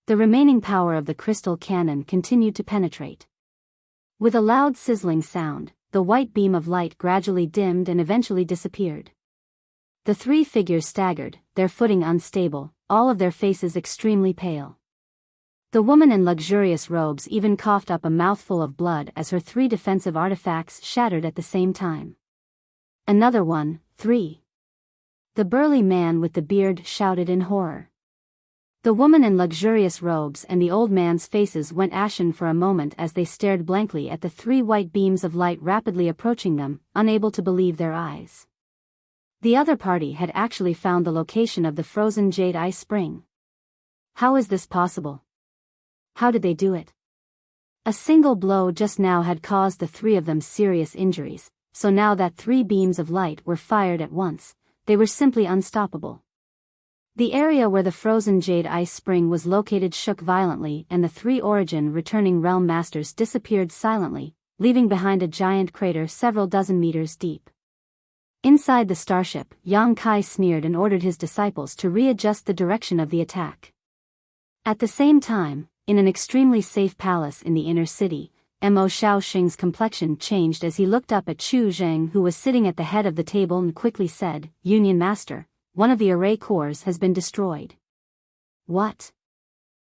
S1: The remaining power of the crystal cannon continued to penetrate. With a loud sizzling sound, the white beam of light gradually dimmed and eventually disappeared. The three figures staggered, their footing unstable, all of their faces extremely pale. The woman in luxurious robes even coughed up a mouthful of blood as her 3 defensive artifacts shattered at the same time. "Another one, 3. The burly man with the beard shouted in horror. The woman in luxurious robes and the old man's faces went ashen for a moment as they stared blankly at the 3 white beams of light rapidly approaching them, unable to believe their eyes. The other party had actually found the location of the frozen jade ice spring. How is this possible? How did they do it? A single blow just now had caused the 3 of them serious injuries, so now that 3 beams of light were fired at once, they were simply unstoppable. The area where the frozen jade ice spring was located shook violently and the 3 origin returning realm masters disappeared silently, leaving behind a giant crater several dozen meters deep. Inside the starship, Yang Kai sneered and ordered his disciples to readjust the direction of the attack. At the same time, in an extremely safe palace in the inner city, Mo Shaoxing's complexion changed as he looked up at Chu Zheng, who was sitting at the head of the table, and quickly said, "Union Master, one of the array cores has been destroyed." "What?"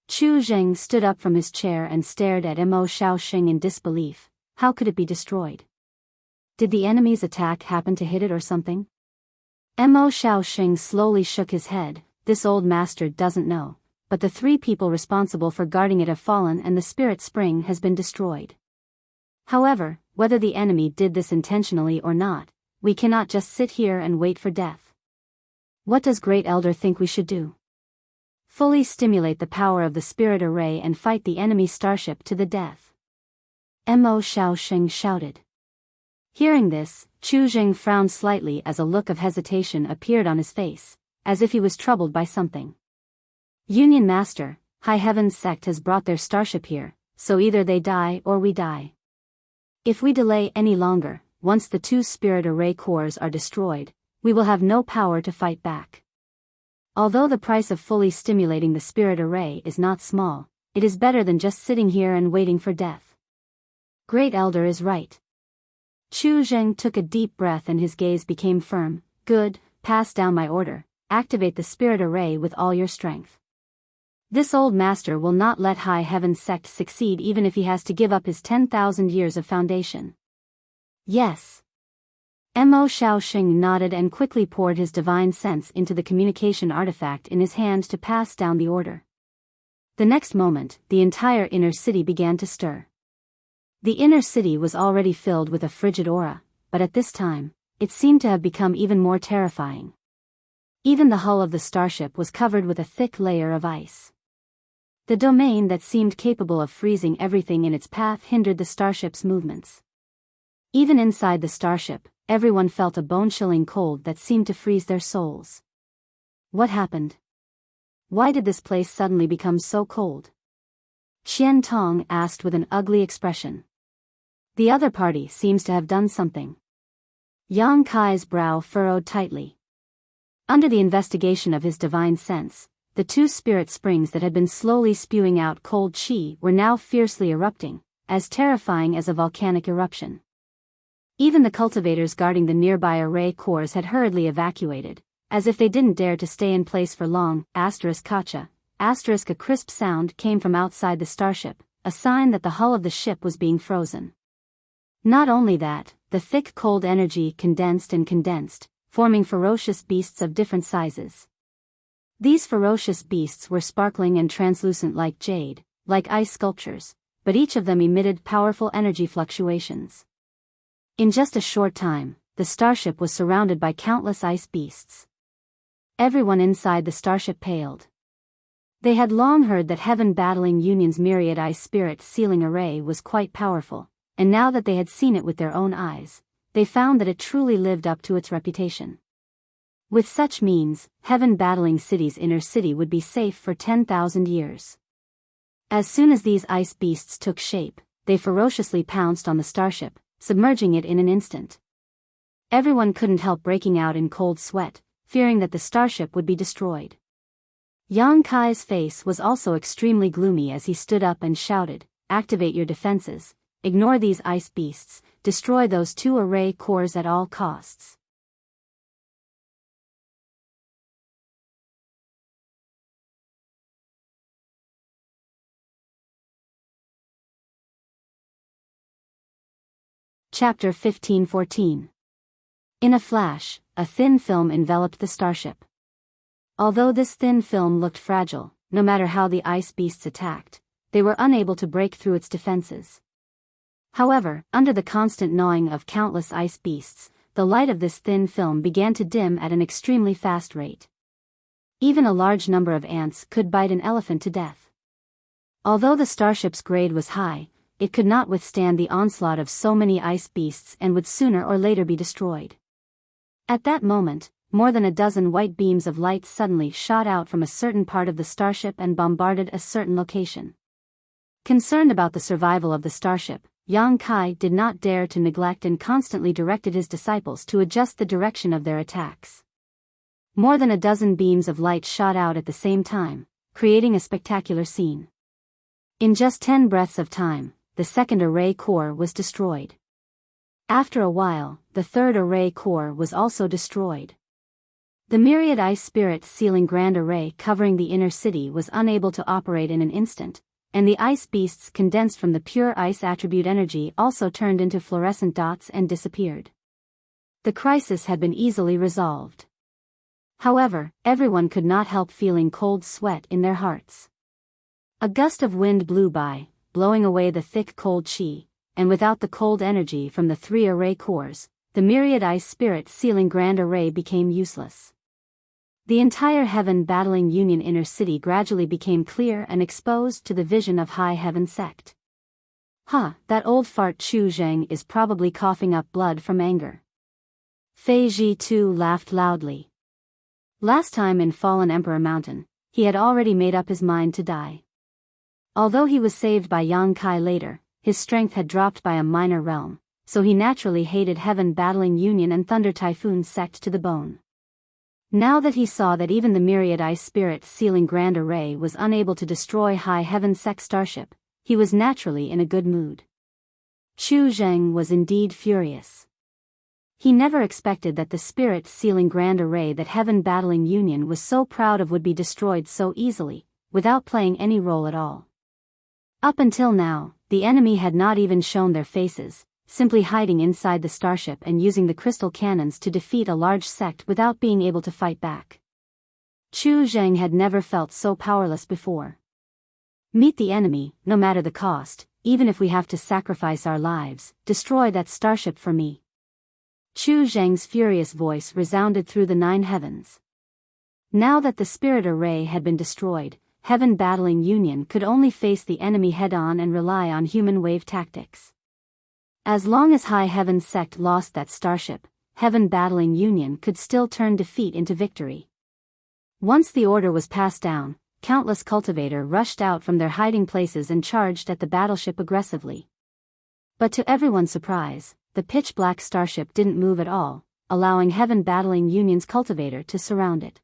S1: Chu Zheng stood up from his chair and stared at Mo Shaoxing in disbelief. How could it be destroyed? Did the enemy's attack happen to hit it or something? Mo Shaoxing slowly shook his head. This old master doesn't know, but the 3 people responsible for guarding it have fallen and the spirit spring has been destroyed. However, whether the enemy did this intentionally or not, we cannot just sit here and wait for death. What does Great Elder think we should do? Fully stimulate the power of the spirit array and fight the enemy starship to the death. Mo Shaoxing shouted. Hearing this, Chu Zheng frowned slightly as a look of hesitation appeared on his face, as if he was troubled by something. "Union Master, High Heaven's sect has brought their starship here, so either they die or we die. If we delay any longer, once the 2 spirit array cores are destroyed, we will have no power to fight back. Although the price of fully stimulating the spirit array is not small, it is better than just sitting here and waiting for death. Great Elder is right." Chu Zheng took a deep breath and his gaze became firm. "Good, pass down my order, activate the spirit array with all your strength. This old master will not let High Heaven's sect succeed even if he has to give up his 10,000 years of foundation." "Yes." Mo Shaoxing nodded and quickly poured his divine sense into the communication artifact in his hand to pass down the order. The next moment, the entire inner city began to stir. The inner city was already filled with a frigid aura, but at this time, it seemed to have become even more terrifying. Even the hull of the starship was covered with a thick layer of ice. The domain that seemed capable of freezing everything in its path hindered the starship's movements. Even inside the starship, everyone felt a bone-chilling cold that seemed to freeze their souls. What happened? Why did this place suddenly become so cold? Qian Tong asked with an ugly expression. The other party seems to have done something. Yang Kai's brow furrowed tightly. Under the investigation of his divine sense, the two spirit springs that had been slowly spewing out cold chi were now fiercely erupting, as terrifying as a volcanic eruption. Even the cultivators guarding the nearby array cores had hurriedly evacuated, as if they didn't dare to stay in place for long. Kacha. A crisp sound came from outside the starship, a sign that the hull of the ship was being frozen. Not only that, the thick cold energy condensed, forming ferocious beasts of different sizes. These ferocious beasts were sparkling and translucent like jade, like ice sculptures, but each of them emitted powerful energy fluctuations. In just a short time, the starship was surrounded by countless ice beasts. Everyone inside the starship paled. They had long heard that Heaven Battling Union's myriad ice spirit sealing array was quite powerful, and now that they had seen it with their own eyes, they found that it truly lived up to its reputation. With such means, Heaven Battling City's inner city would be safe for 10,000 years. As soon as these ice beasts took shape, they ferociously pounced on the starship, submerging it in an instant. Everyone couldn't help breaking out in cold sweat, fearing that the starship would be destroyed. Yang Kai's face was also extremely gloomy as he stood up and shouted, "Activate your defenses, ignore these ice beasts, destroy those two array cores at all costs." Chapter 15-14. In a flash, a thin film enveloped the starship. Although this thin film looked fragile, no matter how the ice beasts attacked, they were unable to break through its defenses. However, under the constant gnawing of countless ice beasts, the light of this thin film began to dim at an extremely fast rate. Even a large number of ants could bite an elephant to death. Although the starship's grade was high, it could not withstand the onslaught of so many ice beasts and would sooner or later be destroyed. At that moment, more than a dozen white beams of light suddenly shot out from a certain part of the starship and bombarded a certain location. Concerned about the survival of the starship, Yang Kai did not dare to neglect and constantly directed his disciples to adjust the direction of their attacks. More than a dozen beams of light shot out at the same time, creating a spectacular scene. In just 10 breaths of time, the second array core was destroyed. After a while, the third array core was also destroyed. The myriad ice spirit sealing grand array covering the inner city was unable to operate in an instant, and the ice beasts condensed from the pure ice attribute energy also turned into fluorescent dots and disappeared. The crisis had been easily resolved. However, everyone could not help feeling cold sweat in their hearts. A gust of wind blew by, blowing away the thick cold chi, and without the cold energy from the 3 array cores, the myriad ice spirit sealing grand array became useless. The entire Heaven Battling Union inner city gradually became clear and exposed to the vision of High Heaven sect. That old fart Chu Zheng is probably coughing up blood from anger. Fei Ji too laughed loudly. Last time in Fallen Emperor Mountain, he had already made up his mind to die. Although he was saved by Yang Kai later, his strength had dropped by a minor realm, so he naturally hated Heaven Battling Union and Thunder Typhoon sect to the bone. Now that he saw that even the myriad ice spirit sealing grand array was unable to destroy High Heaven sect starship, he was naturally in a good mood. Chu Zheng was indeed furious. He never expected that the spirit sealing grand array that Heaven Battling Union was so proud of would be destroyed so easily, without playing any role at all. Up until now, the enemy had not even shown their faces, simply hiding inside the starship and using the crystal cannons to defeat a large sect without being able to fight back. Chu Zheng had never felt so powerless before. Meet the enemy, no matter the cost, even if we have to sacrifice our lives, destroy that starship for me. Chu Zheng's furious voice resounded through the 9 heavens. Now that the spirit array had been destroyed, Heaven Battling Union could only face the enemy head-on and rely on human wave tactics. As long as High Heaven sect lost that starship, Heaven Battling Union could still turn defeat into victory. Once the order was passed down, countless cultivators rushed out from their hiding places and charged at the battleship aggressively. But to everyone's surprise, the pitch-black starship didn't move at all, allowing Heaven Battling Union's cultivator to surround it.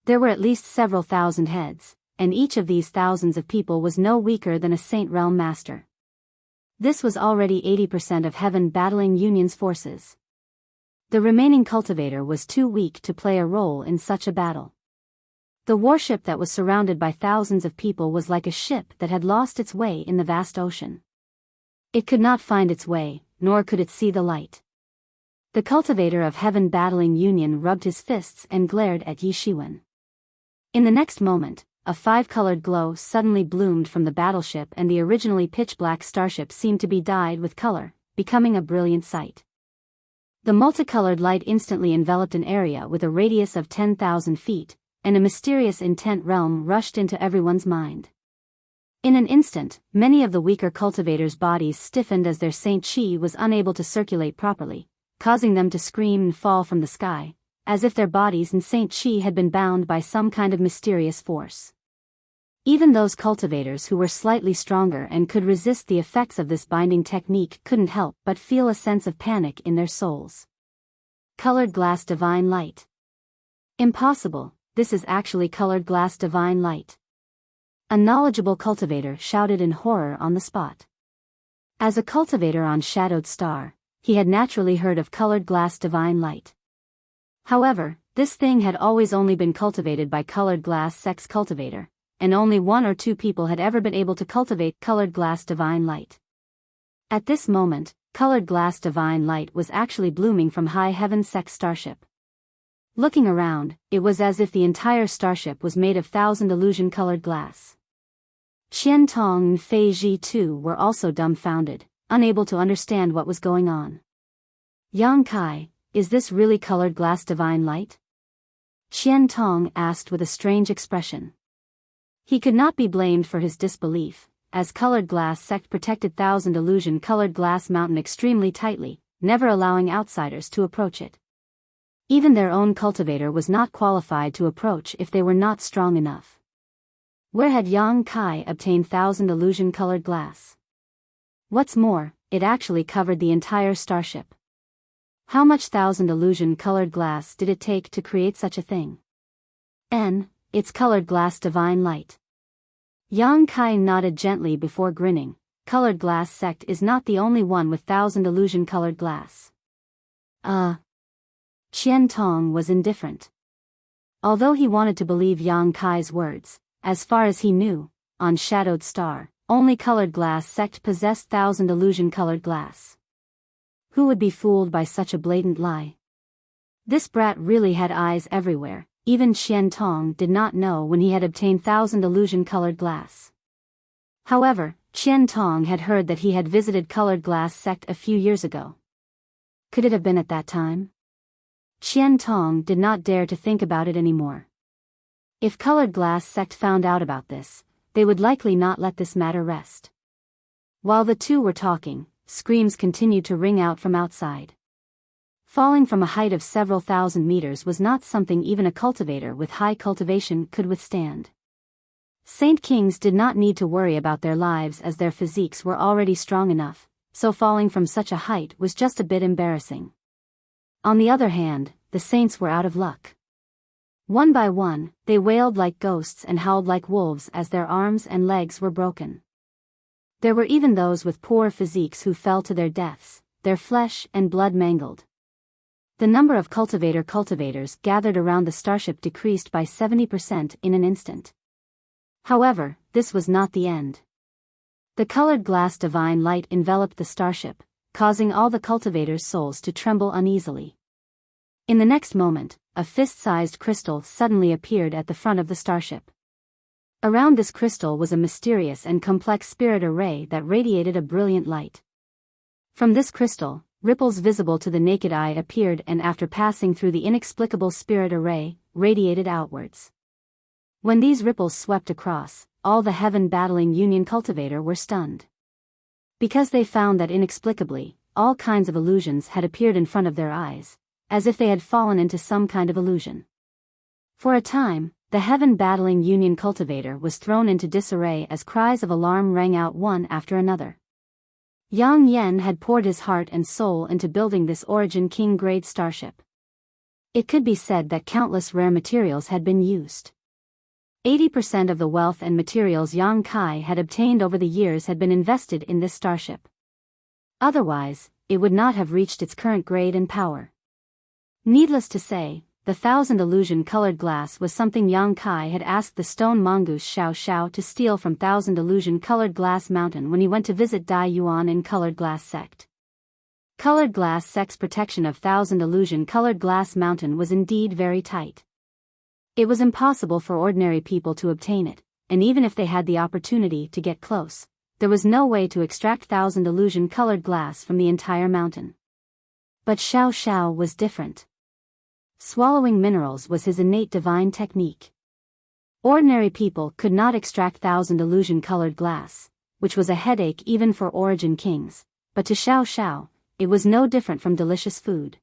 S1: There were at least several thousand heads, and each of these thousands of people was no weaker than a Saint Realm Master. This was already 80% of Heaven Battling Union's forces. The remaining cultivator was too weak to play a role in such a battle. The warship that was surrounded by thousands of people was like a ship that had lost its way in the vast ocean. It could not find its way, nor could it see the light. The cultivator of Heaven Battling Union rubbed his fists and glared at Yi Shiwen. In the next moment, a five-colored glow suddenly bloomed from the battleship and the originally pitch-black starship seemed to be dyed with color, becoming a brilliant sight. The multicolored light instantly enveloped an area with a radius of 10,000 feet, and a mysterious intent realm rushed into everyone's mind. In an instant, many of the weaker cultivators' bodies stiffened as their Saint Chi was unable to circulate properly, causing them to scream and fall from the sky, as if their bodies and Saint Chi had been bound by some kind of mysterious force. Even those cultivators who were slightly stronger and could resist the effects of this binding technique couldn't help but feel a sense of panic in their souls. Colored glass divine light. Impossible, this is actually colored glass divine light. A knowledgeable cultivator shouted in horror on the spot. As a cultivator on Shadowed Star, he had naturally heard of colored glass divine light. However, this thing had always only been cultivated by colored glass sex cultivator, and only one or two people had ever been able to cultivate colored glass divine light. At this moment, colored glass divine light was actually blooming from High Heaven Sex Starship. Looking around, it was as if the entire starship was made of thousand illusion-colored glass. Qian Tong and Fei Ji too were also dumbfounded, unable to understand what was going on. Yang Kai, is this really colored glass divine light? Qian Tong asked with a strange expression. He could not be blamed for his disbelief, as colored glass sect protected thousand illusion-colored glass mountain extremely tightly, never allowing outsiders to approach it. Even their own cultivator was not qualified to approach if they were not strong enough. Where had Yang Kai obtained thousand illusion-colored glass? What's more, it actually covered the entire starship. How much thousand illusion-colored glass did it take to create such a thing? It's colored glass divine light. Yang Kai nodded gently before grinning. Colored glass sect is not the only one with thousand illusion-colored glass. Qian Tong was indifferent. Although he wanted to believe Yang Kai's words, as far as he knew, on Shadowed Star, only colored glass sect possessed thousand illusion-colored glass. Who would be fooled by such a blatant lie? This brat really had eyes everywhere. Even Qian Tong did not know when he had obtained thousand illusion-colored glass. However, Qian Tong had heard that he had visited colored glass sect a few years ago. Could it have been at that time? Qian Tong did not dare to think about it anymore. If colored glass sect found out about this, they would likely not let this matter rest. While the two were talking, screams continued to ring out from outside. Falling from a height of several thousand meters was not something even a cultivator with high cultivation could withstand. Saint Kings did not need to worry about their lives as their physiques were already strong enough, so falling from such a height was just a bit embarrassing. On the other hand, the saints were out of luck. One by one, they wailed like ghosts and howled like wolves as their arms and legs were broken. There were even those with poor physiques who fell to their deaths, their flesh and blood mangled. The number of cultivators gathered around the starship decreased by 70% in an instant. However, this was not the end. The colored glass divine light enveloped the starship, causing all the cultivators' souls to tremble uneasily. In the next moment, a fist-sized crystal suddenly appeared at the front of the starship. Around this crystal was a mysterious and complex spirit array that radiated a brilliant light. From this crystal, ripples visible to the naked eye appeared and after passing through the inexplicable spirit array, radiated outwards. When these ripples swept across, all the Heaven Battling Union cultivator were stunned. Because they found that inexplicably, all kinds of illusions had appeared in front of their eyes, as if they had fallen into some kind of illusion. For a time, the Heaven Battling Union cultivator was thrown into disarray as cries of alarm rang out one after another. Yang Yen had poured his heart and soul into building this Origin King grade starship. It could be said that countless rare materials had been used. 80% of the wealth and materials Yang Kai had obtained over the years had been invested in this starship. Otherwise, it would not have reached its current grade and power. Needless to say, the 1,000 illusion-colored glass was something Yang Kai had asked the stone mongoose Xiao Xiao to steal from 1,000 illusion-colored glass mountain when he went to visit Dai Yuan in colored glass sect. Colored glass sect's protection of 1,000 illusion-colored glass mountain was indeed very tight. It was impossible for ordinary people to obtain it, and even if they had the opportunity to get close, there was no way to extract 1,000 illusion-colored glass from the entire mountain. But Xiao Xiao was different. Swallowing minerals was his innate divine technique. Ordinary people could not extract 1,000 illusion-colored glass, which was a headache even for origin kings, but to Xiao Xiao, it was no different from delicious food.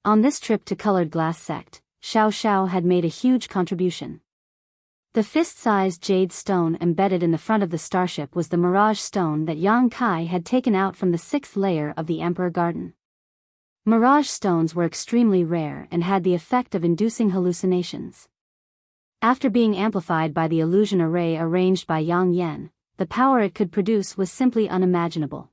S1: On this trip to colored glass sect, Xiao Xiao had made a huge contribution. The fist-sized jade stone embedded in the front of the starship was the mirage stone that Yang Kai had taken out from the 6th layer of the Emperor Garden. Mirage stones were extremely rare and had the effect of inducing hallucinations. After being amplified by the illusion array arranged by Yang Yan, the power it could produce was simply unimaginable.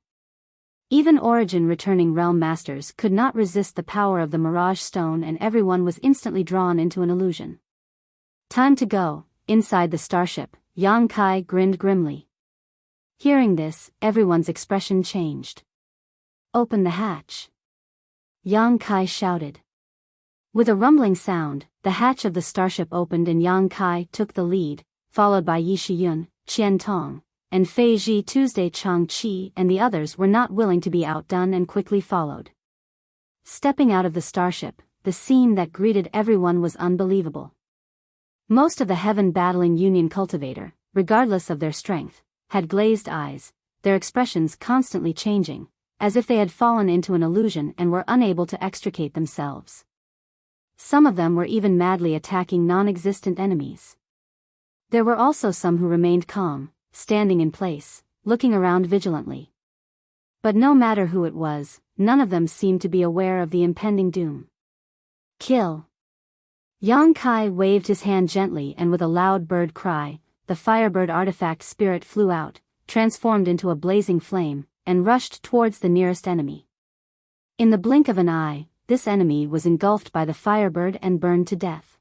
S1: Even origin returning realm masters could not resist the power of the mirage stone, and everyone was instantly drawn into an illusion. Time to go. Inside the starship, Yang Kai grinned grimly. Hearing this, everyone's expression changed. Open the hatch. Yang Kai shouted. With a rumbling sound, the hatch of the starship opened and Yang Kai took the lead, followed by Yi Shiyun, Qian Tong, and Fei Ji. Tuesday Chang Qi and the others were not willing to be outdone and quickly followed. Stepping out of the starship, the scene that greeted everyone was unbelievable. Most of the Heaven Battling Union cultivator, regardless of their strength, had glazed eyes, their expressions constantly changing, as if they had fallen into an illusion and were unable to extricate themselves. Some of them were even madly attacking non-existent enemies. There were also some who remained calm, standing in place, looking around vigilantly. But no matter who it was, none of them seemed to be aware of the impending doom. Kill! Yang Kai waved his hand gently, and with a loud bird cry, the firebird artifact spirit flew out, transformed into a blazing flame, and rushed towards the nearest enemy. In the blink of an eye, this enemy was engulfed by the firebird and burned to death.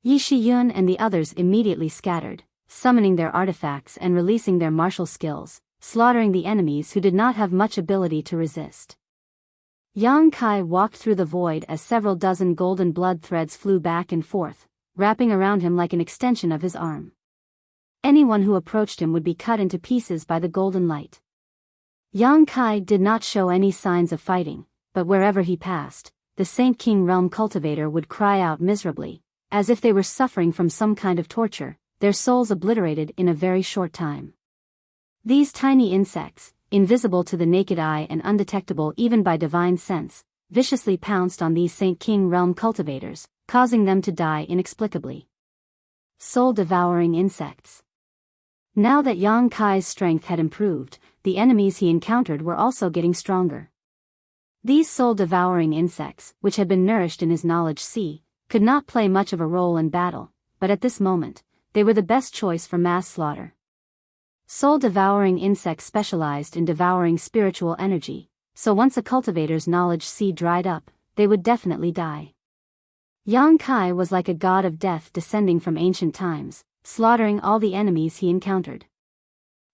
S1: Yi Shiyun and the others immediately scattered, summoning their artifacts and releasing their martial skills, slaughtering the enemies who did not have much ability to resist. Yang Kai walked through the void as several dozen golden blood threads flew back and forth, wrapping around him like an extension of his arm. Anyone who approached him would be cut into pieces by the golden light. Yang Kai did not show any signs of fighting, but wherever he passed, the Saint King Realm cultivator would cry out miserably, as if they were suffering from some kind of torture, their souls obliterated in a very short time. These tiny insects, invisible to the naked eye and undetectable even by divine sense, viciously pounced on these Saint King Realm cultivators, causing them to die inexplicably. Soul-devouring insects. Now that Yang Kai's strength had improved, the enemies he encountered were also getting stronger. These soul-devouring insects, which had been nourished in his knowledge sea, could not play much of a role in battle, but at this moment, they were the best choice for mass slaughter. Soul-devouring insects specialized in devouring spiritual energy, so once a cultivator's knowledge sea dried up, they would definitely die. Yang Kai was like a god of death descending from ancient times, slaughtering all the enemies he encountered.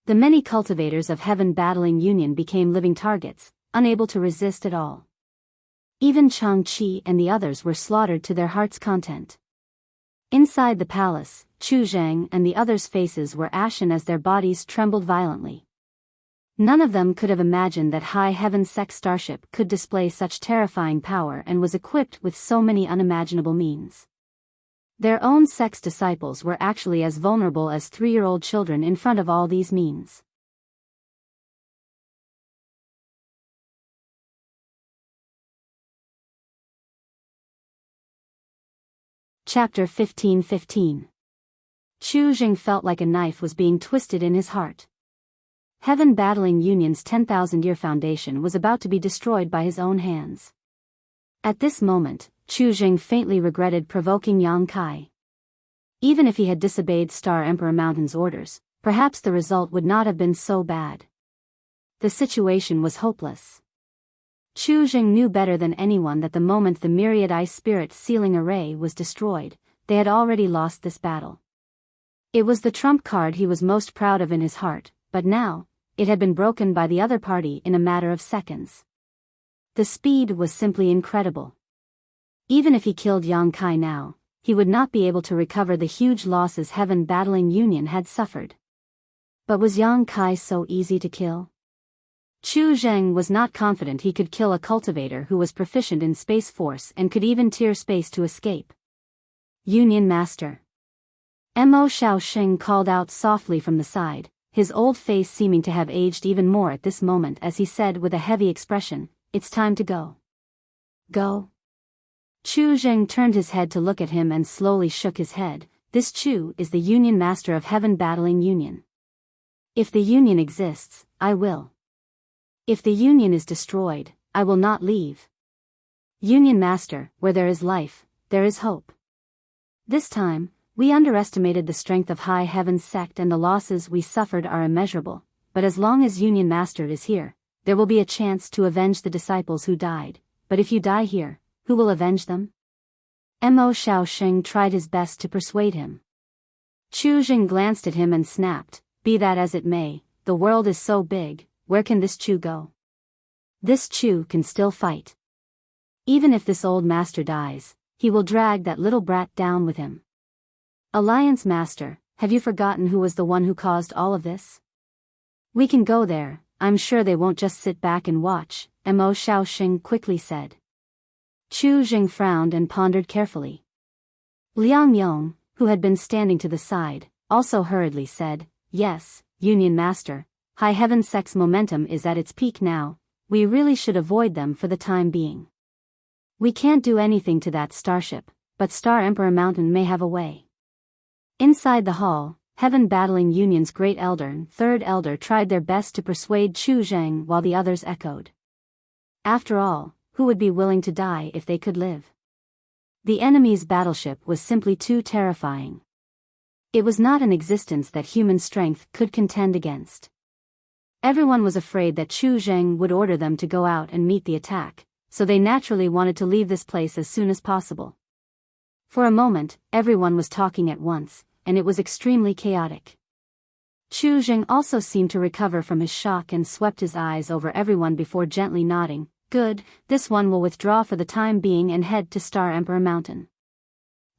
S1: The many cultivators of Heaven Battling Union became living targets, unable to resist at all. Even Chang Qi and the others were slaughtered to their heart's content. Inside the palace, Chu Zhang and the others' faces were ashen as their bodies trembled violently. None of them could have imagined that High Heaven Sect starship could display such terrifying power and was equipped with so many unimaginable means. Their own sect's disciples were actually as vulnerable as 3-year-old children in front of all these means. Chapter 15:15. Chu Jing felt like a knife was being twisted in his heart. Heaven Battling Union's 10,000-year foundation was about to be destroyed by his own hands. At this moment, Chu Jing faintly regretted provoking Yang Kai. Even if he had disobeyed Star Emperor Mountain's orders, perhaps the result would not have been so bad. The situation was hopeless. Chu Jing knew better than anyone that the moment the myriad ice spirit sealing array was destroyed, they had already lost this battle. It was the trump card he was most proud of in his heart, but now, it had been broken by the other party in a matter of seconds. The speed was simply incredible. Even if he killed Yang Kai now, he would not be able to recover the huge losses Heaven Battling Union had suffered. But was Yang Kai so easy to kill? Chu Zheng was not confident he could kill a cultivator who was proficient in Space Force and could even tear space to escape. Union Master. Mo Shaoxing called out softly from the side, his old face seeming to have aged even more at this moment as he said with a heavy expression, "It's time to go." Go? Chu Zheng turned his head to look at him and slowly shook his head. This Chu is the Union Master of Heaven Battling Union. If the Union exists, I will. If the Union is destroyed, I will not leave. Union Master, where there is life, there is hope. This time, we underestimated the strength of High Heaven's sect and the losses we suffered are immeasurable, but as long as Union Master is here, there will be a chance to avenge the disciples who died, but if you die here, who will avenge them? Mo Shaoxing tried his best to persuade him. Chu Jing glanced at him and snapped, "Be that as it may, the world is so big, where can this Chu go? This Chu can still fight. Even if this old master dies, he will drag that little brat down with him. Alliance Master, have you forgotten who was the one who caused all of this? We can go there, I'm sure they won't just sit back and watch," Mo Shaoxing quickly said. Chu Jing frowned and pondered carefully. Liang Yong, who had been standing to the side, also hurriedly said, "Yes, Union Master, High Heaven Sect's momentum is at its peak now, we really should avoid them for the time being. We can't do anything to that starship, but Star Emperor Mountain may have a way." Inside the hall, Heaven Battling Union's Great Elder and Third Elder tried their best to persuade Chu Zheng while the others echoed. After all, who would be willing to die if they could live? The enemy's battleship was simply too terrifying. It was not an existence that human strength could contend against. Everyone was afraid that Chu Zheng would order them to go out and meet the attack, so they naturally wanted to leave this place as soon as possible. For a moment, everyone was talking at once, and it was extremely chaotic. Chu Zheng also seemed to recover from his shock and swept his eyes over everyone before gently nodding. "Good, this one will withdraw for the time being and head to Star Emperor Mountain."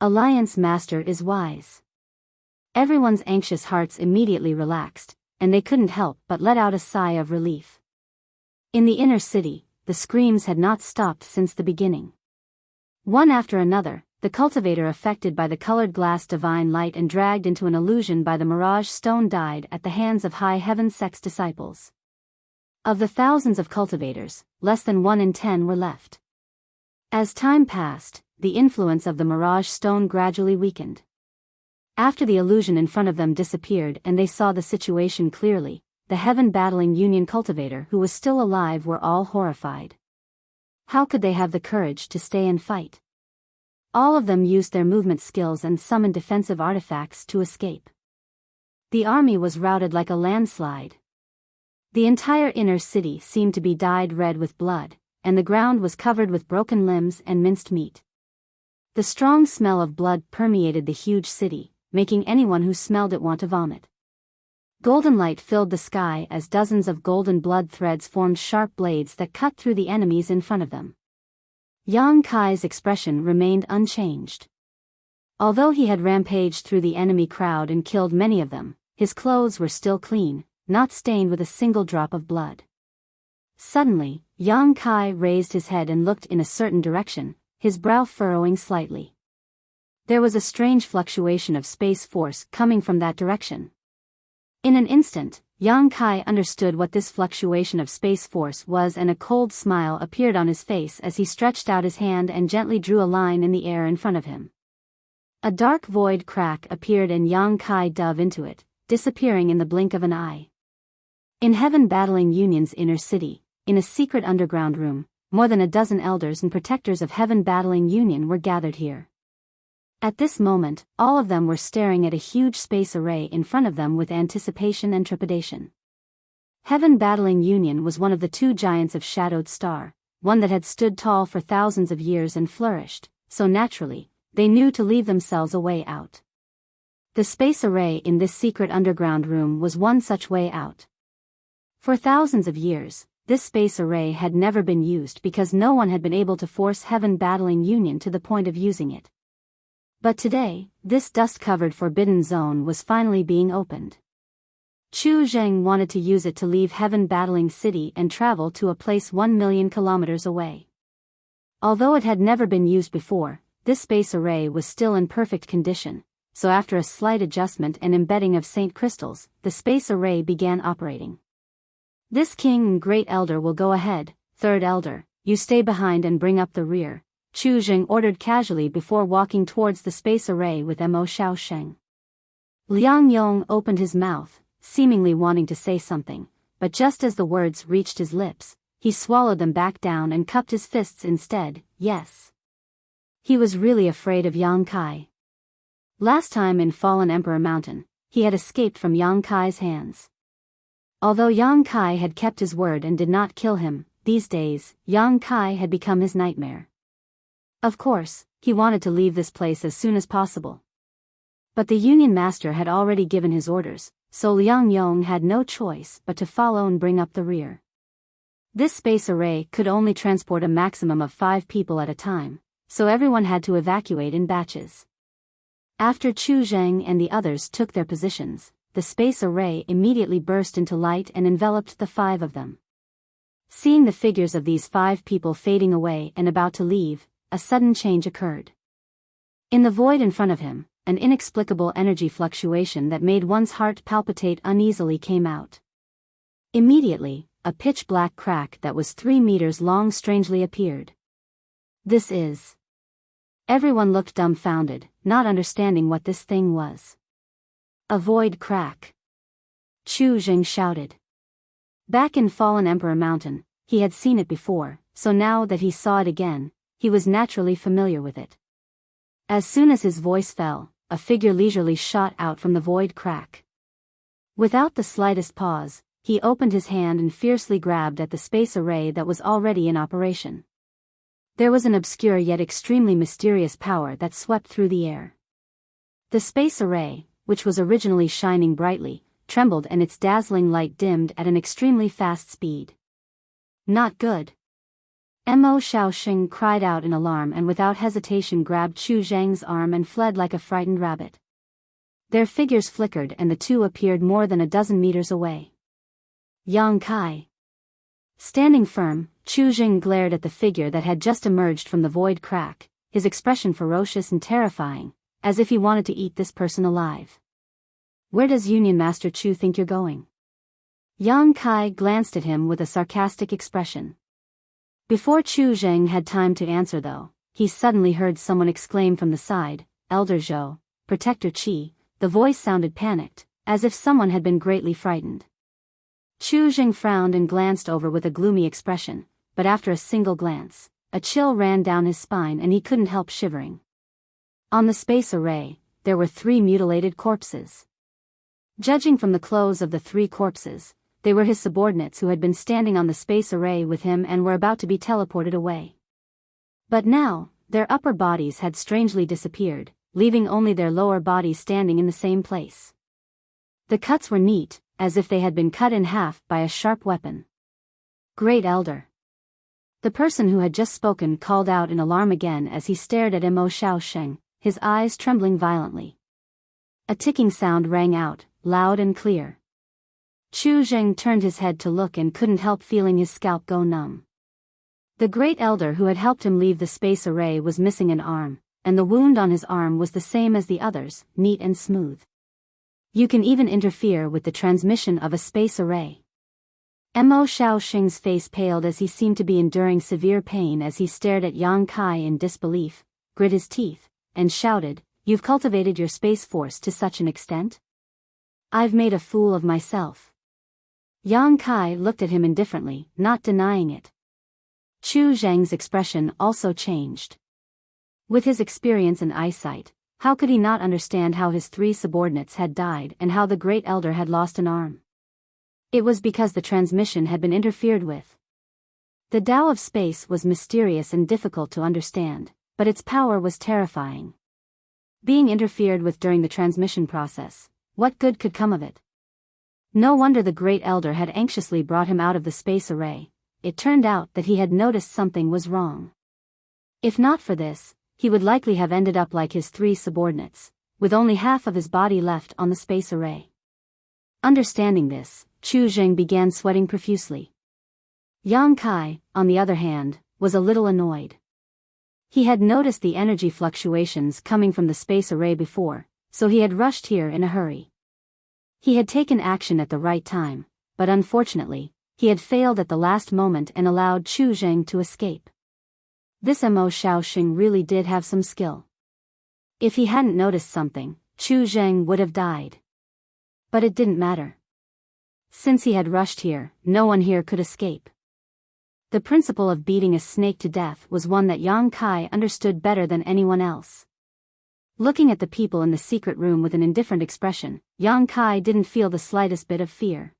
S1: Alliance Master is wise. Everyone's anxious hearts immediately relaxed, and they couldn't help but let out a sigh of relief. In the inner city, the screams had not stopped since the beginning. One after another, the cultivator affected by the colored glass divine light and dragged into an illusion by the mirage stone died at the hands of High Heaven Sect's disciples. Of the thousands of cultivators, less than 1 in 10 were left. As time passed, the influence of the mirage stone gradually weakened. After the illusion in front of them disappeared and they saw the situation clearly, the Heaven Battling Union cultivator who was still alive were all horrified. How could they have the courage to stay and fight? All of them used their movement skills and summoned defensive artifacts to escape. The army was routed like a landslide. The entire inner city seemed to be dyed red with blood, and the ground was covered with broken limbs and minced meat. The strong smell of blood permeated the huge city, making anyone who smelled it want to vomit. Golden light filled the sky as dozens of golden blood threads formed sharp blades that cut through the enemies in front of them. Yang Kai's expression remained unchanged. Although he had rampaged through the enemy crowd and killed many of them, his clothes were still clean, not stained with a single drop of blood. Suddenly, Yang Kai raised his head and looked in a certain direction, his brow furrowing slightly. There was a strange fluctuation of space force coming from that direction. In an instant, Yang Kai understood what this fluctuation of space force was, and a cold smile appeared on his face as he stretched out his hand and gently drew a line in the air in front of him. A dark void crack appeared and Yang Kai dove into it, disappearing in the blink of an eye. In Heaven Battling Union's inner city, in a secret underground room, more than a dozen elders and protectors of Heaven Battling Union were gathered here. At this moment, all of them were staring at a huge space array in front of them with anticipation and trepidation. Heaven Battling Union was one of the two giants of Shadowed Star, one that had stood tall for thousands of years and flourished, so naturally, they knew to leave themselves a way out. The space array in this secret underground room was one such way out. For thousands of years, this space array had never been used because no one had been able to force Heaven Battling Union to the point of using it. But today, this dust-covered forbidden zone was finally being opened. Chu Zheng wanted to use it to leave Heaven Battling City and travel to a place 1 million kilometers away. Although it had never been used before, this space array was still in perfect condition, so after a slight adjustment and embedding of Saint crystals, the space array began operating. This king and great elder will go ahead, third elder, you stay behind and bring up the rear, Chu Zheng ordered casually before walking towards the space array with Mo Xiaosheng. Liang Yong opened his mouth, seemingly wanting to say something, but just as the words reached his lips, he swallowed them back down and cupped his fists instead. Yes. He was really afraid of Yang Kai. Last time in Fallen Emperor Mountain, he had escaped from Yang Kai's hands. Although Yang Kai had kept his word and did not kill him, these days, Yang Kai had become his nightmare. Of course, he wanted to leave this place as soon as possible. But the Union Master had already given his orders, so Liang Yong had no choice but to follow and bring up the rear. This space array could only transport a maximum of 5 people at a time, so everyone had to evacuate in batches. After Chu Zheng and the others took their positions, the space array immediately burst into light and enveloped the 5 of them. Seeing the figures of these 5 people fading away and about to leave, a sudden change occurred. In the void in front of him, an inexplicable energy fluctuation that made one's heart palpitate uneasily came out. Immediately, a pitch-black crack that was 3 meters long strangely appeared. This is... Everyone looked dumbfounded, not understanding what this thing was. A void crack. Chu Zheng shouted. Back in Fallen Emperor Mountain, he had seen it before, so now that he saw it again, he was naturally familiar with it. As soon as his voice fell, a figure leisurely shot out from the void crack. Without the slightest pause, he opened his hand and fiercely grabbed at the space array that was already in operation. There was an obscure yet extremely mysterious power that swept through the air. The space array, which was originally shining brightly, trembled and its dazzling light dimmed at an extremely fast speed. Not good. Mo Xiaosheng cried out in alarm and without hesitation grabbed Chu Zheng's arm and fled like a frightened rabbit. Their figures flickered and the two appeared more than a dozen meters away. Yang Kai. Standing firm, Chu Zheng glared at the figure that had just emerged from the void crack, his expression ferocious and terrifying, as if he wanted to eat this person alive. Where does Union Master Chu think you're going? Yang Kai glanced at him with a sarcastic expression. Before Chu Zheng had time to answer though, he suddenly heard someone exclaim from the side, Elder Zhou, Protector Qi. The voice sounded panicked, as if someone had been greatly frightened. Chu Zheng frowned and glanced over with a gloomy expression, but after a single glance, a chill ran down his spine and he couldn't help shivering. On the space array, there were 3 mutilated corpses. Judging from the clothes of the 3 corpses, they were his subordinates who had been standing on the space array with him and were about to be teleported away. But now, their upper bodies had strangely disappeared, leaving only their lower bodies standing in the same place. The cuts were neat, as if they had been cut in half by a sharp weapon. Great Elder. The person who had just spoken called out in alarm again as he stared at Mo Xiaosheng, his eyes trembling violently. A ticking sound rang out, loud and clear. Chu Zheng turned his head to look and couldn't help feeling his scalp go numb. The great elder who had helped him leave the space array was missing an arm, and the wound on his arm was the same as the others, neat and smooth. You can even interfere with the transmission of a space array. Mo Xiaosheng's face paled as he seemed to be enduring severe pain as he stared at Yang Kai in disbelief, grit his teeth, and shouted, "You've cultivated your space force to such an extent? I've made a fool of myself." Yang Kai looked at him indifferently, not denying it. Chu Zheng's expression also changed. With his experience and eyesight, how could he not understand how his 3 subordinates had died and how the Great Elder had lost an arm? It was because the transmission had been interfered with. The Tao of space was mysterious and difficult to understand, but its power was terrifying. Being interfered with during the transmission process, what good could come of it? No wonder the Great Elder had anxiously brought him out of the space array. It turned out that he had noticed something was wrong. If not for this, he would likely have ended up like his 3 subordinates, with only half of his body left on the space array. Understanding this, Chu Zheng began sweating profusely. Yang Kai, on the other hand, was a little annoyed. He had noticed the energy fluctuations coming from the space array before, so he had rushed here in a hurry. He had taken action at the right time, but unfortunately, he had failed at the last moment and allowed Chu Zheng to escape. This Mo Shaoxing really did have some skill. If he hadn't noticed something, Chu Zheng would have died. But it didn't matter. Since he had rushed here, no one here could escape. The principle of beating a snake to death was one that Yang Kai understood better than anyone else. Looking at the people in the secret room with an indifferent expression, Yang Kai didn't feel the slightest bit of fear.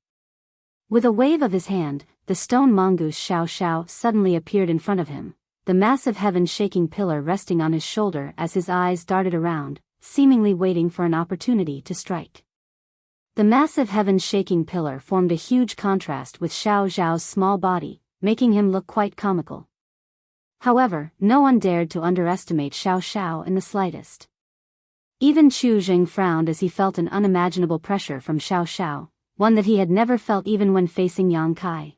S1: With a wave of his hand, the stone mongoose Xiao Xiao suddenly appeared in front of him, the massive heaven-shaking pillar resting on his shoulder as his eyes darted around, seemingly waiting for an opportunity to strike. The massive heaven-shaking pillar formed a huge contrast with Xiao Xiao's small body, making him look quite comical. However, no one dared to underestimate Xiao Xiao in the slightest. Even Chu Zheng frowned as he felt an unimaginable pressure from Xiao Xiao, one that he had never felt even when facing Yang Kai.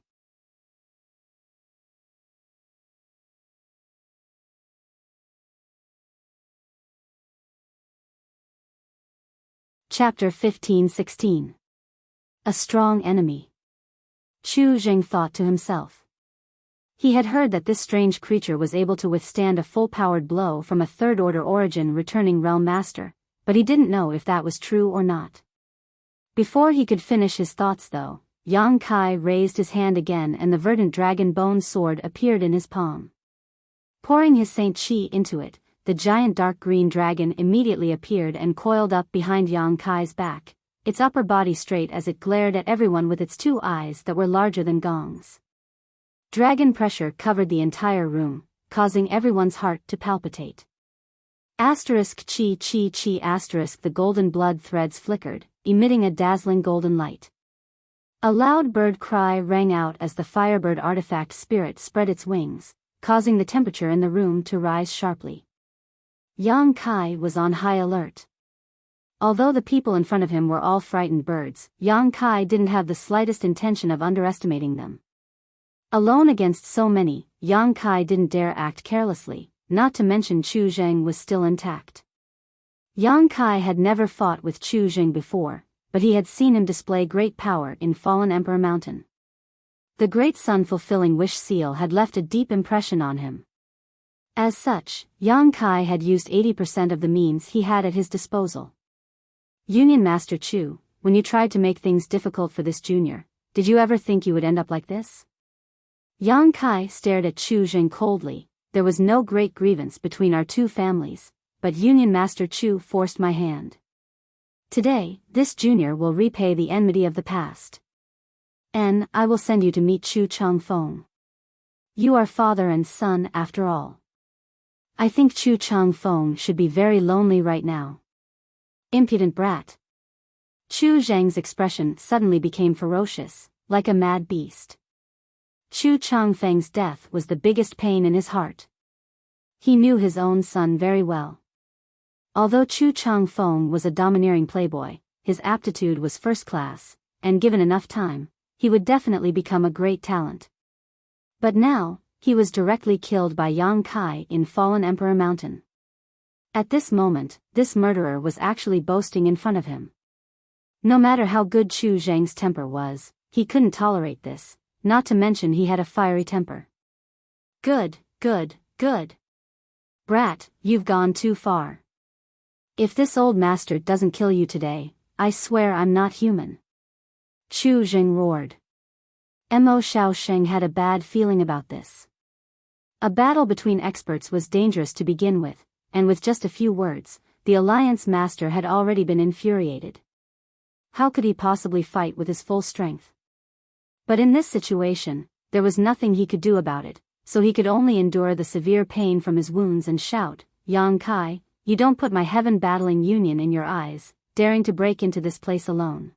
S1: Chapter 15-16. A strong enemy. Chu Zheng thought to himself. He had heard that this strange creature was able to withstand a full-powered blow from a third-order origin returning realm master, but he didn't know if that was true or not. Before he could finish his thoughts though, Yang Kai raised his hand again and the verdant dragon bone sword appeared in his palm. Pouring his Saint Chi into it, the giant dark green dragon immediately appeared and coiled up behind Yang Kai's back, its upper body straight as it glared at everyone with its 2 eyes that were larger than gongs. Dragon pressure covered the entire room, causing everyone's heart to palpitate. Asterisk chi chi chi asterisk the golden blood threads flickered, emitting a dazzling golden light. A loud bird cry rang out as the firebird artifact spirit spread its wings, causing the temperature in the room to rise sharply. Yang Kai was on high alert. Although the people in front of him were all frightened birds, Yang Kai didn't have the slightest intention of underestimating them. Alone against so many, Yang Kai didn't dare act carelessly, not to mention Chu Zheng was still intact. Yang Kai had never fought with Chu Zheng before, but he had seen him display great power in Fallen Emperor Mountain. The Great Sun-fulfilling wish seal had left a deep impression on him. As such, Yang Kai had used 80% of the means he had at his disposal. Union Master Chu, when you tried to make things difficult for this junior, did you ever think you would end up like this? Yang Kai stared at Chu Zheng coldly. There was no great grievance between our 2 families, but Union Master Chu forced my hand. Today, this junior will repay the enmity of the past. And I will send you to meet Chu Changfeng. You are father and son after all. I think Chu Changfeng should be very lonely right now. Impudent brat. Chu Zheng's expression suddenly became ferocious, like a mad beast. Chu Changfeng's death was the biggest pain in his heart. He knew his own son very well. Although Chu Changfeng was a domineering playboy, his aptitude was first class, and given enough time, he would definitely become a great talent. But now, he was directly killed by Yang Kai in Fallen Emperor Mountain. At this moment, this murderer was actually boasting in front of him. No matter how good Chu Zheng's temper was, he couldn't tolerate this, not to mention he had a fiery temper. Good, good, good. Brat, you've gone too far. If this old master doesn't kill you today, I swear I'm not human. Chu Zheng roared. Mo Shaoxing had a bad feeling about this. A battle between experts was dangerous to begin with, and with just a few words, the Alliance Master had already been infuriated. How could he possibly fight with his full strength? But in this situation, there was nothing he could do about it, so he could only endure the severe pain from his wounds and shout, "Yang Kai, you don't put my heaven-battling union in your eyes, daring to break into this place alone.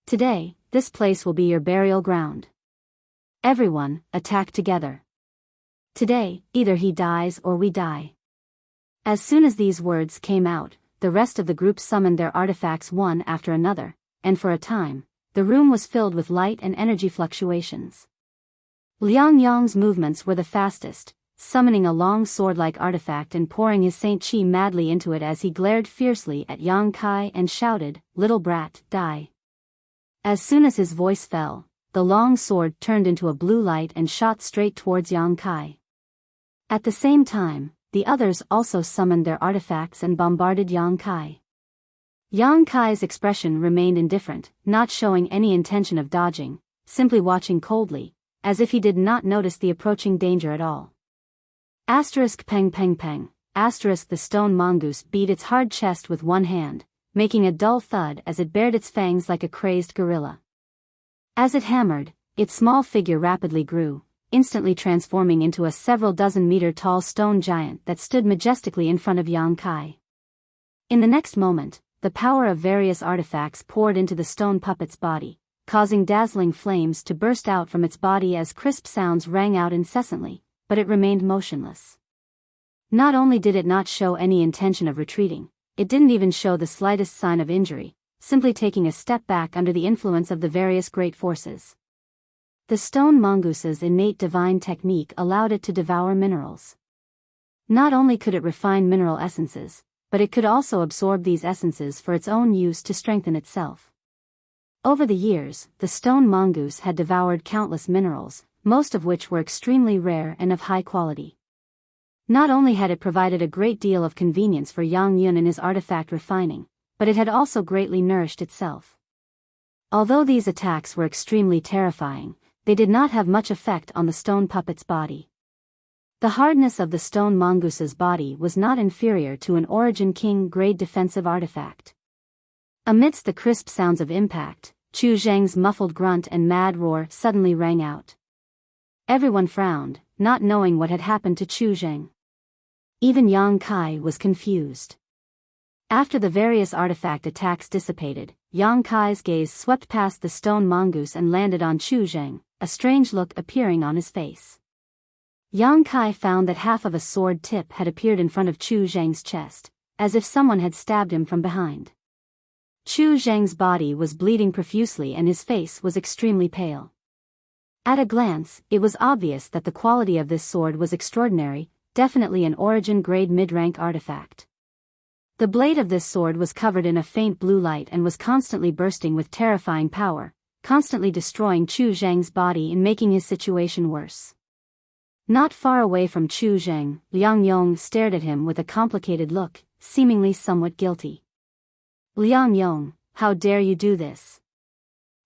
S1: Today, this place will be your burial ground. Everyone, attack together. Today, either he dies or we die." As soon as these words came out, the rest of the group summoned their artifacts one after another, and for a time, the room was filled with light and energy fluctuations. Liang Yong's movements were the fastest, summoning a long sword-like artifact and pouring his Saint Chi madly into it as he glared fiercely at Yang Kai and shouted, "Little brat, die." As soon as his voice fell, the long sword turned into a blue light and shot straight towards Yang Kai. At the same time, the others also summoned their artifacts and bombarded Yang Kai. Yang Kai's expression remained indifferent, not showing any intention of dodging, simply watching coldly, as if he did not notice the approaching danger at all. Peng peng peng, the stone mongoose beat its hard chest with one hand, making a dull thud as it bared its fangs like a crazed gorilla. As it hammered, its small figure rapidly grew, instantly transforming into a several dozen meter tall stone giant that stood majestically in front of Yang Kai. In the next moment, the power of various artifacts poured into the stone puppet's body, causing dazzling flames to burst out from its body as crisp sounds rang out incessantly, but it remained motionless. Not only did it not show any intention of retreating, it didn't even show the slightest sign of injury, simply taking a step back under the influence of the various great forces. The stone mongoose's innate divine technique allowed it to devour minerals. Not only could it refine mineral essences, but it could also absorb these essences for its own use to strengthen itself. Over the years, the stone mongoose had devoured countless minerals, most of which were extremely rare and of high quality. Not only had it provided a great deal of convenience for Yang Yun in his artifact refining, but it had also greatly nourished itself. Although these attacks were extremely terrifying, they did not have much effect on the stone puppet's body. The hardness of the stone mongoose's body was not inferior to an Origin King-grade defensive artifact. Amidst the crisp sounds of impact, Chu Zheng's muffled grunt and mad roar suddenly rang out. Everyone frowned, not knowing what had happened to Chu Zheng. Even Yang Kai was confused. After the various artifact attacks dissipated, Yang Kai's gaze swept past the stone mongoose and landed on Chu Zheng, a strange look appearing on his face. Yang Kai found that half of a sword tip had appeared in front of Chu Zheng's chest, as if someone had stabbed him from behind. Chu Zheng's body was bleeding profusely and his face was extremely pale. At a glance, it was obvious that the quality of this sword was extraordinary, definitely an Origin-grade mid-rank artifact. The blade of this sword was covered in a faint blue light and was constantly bursting with terrifying power, constantly destroying Chu Zheng's body and making his situation worse. Not far away from Chu Zheng, Liang Yong stared at him with a complicated look, seemingly somewhat guilty. "Liang Yong, how dare you do this?"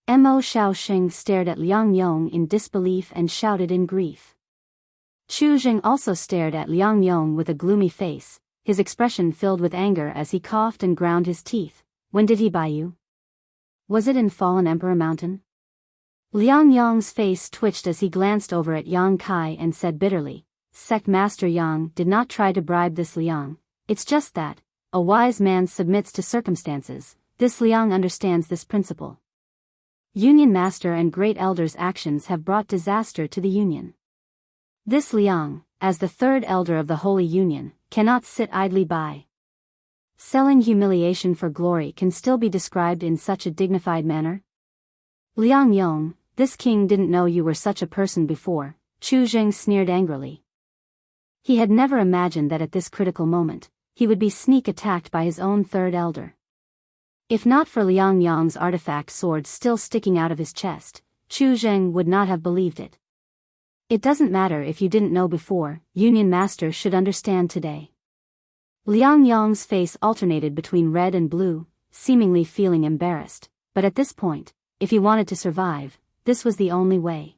S1: Mo Shaoxing stared at Liang Yong in disbelief and shouted in grief. Chu Zheng also stared at Liang Yong with a gloomy face, his expression filled with anger as he coughed and ground his teeth. "When did he buy you? Was it in Fallen Emperor Mountain?" Liang Yong's face twitched as he glanced over at Yang Kai and said bitterly, "Sect Master Yang did not try to bribe this Liang, it's just that, a wise man submits to circumstances, this Liang understands this principle. Union Master and Great Elder's actions have brought disaster to the Union. This Liang, as the third elder of the Holy Union, cannot sit idly by. Selling humiliation for glory can still be described in such a dignified manner? Liang Yong, this king didn't know you were such a person before," Chu Zheng sneered angrily. He had never imagined that at this critical moment, he would be sneak attacked by his own third elder. If not for Liang Yong's artifact sword still sticking out of his chest, Chu Zheng would not have believed it. "It doesn't matter if you didn't know before, Union Master should understand today." Liang Yong's face alternated between red and blue, seemingly feeling embarrassed, but at this point, if he wanted to survive, this was the only way.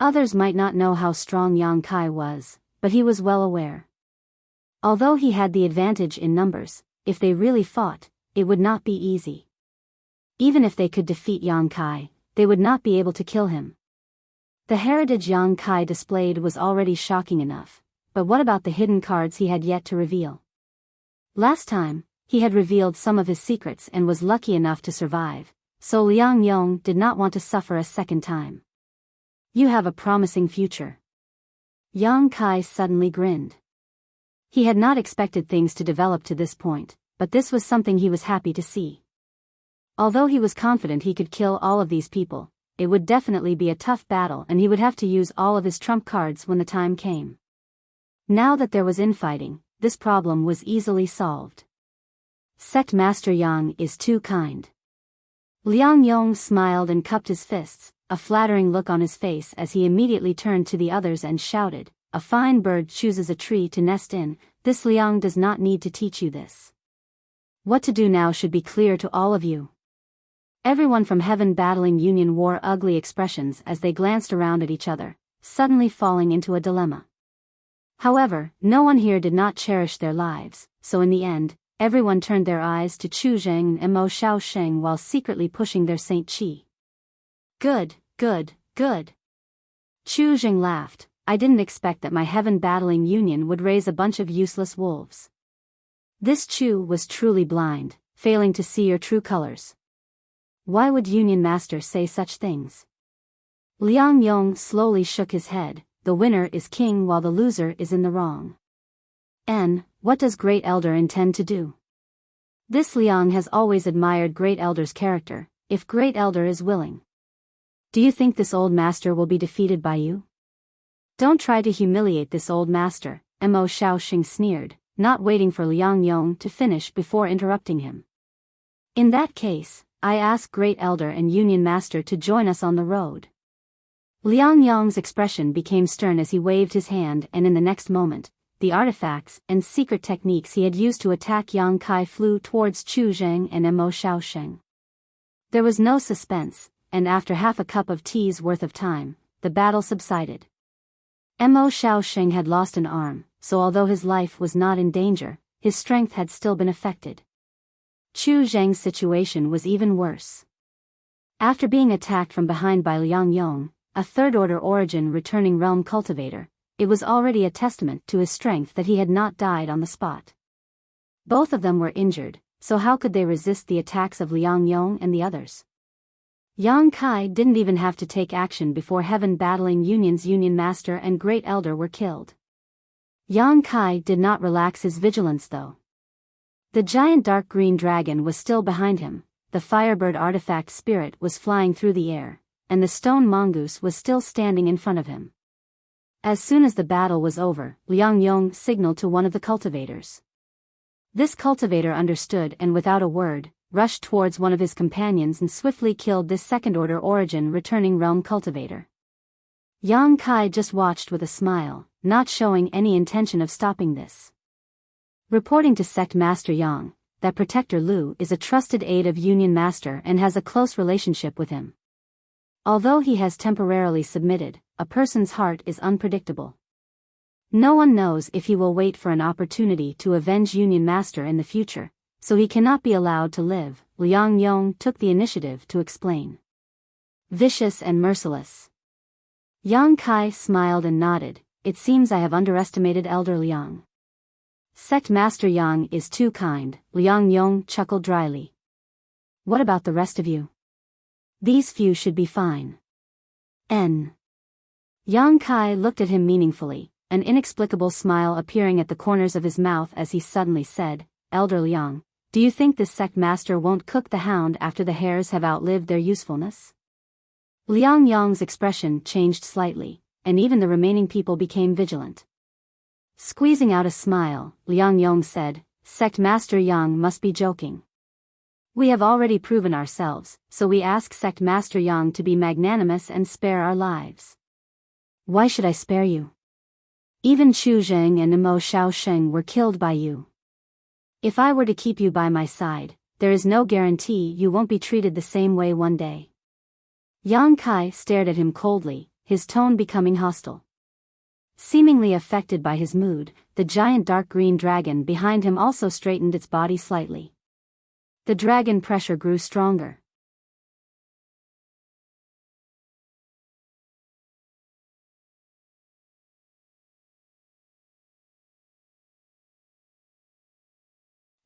S1: Others might not know how strong Yang Kai was, but he was well aware. Although he had the advantage in numbers, if they really fought, it would not be easy. Even if they could defeat Yang Kai, they would not be able to kill him. The heritage Yang Kai displayed was already shocking enough, but what about the hidden cards he had yet to reveal? Last time, he had revealed some of his secrets and was lucky enough to survive, so Liang Yong did not want to suffer a second time. You have a promising future. Yang Kai suddenly grinned. He had not expected things to develop to this point, but this was something he was happy to see. Although he was confident he could kill all of these people, it would definitely be a tough battle and he would have to use all of his trump cards when the time came. Now that there was infighting, this problem was easily solved. Sect Master Yang is too kind. Liang Yong smiled and cupped his fists, a flattering look on his face as he immediately turned to the others and shouted, "A fine bird chooses a tree to nest in, this Liang does not need to teach you this. What to do now should be clear to all of you." Everyone from Heaven Battling Union wore ugly expressions as they glanced around at each other, suddenly falling into a dilemma. However, no one here did not cherish their lives, so in the end, everyone turned their eyes to Chu Zheng and Mo Shaosheng while secretly pushing their Saint Qi. Good, good, good. Chu Zheng laughed. I didn't expect that my Heaven Battling Union would raise a bunch of useless wolves. This Chu was truly blind, failing to see your true colors. Why would Union Master say such things? Liang Yong slowly shook his head. The winner is king while the loser is in the wrong. N. What does Great Elder intend to do? This Liang has always admired Great Elder's character, if Great Elder is willing. Do you think this old master will be defeated by you? Don't try to humiliate this old master, Mo Shaoxing sneered, not waiting for Liang Yong to finish before interrupting him. In that case, I ask Great Elder and Union Master to join us on the road. Liang Yong's expression became stern as he waved his hand and in the next moment, the artifacts and secret techniques he had used to attack Yang Kai flew towards Chu Zheng and Mo Shaosheng. There was no suspense, and after half a cup of tea's worth of time, the battle subsided. Mo Shaosheng had lost an arm, so although his life was not in danger, his strength had still been affected. Chu Zheng's situation was even worse. After being attacked from behind by Liang Yong, a third-order origin returning realm cultivator, it was already a testament to his strength that he had not died on the spot. Both of them were injured, so how could they resist the attacks of Liang Yong and the others? Yang Kai didn't even have to take action before Heaven Battling Union's Union Master and Great Elder were killed. Yang Kai did not relax his vigilance though. The giant dark green dragon was still behind him, the firebird artifact spirit was flying through the air, and the stone mongoose was still standing in front of him. As soon as the battle was over, Liang Yong signaled to one of the cultivators. This cultivator understood and without a word, rushed towards one of his companions and swiftly killed this second-order origin returning realm cultivator. Yang Kai just watched with a smile, not showing any intention of stopping this. Reporting to Sect Master Yang, that Protector Lu is a trusted aide of Union Master and has a close relationship with him. Although he has temporarily submitted, a person's heart is unpredictable. No one knows if he will wait for an opportunity to avenge Union Master in the future, so he cannot be allowed to live. Liang Yong took the initiative to explain. Vicious and merciless. Yang Kai smiled and nodded. It seems I have underestimated Elder Liang. Sect Master Yang is too kind, Liang Yong chuckled dryly. What about the rest of you? These few should be fine. N. Yang Kai looked at him meaningfully, an inexplicable smile appearing at the corners of his mouth as he suddenly said, Elder Liang, do you think this sect master won't cook the hound after the hares have outlived their usefulness? Liang Yong's expression changed slightly, and even the remaining people became vigilant. Squeezing out a smile, Liang Yong said, Sect Master Yang must be joking. We have already proven ourselves, so we ask Sect Master Yang to be magnanimous and spare our lives. Why should I spare you? Even Chu Zheng and Mo Shaosheng were killed by you. If I were to keep you by my side, there is no guarantee you won't be treated the same way one day. Yang Kai stared at him coldly, his tone becoming hostile. Seemingly affected by his mood, the giant dark green dragon behind him also straightened its body slightly. The dragon pressure grew stronger.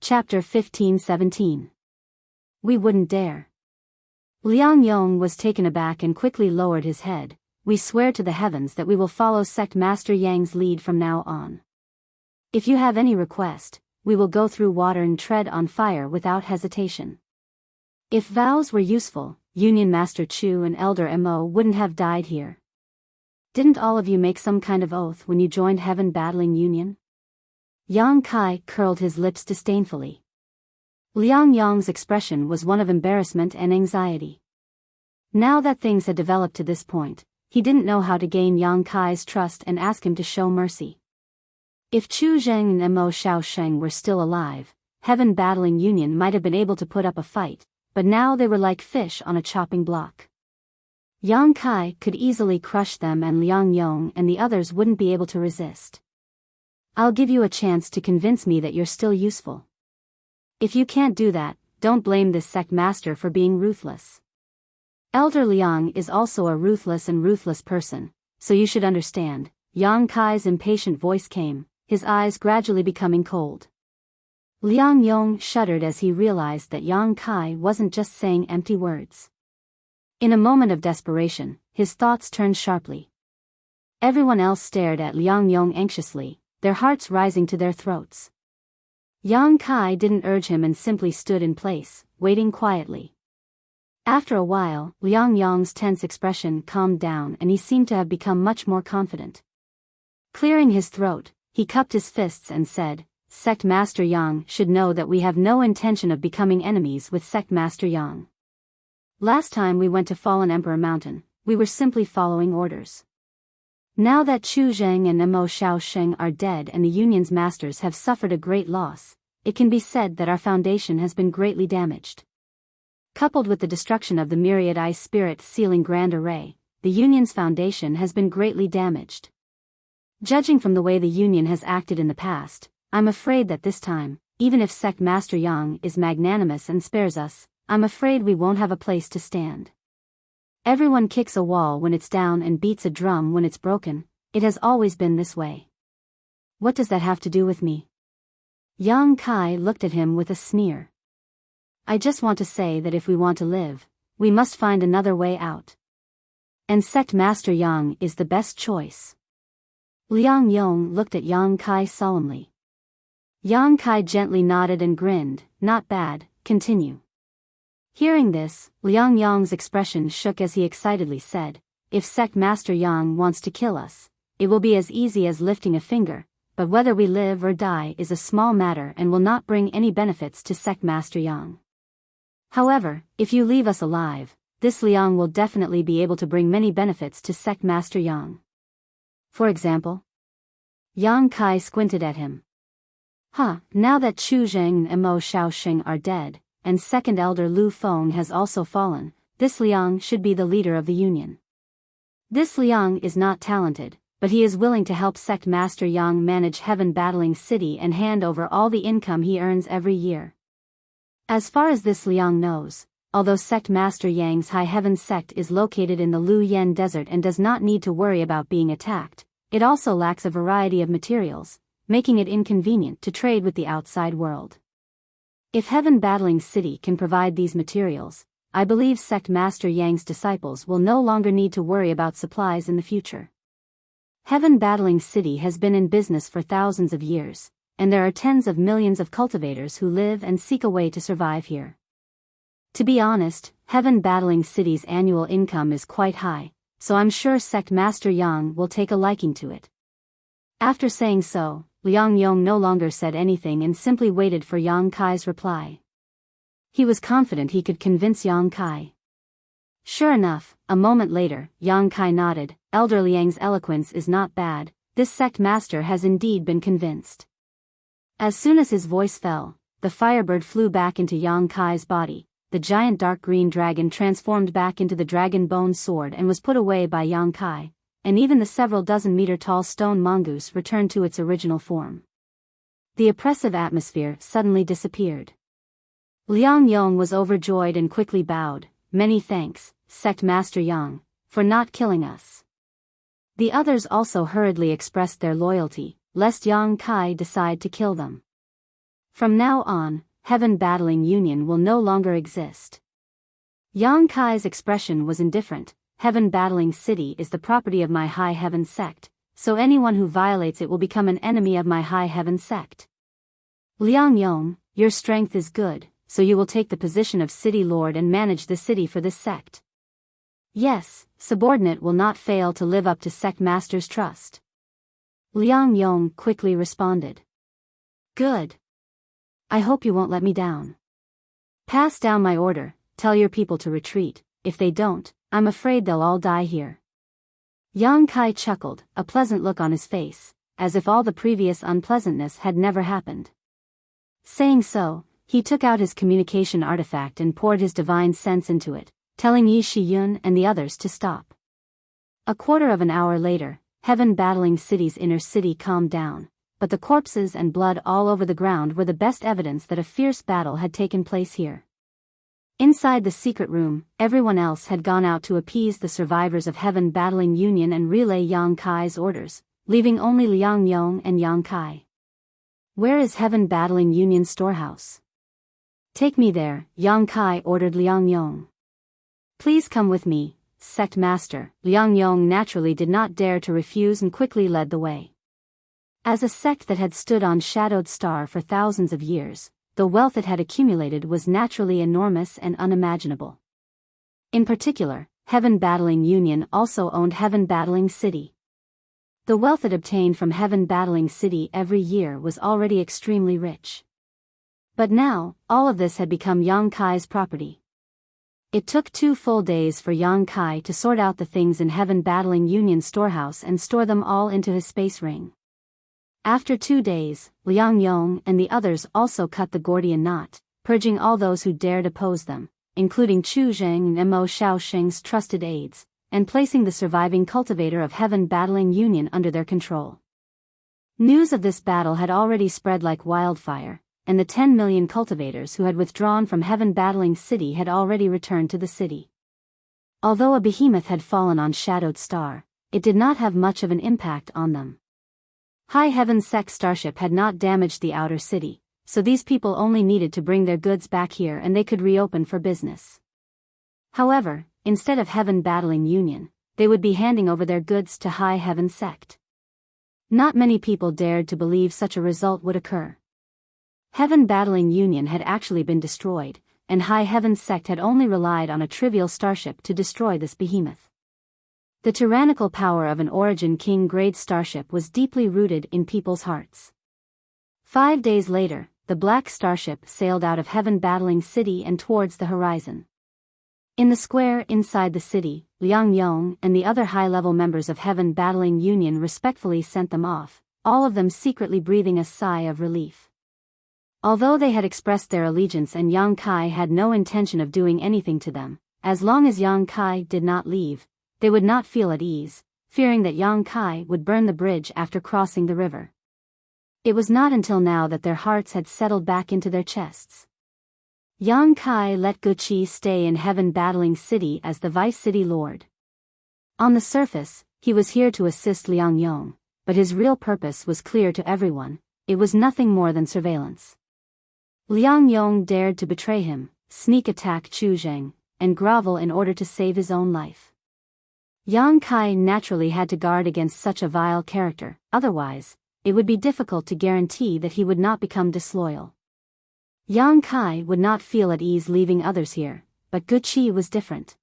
S1: Chapter 15-17. We wouldn't dare. Liang Yong was taken aback and quickly lowered his head. We swear to the heavens that we will follow Sect Master Yang's lead from now on. If you have any request, we will go through water and tread on fire without hesitation. If vows were useful, Union Master Chu and Elder Mo wouldn't have died here. Didn't all of you make some kind of oath when you joined Heaven Battling Union? Yang Kai curled his lips disdainfully. Liang Yong's expression was one of embarrassment and anxiety. Now that things had developed to this point, he didn't know how to gain Yang Kai's trust and ask him to show mercy. If Chu Zheng and Mo Xiaosheng were still alive, Heaven Battling Union might have been able to put up a fight, but now they were like fish on a chopping block. Yang Kai could easily crush them and Liang Yong and the others wouldn't be able to resist. I'll give you a chance to convince me that you're still useful. If you can't do that, don't blame this sect master for being ruthless. Elder Liang is also a ruthless person, so you should understand. Yang Kai's impatient voice came, his eyes gradually becoming cold. Liang Yong shuddered as he realized that Yang Kai wasn't just saying empty words. In a moment of desperation, his thoughts turned sharply. Everyone else stared at Liang Yong anxiously, their hearts rising to their throats. Yang Kai didn't urge him and simply stood in place, waiting quietly. After a while, Liang Yong's tense expression calmed down and he seemed to have become much more confident. Clearing his throat, he cupped his fists and said, Sect Master Yang should know that we have no intention of becoming enemies with Sect Master Yang. Last time we went to Fallen Emperor Mountain, we were simply following orders. Now that Chu Zheng and Mo Xiaosheng are dead and the Union's masters have suffered a great loss, it can be said that our foundation has been greatly damaged. Coupled with the destruction of the myriad ice spirit sealing Grand Array, the Union's foundation has been greatly damaged. Judging from the way the Union has acted in the past, I'm afraid that this time, even if Sect Master Yang is magnanimous and spares us, I'm afraid we won't have a place to stand. Everyone kicks a wall when it's down and beats a drum when it's broken. It has always been this way. What does that have to do with me? Yang Kai looked at him with a sneer. I just want to say that if we want to live, we must find another way out. And Sect Master Yang is the best choice. Liang Yong looked at Yang Kai solemnly. Yang Kai gently nodded and grinned, not bad, continue. Hearing this, Liang Yong's expression shook as he excitedly said, if Sect Master Yang wants to kill us, it will be as easy as lifting a finger, but whether we live or die is a small matter and will not bring any benefits to Sect Master Yang. However, if you leave us alive, this Liang will definitely be able to bring many benefits to Sect Master Yang. For example? Yang Kai squinted at him. Now that Chu Zheng and Mo Xiaosheng are dead, and Second Elder Lu Feng has also fallen, this Liang should be the leader of the Union. This Liang is not talented, but he is willing to help Sect Master Yang manage Heaven Battling City and hand over all the income he earns every year. As far as this Liang knows, although Sect Master Yang's High Heaven sect is located in the Lu Yen Desert and does not need to worry about being attacked, it also lacks a variety of materials, making it inconvenient to trade with the outside world. If Heaven Battling City can provide these materials, I believe Sect Master Yang's disciples will no longer need to worry about supplies in the future. Heaven Battling City has been in business for thousands of years, and there are tens of millions of cultivators who live and seek a way to survive here. To be honest, Heaven Battling City's annual income is quite high, so I'm sure Sect Master Yang will take a liking to it. After saying so, Liang Yong no longer said anything and simply waited for Yang Kai's reply. He was confident he could convince Yang Kai. Sure enough, a moment later, Yang Kai nodded. Elder Liang's eloquence is not bad, this sect master has indeed been convinced. As soon as his voice fell, the firebird flew back into Yang Kai's body, the giant dark green dragon transformed back into the dragon bone sword and was put away by Yang Kai, and even the several dozen meter tall stone mongoose returned to its original form. The oppressive atmosphere suddenly disappeared. Liang Yong was overjoyed and quickly bowed. "Many thanks, Sect Master Yang, for not killing us." The others also hurriedly expressed their loyalty, lest Yang Kai decide to kill them. From now on, Heaven Battling Union will no longer exist. Yang Kai's expression was indifferent. "Heaven Battling City is the property of my High Heaven sect, so anyone who violates it will become an enemy of my High Heaven sect. Liang Yong, your strength is good, so you will take the position of city lord and manage the city for this sect." "Yes, subordinate will not fail to live up to sect master's trust." Liang Yong quickly responded. "Good. I hope you won't let me down. Pass down my order, tell your people to retreat. If they don't, I'm afraid they'll all die here." Yang Kai chuckled, a pleasant look on his face, as if all the previous unpleasantness had never happened. Saying so, he took out his communication artifact and poured his divine sense into it, telling Yi Shiyun and the others to stop. A quarter of an hour later, Heaven Battling City's inner city calmed down, but the corpses and blood all over the ground were the best evidence that a fierce battle had taken place here. Inside the secret room, everyone else had gone out to appease the survivors of Heaven Battling Union and relay Yang Kai's orders, leaving only Liang Yong and Yang Kai. "Where is Heaven Battling Union storehouse?" "Take me there," Yang Kai ordered Liang Yong. "Please come with me, sect master." Liang Yong naturally did not dare to refuse and quickly led the way. As a sect that had stood on Shadowed Star for thousands of years, the wealth it had accumulated was naturally enormous and unimaginable. In particular, Heaven Battling Union also owned Heaven Battling City. The wealth it obtained from Heaven Battling City every year was already extremely rich. But now, all of this had become Yang Kai's property. It took 2 full days for Yang Kai to sort out the things in Heaven Battling Union storehouse and store them all into his space ring. After 2 days, Liang Yong and the others also cut the Gordian knot, purging all those who dared oppose them, including Chu Zheng and Mo Shaoxing's trusted aides, and placing the surviving cultivator of Heaven Battling Union under their control. News of this battle had already spread like wildfire, and the 10 million cultivators who had withdrawn from Heaven Battling City had already returned to the city. Although a behemoth had fallen on Shadowed Star, it did not have much of an impact on them. High Heaven Sect starship had not damaged the outer city, so these people only needed to bring their goods back here and they could reopen for business. However, instead of Heaven Battling Union, they would be handing over their goods to High Heaven Sect. Not many people dared to believe such a result would occur. Heaven Battling Union had actually been destroyed, and High Heaven Sect had only relied on a trivial starship to destroy this behemoth. The tyrannical power of an Origin King-grade starship was deeply rooted in people's hearts. 5 days later, the Black Starship sailed out of Heaven Battling City and towards the horizon. In the square inside the city, Liang Yong and the other high-level members of Heaven Battling Union respectfully sent them off, all of them secretly breathing a sigh of relief. Although they had expressed their allegiance and Yang Kai had no intention of doing anything to them, as long as Yang Kai did not leave, they would not feel at ease, fearing that Yang Kai would burn the bridge after crossing the river. It was not until now that their hearts had settled back into their chests. Yang Kai let Guqi stay in Heaven Battling City as the Vice City Lord. On the surface, he was here to assist Liang Yong, but his real purpose was clear to everyone: it was nothing more than surveillance. Liang Yong dared to betray him, sneak attack Chu Zheng, and grovel in order to save his own life. Yang Kai naturally had to guard against such a vile character, otherwise, it would be difficult to guarantee that he would not become disloyal. Yang Kai would not feel at ease leaving others here, but Guqi was different.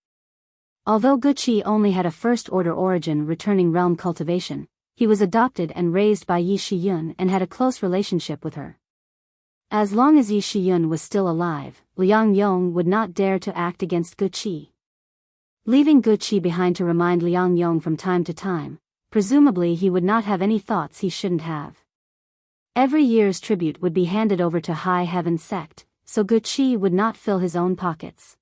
S1: Although Guqi only had a first-order origin returning realm cultivation, he was adopted and raised by Yi Shiyun and had a close relationship with her. As long as Yi Shiyun was still alive, Liang Yong would not dare to act against Guqi. Leaving Guqi behind to remind Liang Yong from time to time, presumably he would not have any thoughts he shouldn't have. Every year's tribute would be handed over to High Heaven Sect, so Guqi would not fill his own pockets.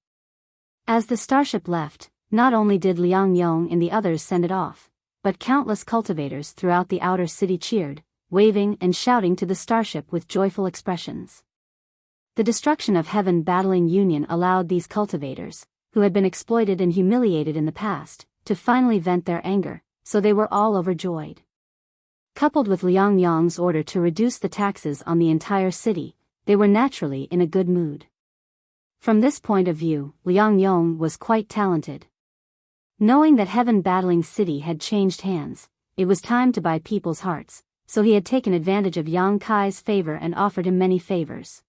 S1: As the starship left, not only did Liang Yong and the others send it off, but countless cultivators throughout the outer city cheered, waving and shouting to the starship with joyful expressions. The destruction of Heaven Battling Union allowed these cultivators, who had been exploited and humiliated in the past, to finally vent their anger, so they were all overjoyed. Coupled with Liang Yong's order to reduce the taxes on the entire city, they were naturally in a good mood. From this point of view, Liang Yong was quite talented. Knowing that Heaven Battling City had changed hands, it was time to buy people's hearts, so he had taken advantage of Yang Kai's favor and offered him many favors.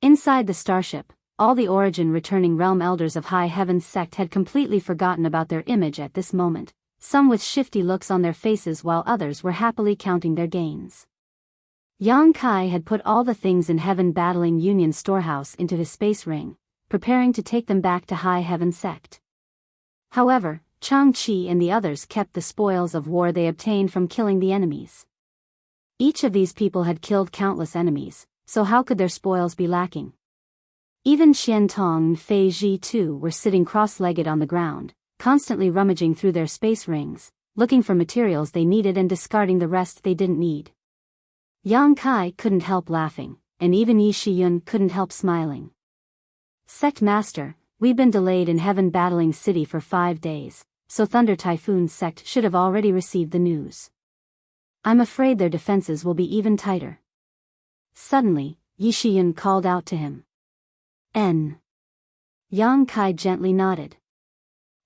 S1: Inside the starship, all the origin returning realm elders of High Heaven's sect had completely forgotten about their image at this moment, some with shifty looks on their faces while others were happily counting their gains. Yang Kai had put all the things in Heaven Battling Union storehouse into his space ring, preparing to take them back to High Heaven sect. However, Chang Chi and the others kept the spoils of war they obtained from killing the enemies. Each of these people had killed countless enemies, so how could their spoils be lacking? Even Xian Tong and Fei Ji too were sitting cross-legged on the ground, constantly rummaging through their space rings, looking for materials they needed and discarding the rest they didn't need. Yang Kai couldn't help laughing, and even Yi Shiyun couldn't help smiling. Sect Master, we've been delayed in Heaven Battling City for 5 days, so Thunder Typhoon Sect should have already received the news. I'm afraid their defenses will be even tighter. Suddenly, Yi Shiyun called out to him. N. Yang Kai gently nodded.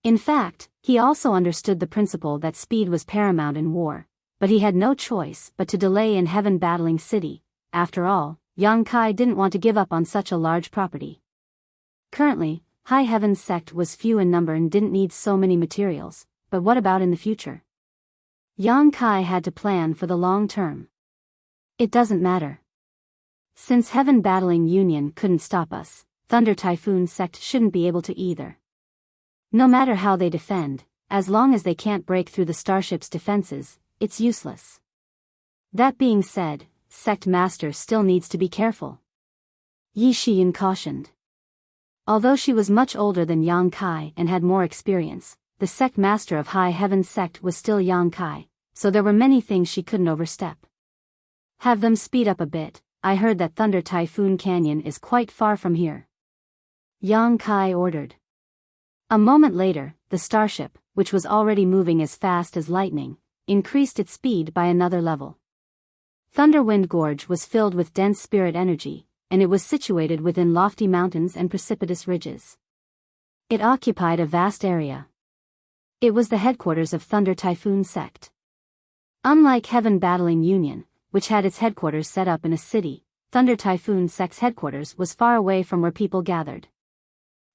S1: In fact, he also understood the principle that speed was paramount in war, but he had no choice but to delay in Heaven Battling City. After all, Yang Kai didn't want to give up on such a large property. Currently, High Heaven's sect was few in number and didn't need so many materials, but what about in the future? Yang Kai had to plan for the long term. It doesn't matter. Since Heaven Battling Union couldn't stop us, Thunder Typhoon sect shouldn't be able to either. No matter how they defend, as long as they can't break through the starship's defenses, it's useless. That being said, Sect Master still needs to be careful. Yi Shiyun cautioned. Although she was much older than Yang Kai and had more experience, the Sect Master of High Heaven Sect was still Yang Kai, so there were many things she couldn't overstep. Have them speed up a bit, I heard that Thunder Typhoon Canyon is quite far from here. Yang Kai ordered. A moment later, the starship, which was already moving as fast as lightning, increased its speed by another level. Thunderwind Gorge was filled with dense spirit energy, and it was situated within lofty mountains and precipitous ridges. It occupied a vast area. It was the headquarters of Thunder Typhoon Sect. Unlike Heaven Battling Union, which had its headquarters set up in a city, Thunder Typhoon Sect's headquarters was far away from where people gathered.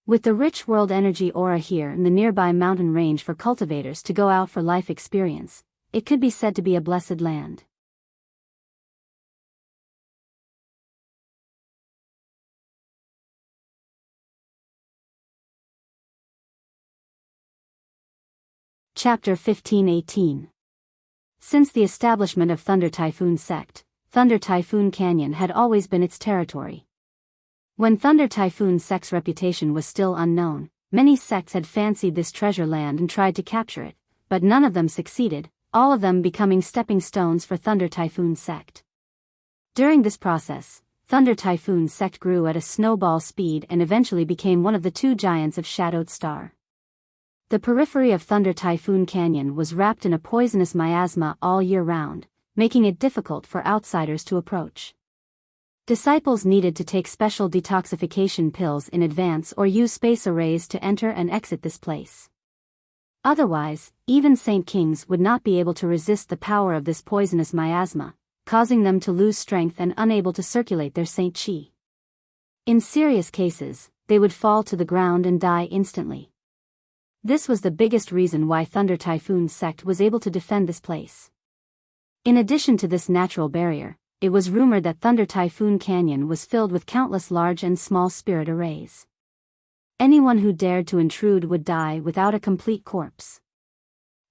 S1: With the rich world energy aura here in the nearby mountain range for cultivators to go out for life experience, it could be said to be a blessed land. Chapter 15-18. Since the establishment of Thunder Typhoon Sect, Thunder Typhoon Canyon had always been its territory. When Thunder Typhoon Sect's reputation was still unknown, many sects had fancied this treasure land and tried to capture it, but none of them succeeded, all of them becoming stepping stones for Thunder Typhoon Sect. During this process, Thunder Typhoon Sect grew at a snowball speed and eventually became one of the 2 giants of Shadowed Star. The periphery of Thunder Typhoon Canyon was wrapped in a poisonous miasma all year round, making it difficult for outsiders to approach. Disciples needed to take special detoxification pills in advance or use space arrays to enter and exit this place. Otherwise, even Saint Kings would not be able to resist the power of this poisonous miasma, causing them to lose strength and unable to circulate their Saint Chi. In serious cases, they would fall to the ground and die instantly. This was the biggest reason why Thunder Typhoon Sect was able to defend this place. In addition to this natural barrier, it was rumored that Thunder Typhoon Canyon was filled with countless large and small spirit arrays. Anyone who dared to intrude would die without a complete corpse.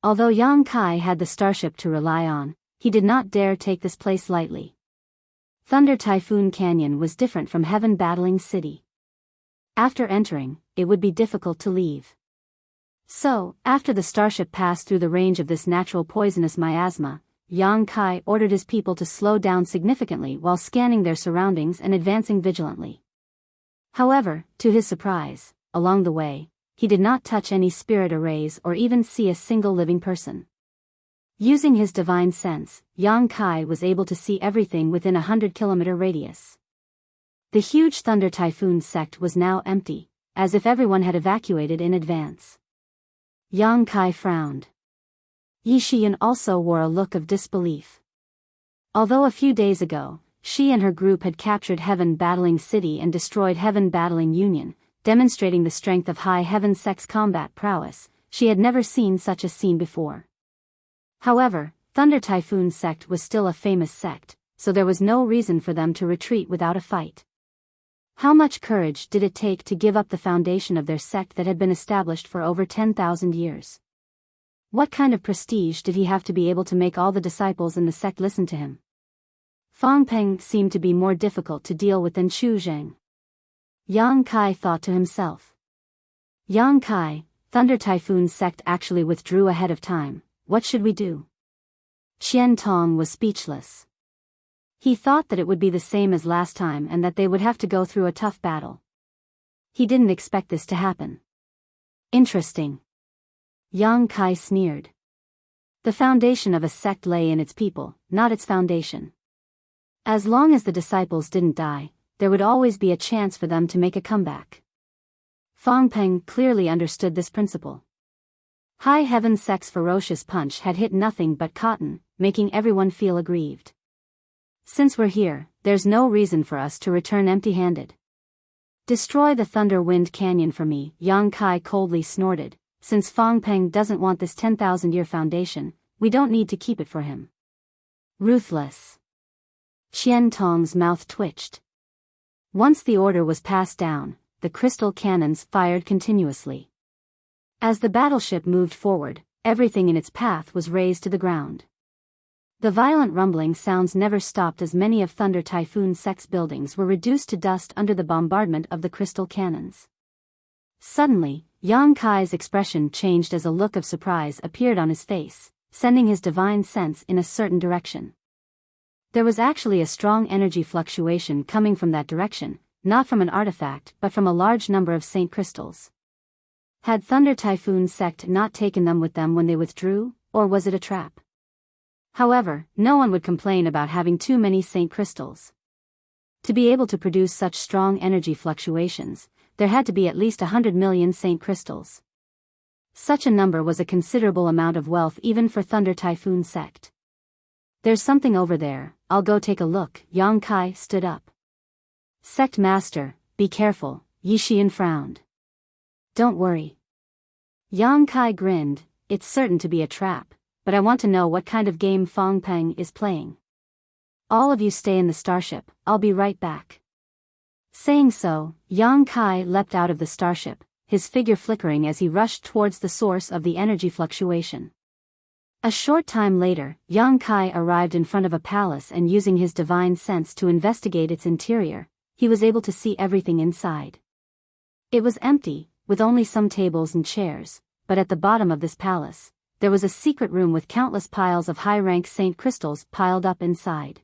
S1: Although Yang Kai had the starship to rely on, he did not dare take this place lightly. Thunder Typhoon Canyon was different from Heaven Battling City. After entering, it would be difficult to leave. So, after the starship passed through the range of this natural poisonous miasma, Yang Kai ordered his people to slow down significantly while scanning their surroundings and advancing vigilantly. However, to his surprise, along the way, he did not touch any spirit arrays or even see a single living person. Using his divine sense, Yang Kai was able to see everything within a 100-kilometer radius. The huge Thunder Typhoon sect was now empty, as if everyone had evacuated in advance. Yang Kai frowned. Yi Xian also wore a look of disbelief. Although a few days ago, she and her group had captured Heaven Battling City and destroyed Heaven Battling Union, demonstrating the strength of High Heaven Sect's combat prowess, she had never seen such a scene before. However, Thunder Typhoon Sect was still a famous sect, so there was no reason for them to retreat without a fight. How much courage did it take to give up the foundation of their sect that had been established for over 10,000 years? What kind of prestige did he have to be able to make all the disciples in the sect listen to him? Fang Peng seemed to be more difficult to deal with than Chu Zheng. Yang Kai thought to himself. Yang Kai, Thunder Typhoon Sect actually withdrew ahead of time. What should we do? Qian Tong was speechless. He thought that it would be the same as last time and that they would have to go through a tough battle. He didn't expect this to happen. Interesting. Yang Kai sneered. The foundation of a sect lay in its people, not its foundation. As long as the disciples didn't die, there would always be a chance for them to make a comeback. Fang Peng clearly understood this principle. High Heaven Sect's ferocious punch had hit nothing but cotton, making everyone feel aggrieved. Since we're here, there's no reason for us to return empty-handed. Destroy the Thunder Wind Canyon for me, Yang Kai coldly snorted. Since Fang Peng doesn't want this 10,000-year foundation, we don't need to keep it for him. Ruthless. Qian Tong's mouth twitched. Once the order was passed down, the crystal cannons fired continuously. As the battleship moved forward, everything in its path was razed to the ground. The violent rumbling sounds never stopped as many of Thunder Typhoon Sect's buildings were reduced to dust under the bombardment of the crystal cannons. Suddenly, Yang Kai's expression changed as a look of surprise appeared on his face, sending his divine sense in a certain direction. There was actually a strong energy fluctuation coming from that direction, not from an artifact but from a large number of saint crystals. Had Thunder Typhoon Sect not taken them with them when they withdrew, or was it a trap? However, no one would complain about having too many saint crystals. To be able to produce such strong energy fluctuations, there had to be at least 100 million saint crystals. Such a number was a considerable amount of wealth even for Thunder Typhoon Sect. There's something over there, I'll go take a look. Yang Kai stood up. Sect Master, be careful, Yi Xian frowned. Don't worry. Yang Kai grinned, it's certain to be a trap, but I want to know what kind of game Fang Peng is playing. All of you stay in the starship, I'll be right back. Saying so, Yang Kai leapt out of the starship, his figure flickering as he rushed towards the source of the energy fluctuation. A short time later, Yang Kai arrived in front of a palace and using his divine sense to investigate its interior, he was able to see everything inside. It was empty, with only some tables and chairs, but at the bottom of this palace, there was a secret room with countless piles of high-rank saint crystals piled up inside.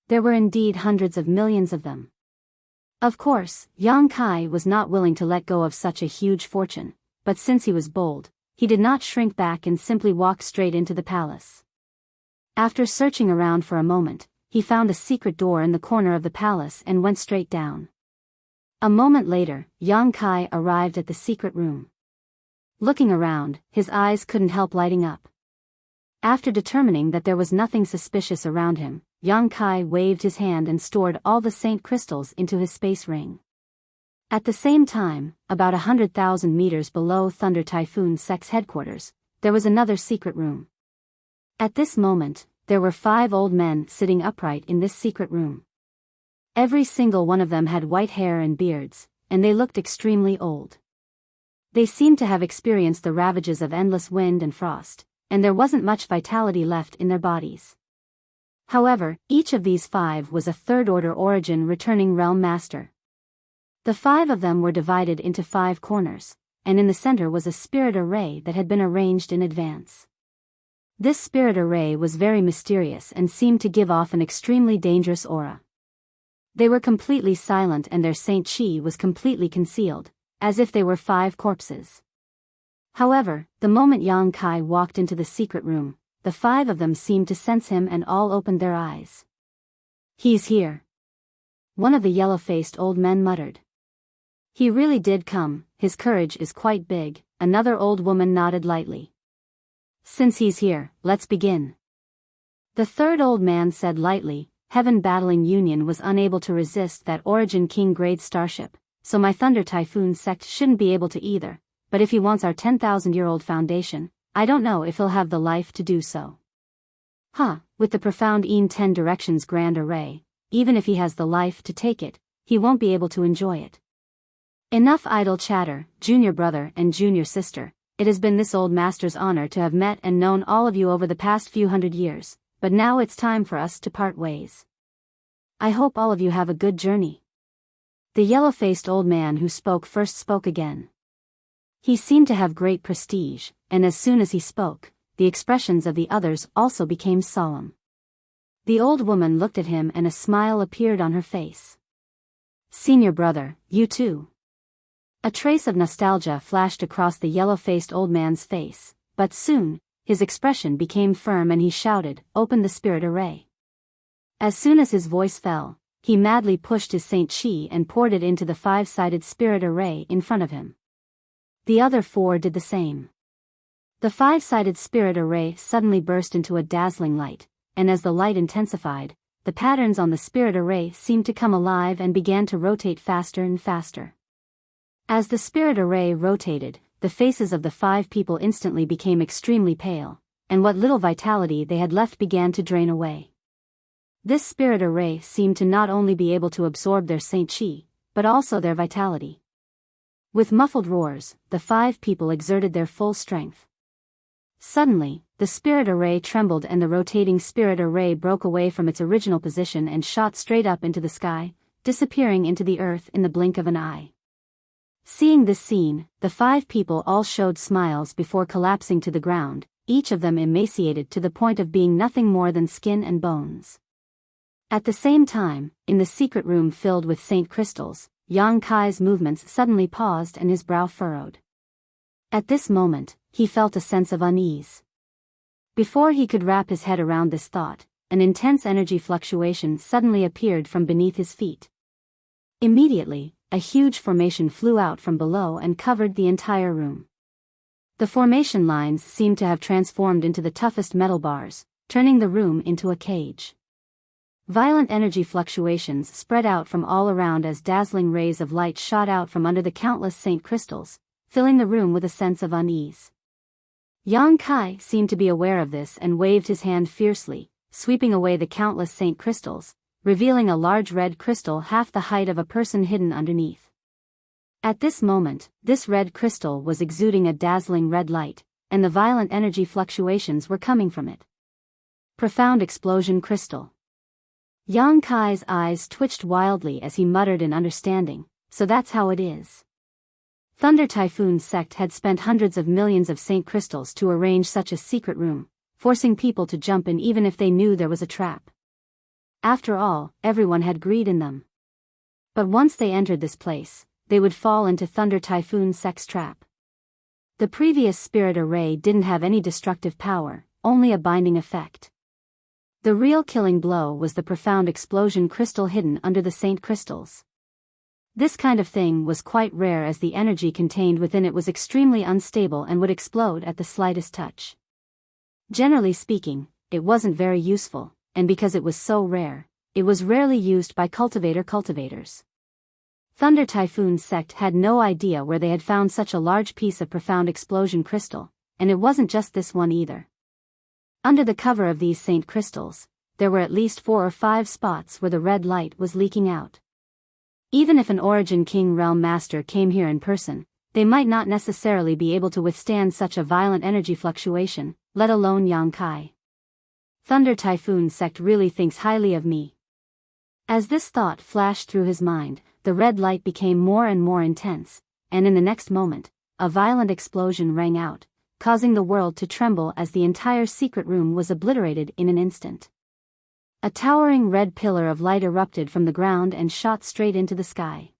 S1: There were indeed hundreds of millions of them. Of course, Yang Kai was not willing to let go of such a huge fortune, but since he was bold, he did not shrink back and simply walked straight into the palace. After searching around for a moment, he found a secret door in the corner of the palace and went straight down. A moment later, Yang Kai arrived at the secret room. Looking around, his eyes couldn't help lighting up. After determining that there was nothing suspicious around him, Yang Kai waved his hand and stored all the saint crystals into his space ring. At the same time, about 100,000 meters below Thunder Typhoon Sect's headquarters, there was another secret room. At this moment, there were 5 old men sitting upright in this secret room. Every single one of them had white hair and beards, and they looked extremely old. They seemed to have experienced the ravages of endless wind and frost, and there wasn't much vitality left in their bodies. However, each of these 5 was a third-order origin returning realm master. The 5 of them were divided into 5 corners, and in the center was a spirit array that had been arranged in advance. This spirit array was very mysterious and seemed to give off an extremely dangerous aura. They were completely silent and their Saint Chi was completely concealed, as if they were 5 corpses. However, the moment Yang Kai walked into the secret room, the 5 of them seemed to sense him and all opened their eyes. "He's here," one of the yellow-faced old men muttered. "He really did come, his courage is quite big," another old woman nodded lightly. "Since he's here, let's begin." The third old man said lightly, "Heaven Battling Union was unable to resist that Origin King grade starship, so my Thunder Typhoon sect shouldn't be able to either, but if he wants our 10,000-year-old foundation, I don't know if he'll have the life to do so." With the profound Een 10 Directions Grand Array, even if he has the life to take it, he won't be able to enjoy it. Enough idle chatter, junior brother and junior sister. It has been this old master's honor to have met and known all of you over the past few hundred years, but now it's time for us to part ways. I hope all of you have a good journey. The yellow-faced old man who spoke first spoke again. He seemed to have great prestige, and as soon as he spoke, the expressions of the others also became solemn. The old woman looked at him and a smile appeared on her face. "Senior brother, you too." A trace of nostalgia flashed across the yellow-faced old man's face, but soon, his expression became firm and he shouted, "Open the spirit array." As soon as his voice fell, he madly pushed his Saint Chi and poured it into the 5-sided spirit array in front of him. The other 4 did the same. The 5-sided spirit array suddenly burst into a dazzling light, and as the light intensified, the patterns on the spirit array seemed to come alive and began to rotate faster and faster. As the spirit array rotated, the faces of the 5 people instantly became extremely pale, and what little vitality they had left began to drain away. This spirit array seemed to not only be able to absorb their Saint Chi, but also their vitality. With muffled roars, the 5 people exerted their full strength. Suddenly, the spirit array trembled and the rotating spirit array broke away from its original position and shot straight up into the sky, disappearing into the earth in the blink of an eye. Seeing this scene, the 5 people all showed smiles before collapsing to the ground, each of them emaciated to the point of being nothing more than skin and bones. At the same time, in the secret room filled with Saint crystals, Yang Kai's movements suddenly paused and his brow furrowed. At this moment, he felt a sense of unease. Before he could wrap his head around this thought, an intense energy fluctuation suddenly appeared from beneath his feet. Immediately, a huge formation flew out from below and covered the entire room. The formation lines seemed to have transformed into the toughest metal bars, turning the room into a cage. Violent energy fluctuations spread out from all around as dazzling rays of light shot out from under the countless Saint crystals, filling the room with a sense of unease. Yang Kai seemed to be aware of this and waved his hand fiercely, sweeping away the countless Saint crystals, revealing a large red crystal half the height of a person hidden underneath. At this moment, this red crystal was exuding a dazzling red light, and the violent energy fluctuations were coming from it. Profound Explosion Crystal. Yang Kai's eyes twitched wildly as he muttered in understanding, "So that's how it is." Thunder Typhoon sect had spent hundreds of millions of Saint crystals to arrange such a secret room, forcing people to jump in even if they knew there was a trap. After all, everyone had greed in them. But once they entered this place, they would fall into Thunder Typhoon sect's trap. The previous spirit array didn't have any destructive power, only a binding effect. The real killing blow was the profound explosion crystal hidden under the Saint crystals. This kind of thing was quite rare as the energy contained within it was extremely unstable and would explode at the slightest touch. Generally speaking, it wasn't very useful, and because it was so rare, it was rarely used by cultivators. Thunder Typhoon sect had no idea where they had found such a large piece of profound explosion crystal, and it wasn't just this one either. Under the cover of these Saint crystals, there were at least 4 or 5 spots where the red light was leaking out. Even if an Origin King Realm Master came here in person, they might not necessarily be able to withstand such a violent energy fluctuation, let alone Yang Kai. Thunder Typhoon sect really thinks highly of me. As this thought flashed through his mind, the red light became more and more intense, and in the next moment, a violent explosion rang out, causing the world to tremble as the entire secret room was obliterated in an instant. A towering red pillar of light erupted from the ground and shot straight into the sky.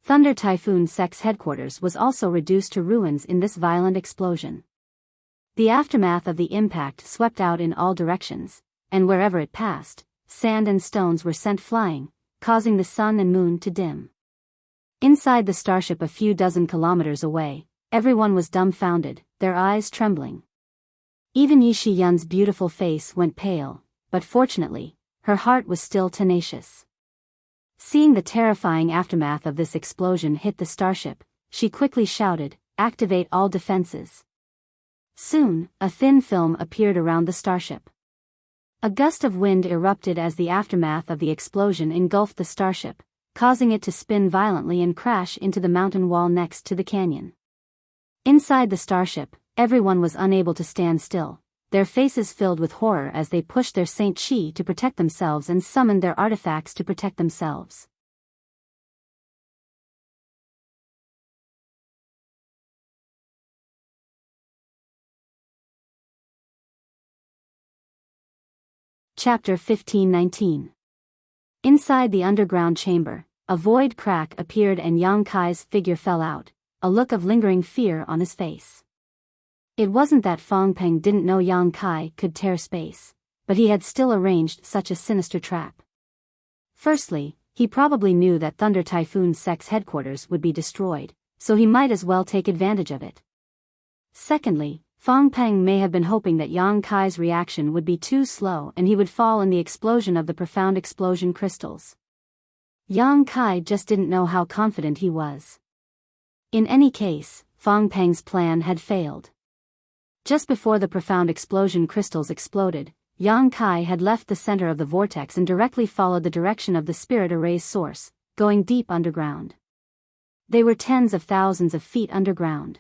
S1: Thunder Typhoon sect's headquarters was also reduced to ruins in this violent explosion. The aftermath of the impact swept out in all directions, and wherever it passed, sand and stones were sent flying, causing the sun and moon to dim. Inside the starship a few dozen kilometers away, everyone was dumbfounded, their eyes trembling. Even Yi Shiyun's beautiful face went pale, but fortunately, her heart was still tenacious. Seeing the terrifying aftermath of this explosion hit the starship, she quickly shouted, "Activate all defenses." Soon, a thin film appeared around the starship. A gust of wind erupted as the aftermath of the explosion engulfed the starship, causing it to spin violently and crash into the mountain wall next to the canyon. Inside the starship, everyone was unable to stand still, their faces filled with horror as they pushed their Saint Chi to protect themselves and summoned their artifacts to protect themselves. Chapter 15-19. Inside the underground chamber, a void crack appeared and Yang Kai's figure fell out, a look of lingering fear on his face. It wasn't that Fang Peng didn't know Yang Kai could tear space, but he had still arranged such a sinister trap. Firstly, he probably knew that Thunder Typhoon sect's headquarters would be destroyed, so he might as well take advantage of it. Secondly, Fang Peng may have been hoping that Yang Kai's reaction would be too slow and he would fall in the explosion of the profound explosion crystals. Yang Kai just didn't know how confident he was. In any case, Fang Peng's plan had failed. Just before the profound explosion crystals exploded, Yang Kai had left the center of the vortex and directly followed the direction of the spirit array's source, going deep underground. They were tens of thousands of feet underground.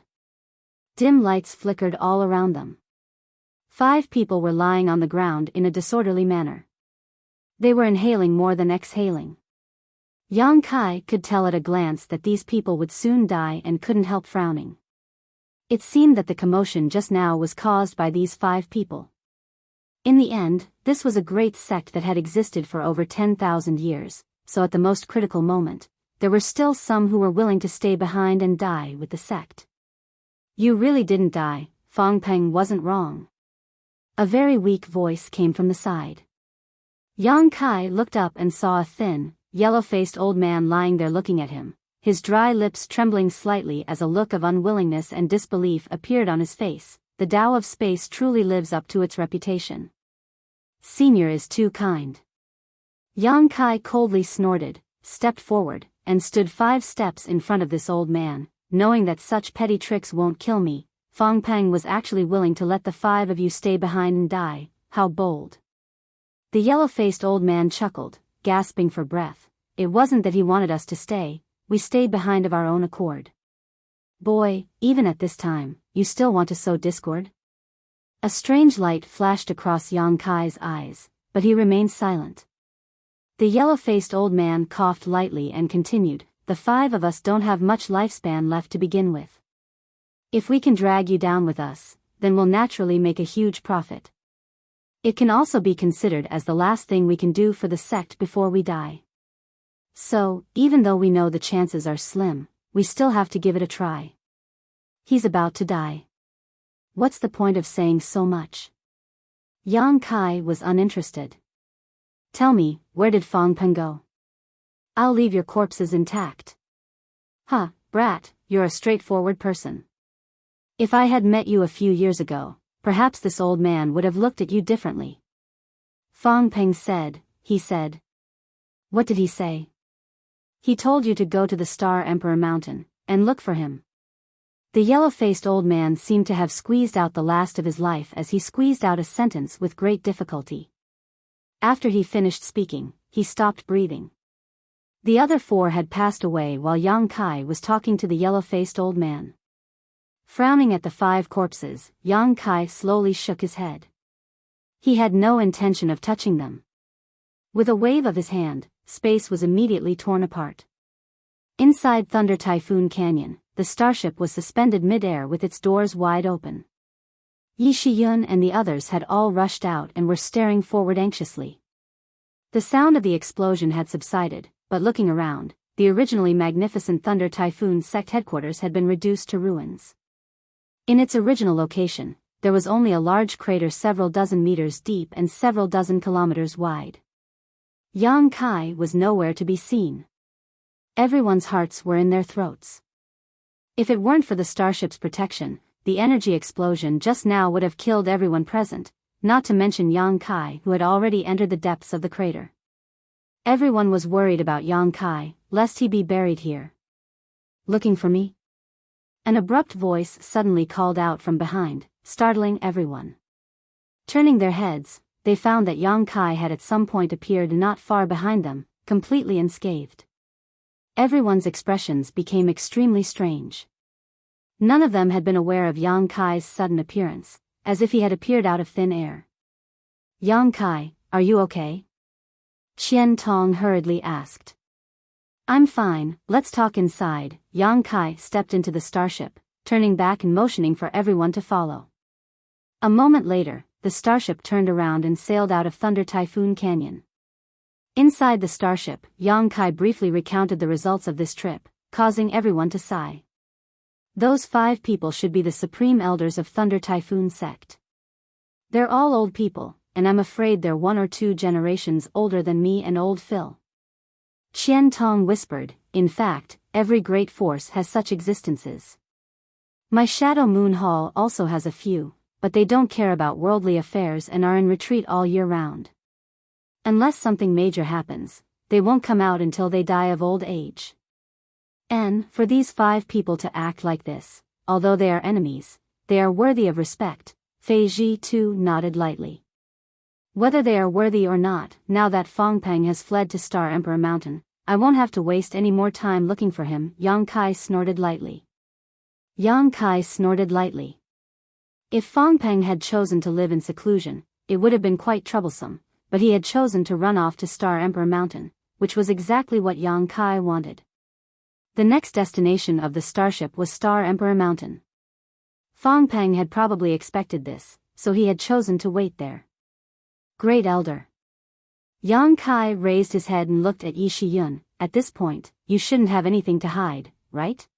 S1: Dim lights flickered all around them. 5 people were lying on the ground in a disorderly manner. They were inhaling more than exhaling. Yang Kai could tell at a glance that these people would soon die and couldn't help frowning. It seemed that the commotion just now was caused by these 5 people. In the end, this was a great sect that had existed for over 10,000 years, so at the most critical moment, there were still some who were willing to stay behind and die with the sect. "You really didn't die," Fang Peng wasn't wrong. A very weak voice came from the side. Yang Kai looked up and saw a thin, yellow-faced old man lying there looking at him, his dry lips trembling slightly as a look of unwillingness and disbelief appeared on his face. The Tao of space truly lives up to its reputation. Senior is too kind. Yang Kai coldly snorted, stepped forward, and stood 5 steps in front of this old man. Knowing that such petty tricks won't kill me, Fang Peng was actually willing to let the 5 of you stay behind and die. How bold. The yellow-faced old man chuckled, gasping for breath. It wasn't that he wanted us to stay, we stayed behind of our own accord. Boy, even at this time, you still want to sow discord? A strange light flashed across Yang Kai's eyes, but he remained silent. The yellow-faced old man coughed lightly and continued, "The 5 of us don't have much lifespan left to begin with. If we can drag you down with us, then we'll naturally make a huge profit. It can also be considered as the last thing we can do for the sect before we die. So, even though we know the chances are slim, we still have to give it a try." He's about to die. What's the point of saying so much? Yang Kai was uninterested. "Tell me, where did Fang Peng go? I'll leave your corpses intact." "Huh, brat, you're a straightforward person. If I had met you a few years ago, perhaps this old man would have looked at you differently." Fang Peng said, "He said." "What did he say?" "He told you to go to the Star Emperor Mountain, and look for him." The yellow-faced old man seemed to have squeezed out the last of his life as he squeezed out a sentence with great difficulty. After he finished speaking, he stopped breathing. The other 4 had passed away while Yang Kai was talking to the yellow-faced old man. Frowning at the 5 corpses, Yang Kai slowly shook his head. He had no intention of touching them. With a wave of his hand, space was immediately torn apart. Inside Thunder Typhoon Canyon, the starship was suspended mid-air with its doors wide open. Yi Shiyun and the others had all rushed out and were staring forward anxiously. The sound of the explosion had subsided, but looking around, the originally magnificent Thunder Typhoon sect headquarters had been reduced to ruins. In its original location, there was only a large crater several dozen meters deep and several dozen kilometers wide. Yang Kai was nowhere to be seen. Everyone's hearts were in their throats. If it weren't for the starship's protection, the energy explosion just now would have killed everyone present, not to mention Yang Kai, who had already entered the depths of the crater. Everyone was worried about Yang Kai, lest he be buried here. "Looking for me?" An abrupt voice suddenly called out from behind, startling everyone. Turning their heads, they found that Yang Kai had at some point appeared not far behind them, completely unscathed. Everyone's expressions became extremely strange. None of them had been aware of Yang Kai's sudden appearance, as if he had appeared out of thin air. "Yang Kai, are you okay?" Qian Tong hurriedly asked. "I'm fine, let's talk inside." Yang Kai stepped into the starship, turning back and motioning for everyone to follow. A moment later, the starship turned around and sailed out of Thunder Typhoon Canyon. Inside the starship, Yang Kai briefly recounted the results of this trip, causing everyone to sigh. Those 5 people should be the supreme elders of Thunder Typhoon sect. They're all old people, and I'm afraid they're 1 or 2 generations older than me and old Phil. Qian Tong whispered, "In fact, every great force has such existences. My Shadow Moon Hall also has a few, but they don't care about worldly affairs and are in retreat all year round. Unless something major happens, they won't come out until they die of old age. And, for these 5 people to act like this, although they are enemies, they are worthy of respect." Fei Zhi too nodded lightly. "Whether they are worthy or not, now that Fong Peng has fled to Star Emperor Mountain, I won't have to waste any more time looking for him." Yang Kai snorted lightly. If Fong Peng had chosen to live in seclusion, it would have been quite troublesome, but he had chosen to run off to Star Emperor Mountain, which was exactly what Yang Kai wanted. The next destination of the starship was Star Emperor Mountain. Fong Peng had probably expected this, so he had chosen to wait there. "Great Elder." Yang Kai raised his head and looked at Yi Shiyun. "At this point, you shouldn't have anything to hide, right?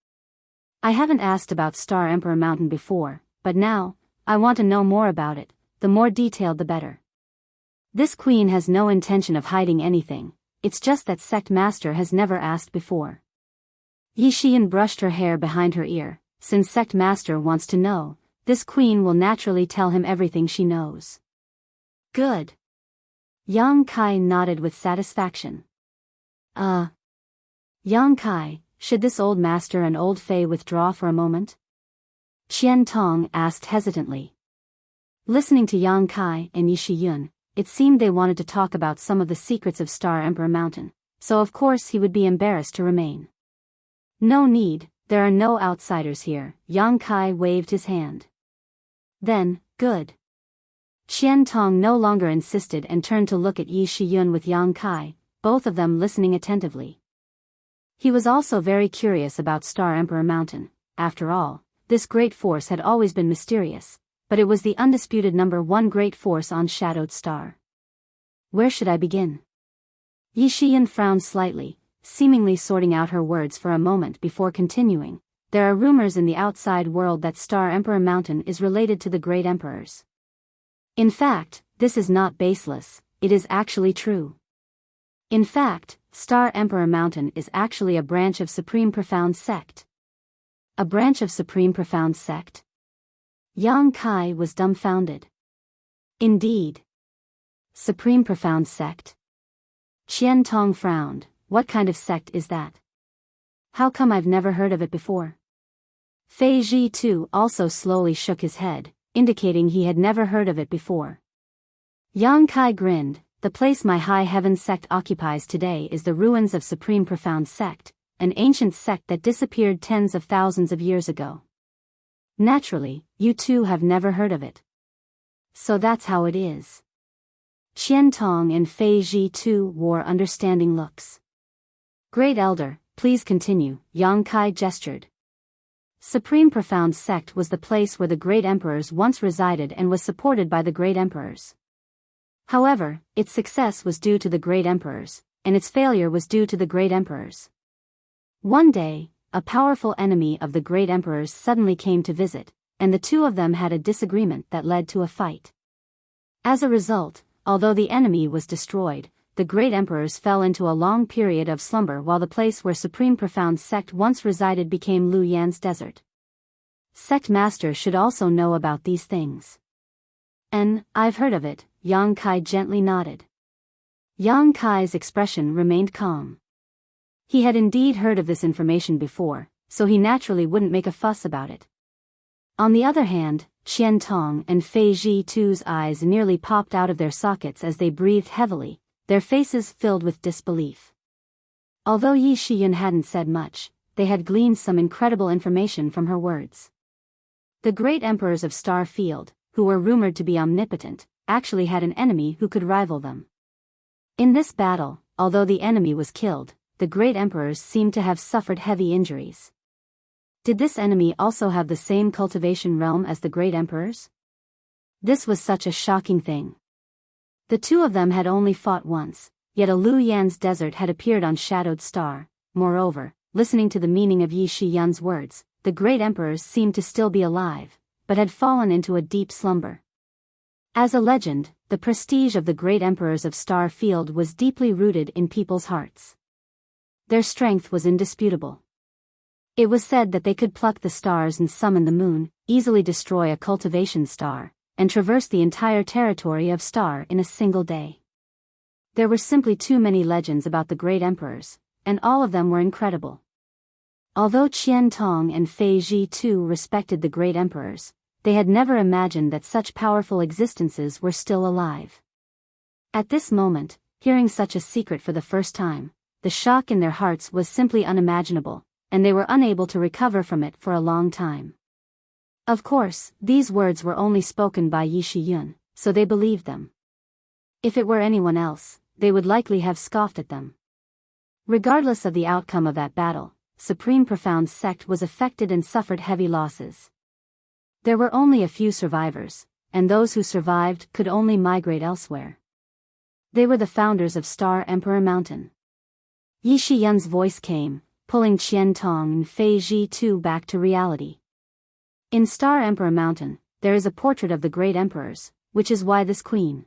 S1: I haven't asked about Star Emperor Mountain before, but now, I want to know more about it, the more detailed the better. This queen has no intention of hiding anything, it's just that Sect Master has never asked before." Yi Shiyun brushed her hair behind her ear. "Since Sect Master wants to know, this queen will naturally tell him everything she knows." "Good." Yang Kai nodded with satisfaction. Yang Kai, should this old master and old Fei withdraw for a moment?" Qian Tong asked hesitantly. Listening to Yang Kai and Yi Shiyun, it seemed they wanted to talk about some of the secrets of Star Emperor Mountain, so of course he would be embarrassed to remain. "No need, there are no outsiders here." Yang Kai waved his hand. "Then, good." Qian Tong no longer insisted and turned to look at Yi Shiyun with Yang Kai, both of them listening attentively. He was also very curious about Star Emperor Mountain. After all, this great force had always been mysterious, but it was the undisputed #1 great force on Shadowed Star. "Where should I begin?" Yi Shiyun frowned slightly, seemingly sorting out her words for a moment before continuing. "There are rumors in the outside world that Star Emperor Mountain is related to the Great Emperors. In fact, this is not baseless, it is actually true. In fact, Star Emperor Mountain is actually a branch of Supreme Profound Sect." "A branch of Supreme Profound Sect?" Yang Kai was dumbfounded. "Indeed. Supreme Profound Sect?" Qian Tong frowned. "What kind of sect is that? How come I've never heard of it before?" Fei Zhi too also slowly shook his head, indicating he had never heard of it before. Yang Kai grinned. "The place my High Heaven sect occupies today is the ruins of Supreme Profound Sect, an ancient sect that disappeared tens of thousands of years ago. Naturally, you too have never heard of it. So that's how it is." Qian Tong and Fei Zhi too wore understanding looks. Great Elder, please continue, Yang Kai gestured. Supreme Profound Sect was the place where the great emperors once resided and was supported by the great emperors. However, its success was due to the great emperors, and its failure was due to the great emperors. One day, a powerful enemy of the great emperors suddenly came to visit, and the two of them had a disagreement that led to a fight. As a result, although the enemy was destroyed, the great emperors fell into a long period of slumber while the place where Supreme Profound Sect once resided became Lu Yan's desert. Sect Master should also know about these things. I've heard of it, Yang Kai gently nodded. Yang Kai's expression remained calm. He had indeed heard of this information before, so he naturally wouldn't make a fuss about it. On the other hand, Qian Tong and Fei Zhi too's eyes nearly popped out of their sockets as they breathed heavily, their faces filled with disbelief. Although Yi Shiyun hadn't said much, they had gleaned some incredible information from her words. The great emperors of Star Field, who were rumored to be omnipotent, actually had an enemy who could rival them. In this battle, although the enemy was killed, the great emperors seemed to have suffered heavy injuries. Did this enemy also have the same cultivation realm as the great emperors? This was such a shocking thing. The two of them had only fought once, yet a Lu Yan's desert had appeared on Shadowed Star. Moreover, listening to the meaning of Yi Shiyun's words, the great emperors seemed to still be alive, but had fallen into a deep slumber. As a legend, the prestige of the great emperors of Star Field was deeply rooted in people's hearts. Their strength was indisputable. It was said that they could pluck the stars and summon the moon, easily destroy a cultivation star, and traverse the entire territory of Star in a single day. There were simply too many legends about the great emperors, and all of them were incredible. Although Qian Tong and Fei Zhi too respected the great emperors, they had never imagined that such powerful existences were still alive. At this moment, hearing such a secret for the first time, the shock in their hearts was simply unimaginable, and they were unable to recover from it for a long time. Of course, these words were only spoken by Yi Shiyun, so they believed them. If it were anyone else, they would likely have scoffed at them. Regardless of the outcome of that battle, Supreme Profound Sect was affected and suffered heavy losses. There were only a few survivors, and those who survived could only migrate elsewhere. They were the founders of Star Emperor Mountain. Yi Shiyun's voice came, pulling Qian Tong and Fei Zhi too back to reality. In Star Emperor Mountain, there is a portrait of the great emperors, which is why this queen.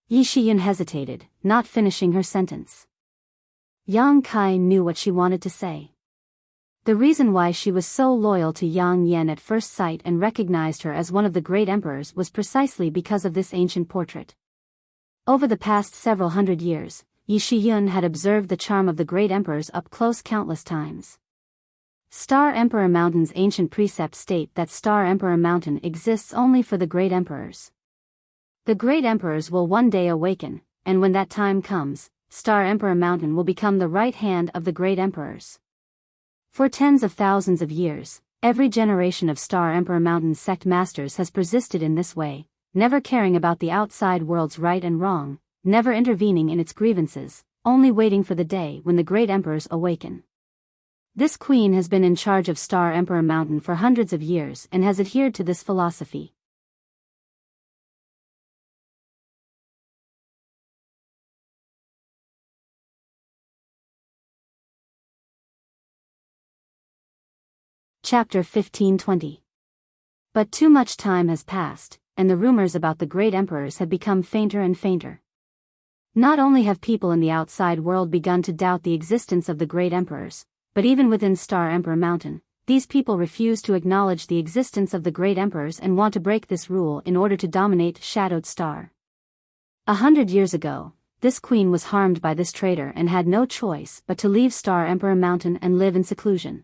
S1: Yi Shiyun hesitated, not finishing her sentence. Yang Kai knew what she wanted to say. The reason why she was so loyal to Yang Yan at first sight and recognized her as one of the great emperors was precisely because of this ancient portrait. Over the past several hundred years, Yi Shiyun had observed the charm of the great emperors up close countless times. Star Emperor Mountain's ancient precepts state that Star Emperor Mountain exists only for the great emperors. The great emperors will one day awaken, and when that time comes, Star Emperor Mountain will become the right hand of the great emperors. For tens of thousands of years, every generation of Star Emperor Mountain sect masters has persisted in this way, never caring about the outside world's right and wrong, never intervening in its grievances, only waiting for the day when the great emperors awaken. This queen has been in charge of Star Emperor Mountain for hundreds of years and has adhered to this philosophy. Chapter 1520. But too much time has passed, and the rumors about the great emperors have become fainter and fainter. Not only have people in the outside world begun to doubt the existence of the great emperors, but even within Star Emperor Mountain, these people refuse to acknowledge the existence of the great emperors and want to break this rule in order to dominate Shadowed Star. 100 years ago, this queen was harmed by this traitor and had no choice but to leave Star Emperor Mountain and live in seclusion.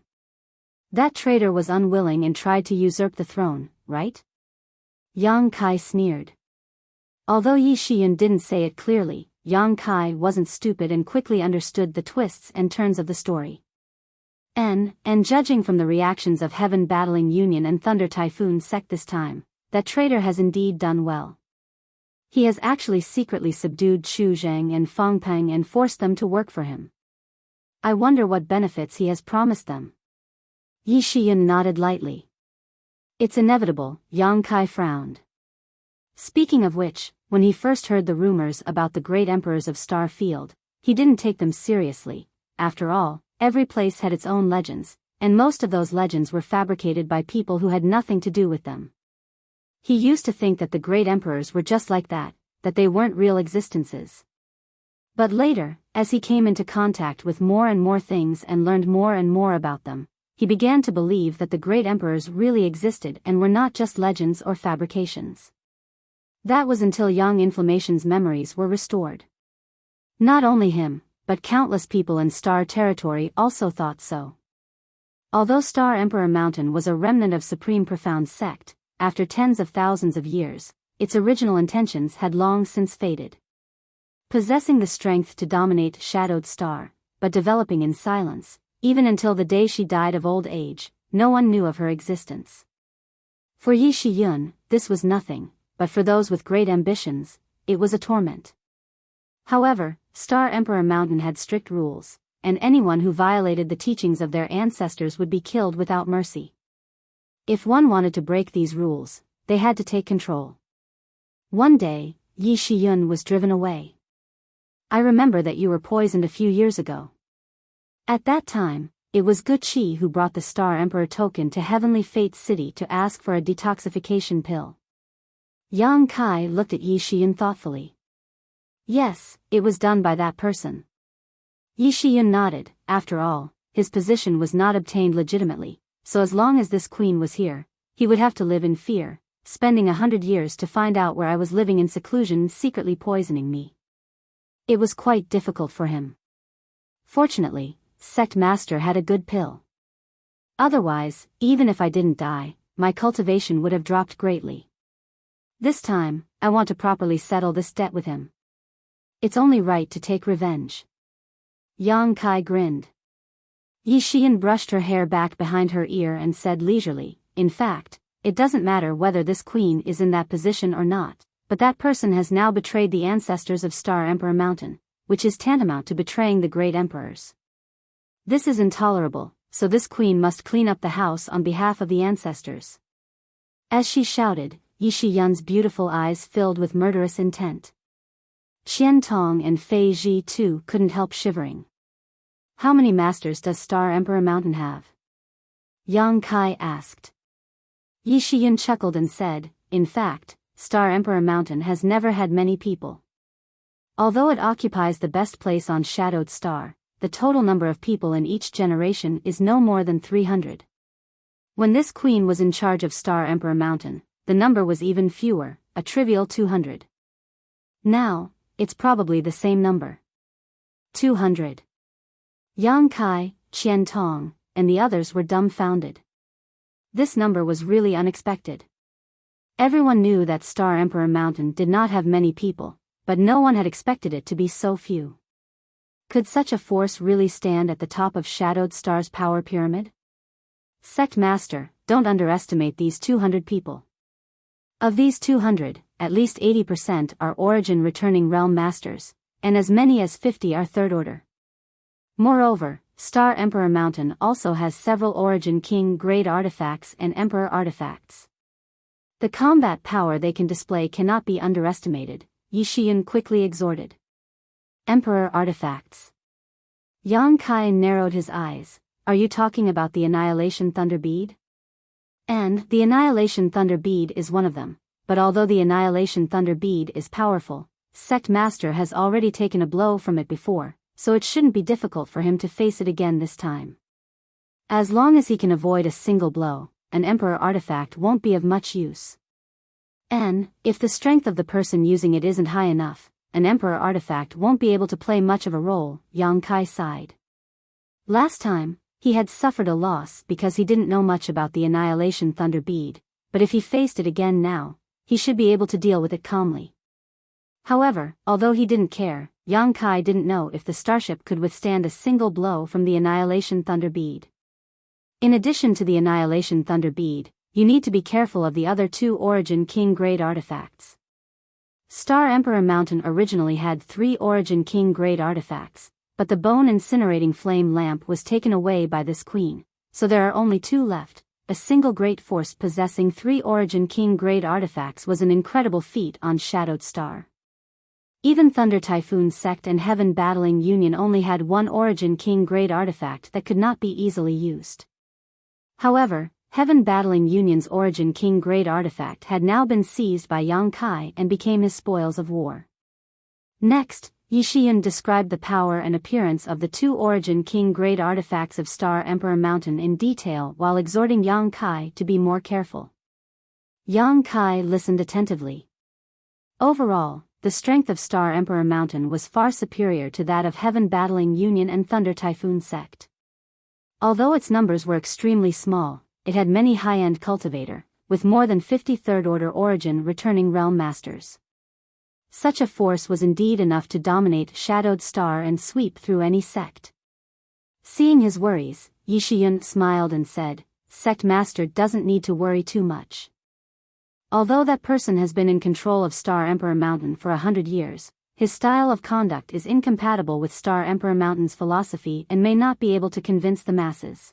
S1: That traitor was unwilling and tried to usurp the throne, right? Yang Kai sneered. Although Yi Shiyun didn't say it clearly, Yang Kai wasn't stupid and quickly understood the twists and turns of the story. And judging from the reactions of Heaven Battling Union and Thunder Typhoon Sect this time, that traitor has indeed done well. He has actually secretly subdued Chu Zhang and Feng Peng and forced them to work for him. I wonder what benefits he has promised them. Yi Shiyun nodded lightly. It's inevitable, Yang Kai frowned. Speaking of which, when he first heard the rumors about the great emperors of Star Field, he didn't take them seriously. After all, every place had its own legends, and most of those legends were fabricated by people who had nothing to do with them. He used to think that the great emperors were just like that they weren't real existences. But later, as he came into contact with more and more things and learned more and more about them, he began to believe that the great emperors really existed and were not just legends or fabrications. That was until young Inflammation's memories were restored. Not only him, but countless people in Star Territory also thought so. Although Star Emperor Mountain was a remnant of Supreme Profound Sect, after tens of thousands of years, its original intentions had long since faded. Possessing the strength to dominate Shadowed Star, but developing in silence, even until the day she died of old age, no one knew of her existence. For Yi Shiyun, this was nothing, but for those with great ambitions, it was a torment. However, Star Emperor Mountain had strict rules, and anyone who violated the teachings of their ancestors would be killed without mercy. If one wanted to break these rules, they had to take control. One day, Yi Shiyun was driven away. I remember that you were poisoned a few years ago. At that time, it was Gu Qi who brought the Star Emperor token to Heavenly Fate City to ask for a detoxification pill. Yang Kai looked at Yi Shiyun thoughtfully. Yes, it was done by that person. Yi Shiyun nodded. After all, his position was not obtained legitimately, so as long as this queen was here, he would have to live in fear, spending 100 years to find out where I was living in seclusion secretly poisoning me. It was quite difficult for him. Fortunately, Sect Master had a good pill. Otherwise, even if I didn't die, my cultivation would have dropped greatly. This time, I want to properly settle this debt with him. It's only right to take revenge. Yang Kai grinned. Yi Shiyun brushed her hair back behind her ear and said leisurely, in fact, it doesn't matter whether this queen is in that position or not, but that person has now betrayed the ancestors of Star Emperor Mountain, which is tantamount to betraying the great emperors. This is intolerable, so this queen must clean up the house on behalf of the ancestors. As she shouted, Yi Shiyun's beautiful eyes filled with murderous intent. Qian Tong and Fei Ji too couldn't help shivering. How many masters does Star Emperor Mountain have? Yang Kai asked. Yi Shiyun chuckled and said, in fact, Star Emperor Mountain has never had many people. Although it occupies the best place on Shadowed Star, the total number of people in each generation is no more than 300. When this queen was in charge of Star Emperor Mountain, the number was even fewer, a trivial 200. Now, it's probably the same number. 200. Yang Kai, Qian Tong, and the others were dumbfounded. This number was really unexpected. Everyone knew that Star Emperor Mountain did not have many people, but no one had expected it to be so few. Could such a force really stand at the top of Shadowed Star's power pyramid? Sect Master, don't underestimate these 200 people. Of these 200, at least 80% are Origin Returning Realm Masters, and as many as 50 are Third Order. Moreover, Star Emperor Mountain also has several Origin King grade artifacts and Emperor artifacts. The combat power they can display cannot be underestimated, Yi Shiyun quickly exhorted. Emperor artifacts. Yang Kai narrowed his eyes. Are you talking about the Annihilation Thunder Bead? And the Annihilation Thunder Bead is one of them, but although the Annihilation Thunder Bead is powerful, Sect Master has already taken a blow from it before, so it shouldn't be difficult for him to face it again this time. As long as he can avoid a single blow, an Emperor artifact won't be of much use. And, if the strength of the person using it isn't high enough, an Emperor artifact won't be able to play much of a role, Yang Kai sighed. Last time, he had suffered a loss because he didn't know much about the Annihilation Thunder Bead, but if he faced it again now, he should be able to deal with it calmly. However, although he didn't care, Yang Kai didn't know if the starship could withstand a single blow from the Annihilation Thunder Bead. In addition to the Annihilation Thunder Bead, you need to be careful of the other two Origin King grade artifacts. Star Emperor Mountain originally had 3 Origin King grade artifacts, but the bone incinerating flame lamp was taken away by this queen, so there are only 2 left. A single great force possessing 3 Origin King grade artifacts was an incredible feat on Shadowed Star. Even Thunder Typhoon Sect and Heaven Battling Union only had 1 Origin King grade artifact that could not be easily used. However, Heaven Battling Union's Origin King grade artifact had now been seized by Yang Kai and became his spoils of war. Next, Yi Shiyun described the power and appearance of the 2 Origin King grade artifacts of Star Emperor Mountain in detail while exhorting Yang Kai to be more careful. Yang Kai listened attentively. Overall, the strength of Star Emperor Mountain was far superior to that of Heaven Battling Union and Thunder Typhoon Sect. Although its numbers were extremely small, it had many high-end cultivator, with more than 50 third-order Origin returning realm masters. Such a force was indeed enough to dominate Shadowed Star and sweep through any sect. Seeing his worries, Yi Shiyun smiled and said, "Sect Master doesn't need to worry too much. Although that person has been in control of Star Emperor Mountain for 100 years, his style of conduct is incompatible with Star Emperor Mountain's philosophy and may not be able to convince the masses.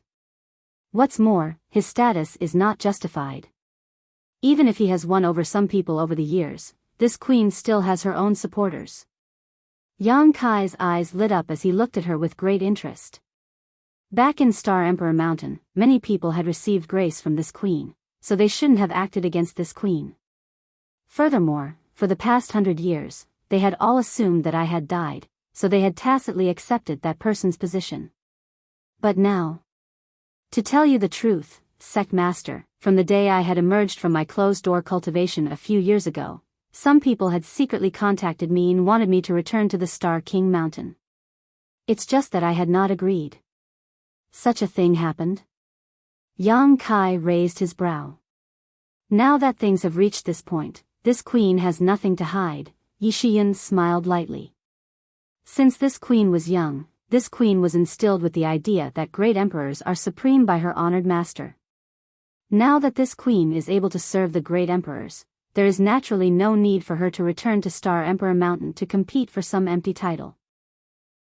S1: What's more, his status is not justified. Even if he has won over some people over the years, this queen still has her own supporters." Yang Kai's eyes lit up as he looked at her with great interest. Back in Star Emperor Mountain, many people had received grace from this queen, so they shouldn't have acted against this queen. Furthermore, for the past 100 years, they had all assumed that I had died, so they had tacitly accepted that person's position. But now, to tell you the truth, Sect Master, from the day I had emerged from my closed-door cultivation a few years ago, some people had secretly contacted me and wanted me to return to the Star King Mountain. It's just that I had not agreed. Such a thing happened? Yang Kai raised his brow. Now that things have reached this point, this queen has nothing to hide. Yi Shiyun smiled lightly. Since this queen was young, this queen was instilled with the idea that great emperors are supreme by her honored master. Now that this queen is able to serve the great emperors, there is naturally no need for her to return to Star Emperor Mountain to compete for some empty title.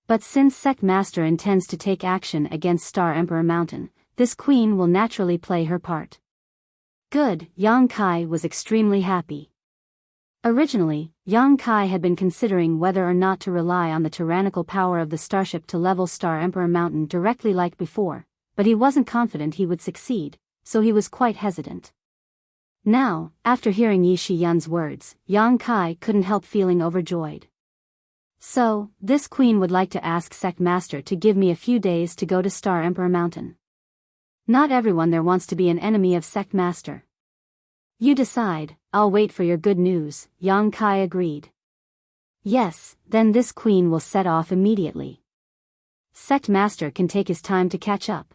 S1: But since Sect Master intends to take action against Star Emperor Mountain, this queen will naturally play her part. Good, Yang Kai was extremely happy. Originally, Yang Kai had been considering whether or not to rely on the tyrannical power of the starship to level Star Emperor Mountain directly like before, but he wasn't confident he would succeed, so he was quite hesitant. Now, after hearing Yi Shiyun's words, Yang Kai couldn't help feeling overjoyed. So, this queen would like to ask Sect Master to give me a few days to go to Star Emperor Mountain. Not everyone there wants to be an enemy of Sect Master. You decide, I'll wait for your good news, Yang Kai agreed. Yes, then this queen will set off immediately. Sect Master can take his time to catch up.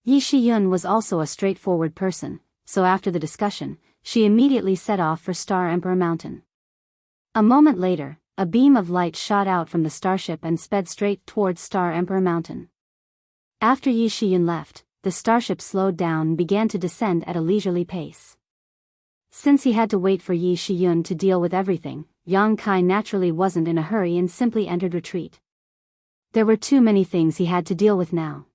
S1: Yi Shiyun was also a straightforward person, so after the discussion, she immediately set off for Star Emperor Mountain. A moment later, a beam of light shot out from the starship and sped straight towards Star Emperor Mountain. After Yi Shiyun left, the starship slowed down and began to descend at a leisurely pace. Since he had to wait for Yi Shiyun to deal with everything, Yang Kai naturally wasn't in a hurry and simply entered retreat. There were too many things he had to deal with now.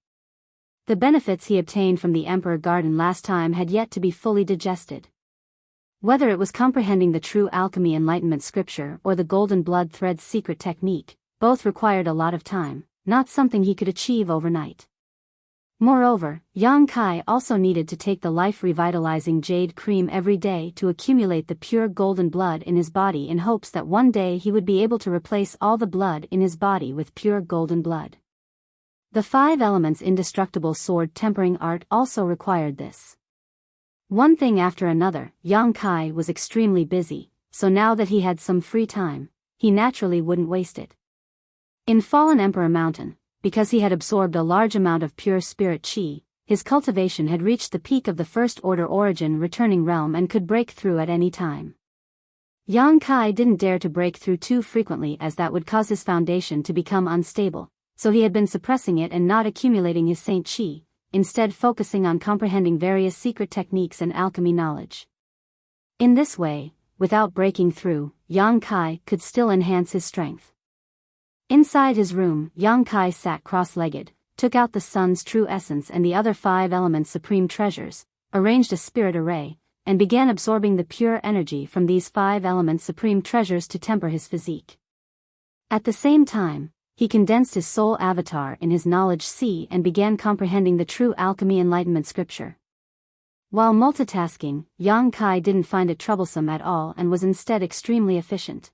S1: The benefits he obtained from the Emperor Garden last time had yet to be fully digested. Whether it was comprehending the true alchemy enlightenment scripture or the golden blood thread secret technique, both required a lot of time, not something he could achieve overnight. Moreover, Yang Kai also needed to take the life-revitalizing jade cream every day to accumulate the pure golden blood in his body in hopes that one day he would be able to replace all the blood in his body with pure golden blood. The 5 elements indestructible sword tempering art also required this. One thing after another, Yang Kai was extremely busy, so now that he had some free time, he naturally wouldn't waste it. In Fallen Emperor Mountain, because he had absorbed a large amount of pure spirit chi, his cultivation had reached the peak of the First Order Origin returning realm and could break through at any time. Yang Kai didn't dare to break through too frequently as that would cause his foundation to become unstable, so he had been suppressing it and not accumulating his Saint Chi, instead focusing on comprehending various secret techniques and alchemy knowledge. In this way, without breaking through, Yang Kai could still enhance his strength. Inside his room, Yang Kai sat cross-legged, took out the sun's true essence and the other 5 elements supreme treasures, arranged a spirit array, and began absorbing the pure energy from these 5 elements supreme treasures to temper his physique. At the same time, he condensed his soul avatar in his knowledge sea and began comprehending the true alchemy enlightenment scripture. While multitasking, Yang Kai didn't find it troublesome at all and was instead extremely efficient.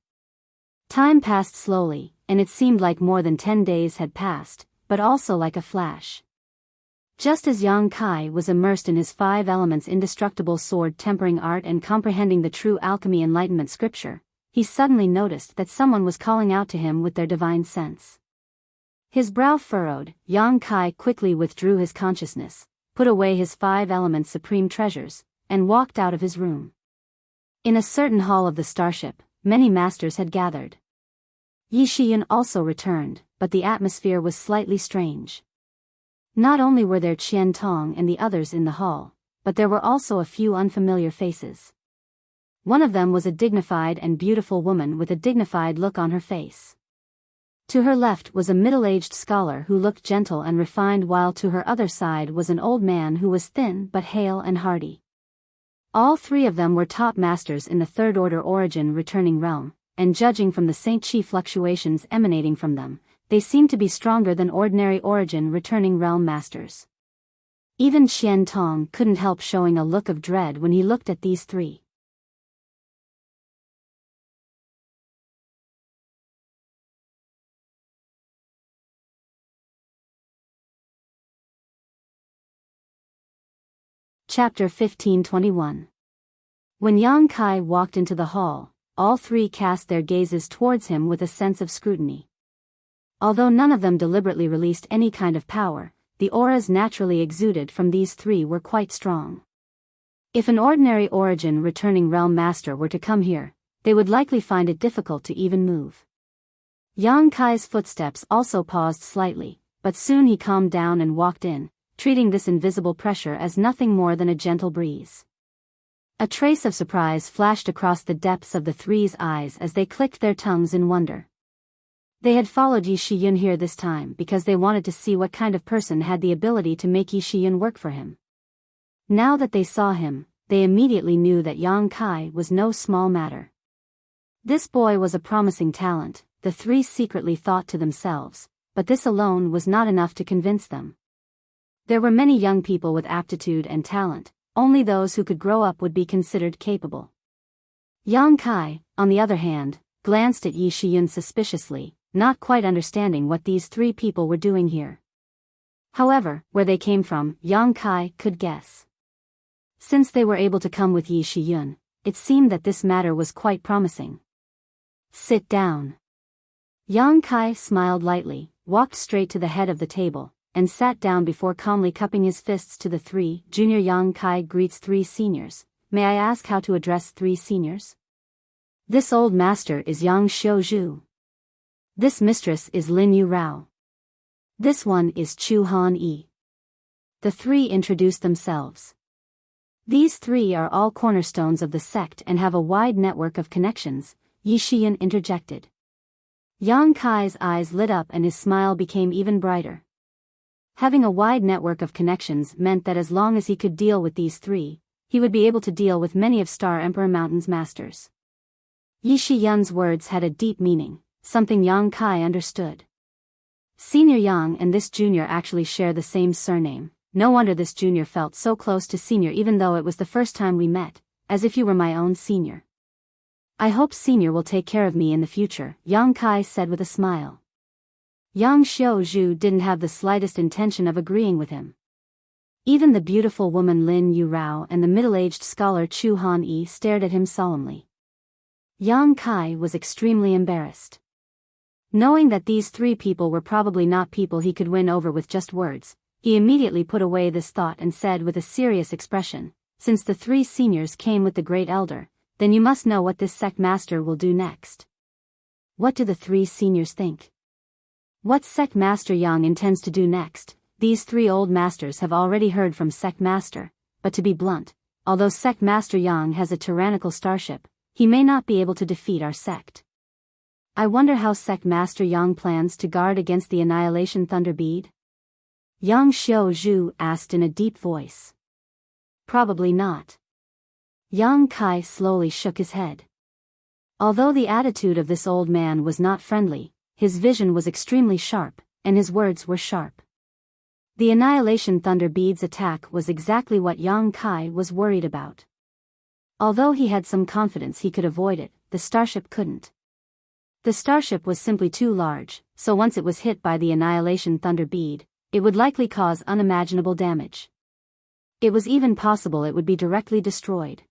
S1: Time passed slowly, and it seemed like more than 10 days had passed, but also like a flash. Just as Yang Kai was immersed in his 5 elements indestructible sword tempering art and comprehending the true alchemy enlightenment scripture, he suddenly noticed that someone was calling out to him with their divine sense. His brow furrowed, Yang Kai quickly withdrew his consciousness, put away his 5 elements supreme treasures, and walked out of his room. In a certain hall of the starship, many masters had gathered. Yi Shiyun also returned, but the atmosphere was slightly strange. Not only were there Qian Tong and the others in the hall, but there were also a few unfamiliar faces. One of them was a dignified and beautiful woman with a dignified look on her face. To her left was a middle-aged scholar who looked gentle and refined, while to her other side was an old man who was thin but hale and hearty. All 3 of them were top masters in the 3rd order origin returning realm, and judging from the Saint Chi fluctuations emanating from them, they seemed to be stronger than ordinary origin returning realm masters. Even Qian Tong couldn't help showing a look of dread when he looked at these 3. Chapter 15:21. When Yang Kai walked into the hall, all 3 cast their gazes towards him with a sense of scrutiny. Although none of them deliberately released any kind of power, the auras naturally exuded from these 3 were quite strong. If an ordinary origin returning realm master were to come here, they would likely find it difficult to even move. Yang Kai's footsteps also paused slightly, but soon he calmed down and walked in, treating this invisible pressure as nothing more than a gentle breeze. A trace of surprise flashed across the depths of the 3's eyes as they clicked their tongues in wonder. They had followed Yi Shiyun here this time because they wanted to see what kind of person had the ability to make Yi Shiyun work for him. Now that they saw him, they immediately knew that Yang Kai was no small matter. This boy was a promising talent, the 3 secretly thought to themselves, but this alone was not enough to convince them. There were many young people with aptitude and talent, only those who could grow up would be considered capable. Yang Kai, on the other hand, glanced at Yi Shiyun suspiciously, not quite understanding what these 3 people were doing here. However, where they came from, Yang Kai could guess. Since they were able to come with Yi Shiyun, it seemed that this matter was quite promising. Sit down. Yang Kai smiled lightly, walked straight to the head of the table, and sat down before calmly cupping his fists to the 3. Junior Yang Kai greets 3 seniors. May I ask how to address 3 seniors? This old master is Yang Xiuzhu. This mistress is Lin Yu Rao. This one is Chu Han Yi. The 3 introduced themselves. These 3 are all cornerstones of the sect and have a wide network of connections, Yi Shiyun interjected. Yang Kai's eyes lit up and his smile became even brighter. Having a wide network of connections meant that as long as he could deal with these 3, he would be able to deal with many of Star Emperor Mountain's masters. Yi Shiyun's words had a deep meaning, something Yang Kai understood. Senior Yang and this junior actually share the same surname. No wonder this junior felt so close to senior even though it was the first time we met, as if you were my own senior. I hope senior will take care of me in the future, Yang Kai said with a smile. Yang Xiuzhu didn't have the slightest intention of agreeing with him. Even the beautiful woman Lin Yu Rao and the middle-aged scholar Chu Han Yi stared at him solemnly. Yang Kai was extremely embarrassed. Knowing that these 3 people were probably not people he could win over with just words, he immediately put away this thought and said with a serious expression, since the 3 seniors came with the great elder, then you must know what this sect master will do next. What do the 3 seniors think? What sect master Yang intends to do next? These 3 old masters have already heard from sect master, but to be blunt, although sect master Yang has a tyrannical starship, he may not be able to defeat our sect. I wonder how Sect Master Yang plans to guard against the Annihilation Thunder Bead? Yang Xiaozhu asked in a deep voice. Probably not. Yang Kai slowly shook his head. Although the attitude of this old man was not friendly, his vision was extremely sharp, and his words were sharp. The Annihilation Thunder Bead's attack was exactly what Yang Kai was worried about. Although he had some confidence he could avoid it, the starship couldn't. The starship was simply too large, so once it was hit by the Annihilation Thunder Bead, it would likely cause unimaginable damage. It was even possible it would be directly destroyed.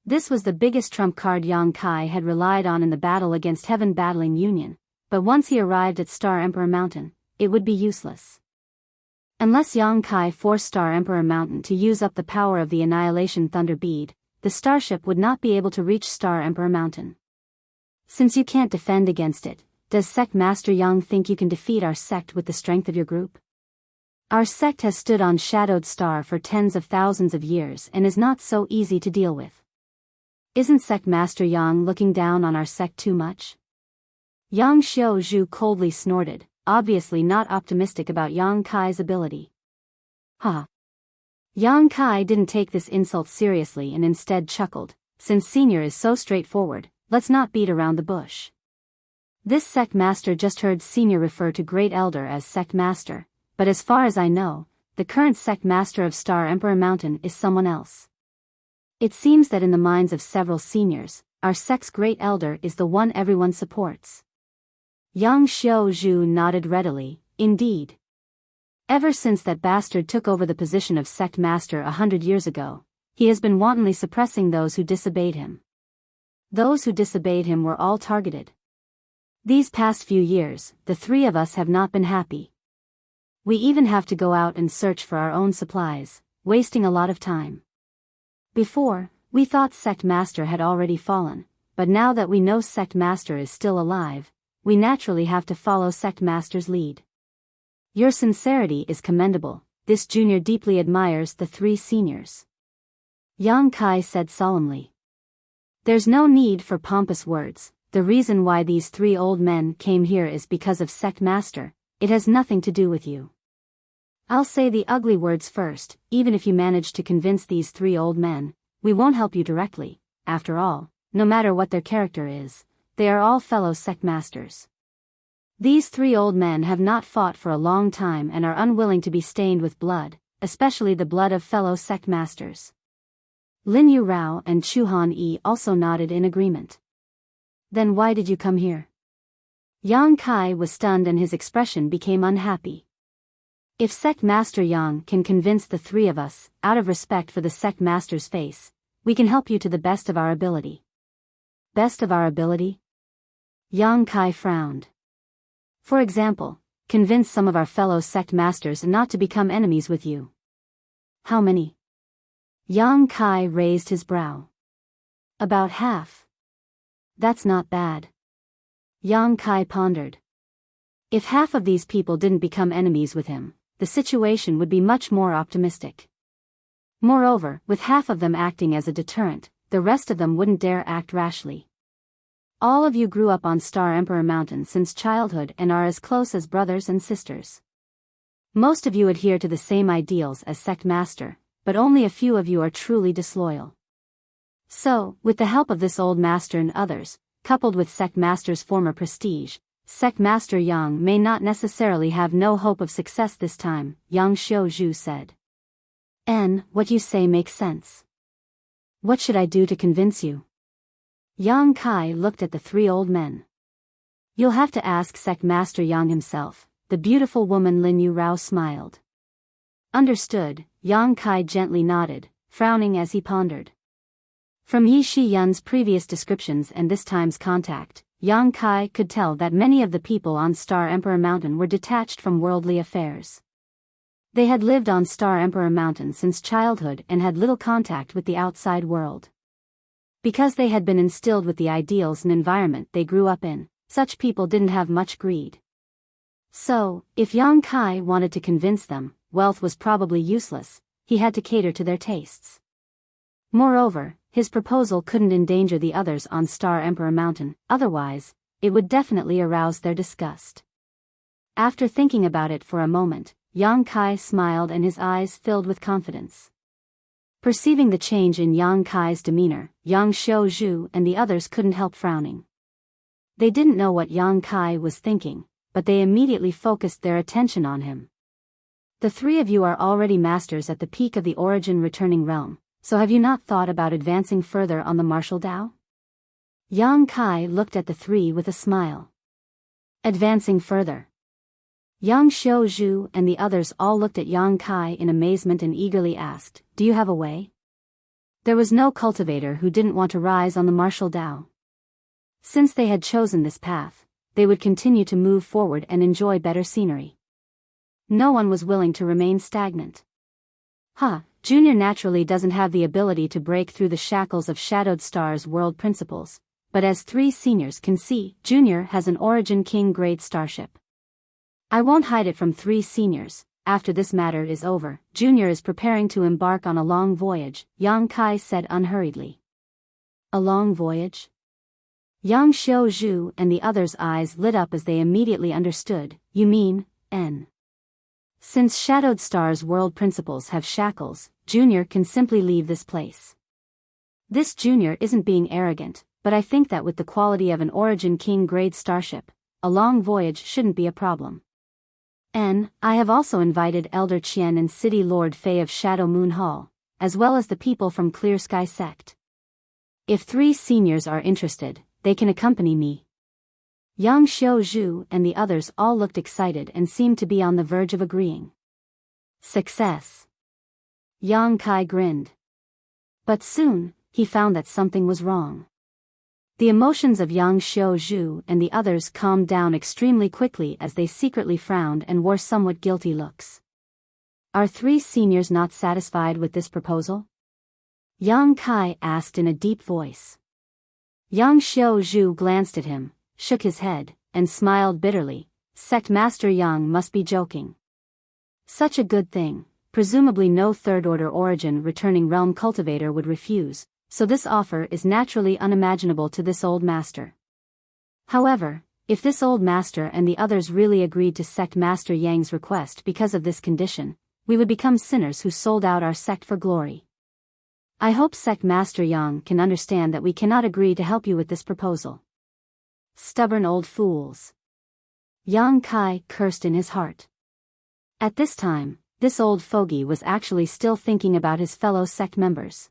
S1: This was the biggest trump card Yang Kai had relied on in the battle against Heaven Battling Union, but once he arrived at Star Emperor Mountain, it would be useless. Unless Yang Kai forced Star Emperor Mountain to use up the power of the Annihilation Thunder Bead, the starship would not be able to reach Star Emperor Mountain. Since you can't defend against it, does Sect Master Yang think you can defeat our sect with the strength of your group? Our sect has stood on Shadowed Star for tens of thousands of years and is not so easy to deal with. Isn't Sect Master Yang looking down on our sect too much? Yang Xiaozhu coldly snorted, obviously not optimistic about Yang Kai's ability. Ha! Yang Kai didn't take this insult seriously and instead chuckled, since Senior is so straightforward, let's not beat around the bush. This sect master just heard Senior refer to Great Elder as sect master, but as far as I know, the current sect master of Star Emperor Mountain is someone else. It seems that in the minds of several seniors, our sect's Great Elder is the one everyone supports. Yang Xiaozhu nodded readily, indeed. Ever since that bastard took over the position of sect master 100 years ago, he has been wantonly suppressing those who disobeyed him. Those who disobeyed him were all targeted. These past few years, the three of us have not been happy. We even have to go out and search for our own supplies, wasting a lot of time. Before, we thought Sect Master had already fallen, but now that we know Sect Master is still alive, we naturally have to follow Sect Master's lead. Your sincerity is commendable, this junior deeply admires the three seniors. Yang Kai said solemnly. There's no need for pompous words, the reason why these three old men came here is because of Sect Master, it has nothing to do with you. I'll say the ugly words first, even if you manage to convince these three old men, we won't help you directly, after all, no matter what their character is, they are all fellow sect masters. These three old men have not fought for a long time and are unwilling to be stained with blood, especially the blood of fellow sect masters. Lin Yu Rao and Chu Han Yi also nodded in agreement. Then why did you come here? Yang Kai was stunned and his expression became unhappy. If Sect Master Yang can convince the three of us, out of respect for the Sect Master's face, we can help you to the best of our ability. Best of our ability? Yang Kai frowned. For example, convince some of our fellow Sect Masters not to become enemies with you. How many? Yang Kai raised his brow. About half. That's not bad. Yang Kai pondered. If half of these people didn't become enemies with him, the situation would be much more optimistic. Moreover, with half of them acting as a deterrent, the rest of them wouldn't dare act rashly. All of you grew up on Star Emperor Mountain since childhood and are as close as brothers and sisters. Most of you adhere to the same ideals as Sect Master, but only a few of you are truly disloyal. So, with the help of this old master and others, coupled with Sect Master's former prestige, Sect Master Yang may not necessarily have no hope of success this time, Yang Xiaozhu said. What you say makes sense. What should I do to convince you? Yang Kai looked at the three old men. You'll have to ask Sect Master Yang himself, the beautiful woman Lin Yu Rao smiled. Understood, Yang Kai gently nodded, frowning as he pondered. From Yi Shi Yun's previous descriptions and this time's contact, Yang Kai could tell that many of the people on Star Emperor Mountain were detached from worldly affairs. They had lived on Star Emperor Mountain since childhood and had little contact with the outside world. Because they had been instilled with the ideals and environment they grew up in, such people didn't have much greed. So, if Yang Kai wanted to convince them, wealth was probably useless, he had to cater to their tastes. Moreover, his proposal couldn't endanger the others on Star Emperor Mountain, otherwise, it would definitely arouse their disgust. After thinking about it for a moment, Yang Kai smiled and his eyes filled with confidence. Perceiving the change in Yang Kai's demeanor, Yang Xiaozhu and the others couldn't help frowning. They didn't know what Yang Kai was thinking, but they immediately focused their attention on him. The three of you are already masters at the peak of the origin returning realm, so have you not thought about advancing further on the martial Tao? Yang Kai looked at the three with a smile. Advancing further. Yang Xiaozhu and the others all looked at Yang Kai in amazement and eagerly asked, "Do you have a way?" There was no cultivator who didn't want to rise on the martial Tao. Since they had chosen this path, they would continue to move forward and enjoy better scenery. No one was willing to remain stagnant. Junior naturally doesn't have the ability to break through the shackles of Shadowed Star's world principles, but as three seniors can see, Junior has an Origin King grade starship. I won't hide it from three seniors, after this matter is over, Junior is preparing to embark on a long voyage, Yang Kai said unhurriedly. A long voyage? Yang Xiaozhu and the others' eyes lit up as they immediately understood. You mean, N. Since Shadowed Star's world principles have shackles, Junior can simply leave this place. This Junior isn't being arrogant, but I think that with the quality of an Origin King grade starship, a long voyage shouldn't be a problem. I have also invited Elder Qian and City Lord Fei of Shadow Moon Hall, as well as the people from Clear Sky Sect. If three seniors are interested, they can accompany me. Yang Xiaozhu and the others all looked excited and seemed to be on the verge of agreeing. Success. Yang Kai grinned. But soon, he found that something was wrong. The emotions of Yang Xiaozhu and the others calmed down extremely quickly as they secretly frowned and wore somewhat guilty looks. Are three seniors not satisfied with this proposal? Yang Kai asked in a deep voice. Yang Xiaozhu glanced at him, shook his head, and smiled bitterly. Sect Master Yang must be joking. Such a good thing, presumably no third-order origin returning realm cultivator would refuse, so this offer is naturally unimaginable to this old master. However, if this old master and the others really agreed to Sect Master Yang's request because of this condition, we would become sinners who sold out our sect for glory. I hope Sect Master Yang can understand that we cannot agree to help you with this proposal. Stubborn old fools. Yang Kai cursed in his heart. At this time, this old fogey was actually still thinking about his fellow sect members.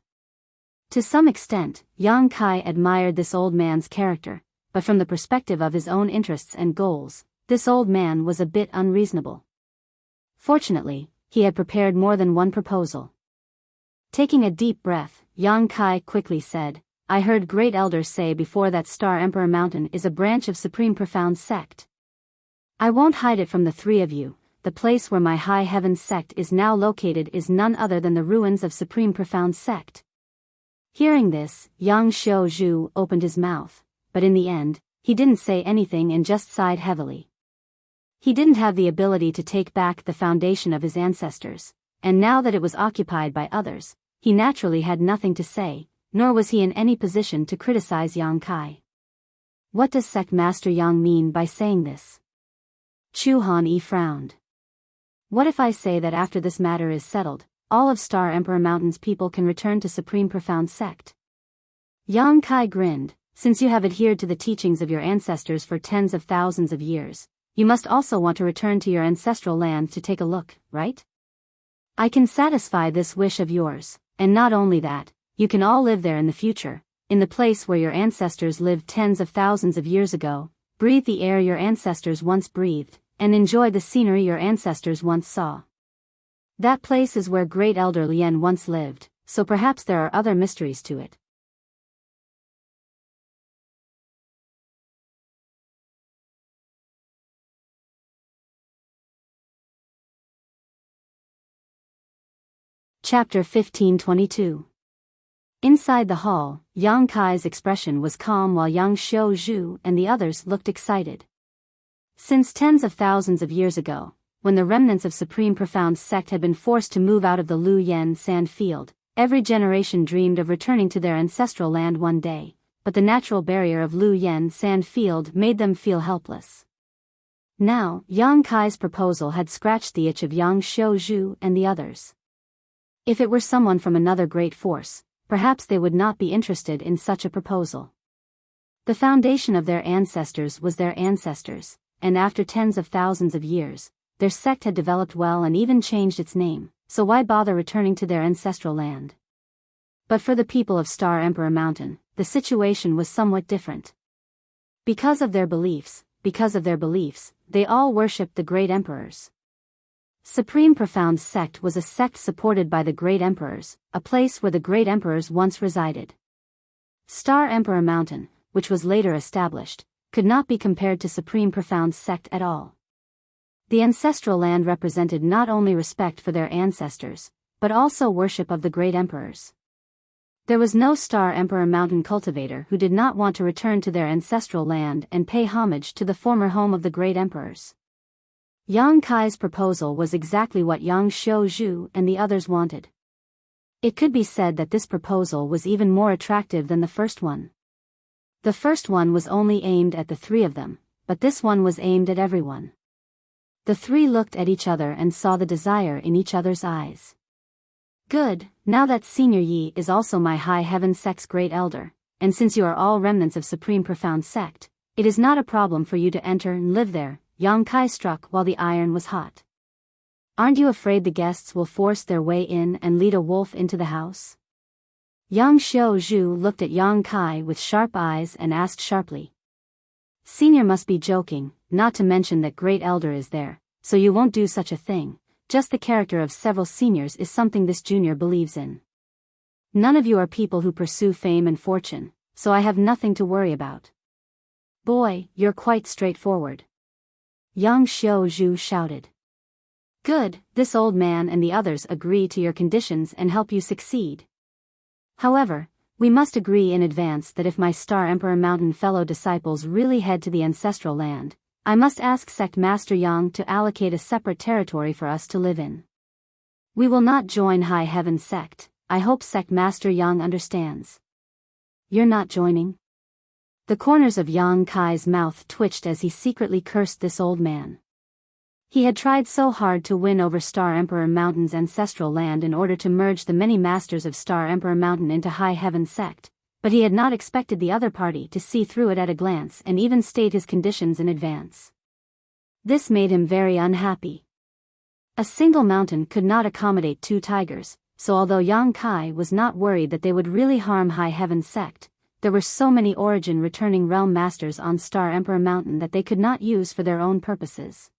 S1: To some extent, Yang Kai admired this old man's character, but from the perspective of his own interests and goals, this old man was a bit unreasonable. Fortunately, he had prepared more than one proposal. Taking a deep breath, Yang Kai quickly said, I heard great elders say before that Star Emperor Mountain is a branch of Supreme Profound Sect. I won't hide it from the three of you, the place where my High Heaven Sect is now located is none other than the ruins of Supreme Profound Sect. Hearing this, Yang Xiaozhu opened his mouth, but in the end, he didn't say anything and just sighed heavily. He didn't have the ability to take back the foundation of his ancestors, and now that it was occupied by others, he naturally had nothing to say, nor was he in any position to criticize Yang Kai. What does Sect Master Yang mean by saying this? Chu Han-yi frowned. What if I say that after this matter is settled, all of Star Emperor Mountain's people can return to Supreme Profound Sect? Yang Kai grinned. Since you have adhered to the teachings of your ancestors for tens of thousands of years, you must also want to return to your ancestral land to take a look, right? I can satisfy this wish of yours, and not only that, you can all live there in the future, in the place where your ancestors lived tens of thousands of years ago, breathe the air your ancestors once breathed, and enjoy the scenery your ancestors once saw. That place is where Great Elder Lien once lived, so perhaps there are other mysteries to it. Chapter 1522. Inside the hall, Yang Kai's expression was calm while Yang Xiaozhu and the others looked excited. Since tens of thousands of years ago, when the remnants of Supreme Profound Sect had been forced to move out of the Lu Yen sand field, Every generation dreamed of returning to their ancestral land one day, but the natural barrier of Lu Yen sand field made them feel helpless. Now, Yang Kai's proposal had scratched the itch of Yang Xiaozhu and the others. If it were someone from another great force, perhaps they would not be interested in such a proposal. The foundation of their ancestors was their ancestors, and after tens of thousands of years, their sect had developed well and even changed its name, so why bother returning to their ancestral land? But for the people of Star Emperor Mountain, the situation was somewhat different. Because of their beliefs, they all worshipped the great emperors. Supreme Profound Sect was a sect supported by the great emperors, a place where the great emperors once resided. Star Emperor Mountain, which was later established, could not be compared to Supreme Profound Sect at all. The ancestral land represented not only respect for their ancestors, but also worship of the great emperors. There was no Star Emperor Mountain cultivator who did not want to return to their ancestral land and pay homage to the former home of the great emperors. Yang Kai's proposal was exactly what Yang Xiaozhu and the others wanted. It could be said that this proposal was even more attractive than the first one. The first one was only aimed at the three of them, but this one was aimed at everyone. The three looked at each other and saw the desire in each other's eyes. Good, now that Senior Yi is also my High Heaven Sect's great elder, and since you are all remnants of Supreme Profound Sect, it is not a problem for you to enter and live there, Yang Kai struck while the iron was hot. Aren't you afraid the guests will force their way in and lead a wolf into the house? Yang Xiaozhu looked at Yang Kai with sharp eyes and asked sharply. Senior must be joking, not to mention that great elder is there, so you won't do such a thing. Just the character of several seniors is something this junior believes in. None of you are people who pursue fame and fortune, so I have nothing to worry about. Boy, you're quite straightforward. Yang Xiaozhu shouted. Good, this old man and the others agree to your conditions and help you succeed. However, we must agree in advance that if my Star Emperor Mountain fellow disciples really head to the ancestral land, I must ask Sect Master Yang to allocate a separate territory for us to live in. We will not join High Heaven Sect, I hope Sect Master Yang understands. You're not joining? The corners of Yang Kai's mouth twitched as he secretly cursed this old man. He had tried so hard to win over Star Emperor Mountain's ancestral land in order to merge the many masters of Star Emperor Mountain into High Heaven Sect, but he had not expected the other party to see through it at a glance and even state his conditions in advance. This made him very unhappy. A single mountain could not accommodate two tigers, so although Yang Kai was not worried that they would really harm High Heaven Sect, there were so many origin returning realm masters on Star Emperor Mountain that they could not use for their own purposes.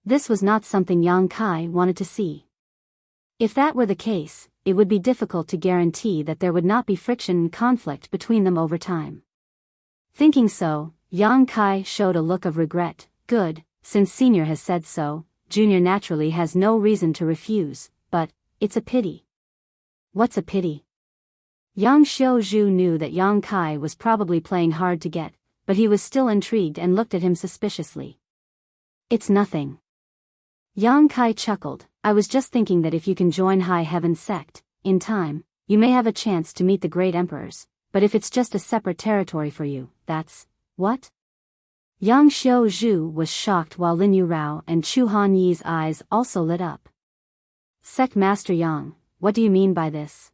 S1: This was not something Yang Kai wanted to see. If that were the case, it would be difficult to guarantee that there would not be friction and conflict between them over time. Thinking so, Yang Kai showed a look of regret. Good, since Senior has said so, Junior naturally has no reason to refuse, but it's a pity. What's a pity? Yang Xiaozhu knew that Yang Kai was probably playing hard to get, but he was still intrigued and looked at him suspiciously. It's nothing. Yang Kai chuckled. I was just thinking that if you can join High Heaven Sect, in time, you may have a chance to meet the great emperors, but if it's just a separate territory for you, that's, what? Yang Xiaozhu was shocked while Lin Yurao and Chu Hanyi's eyes also lit up. Sect Master Yang, what do you mean by this?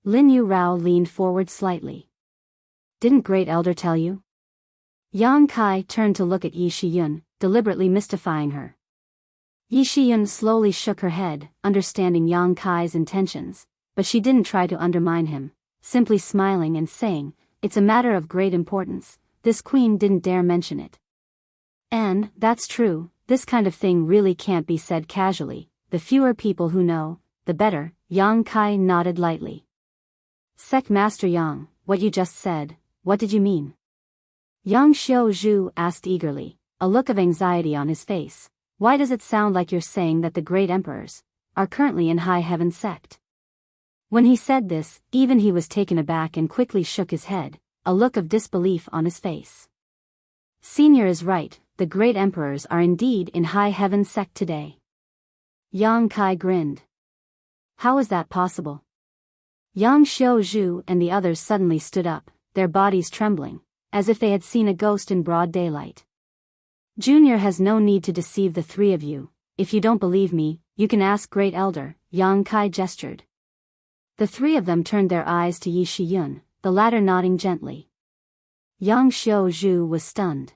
S1: Lin Yurao leaned forward slightly. Didn't Great Elder tell you? Yang Kai turned to look at Yi Shiyun, deliberately mystifying her. Yi Shiyun slowly shook her head, understanding Yang Kai's intentions, but she didn't try to undermine him, simply smiling and saying, it's a matter of great importance, this queen didn't dare mention it. And, that's true, this kind of thing really can't be said casually, the fewer people who know, the better, Yang Kai nodded lightly. Sect Master Yang, what you just said, what did you mean? Yang Xiaozhu asked eagerly, a look of anxiety on his face. Why does it sound like you're saying that the great emperors are currently in High Heaven Sect? When he said this, even he was taken aback and quickly shook his head, a look of disbelief on his face. Senior is right, the great emperors are indeed in High Heaven Sect today. Yang Kai grinned. How is that possible? Yang Xiaozhu and the others suddenly stood up, their bodies trembling, as if they had seen a ghost in broad daylight. Junior has no need to deceive the three of you. If you don't believe me, you can ask Great Elder, Yang Kai gestured. The three of them turned their eyes to Yi Shiyun, the latter nodding gently. Yang Xiaozhu was stunned.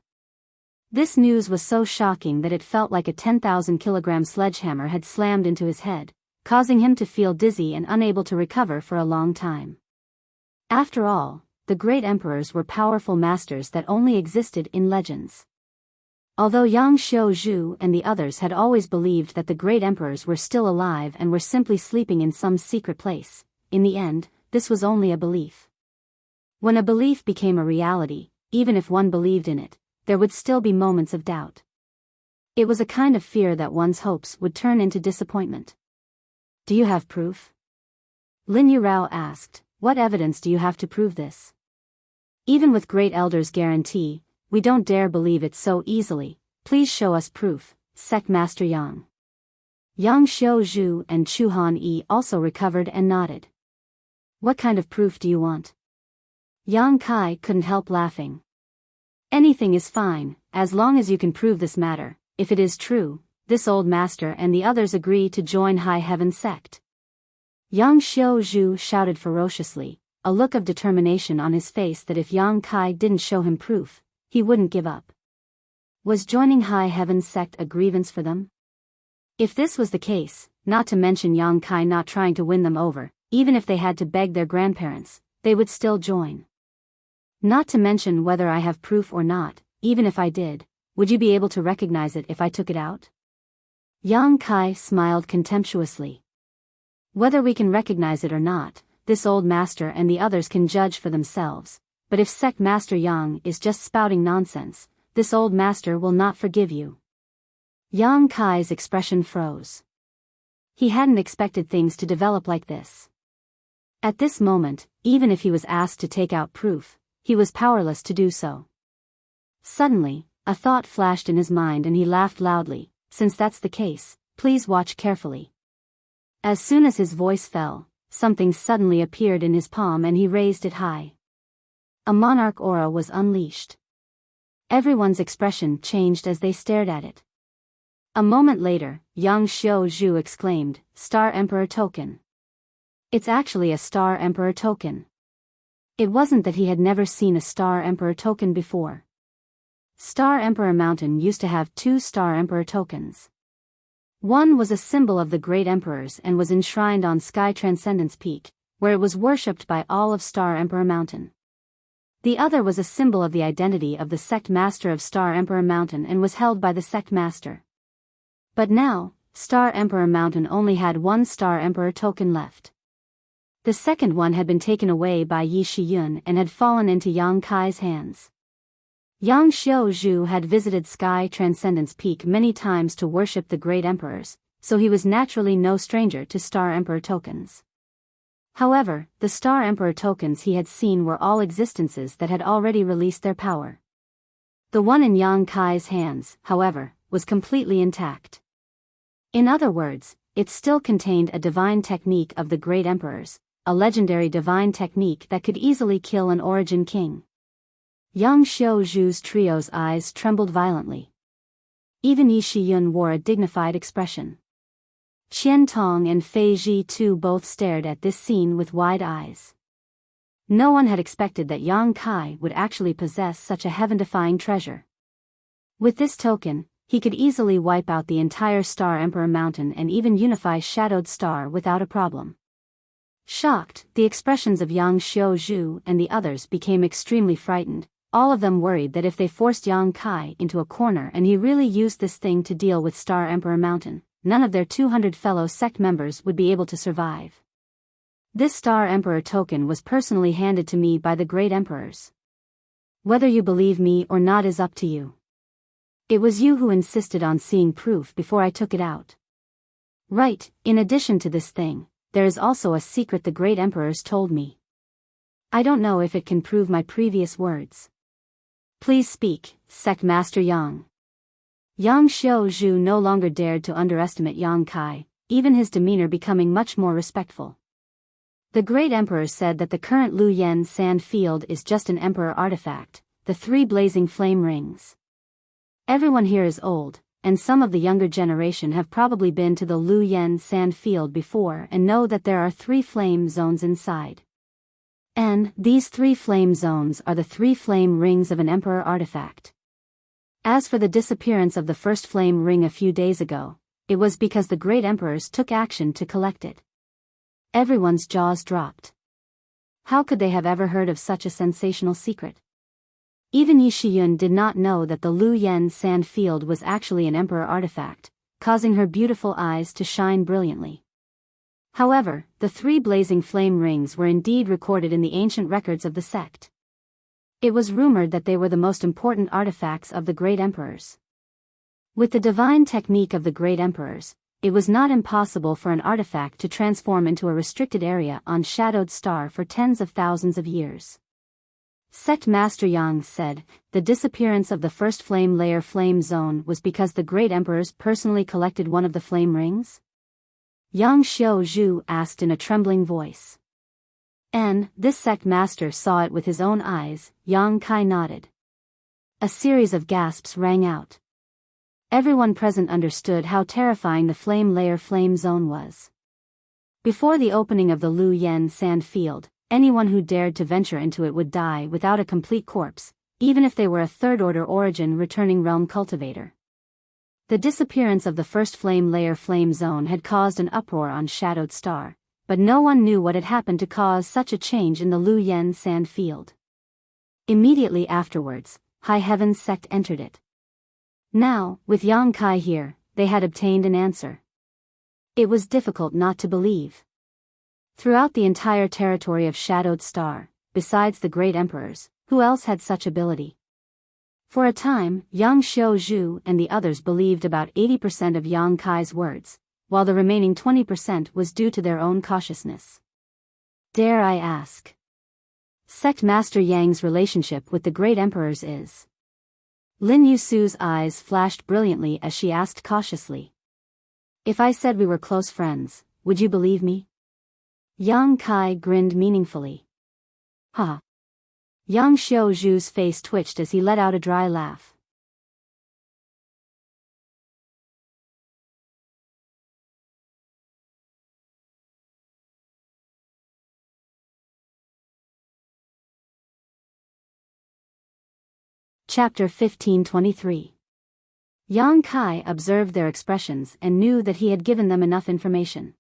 S1: This news was so shocking that it felt like a 10,000-kilogram sledgehammer had slammed into his head, causing him to feel dizzy and unable to recover for a long time. After all, the great emperors were powerful masters that only existed in legends. Although Yang Xiaozhu and the others had always believed that the great emperors were still alive and were simply sleeping in some secret place, in the end, this was only a belief. When a belief became a reality, even if one believed in it, there would still be moments of doubt. It was a kind of fear that one's hopes would turn into disappointment. Do you have proof? Lin Yurao asked, what evidence do you have to prove this? Even with Great Elder's guarantee, we don't dare believe it so easily. Please show us proof, Sect Master Yang. Yang Xiaozhu and Chu Han-yi also recovered and nodded. What kind of proof do you want? Yang Kai couldn't help laughing. Anything is fine, as long as you can prove this matter. If it is true, this old master and the others agree to join High Heaven Sect. Yang Xiaozhu shouted ferociously, a look of determination on his face that if Yang Kai didn't show him proof, he wouldn't give up. Was joining High Heaven Sect a grievance for them? If this was the case, not to mention Yang Kai not trying to win them over, even if they had to beg their grandparents, they would still join. Not to mention whether I have proof or not, even if I did, would you be able to recognize it if I took it out? Yang Kai smiled contemptuously. Whether we can recognize it or not, this old master and the others can judge for themselves, but if Sect Master Yang is just spouting nonsense, this old master will not forgive you. Yang Kai's expression froze. He hadn't expected things to develop like this. At this moment, even if he was asked to take out proof, he was powerless to do so. Suddenly, a thought flashed in his mind and he laughed loudly. Since that's the case, please watch carefully. As soon as his voice fell, something suddenly appeared in his palm and he raised it high. A monarch aura was unleashed. Everyone's expression changed as they stared at it. A moment later, Yang Xiaozhu exclaimed, Star Emperor Token. It's actually a Star Emperor Token. It wasn't that he had never seen a Star Emperor token before. Star Emperor Mountain used to have 2 Star Emperor tokens. One was a symbol of the great emperors and was enshrined on Sky Transcendence Peak, where it was worshipped by all of Star Emperor Mountain. The other was a symbol of the identity of the Sect Master of Star Emperor Mountain and was held by the Sect Master. But now, Star Emperor Mountain only had 1 Star Emperor token left. The second one had been taken away by Yi Shiyun and had fallen into Yang Kai's hands. Yang Xiaozhu had visited Sky Transcendence Peak many times to worship the great emperors, so he was naturally no stranger to Star Emperor tokens. However, the Star Emperor tokens he had seen were all existences that had already released their power. The one in Yang Kai's hands, however, was completely intact. In other words, it still contained a divine technique of the great emperors, a legendary divine technique that could easily kill an origin king. Yang Xiaozhu's trio's eyes trembled violently. Even Yi Shiyun wore a dignified expression. Qian Tong and Fei Zhi too both stared at this scene with wide eyes. No one had expected that Yang Kai would actually possess such a heaven-defying treasure. With this token, he could easily wipe out the entire Star Emperor Mountain and even unify Shadowed Star without a problem. Shocked, the expressions of Yang Xiaozhu and the others became extremely frightened, all of them worried that if they forced Yang Kai into a corner and he really used this thing to deal with Star Emperor Mountain, none of their 200 fellow sect members would be able to survive. This Star Emperor token was personally handed to me by the great emperors. Whether you believe me or not is up to you. It was you who insisted on seeing proof before I took it out. Right, in addition to this thing, there is also a secret the great emperors told me. I don't know if it can prove my previous words. Please speak, Sect Master Yang. Yang Xiaozhu no longer dared to underestimate Yang Kai, even his demeanor becoming much more respectful. The great emperor said that the current Lu Yen sand field is just an emperor artifact, the 3 blazing flame rings. Everyone here is old, and some of the younger generation have probably been to the Lu Yen sand field before and know that there are 3 flame zones inside. And these 3 flame zones are the 3 flame rings of an emperor artifact. As for the disappearance of the first flame ring a few days ago, it was because the great emperors took action to collect it. Everyone's jaws dropped. How could they have ever heard of such a sensational secret? Even Yi Shiyun did not know that the Lu Yen sand field was actually an emperor artifact, causing her beautiful eyes to shine brilliantly. However, the 3 blazing flame rings were indeed recorded in the ancient records of the sect. It was rumored that they were the most important artifacts of the great emperors. With the divine technique of the great emperors, it was not impossible for an artifact to transform into a restricted area on Shadowed Star for tens of thousands of years. Sect Master Yang said, the disappearance of the first flame layer flame zone was because the great emperors personally collected one of the flame rings? Yang Xiaozhu asked in a trembling voice. And this sect master saw it with his own eyes. Yang Kai nodded. A series of gasps rang out. Everyone present understood how terrifying the flame layer flame zone was. Before the opening of the Lu Yen sand field, anyone who dared to venture into it would die without a complete corpse, even if they were a third-order origin returning realm cultivator. The disappearance of the first flame layer flame zone had caused an uproar on Shadowed Star, but no one knew what had happened to cause such a change in the Lu Yen sand field. Immediately afterwards, High Heaven's sect entered it. Now, with Yang Kai here, they had obtained an answer. It was difficult not to believe. Throughout the entire territory of Shadowed Star, besides the great emperors, who else had such ability? For a time, Yang Xiaozhu and the others believed about 80% of Yang Kai's words, while the remaining 20% was due to their own cautiousness. Dare I ask? Sect Master Yang's relationship with the great emperors is. Lin Yusu's eyes flashed brilliantly as she asked cautiously. If I said we were close friends, would you believe me? Yang Kai grinned meaningfully. Ha! Yang Xiaozhu's face twitched as he let out a dry laugh. Chapter 1523. Yang Kai observed their expressions and knew that he had given them enough information.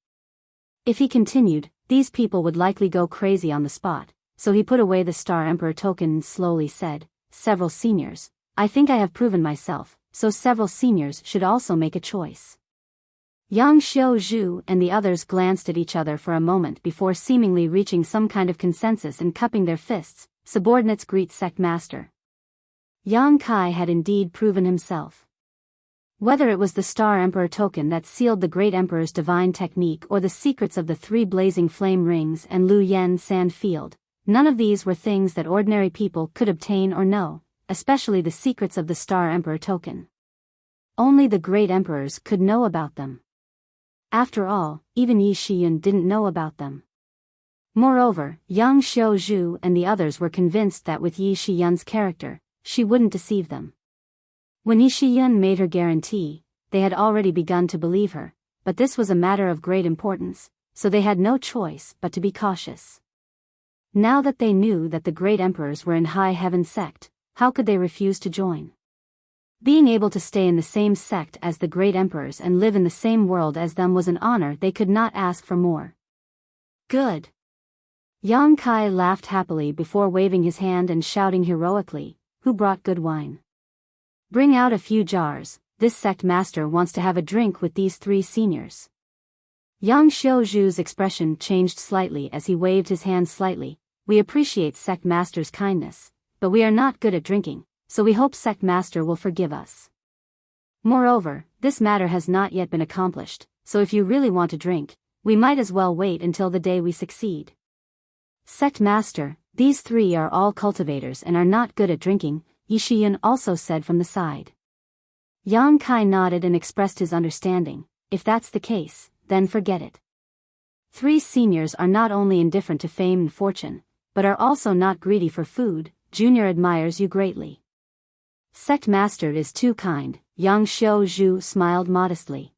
S1: If he continued, these people would likely go crazy on the spot, so he put away the Star Emperor token and slowly said, several seniors, I think I have proven myself, so several seniors should also make a choice. Yang Xiaozhu and the others glanced at each other for a moment before seemingly reaching some kind of consensus and cupping their fists. Subordinates greet Sect Master. Yang Kai had indeed proven himself. Whether it was the Star Emperor token that sealed the Great Emperor's divine technique or the secrets of the 3 blazing flame rings and Lu Yen sand field, none of these were things that ordinary people could obtain or know, especially the secrets of the Star Emperor token. Only the Great Emperors could know about them. After all, even Yi Shiyun didn't know about them. Moreover, Yang Xiaozhu and the others were convinced that with Yi Shiyun's character, she wouldn't deceive them. When Yi Shiyun made her guarantee, they had already begun to believe her, but this was a matter of great importance, so they had no choice but to be cautious. Now that they knew that the great emperors were in High Heaven sect, how could they refuse to join? Being able to stay in the same sect as the great emperors and live in the same world as them was an honor they could not ask for more. Good. Yang Kai laughed happily before waving his hand and shouting heroically, who brought good wine? Bring out a few jars, this sect master wants to have a drink with these 3 seniors. Yang Xiaozhu's expression changed slightly as he waved his hand slightly. We appreciate sect master's kindness, but we are not good at drinking, so we hope sect master will forgive us. Moreover, this matter has not yet been accomplished, so if you really want to drink, we might as well wait until the day we succeed. Sect master, these 3 are all cultivators and are not good at drinking, Yi Shiyun also said from the side. Yang Kai nodded and expressed his understanding. If that's the case, then forget it. 3 seniors are not only indifferent to fame and fortune, but are also not greedy for food. Junior admires you greatly. Sect Master is too kind. Young Xiao Zhu smiled modestly.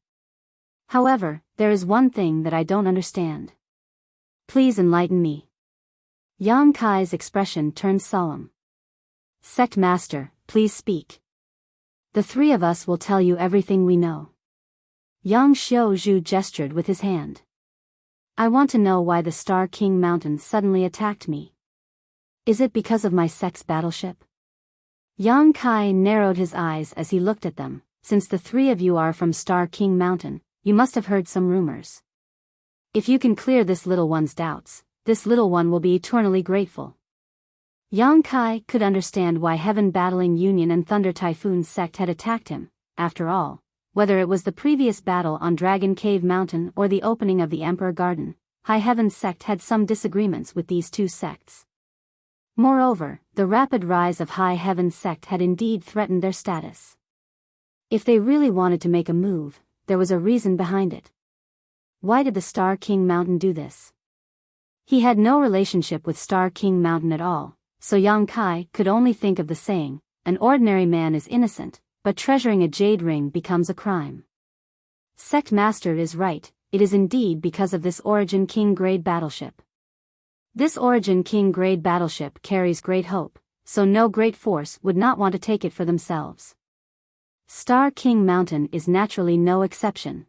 S1: However, there is one thing that I don't understand. Please enlighten me. Yang Kai's expression turned solemn. Sect Master, please speak. The 3 of us will tell you everything we know. Yang Xiao Zhu gestured with his hand. I want to know why the Star King Mountain suddenly attacked me. Is it because of my sect's battleship? Yang Kai narrowed his eyes as he looked at them. Since the 3 of you are from Star King Mountain, you must have heard some rumors. If you can clear this little one's doubts, this little one will be eternally grateful. Yang Kai could understand why Heaven Battling Union and Thunder Typhoon sect had attacked him. After all, whether it was the previous battle on Dragon Cave Mountain or the opening of the Emperor Garden, High Heaven sect had some disagreements with these 2 sects. Moreover, the rapid rise of High Heaven sect had indeed threatened their status. If they really wanted to make a move, there was a reason behind it. Why did the Star King Mountain do this? He had no relationship with Star King Mountain at all, so Yang Kai could only think of the saying, an ordinary man is innocent, but treasuring a jade ring becomes a crime. Sect Master is right, it is indeed because of this Origin King grade battleship. This Origin King grade battleship carries great hope, so no great force would not want to take it for themselves. Star King Mountain is naturally no exception.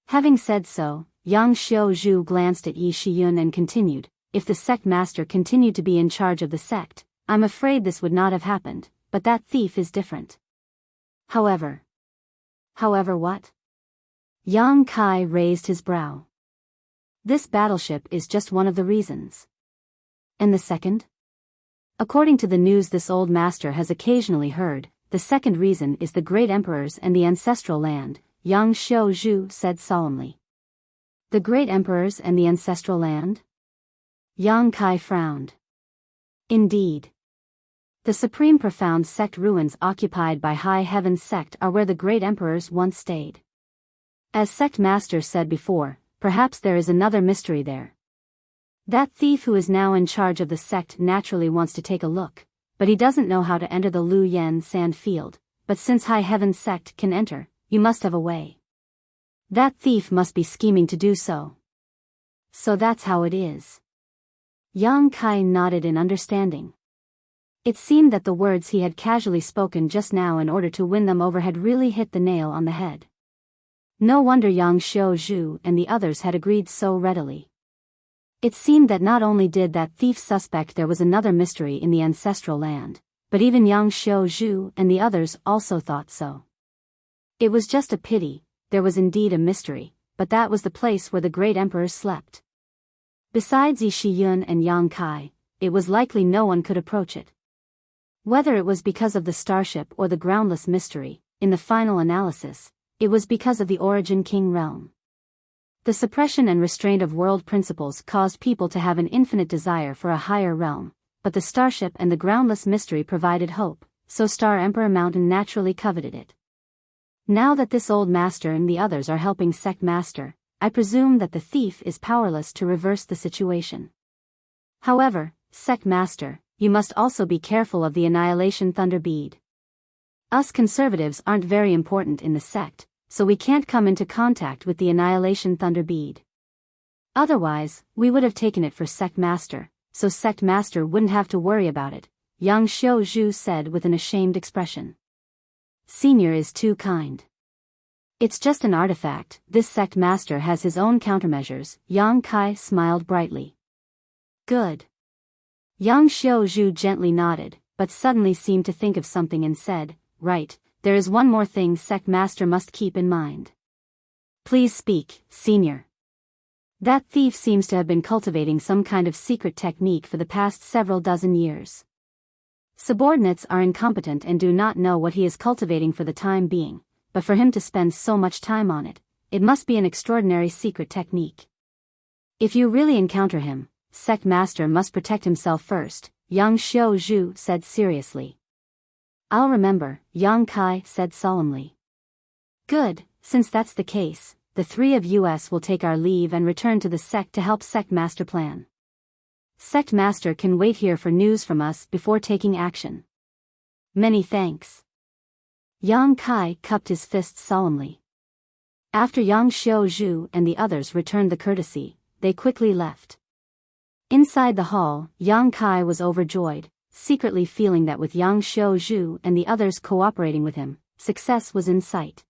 S1: Having said so, Yang Xiao Zhu glanced at Yi Shiyun and continued, if the sect master continued to be in charge of the sect, I'm afraid this would not have happened, but that thief is different. However what? Yang Kai raised his brow. This battleship is just one of the reasons. And the second? According to the news this old master has occasionally heard, the second reason is the great emperors and the ancestral land, Yang Xiao Zhu said solemnly. The great emperors and the ancestral land? Yang Kai frowned. Indeed. The supreme profound sect ruins occupied by High Heaven sect are where the great emperors once stayed. As sect master said before, perhaps there is another mystery there. That thief who is now in charge of the sect naturally wants to take a look, but he doesn't know how to enter the Lu Yen sand field, but since High Heaven sect can enter, you must have a way. That thief must be scheming to do so. So that's how it is. Yang Kai nodded in understanding. It seemed that the words he had casually spoken just now in order to win them over had really hit the nail on the head. No wonder Yang Xiao Zhu and the others had agreed so readily. It seemed that not only did that thief suspect there was another mystery in the ancestral land, but even Yang Xiao Zhu and the others also thought so. It was just a pity, there was indeed a mystery, but that was the place where the great emperors slept. Besides Yi Shiyun and Yang Kai, it was likely no one could approach it. Whether it was because of the starship or the groundless mystery, in the final analysis, it was because of the Origin King realm. The suppression and restraint of world principles caused people to have an infinite desire for a higher realm, but the starship and the groundless mystery provided hope, so Star Emperor Mountain naturally coveted it. Now that this old master and the others are helping Sect Master, I presume that the thief is powerless to reverse the situation. However, Sect Master, you must also be careful of the Annihilation Thunder Bead. Us conservatives aren't very important in the sect, so we can't come into contact with the Annihilation Thunder Bead. Otherwise, we would have taken it for Sect Master, so Sect Master wouldn't have to worry about it, Yang Xiao Zhu said with an ashamed expression. Senior is too kind. It's just an artifact, this Sect Master has his own countermeasures, Yang Kai smiled brightly. Good. Yang Xiao Zhu gently nodded, but suddenly seemed to think of something and said, right, there is one more thing Sect Master must keep in mind. Please speak, Senior. That thief seems to have been cultivating some kind of secret technique for the past several dozen years. Subordinates are incompetent and do not know what he is cultivating for the time being, but for him to spend so much time on it, it must be an extraordinary secret technique. If you really encounter him, Sect Master must protect himself first, Yang Xiao Zhu said seriously. I'll remember, Yang Kai said solemnly. Good, since that's the case, the three of us will take our leave and return to the sect to help Sect Master plan. Sect Master can wait here for news from us before taking action. Many thanks. Yang Kai cupped his fists solemnly. After Yang Xiaozhu and the others returned the courtesy, they quickly left. Inside the hall, Yang Kai was overjoyed, secretly feeling that with Yang Xiaozhu and the others cooperating with him, success was in sight.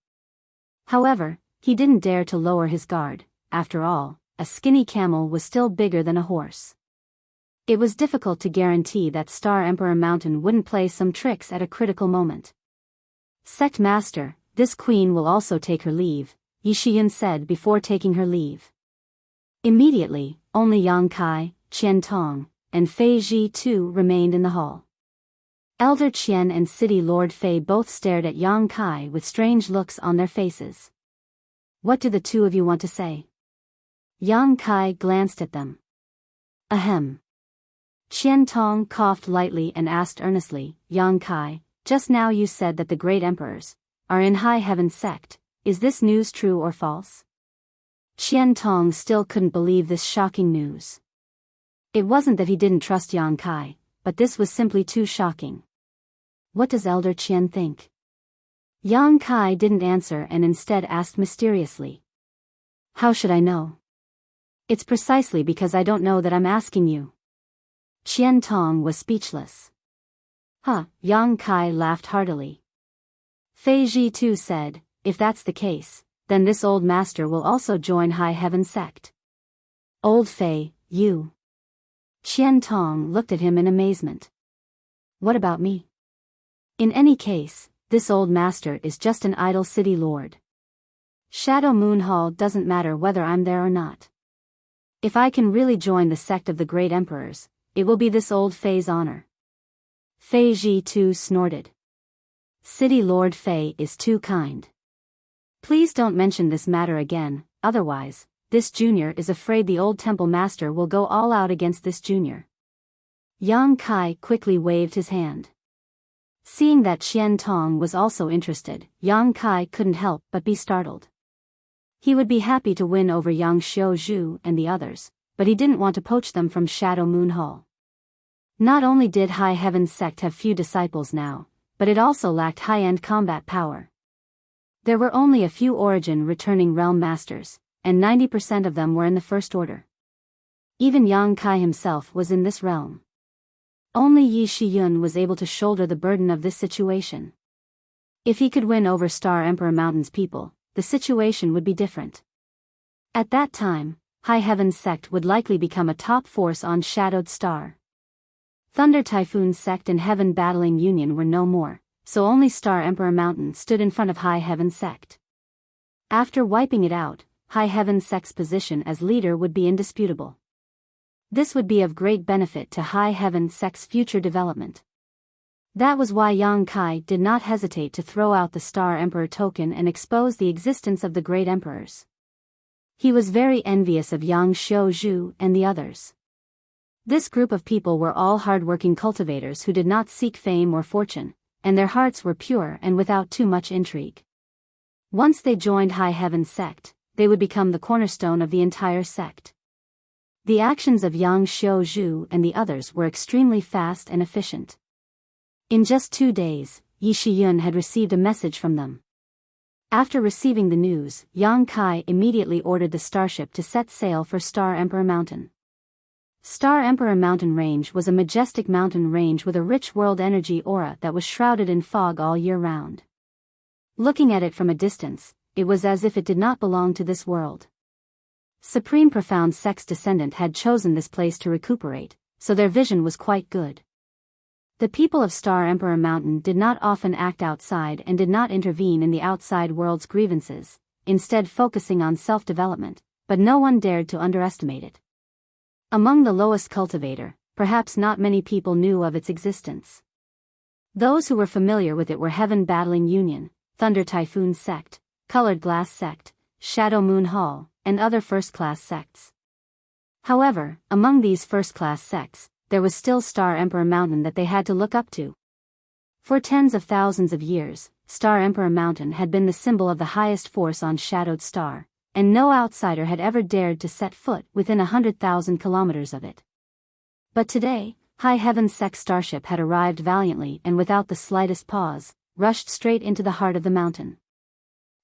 S1: However, he didn't dare to lower his guard. After all, a skinny camel was still bigger than a horse. It was difficult to guarantee that Star Emperor Mountain wouldn't play some tricks at a critical moment. Sect Master, this queen will also take her leave, Yi Shiyun said before taking her leave. Immediately, only Yang Kai, Qian Tong, and Fei Ji too remained in the hall. Elder Qian and City Lord Fei both stared at Yang Kai with strange looks on their faces. What do the two of you want to say? Yang Kai glanced at them. Ahem. Qian Tong coughed lightly and asked earnestly, Yang Kai, just now you said that the great emperors are in High Heaven sect. Is this news true or false? Qian Tong still couldn't believe this shocking news. It wasn't that he didn't trust Yang Kai, but this was simply too shocking. What does Elder Qian think? Yang Kai didn't answer and instead asked mysteriously. How should I know? It's precisely because I don't know that I'm asking you. Qian Tong was speechless. Yang Kai laughed heartily. Fei Ji too said, if that's the case, then this old master will also join High Heaven sect. Old Fei, you. Qian Tong looked at him in amazement. What about me? In any case, this old master is just an idle city lord. Shadow Moon Hall doesn't matter whether I'm there or not. If I can really join the sect of the great emperors, it will be this old Fei's honor. Fei Ji too snorted. City Lord Fei is too kind. Please don't mention this matter again, otherwise, this junior is afraid the old temple master will go all out against this junior. Yang Kai quickly waved his hand. Seeing that Qian Tong was also interested, Yang Kai couldn't help but be startled. He would be happy to win over Yang Xiaozhu and the others, but he didn't want to poach them from Shadow Moon Hall. Not only did High Heaven sect have few disciples now, but it also lacked high-end combat power. There were only a few origin returning realm masters, and 90% of them were in the First Order. Even Yang Kai himself was in this realm. Only Yi Shiyun was able to shoulder the burden of this situation. If he could win over Star Emperor Mountain's people, the situation would be different. At that time, High Heaven sect would likely become a top force on Shadowed Star. Thunder Typhoon sect and Heaven Battling Union were no more, so only Star Emperor Mountain stood in front of High Heaven sect. After wiping it out, High Heaven sect's position as leader would be indisputable. This would be of great benefit to High Heaven sect's future development. That was why Yang Kai did not hesitate to throw out the Star Emperor token and expose the existence of the great emperors. He was very envious of Yang Xiaozhu and the others. This group of people were all hard-working cultivators who did not seek fame or fortune, and their hearts were pure and without too much intrigue. Once they joined High Heaven sect, they would become the cornerstone of the entire sect. The actions of Yang Xiaozhu and the others were extremely fast and efficient. In just 2 days, Yi Shiyun had received a message from them. After receiving the news, Yang Kai immediately ordered the starship to set sail for Star Emperor Mountain. Star Emperor Mountain Range was a majestic mountain range with a rich world energy aura that was shrouded in fog all year round. Looking at it from a distance, it was as if it did not belong to this world. Supreme Profound Sect's descendant had chosen this place to recuperate, so their vision was quite good. The people of Star Emperor Mountain did not often act outside and did not intervene in the outside world's grievances, instead focusing on self-development, but no one dared to underestimate it. Among the lowest cultivator, perhaps not many people knew of its existence. Those who were familiar with it were Heaven Battling Union, Thunder Typhoon sect, Colored Glass sect, Shadow Moon Hall, and other first-class sects. However, among these first-class sects, there was still Star Emperor Mountain that they had to look up to. For tens of thousands of years, Star Emperor Mountain had been the symbol of the highest force on Shadowed Star, and no outsider had ever dared to set foot within 100,000 kilometers of it. But today, High Heaven Sect starship had arrived valiantly and without the slightest pause, rushed straight into the heart of the mountain.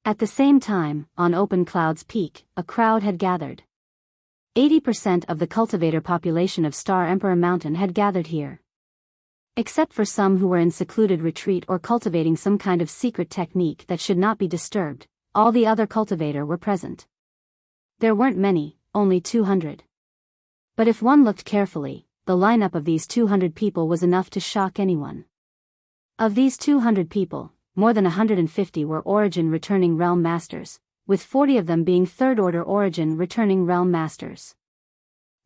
S1: At the same time, on Open Cloud's peak, a crowd had gathered. 80% of the cultivator population of Star Emperor Mountain had gathered here. Except for some who were in secluded retreat or cultivating some kind of secret technique that should not be disturbed, all the other cultivator were present. There weren't many, only 200. But if one looked carefully, the lineup of these 200 people was enough to shock anyone. Of these 200 people, more than 150 were Origin Returning Realm Masters, with 40 of them being Third-Order Origin Returning Realm Masters.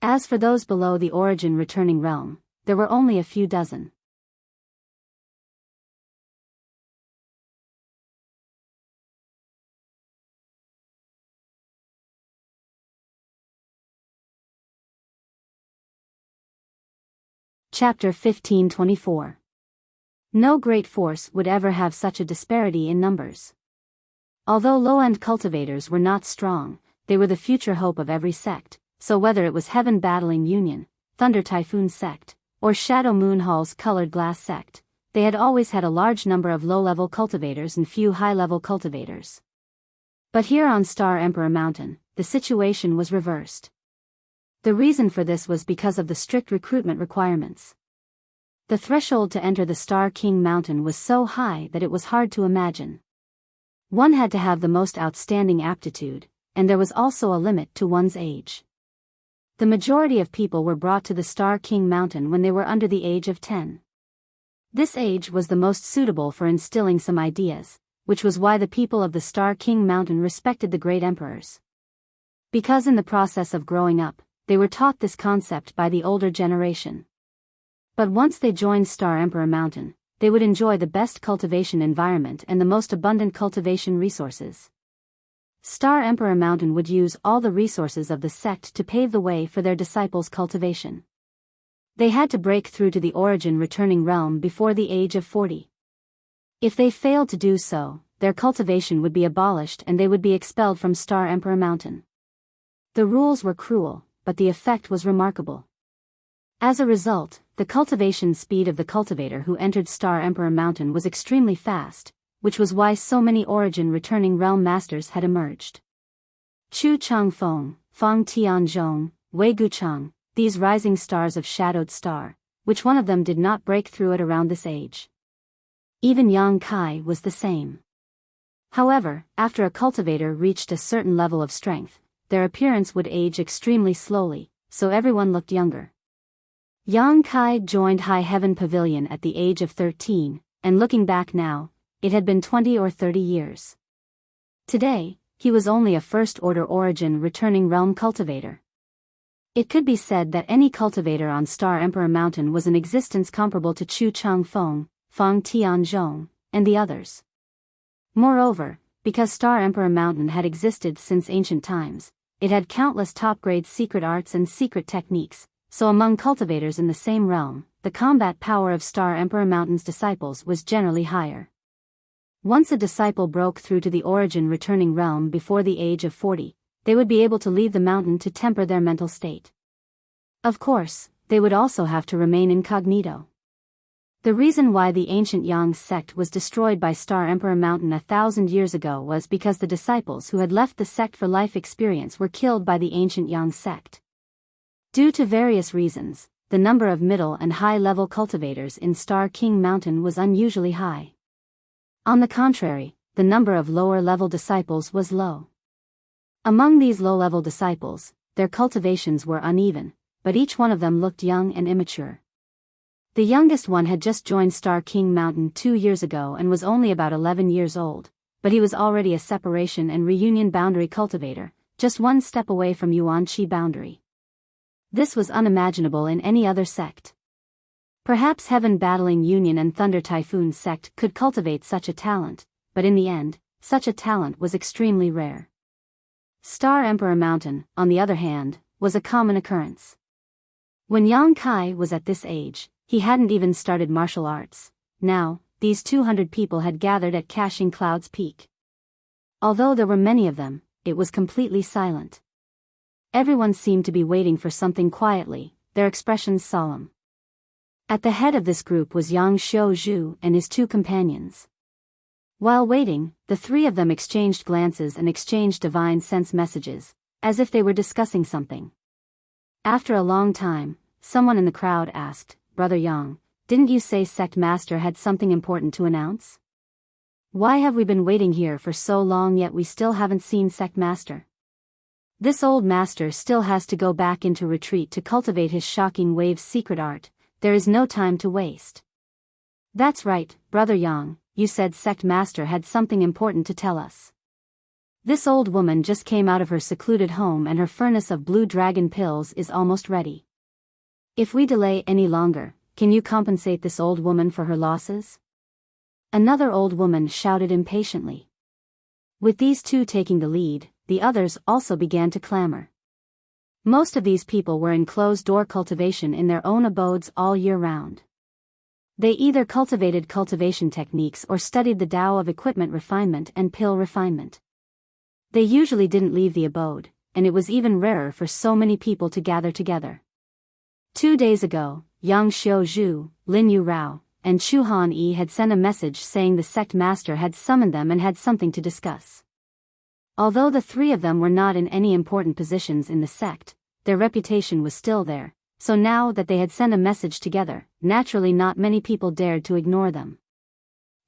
S1: As for those below the Origin Returning Realm, there were only a few dozen. Chapter 1524. No great force would ever have such a disparity in numbers. Although low-end cultivators were not strong, they were the future hope of every sect, so whether it was Heaven Battling Union, Thunder Typhoon Sect, or Shadow Moon Hall's Colored Glass Sect, they had always had a large number of low-level cultivators and few high-level cultivators. But here on Star Emperor Mountain, the situation was reversed. The reason for this was because of the strict recruitment requirements. The threshold to enter the Star King Mountain was so high that it was hard to imagine. One had to have the most outstanding aptitude, and there was also a limit to one's age. The majority of people were brought to the Star King Mountain when they were under the age of 10. This age was the most suitable for instilling some ideas, which was why the people of the Star King Mountain respected the great emperors. Because in the process of growing up, they were taught this concept by the older generation. But once they joined Star Emperor Mountain, they would enjoy the best cultivation environment and the most abundant cultivation resources. Star Emperor Mountain would use all the resources of the sect to pave the way for their disciples' cultivation. They had to break through to the Origin Returning Realm before the age of 40. If they failed to do so, their cultivation would be abolished and they would be expelled from Star Emperor Mountain. The rules were cruel, but the effect was remarkable. As a result, the cultivation speed of the cultivator who entered Star Emperor Mountain was extremely fast, which was why so many Origin Returning Realm Masters had emerged. Chu Changfeng, Fang Tianzhong, Wei Guchang, these rising stars of Shadowed Star, which one of them did not break through at around this age? Even Yang Kai was the same. However, after a cultivator reached a certain level of strength, their appearance would age extremely slowly, so everyone looked younger. Yang Kai joined High Heaven Pavilion at the age of 13, and looking back now, it had been 20 or 30 years. Today, he was only a first-order Origin Returning Realm cultivator. It could be said that any cultivator on Star Emperor Mountain was an existence comparable to Chu Changfeng, Fang Tianzhong, and the others. Moreover, because Star Emperor Mountain had existed since ancient times, it had countless top-grade secret arts and secret techniques, so among cultivators in the same realm, the combat power of Star Emperor Mountain's disciples was generally higher. Once a disciple broke through to the Origin Returning Realm before the age of 40, they would be able to leave the mountain to temper their mental state. Of course, they would also have to remain incognito. The reason why the ancient Yang sect was destroyed by Star Emperor Mountain 1,000 years ago was because the disciples who had left the sect for life experience were killed by the ancient Yang sect. Due to various reasons, the number of middle and high-level cultivators in Star King Mountain was unusually high. On the contrary, the number of lower-level disciples was low. Among these low-level disciples, their cultivations were uneven, but each one of them looked young and immature. The youngest one had just joined Star King Mountain 2 years ago and was only about 11 years old, but he was already a separation and reunion boundary cultivator, just one step away from Yuan Qi boundary. This was unimaginable in any other sect. Perhaps Heaven Battling Union and Thunder Typhoon sect could cultivate such a talent, but in the end, such a talent was extremely rare. Star Emperor Mountain, on the other hand, was a common occurrence. When Yang Kai was at this age, he hadn't even started martial arts. Now, these 200 people had gathered at Caching Cloud's peak. Although there were many of them, it was completely silent. Everyone seemed to be waiting for something quietly, their expressions solemn. At the head of this group was Yang Xiaozhu and his two companions. While waiting, the three of them exchanged glances and exchanged divine sense messages, as if they were discussing something. After a long time, someone in the crowd asked, "Brother Yang, didn't you say Sect Master had something important to announce? Why have we been waiting here for so long yet we still haven't seen Sect Master? This old master still has to go back into retreat to cultivate his shocking wave's secret art. There is no time to waste." "That's right, Brother Yang, you said Sect Master had something important to tell us. This old woman just came out of her secluded home and her furnace of blue dragon pills is almost ready. If we delay any longer, can you compensate this old woman for her losses?" Another old woman shouted impatiently. With these two taking the lead, the others also began to clamor. Most of these people were in closed-door cultivation in their own abodes all year round. They either cultivated cultivation techniques or studied the Tao of equipment refinement and pill refinement. They usually didn't leave the abode, and it was even rarer for so many people to gather together. 2 days ago, Yang Xiaozhu, Lin Yu Rao, and Chu Han Yi had sent a message saying the sect master had summoned them and had something to discuss. Although the three of them were not in any important positions in the sect, their reputation was still there, so now that they had sent a message together, naturally not many people dared to ignore them.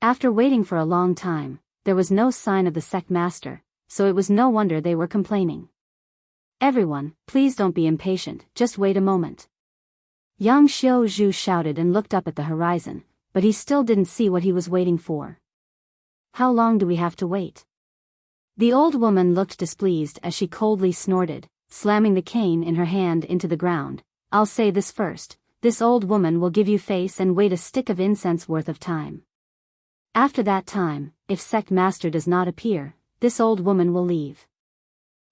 S1: After waiting for a long time, there was no sign of the sect master, so it was no wonder they were complaining. "Everyone, please don't be impatient, just wait a moment." Yang Xiaozhu shouted and looked up at the horizon, but he still didn't see what he was waiting for. "How long do we have to wait?" The old woman looked displeased as she coldly snorted, slamming the cane in her hand into the ground. "I'll say this first, this old woman will give you face and wait a stick of incense worth of time. After that time, if sect master does not appear, this old woman will leave.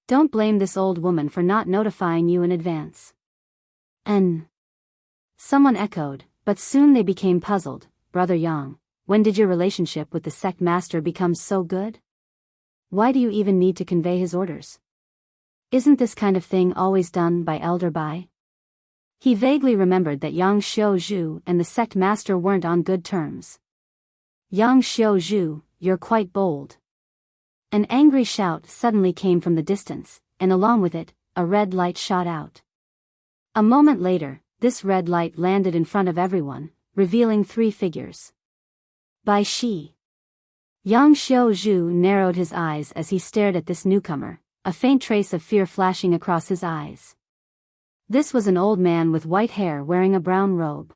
S1: Don't blame this old woman for not notifying you in advance." Someone echoed, but soon they became puzzled. "Brother Yang, when did your relationship with the sect master become so good? Why do you even need to convey his orders? Isn't this kind of thing always done by Elder Bai?" He vaguely remembered that Yang Xiaozhu and the sect master weren't on good terms. "Yang Xiaozhu, you're quite bold." An angry shout suddenly came from the distance, and along with it, a red light shot out. A moment later, this red light landed in front of everyone, revealing 3 figures. Bai Shi. Yang Xiaozhu narrowed his eyes as he stared at this newcomer, a faint trace of fear flashing across his eyes. This was an old man with white hair wearing a brown robe.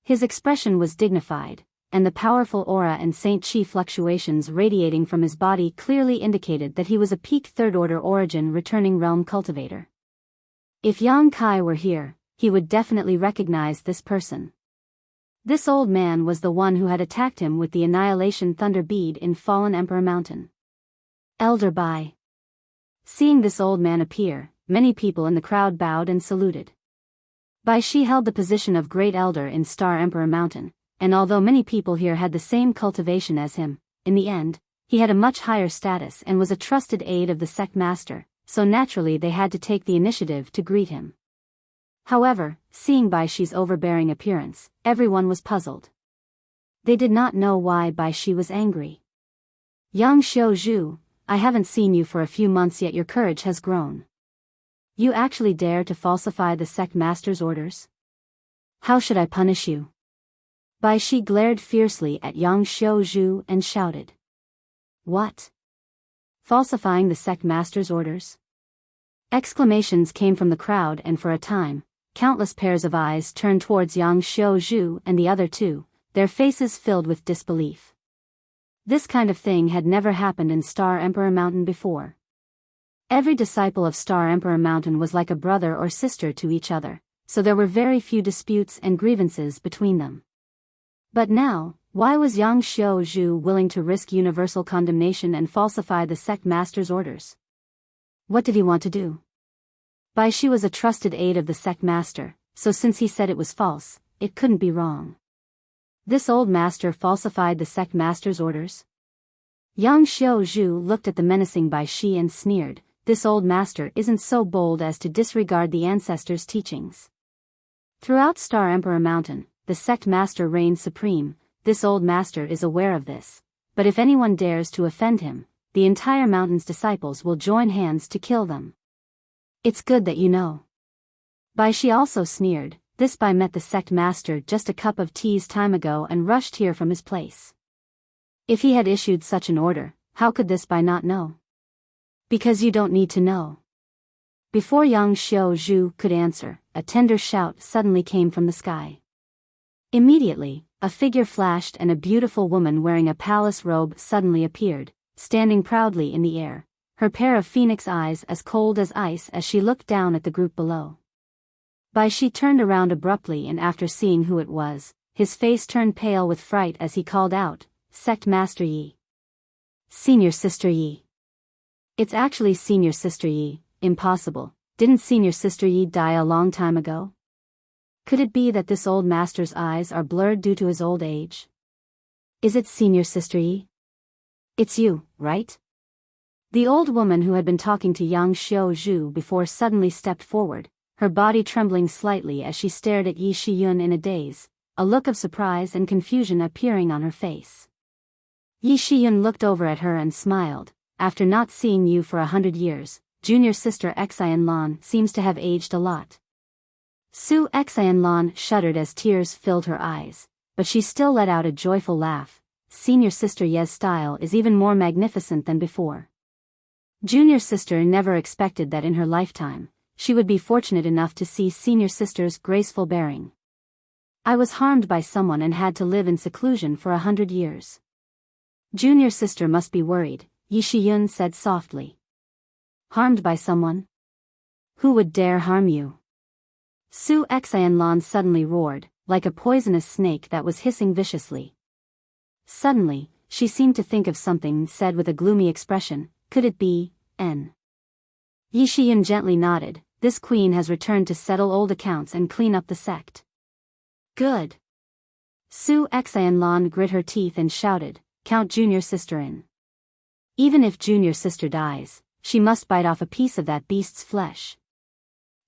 S1: His expression was dignified, and the powerful aura and Saint Chi fluctuations radiating from his body clearly indicated that he was a peak third-order origin returning realm cultivator. If Yang Kai were here, he would definitely recognize this person. This old man was the one who had attacked him with the Annihilation Thunder Bead in Fallen Emperor Mountain. Elder Bai. Seeing this old man appear, many people in the crowd bowed and saluted. Bai Shi held the position of Great Elder in Star Emperor Mountain, and although many people here had the same cultivation as him, in the end, he had a much higher status and was a trusted aide of the sect master, so naturally they had to take the initiative to greet him. However, seeing Bai Shi's overbearing appearance, everyone was puzzled. They did not know why Bai Shi was angry. "Yang Xiaozhu, I haven't seen you for a few months yet your courage has grown. You actually dare to falsify the sect master's orders? How should I punish you?" Bai Shi glared fiercely at Yang Xiaozhu and shouted. "What? Falsifying the sect master's orders?" Exclamations came from the crowd and for a time, countless pairs of eyes turned towards Yang Xiaozhu and the other two, their faces filled with disbelief. This kind of thing had never happened in Star Emperor Mountain before. Every disciple of Star Emperor Mountain was like a brother or sister to each other, so there were very few disputes and grievances between them. But now, why was Yang Xiaozhu willing to risk universal condemnation and falsify the sect master's orders? What did he want to do? Bai Shi was a trusted aide of the sect master, so since he said it was false, it couldn't be wrong. This old master falsified the sect master's orders? Yang Xiaozhu looked at the menacing Bai Shi and sneered, "This old master isn't so bold as to disregard the ancestors' teachings." Throughout Star Emperor Mountain, the sect master reigns supreme. This old master is aware of this. But if anyone dares to offend him, the entire mountain's disciples will join hands to kill them. It's good that you know. Bai Shi also sneered. This Bai met the sect master just a cup of tea's time ago and rushed here from his place. If he had issued such an order, how could this Bai not know? Because you don't need to know. Before Yang Xiaozhu could answer, a tender shout suddenly came from the sky. Immediately, a figure flashed and a beautiful woman wearing a palace robe suddenly appeared, standing proudly in the air, her pair of phoenix eyes as cold as ice as she looked down at the group below. Bai Shi turned around abruptly, and after seeing who it was, his face turned pale with fright as he called out, "Sect Master Yi. Senior Sister Yi." "It's actually Senior Sister Yi." "Impossible. Didn't Senior Sister Yi die a long time ago? Could it be that this old master's eyes are blurred due to his old age? Is it Senior Sister Yi? It's you, right?" The old woman who had been talking to Yang Xiaozhu before suddenly stepped forward, her body trembling slightly as she stared at Yi Shiyun in a daze, a look of surprise and confusion appearing on her face. Yi Shiyun looked over at her and smiled. "After not seeing you for 100 years, junior sister Xianlan seems to have aged a lot." Su Xianlan shuddered as tears filled her eyes, but she still let out a joyful laugh. "Senior sister Ye's style is even more magnificent than before." Junior sister never expected that in her lifetime, she would be fortunate enough to see senior sister's graceful bearing. "I was harmed by someone and had to live in seclusion for 100 years. Junior sister must be worried," Yi Shiyun said softly. "Harmed by someone? Who would dare harm you?" Su Xianlan suddenly roared, like a poisonous snake that was hissing viciously. Suddenly, she seemed to think of something and said with a gloomy expression, "Could it be, N?" Yi Shiyun gently nodded. "This queen has returned to settle old accounts and clean up the sect." "Good." Su Xianlan grit her teeth and shouted, "Count junior sister in. Even if junior sister dies, she must bite off a piece of that beast's flesh."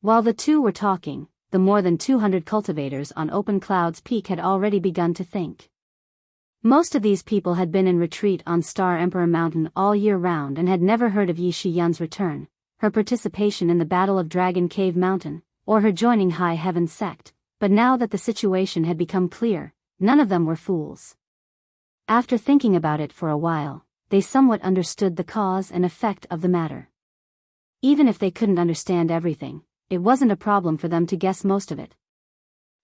S1: While the two were talking, the more than 200 cultivators on Open Cloud's Peak had already begun to think. Most of these people had been in retreat on Star Emperor Mountain all year round and had never heard of Yi Shiyun's return, her participation in the Battle of Dragon Cave Mountain, or her joining High Heaven sect, but now that the situation had become clear, none of them were fools. After thinking about it for a while, they somewhat understood the cause and effect of the matter. Even if they couldn't understand everything, it wasn't a problem for them to guess most of it.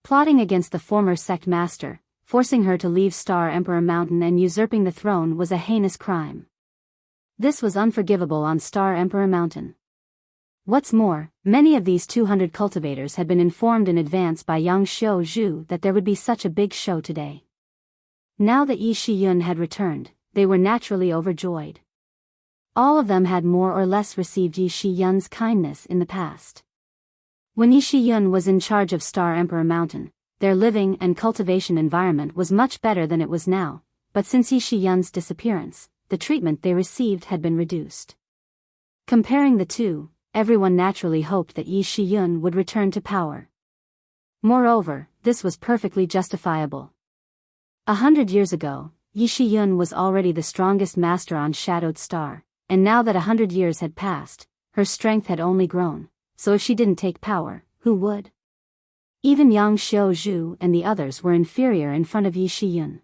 S1: Plotting against the former sect master, forcing her to leave Star Emperor Mountain and usurping the throne was a heinous crime. This was unforgivable on Star Emperor Mountain. What's more, many of these 200 cultivators had been informed in advance by Yang Xiaozhu that there would be such a big show today. Now that Yi Shiyun had returned, they were naturally overjoyed. All of them had more or less received Yi Shiyun's kindness in the past. When Yi Shiyun was in charge of Star Emperor Mountain, their living and cultivation environment was much better than it was now, but since Yi Shiyun's disappearance, the treatment they received had been reduced. Comparing the two, everyone naturally hoped that Yi Shiyun would return to power. Moreover, this was perfectly justifiable. 100 years ago, Yi Shiyun was already the strongest master on Shadowed Star, and now that 100 years had passed, her strength had only grown, so if she didn't take power, who would? Even Yang Xiaozhu and the others were inferior in front of Yi Shiyun.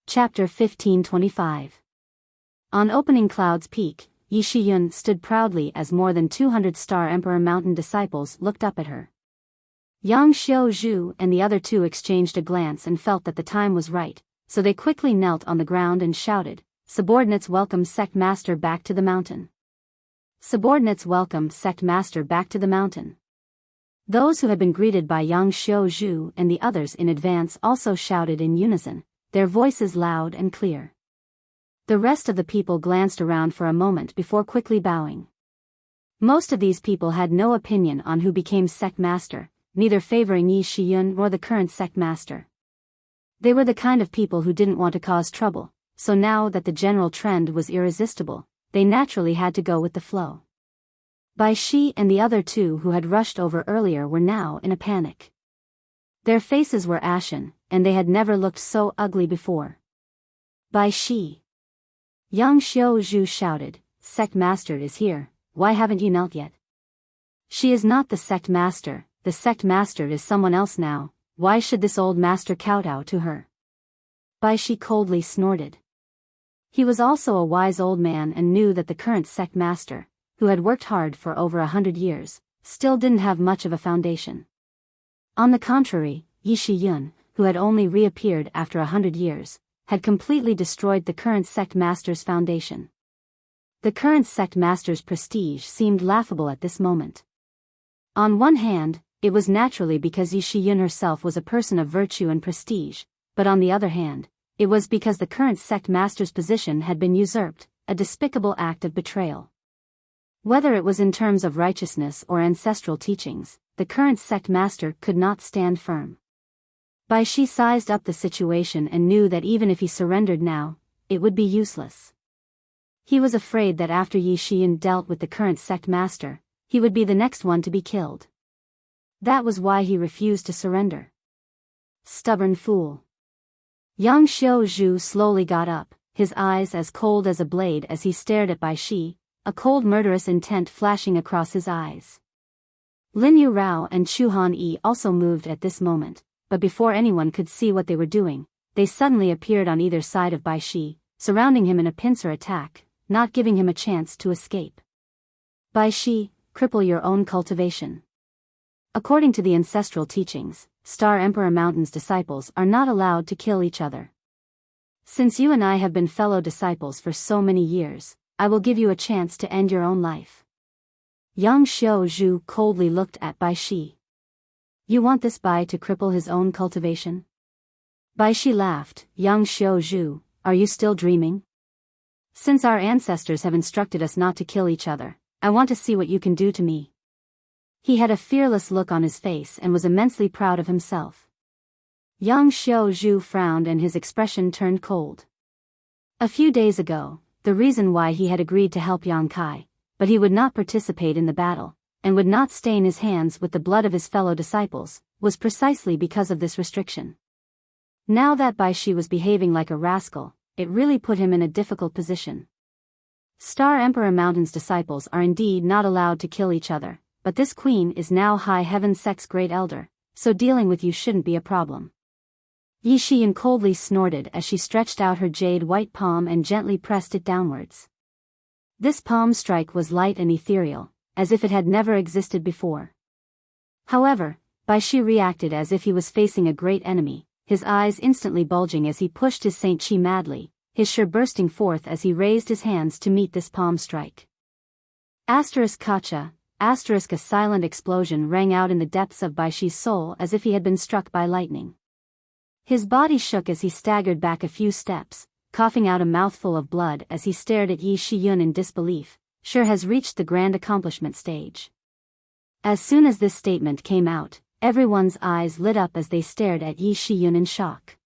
S1: Chapter 1525. On Opening Cloud's Peak, Yi Shiyun stood proudly as more than 200 Star Emperor Mountain disciples looked up at her. Yang Xiaozhu and the other two exchanged a glance and felt that the time was right, so they quickly knelt on the ground and shouted, "Subordinates welcome Sect Master back to the mountain. Subordinates welcome Sect Master back to the mountain." Those who had been greeted by Yang Xiaozhu and the others in advance also shouted in unison, their voices loud and clear. The rest of the people glanced around for a moment before quickly bowing. Most of these people had no opinion on who became sect master, neither favoring Yi Shiyun nor the current sect master. They were the kind of people who didn't want to cause trouble, so now that the general trend was irresistible, they naturally had to go with the flow. Bai Shi and the other two who had rushed over earlier were now in a panic. Their faces were ashen, and they had never looked so ugly before. Bai Shi. Young Xiao Zhu shouted, "Sect master is here, why haven't you knelt yet?" "She is not the sect master is someone else now, why should this old master kowtow to her?" Bai Shi coldly snorted. He was also a wise old man and knew that the current sect master, who had worked hard for over 100 years, still didn't have much of a foundation. On the contrary, Yi Shiyun, who had only reappeared after 100 years, had completely destroyed the current sect master's foundation. The current sect master's prestige seemed laughable at this moment. On one hand, it was naturally because Yi Shiyun herself was a person of virtue and prestige, but on the other hand, it was because the current sect master's position had been usurped, a despicable act of betrayal. Whether it was in terms of righteousness or ancestral teachings, the current sect master could not stand firm. Bai Shi sized up the situation and knew that even if he surrendered now, it would be useless. He was afraid that after Yi Shiyun dealt with the current sect master, he would be the next one to be killed. That was why he refused to surrender. Stubborn fool. Young Xiao Zhu slowly got up, his eyes as cold as a blade as he stared at Bai Shi, a cold murderous intent flashing across his eyes. Lin Yu Rao and Chu Han Yi also moved at this moment, but before anyone could see what they were doing, they suddenly appeared on either side of Bai Shi, surrounding him in a pincer attack, not giving him a chance to escape. Bai Shi, cripple your own cultivation. According to the ancestral teachings, Star Emperor Mountain's disciples are not allowed to kill each other. Since you and I have been fellow disciples for so many years, I will give you a chance to end your own life. Young Xiao Zhu coldly looked at Bai Shi. You want this Bai to cripple his own cultivation? Bai Shi laughed. Young Xiao Zhu, are you still dreaming? Since our ancestors have instructed us not to kill each other, I want to see what you can do to me. He had a fearless look on his face and was immensely proud of himself. Young Xiao Zhu frowned and his expression turned cold. A few days ago, the reason why he had agreed to help Yang Kai, but he would not participate in the battle, and would not stain his hands with the blood of his fellow disciples, was precisely because of this restriction. Now that Bai Shi was behaving like a rascal, it really put him in a difficult position. Star Emperor Mountain's disciples are indeed not allowed to kill each other, but this queen is now High Heaven Sect's great elder, so dealing with you shouldn't be a problem. Yi Shiyun coldly snorted as she stretched out her jade white palm and gently pressed it downwards. This palm strike was light and ethereal, as if it had never existed before. However, Bai Shi reacted as if he was facing a great enemy, his eyes instantly bulging as he pushed his Saint Chi madly, his shi bursting forth as he raised his hands to meet this palm strike. Kacha, a silent explosion rang out in the depths of Bai Shi's soul as if he had been struck by lightning. His body shook as he staggered back a few steps, coughing out a mouthful of blood as he stared at Yi Shiyun in disbelief. Sure has reached the grand accomplishment stage. As soon as this statement came out, everyone's eyes lit up as they stared at Yi Shiyun in shock.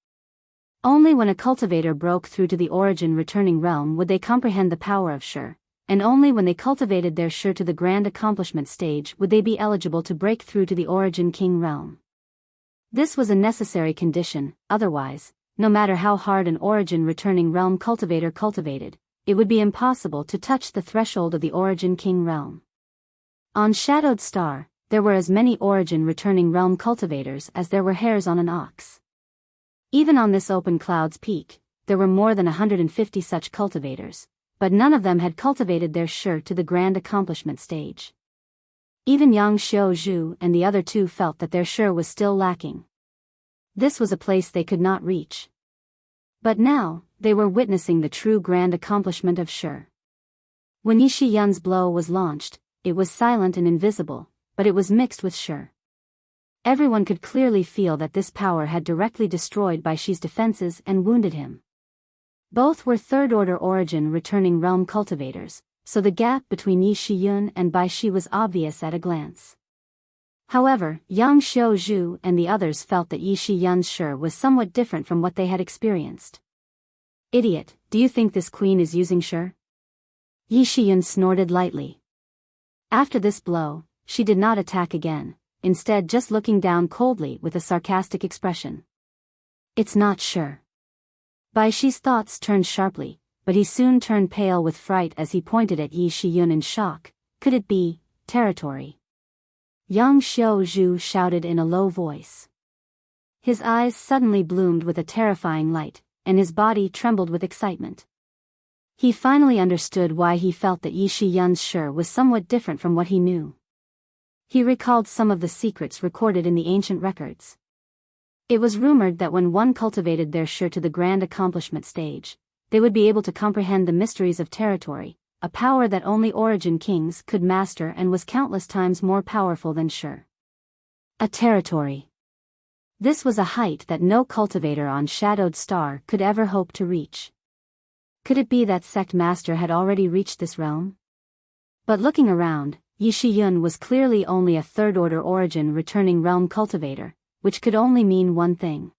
S1: Only when a cultivator broke through to the origin returning realm would they comprehend the power of Shi, and only when they cultivated their Shi to the grand accomplishment stage would they be eligible to break through to the origin king realm. This was a necessary condition, otherwise, no matter how hard an origin returning realm cultivator cultivated, it would be impossible to touch the threshold of the origin king realm. On Shadowed Star, there were as many origin returning realm cultivators as there were hairs on an ox. Even on this open cloud's peak, there were more than 150 such cultivators, but none of them had cultivated their Shi to the grand accomplishment stage. Even Yang Xiao Zhu and the other two felt that their Shi was still lacking. This was a place they could not reach. But now, they were witnessing the true grand accomplishment of Shi. When Yi Shiyun's blow was launched, it was silent and invisible, but it was mixed with Shi. Everyone could clearly feel that this power had directly destroyed Bai Shi's defenses and wounded him. Both were third-order origin returning realm cultivators, so the gap between Yi Shiyun and Bai Shi was obvious at a glance. However, Yang Xiaozhu and the others felt that Yi Shiyun's shi was somewhat different from what they had experienced. Idiot, do you think this queen is using shi? Yi Shiyun snorted lightly. After this blow, she did not attack again, instead just looking down coldly with a sarcastic expression. It's not shi. Bai Shi's thoughts turned sharply, but he soon turned pale with fright as he pointed at Yi Shiyun in shock. Could it be territory? Yang Xiaozhu shouted in a low voice. His eyes suddenly bloomed with a terrifying light, and his body trembled with excitement. He finally understood why he felt that Yi Shiyun's shi was somewhat different from what he knew. He recalled some of the secrets recorded in the ancient records. It was rumored that when one cultivated their shi to the grand accomplishment stage, they would be able to comprehend the mysteries of territory, a power that only origin kings could master and was countless times more powerful than shi. A territory. This was a height that no cultivator on Shadowed Star could ever hope to reach. Could it be that sect master had already reached this realm? But looking around, Yi Shiyun was clearly only a third-order origin returning realm cultivator, which could only mean one thing.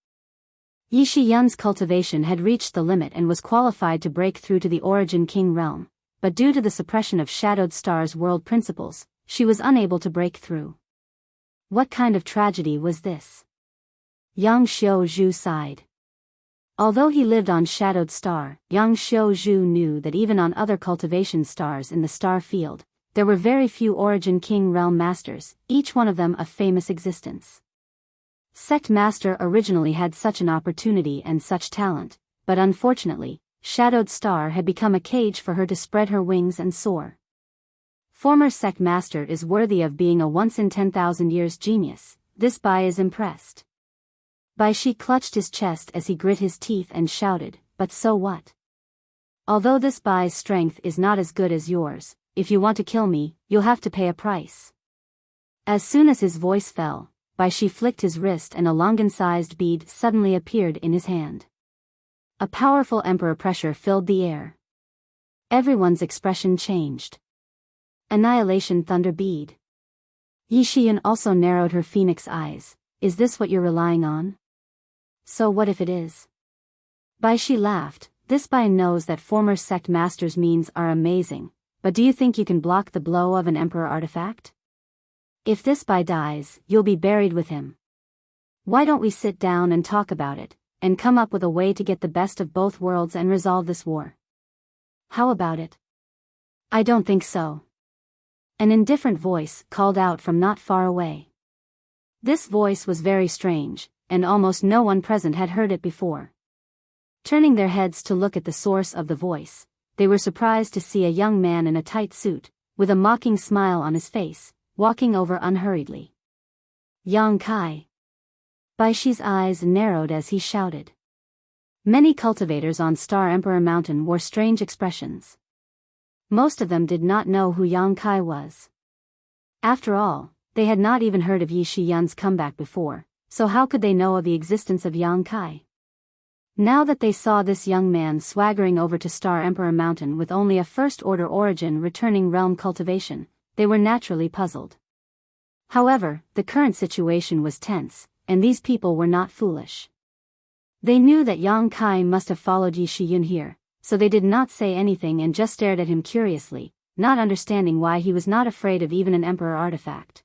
S1: Yi Shiyun's cultivation had reached the limit and was qualified to break through to the origin king realm, but due to the suppression of Shadowed Star's world principles, she was unable to break through. What kind of tragedy was this? Yang Xiaozhu sighed. Although he lived on Shadowed Star, Yang Xiaozhu knew that even on other cultivation stars in the star field, there were very few origin king realm masters, each one of them a famous existence. Sect Master originally had such an opportunity and such talent, but unfortunately, Shadowed Star had become a cage for her to spread her wings and soar. Former Sect Master is worthy of being a once-in-10,000 years genius, this Bai is impressed. Bai Shi clutched his chest as he grit his teeth and shouted, but so what? Although this Bai's strength is not as good as yours, if you want to kill me, you'll have to pay a price. As soon as his voice fell, Bai Shi flicked his wrist and a longan-sized bead suddenly appeared in his hand. A powerful emperor pressure filled the air. Everyone's expression changed. Annihilation Thunder Bead. Yi Shiyun also narrowed her phoenix eyes. Is this what you're relying on? So what if it is? Bai Shi laughed. This Bai knows that former sect masters' means are amazing, but do you think you can block the blow of an emperor artifact? If this Bai dies, you'll be buried with him. Why don't we sit down and talk about it, and come up with a way to get the best of both worlds and resolve this war? How about it? I don't think so. An indifferent voice called out from not far away. This voice was very strange, and almost no one present had heard it before. Turning their heads to look at the source of the voice, they were surprised to see a young man in a tight suit, with a mocking smile on his face, walking over unhurriedly. Yang Kai. Bai Shi's eyes narrowed as he shouted. Many cultivators on Star Emperor Mountain wore strange expressions. Most of them did not know who Yang Kai was. After all, they had not even heard of Yi Shiyun's comeback before, so how could they know of the existence of Yang Kai? Now that they saw this young man swaggering over to Star Emperor Mountain with only a first-order origin returning realm cultivation, they were naturally puzzled. However, the current situation was tense, and these people were not foolish. They knew that Yang Kai must have followed Yi Shiyun here, so they did not say anything and just stared at him curiously, not understanding why he was not afraid of even an emperor artifact.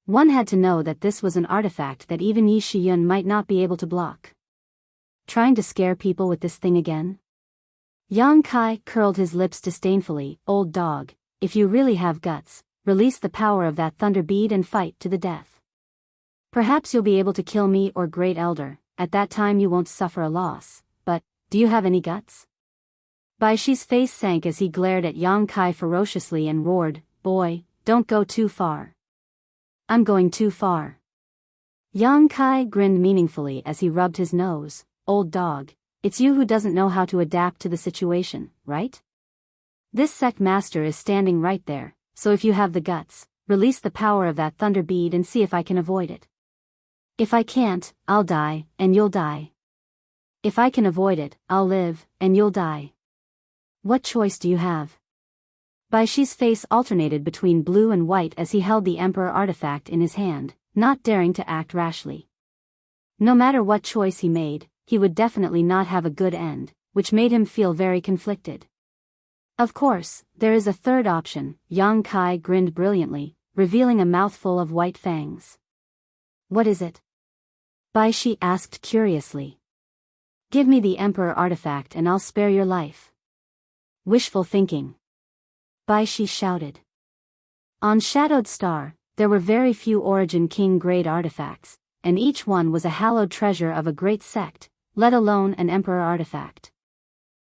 S1: One had to know that this was an artifact that even Yi Shiyun might not be able to block. Trying to scare people with this thing again? Yang Kai curled his lips disdainfully. Old dog, if you really have guts, release the power of that thunder bead and fight to the death. Perhaps you'll be able to kill me or Great Elder, at that time you won't suffer a loss, but, do you have any guts? Bai Shi's face sank as he glared at Yang Kai ferociously and roared, boy, don't go too far. I'm going too far. Yang Kai grinned meaningfully as he rubbed his nose. Old dog, it's you who doesn't know how to adapt to the situation, right? This sect master is standing right there, so if you have the guts, release the power of that thunder bead and see if I can avoid it. If I can't, I'll die, and you'll die. If I can avoid it, I'll live, and you'll die. What choice do you have? Baishi's face alternated between blue and white as he held the Emperor artifact in his hand, not daring to act rashly. No matter what choice he made, he would definitely not have a good end, which made him feel very conflicted. Of course, there is a third option. Yang Kai grinned brilliantly, revealing a mouthful of white fangs. What is it? Baishi asked curiously. Give me the Emperor artifact and I'll spare your life. Wishful thinking. Baishi shouted. On Shadowed Star, there were very few Origin King grade artifacts, and each one was a hallowed treasure of a great sect, let alone an Emperor artifact.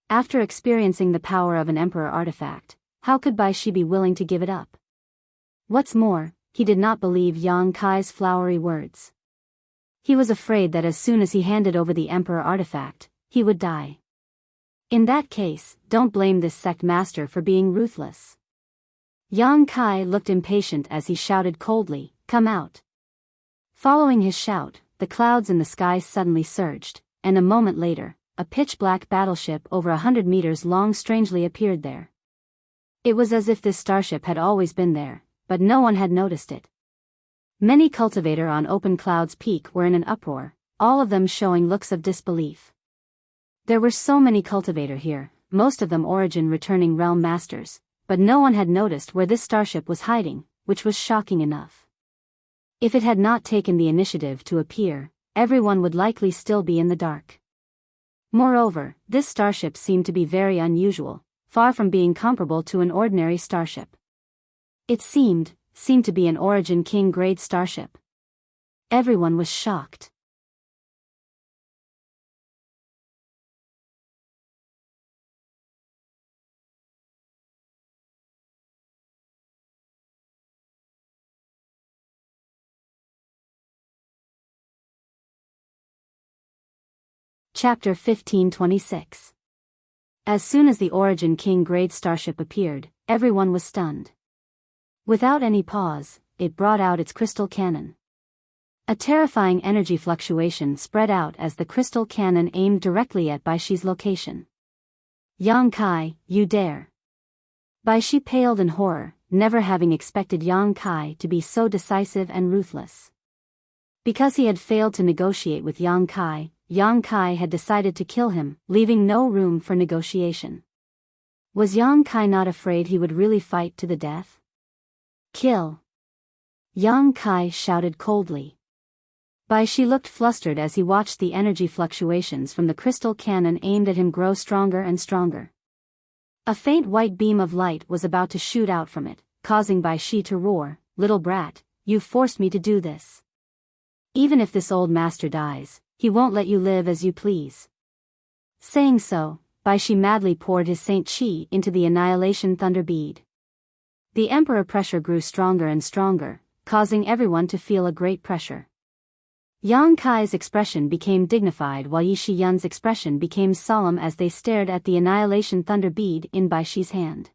S1: After experiencing the power of an Emperor artifact, how could Baishi be willing to give it up? What's more, he did not believe Yang Kai's flowery words. He was afraid that as soon as he handed over the Emperor artifact, he would die. In that case, don't blame this sect master for being ruthless. Yang Kai looked impatient as he shouted coldly, "Come out." Following his shout, the clouds in the sky suddenly surged, and a moment later, a pitch-black battleship over 100 meters long strangely appeared there. It was as if this starship had always been there, but no one had noticed it. Many cultivator on Open Cloud's peak were in an uproar, all of them showing looks of disbelief. There were so many cultivator here, most of them Origin returning realm masters, but no one had noticed where this starship was hiding, which was shocking enough. If it had not taken the initiative to appear, everyone would likely still be in the dark. Moreover, this starship seemed to be very unusual, far from being comparable to an ordinary starship. It seemed to be an Origin King grade starship. Everyone was shocked. Chapter 1526. As soon as the Origin King grade starship appeared, everyone was stunned. Without any pause, it brought out its crystal cannon. A terrifying energy fluctuation spread out as the crystal cannon aimed directly at Baishi's location. Yang Kai, you dare! Baishi paled in horror, never having expected Yang Kai to be so decisive and ruthless. Because he had failed to negotiate with Yang Kai had decided to kill him, leaving no room for negotiation. Was Yang Kai not afraid he would really fight to the death? Kill! Yang Kai shouted coldly. Baishi looked flustered as he watched the energy fluctuations from the crystal cannon aimed at him grow stronger and stronger. A faint white beam of light was about to shoot out from it, causing Baishi to roar, "Little brat, you forced me to do this. Even if this old master dies, he won't let you live as you please." Saying so, Baishi madly poured his Saint Chi into the Annihilation Thunder Bead. The Emperor pressure grew stronger and stronger, causing everyone to feel a great pressure. Yang Kai's expression became dignified while Yi Shiyun's expression became solemn as they stared at the Annihilation Thunder Bead in Baishi's hand.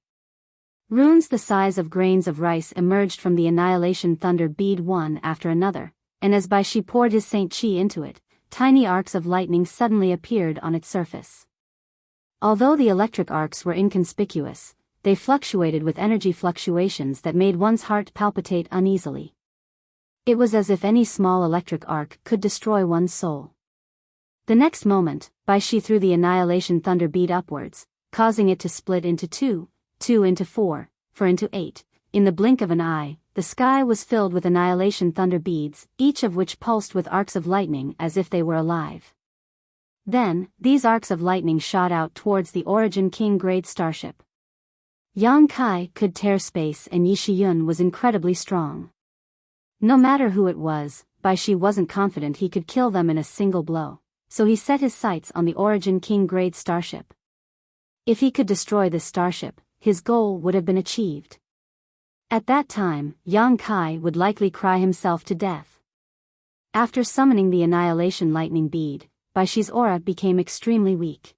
S1: Runes the size of grains of rice emerged from the Annihilation Thunder Bead one after another, and as Baishi poured his Saint Chi into it, tiny arcs of lightning suddenly appeared on its surface. Although the electric arcs were inconspicuous, they fluctuated with energy fluctuations that made one's heart palpitate uneasily. It was as if any small electric arc could destroy one's soul. The next moment, Baishi threw the Annihilation Thunder Bead upwards, causing it to split into two into four into 8. In the blink of an eye, the sky was filled with Annihilation Thunder Beads, each of which pulsed with arcs of lightning as if they were alive. Then, these arcs of lightning shot out towards the Origin King grade starship. Yang Kai could tear space and Yi Shiyun was incredibly strong. No matter who it was, Baishi wasn't confident he could kill them in a single blow, so he set his sights on the Origin King grade starship. If he could destroy this starship, his goal would have been achieved. At that time, Yang Kai would likely cry himself to death. After summoning the Annihilation Lightning Bead, Baishi's aura became extremely weak.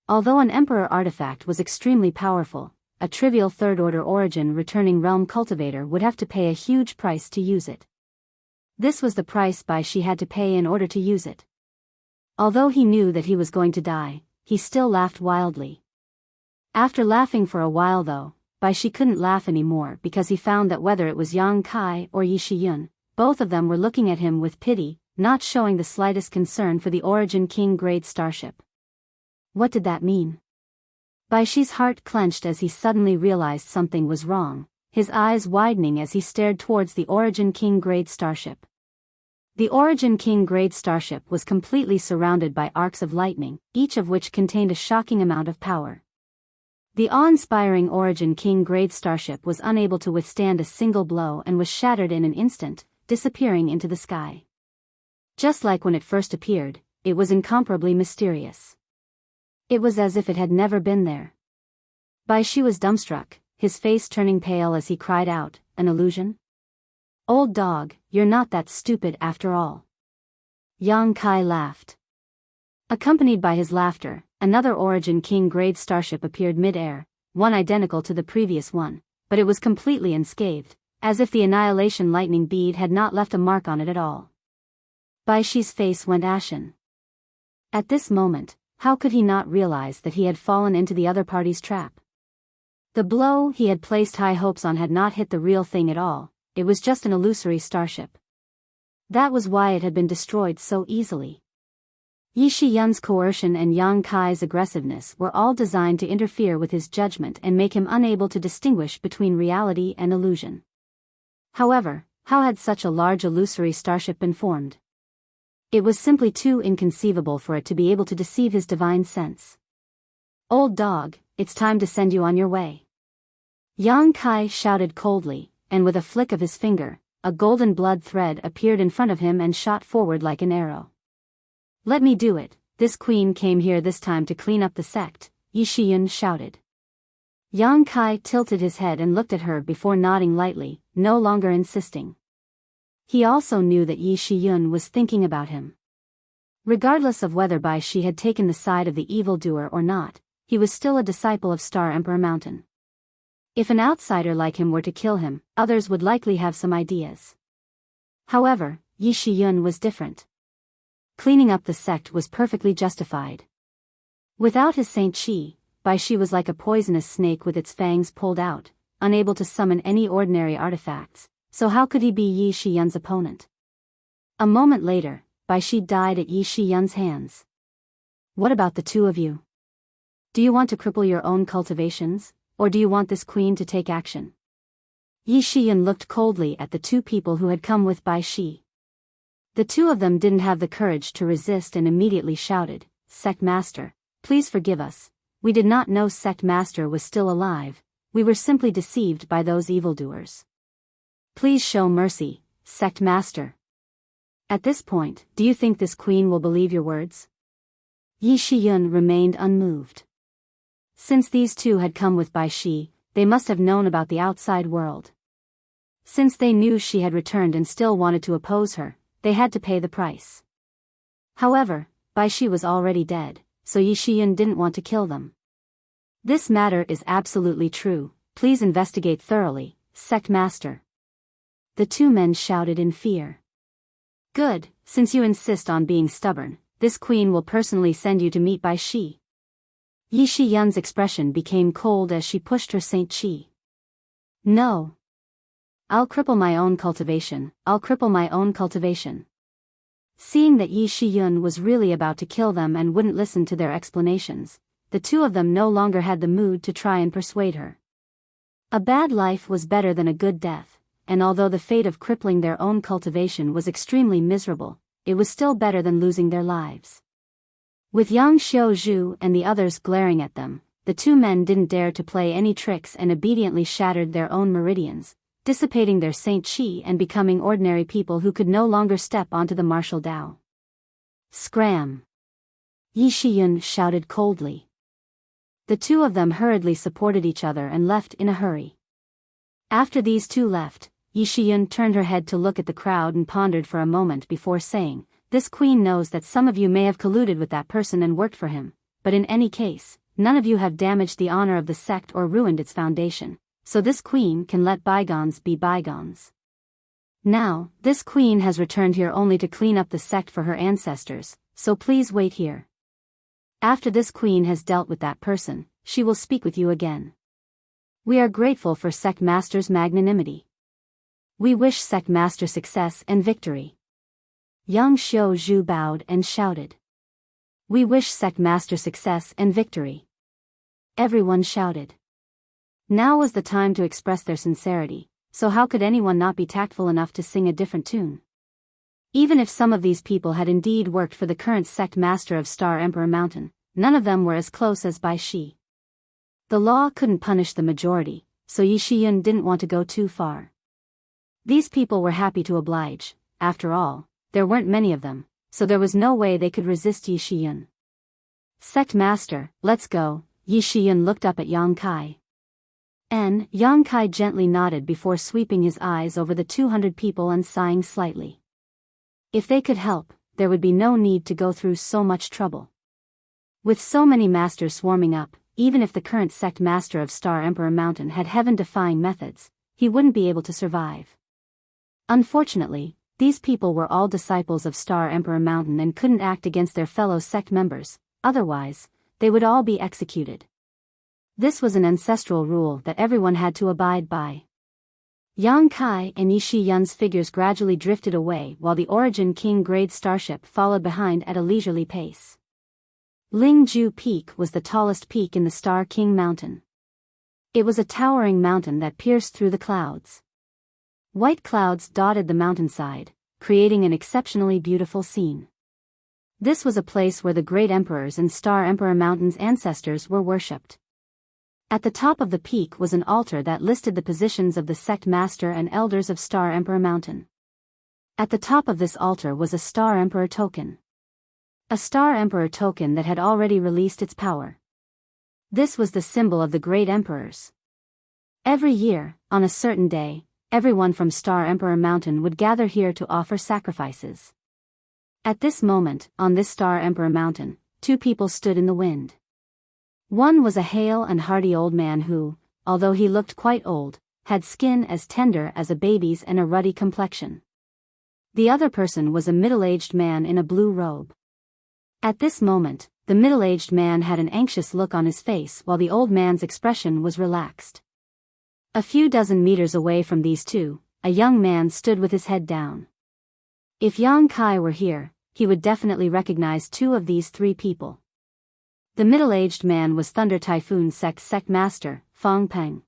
S1: Although an Emperor artifact was extremely powerful, a trivial third-order Origin returning realm cultivator would have to pay a huge price to use it. This was the price Baishi had to pay in order to use it. Although he knew that he was going to die, he still laughed wildly. After laughing for a while though, Baishi couldn't laugh anymore because he found that whether it was Yang Kai or Yi Shiyun, both of them were looking at him with pity, not showing the slightest concern for the Origin King grade starship. What did that mean? Baishi's heart clenched as he suddenly realized something was wrong, his eyes widening as he stared towards the Origin King grade starship. The Origin King grade starship was completely surrounded by arcs of lightning, each of which contained a shocking amount of power. The awe-inspiring Origin King grade starship was unable to withstand a single blow and was shattered in an instant, disappearing into the sky. Just like when it first appeared, it was incomparably mysterious. It was as if it had never been there. Baishi was dumbstruck, his face turning pale as he cried out, "An illusion? Old dog, you're not that stupid after all." Yang Kai laughed. Accompanied by his laughter, another Origin King grade starship appeared mid-air, one identical to the previous one, but it was completely unscathed, as if the annihilation lightning bead had not left a mark on it at all. Baishi's face went ashen. At this moment, how could he not realize that he had fallen into the other party's trap? The blow he had placed high hopes on had not hit the real thing at all, it was just an illusory starship. That was why it had been destroyed so easily. Yi Shiyun's coercion and Yang Kai's aggressiveness were all designed to interfere with his judgment and make him unable to distinguish between reality and illusion. However, how had such a large illusory starship been formed? It was simply too inconceivable for it to be able to deceive his divine sense. "Old dog, it's time to send you on your way." Yang Kai shouted coldly, and with a flick of his finger, a golden blood thread appeared in front of him and shot forward like an arrow. "Let me do it, this queen came here this time to clean up the sect," Yi Shiyun shouted. Yang Kai tilted his head and looked at her before nodding lightly, no longer insisting. He also knew that Yi Shiyun was thinking about him. Regardless of whether Baishi had taken the side of the evildoer or not, he was still a disciple of Star Emperor Mountain. If an outsider like him were to kill him, others would likely have some ideas. However, Yi Shiyun was different. Cleaning up the sect was perfectly justified. Without his Saint Chi, Baishi was like a poisonous snake with its fangs pulled out, unable to summon any ordinary artifacts, so how could he be Yi Shiyun's opponent? A moment later, Baishi died at Yi Shiyun's hands. "What about the two of you? Do you want to cripple your own cultivations, or do you want this queen to take action?" Yi Shiyun looked coldly at the two people who had come with Baishi. The two of them didn't have the courage to resist and immediately shouted, "Sect Master, please forgive us. We did not know Sect Master was still alive, we were simply deceived by those evildoers. Please show mercy, Sect Master." At this point, do you think this queen will believe your words? Yi Shiyun remained unmoved. Since these two had come with Baishi, they must have known about the outside world. Since they knew she had returned and still wanted to oppose her, they had to pay the price. However, Baishi was already dead, so Yi Shiyun didn't want to kill them. "This matter is absolutely true, please investigate thoroughly, Sect Master." The two men shouted in fear. "Good, since you insist on being stubborn, this queen will personally send you to meet Baishi." Yi Shiyun's expression became cold as she pushed her Saint Chi. "No. I'll cripple my own cultivation, I'll cripple my own cultivation." Seeing that Yi Shiyun was really about to kill them and wouldn't listen to their explanations, the two of them no longer had the mood to try and persuade her. A bad life was better than a good death, and although the fate of crippling their own cultivation was extremely miserable, it was still better than losing their lives. With Yang Xiaozhu and the others glaring at them, the two men didn't dare to play any tricks and obediently shattered their own meridians, dissipating their Saint Chi and becoming ordinary people who could no longer step onto the martial Tao. "Scram!" Yi Shiyun shouted coldly. The two of them hurriedly supported each other and left in a hurry. After these two left, Yi Shiyun turned her head to look at the crowd and pondered for a moment before saying, "This queen knows that some of you may have colluded with that person and worked for him, but in any case, none of you have damaged the honor of the sect or ruined its foundation, so this queen can let bygones be bygones. Now, this queen has returned here only to clean up the sect for her ancestors, so please wait here. After this queen has dealt with that person, she will speak with you again. We are grateful for Sect Master's magnanimity. We wish Sect Master success and victory. Young Xiao Zhu bowed and shouted. We wish Sect Master success and victory. Everyone shouted. Now was the time to express their sincerity, so how could anyone not be tactful enough to sing a different tune? Even if some of these people had indeed worked for the current Sect Master of Star Emperor Mountain, none of them were as close as Bai Shi. The law couldn't punish the majority, so Yi Shiyun didn't want to go too far. These people were happy to oblige. After all, there weren't many of them, so there was no way they could resist Yi Shiyun. Sect Master, let's go. Yi Shiyun looked up at Yang Kai. Yang Kai gently nodded before sweeping his eyes over the 200 people and sighing slightly. If they could help, there would be no need to go through so much trouble. With so many masters swarming up, even if the current Sect Master of Star Emperor Mountain had heaven-defying methods, he wouldn't be able to survive. Unfortunately, these people were all disciples of Star Emperor Mountain and couldn't act against their fellow sect members, otherwise, they would all be executed. This was an ancestral rule that everyone had to abide by. Yang Kai and Yi Shiyun's figures gradually drifted away while the Origin King grade starship followed behind at a leisurely pace. Lingju Peak was the tallest peak in the Star King Mountain. It was a towering mountain that pierced through the clouds. White clouds dotted the mountainside, creating an exceptionally beautiful scene. This was a place where the great emperors and Star Emperor Mountain's ancestors were worshipped. At the top of the peak was an altar that listed the positions of the Sect Master and Elders of Star Emperor Mountain. At the top of this altar was a Star Emperor token. A Star Emperor token that had already released its power. This was the symbol of the great emperors. Every year, on a certain day, everyone from Star Emperor Mountain would gather here to offer sacrifices. At this moment, on this Star Emperor Mountain, two people stood in the wind. One was a hale and hearty old man who, although he looked quite old, had skin as tender as a baby's and a ruddy complexion. The other person was a middle-aged man in a blue robe. At this moment, the middle-aged man had an anxious look on his face while the old man's expression was relaxed. A few dozen meters away from these two, a young man stood with his head down. If Yang Kai were here, he would definitely recognize two of these three people. The middle-aged man was Thunder Typhoon Sect Master, Fong Peng.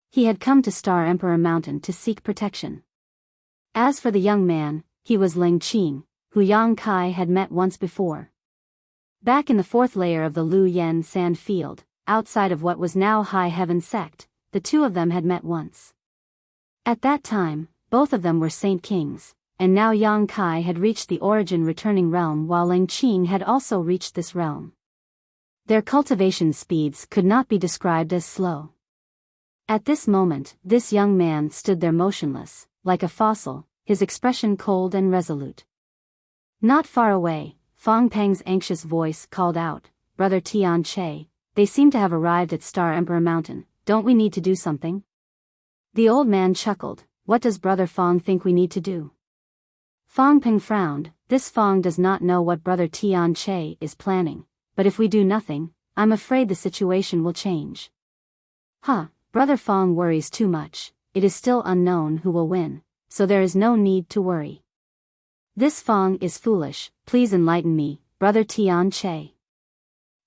S1: He had come to Star Emperor Mountain to seek protection. As for the young man, he was Ling Qing, who Yang Kai had met once before. Back in the fourth layer of the Lu Yen sand field, outside of what was now High Heaven Sect, the two of them had met once. At that time, both of them were Saint Kings, and now Yang Kai had reached the Origin Returning Realm while Ling Qing had also reached this realm. Their cultivation speeds could not be described as slow. At this moment, this young man stood there motionless, like a fossil, his expression cold and resolute. Not far away, Fong Peng's anxious voice called out, "Brother Tian Che, they seem to have arrived at Star Emperor Mountain, don't we need to do something?" The old man chuckled, "What does Brother Fong think we need to do?" Fong Peng frowned, "This Fong does not know what Brother Tian Che is planning. But if we do nothing, I'm afraid the situation will change." Brother Fong worries too much, it is still unknown who will win, so there is no need to worry. This Fong is foolish, please enlighten me, Brother Tian Che.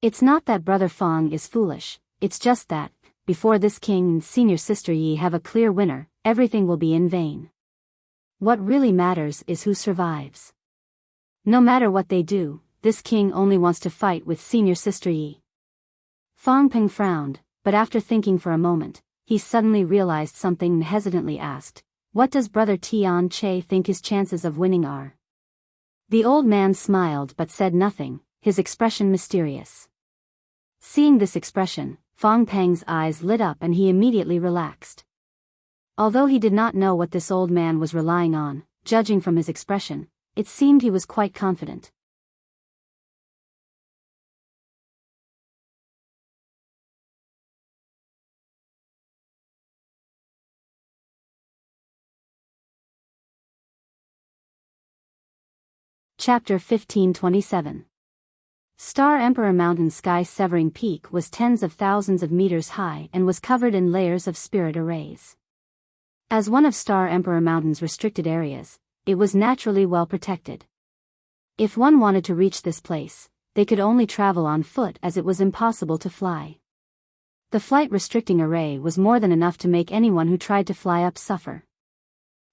S1: It's not that Brother Fong is foolish, it's just that, before this king and senior sister Yi have a clear winner, everything will be in vain. What really matters is who survives. No matter what they do, this king only wants to fight with senior sister Yi. Fong Peng frowned, but after thinking for a moment, he suddenly realized something and hesitantly asked, "What does Brother Tian Che think his chances of winning are?" The old man smiled but said nothing, his expression mysterious. Seeing this expression, Fong Peng's eyes lit up and he immediately relaxed. Although he did not know what this old man was relying on, judging from his expression, it seemed he was quite confident. Chapter 1527. Star Emperor Mountain sky-severing peak was tens of thousands of meters high and was covered in layers of spirit arrays. As one of Star Emperor Mountain's restricted areas, it was naturally well protected. If one wanted to reach this place, they could only travel on foot as it was impossible to fly. The flight-restricting array was more than enough to make anyone who tried to fly up suffer.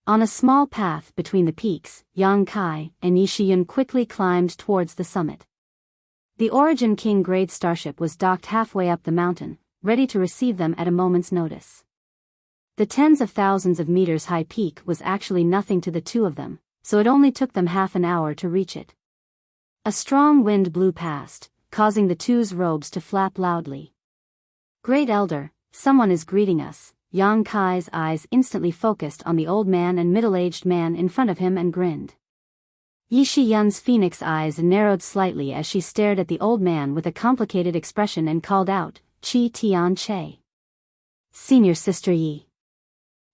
S1: On a small path between the peaks, Yang Kai and Yi Shiyun quickly climbed towards the summit. The Origin King grade starship was docked halfway up the mountain, ready to receive them at a moment's notice. The tens of thousands of meters high peak was actually nothing to the two of them, so it only took them half an hour to reach it. A strong wind blew past, causing the two's robes to flap loudly. "Great Elder, someone is greeting us." Yang Kai's eyes instantly focused on the old man and middle-aged man in front of him and grinned. Yi Shiyun's phoenix eyes narrowed slightly as she stared at the old man with a complicated expression and called out, "Qi Tian Che." "Senior Sister Yi."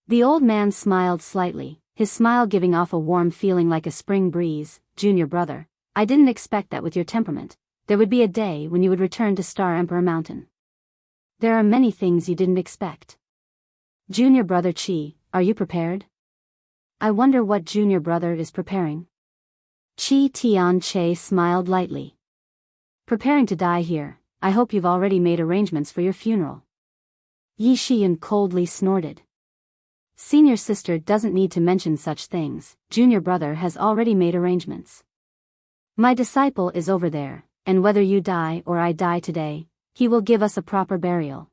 S1: The old man smiled slightly, his smile giving off a warm feeling like a spring breeze. "Junior brother, I didn't expect that with your temperament. There would be a day when you would return to Star Emperor Mountain. There are many things you didn't expect. Junior brother Qi, are you prepared? I wonder what junior brother is preparing." Qi Tian Che smiled lightly. "Preparing to die here. I hope you've already made arrangements for your funeral." Yi Shiyun coldly snorted. "Senior sister doesn't need to mention such things. Junior brother has already made arrangements. My disciple is over there, and whether you die or I die today, he will give us a proper burial."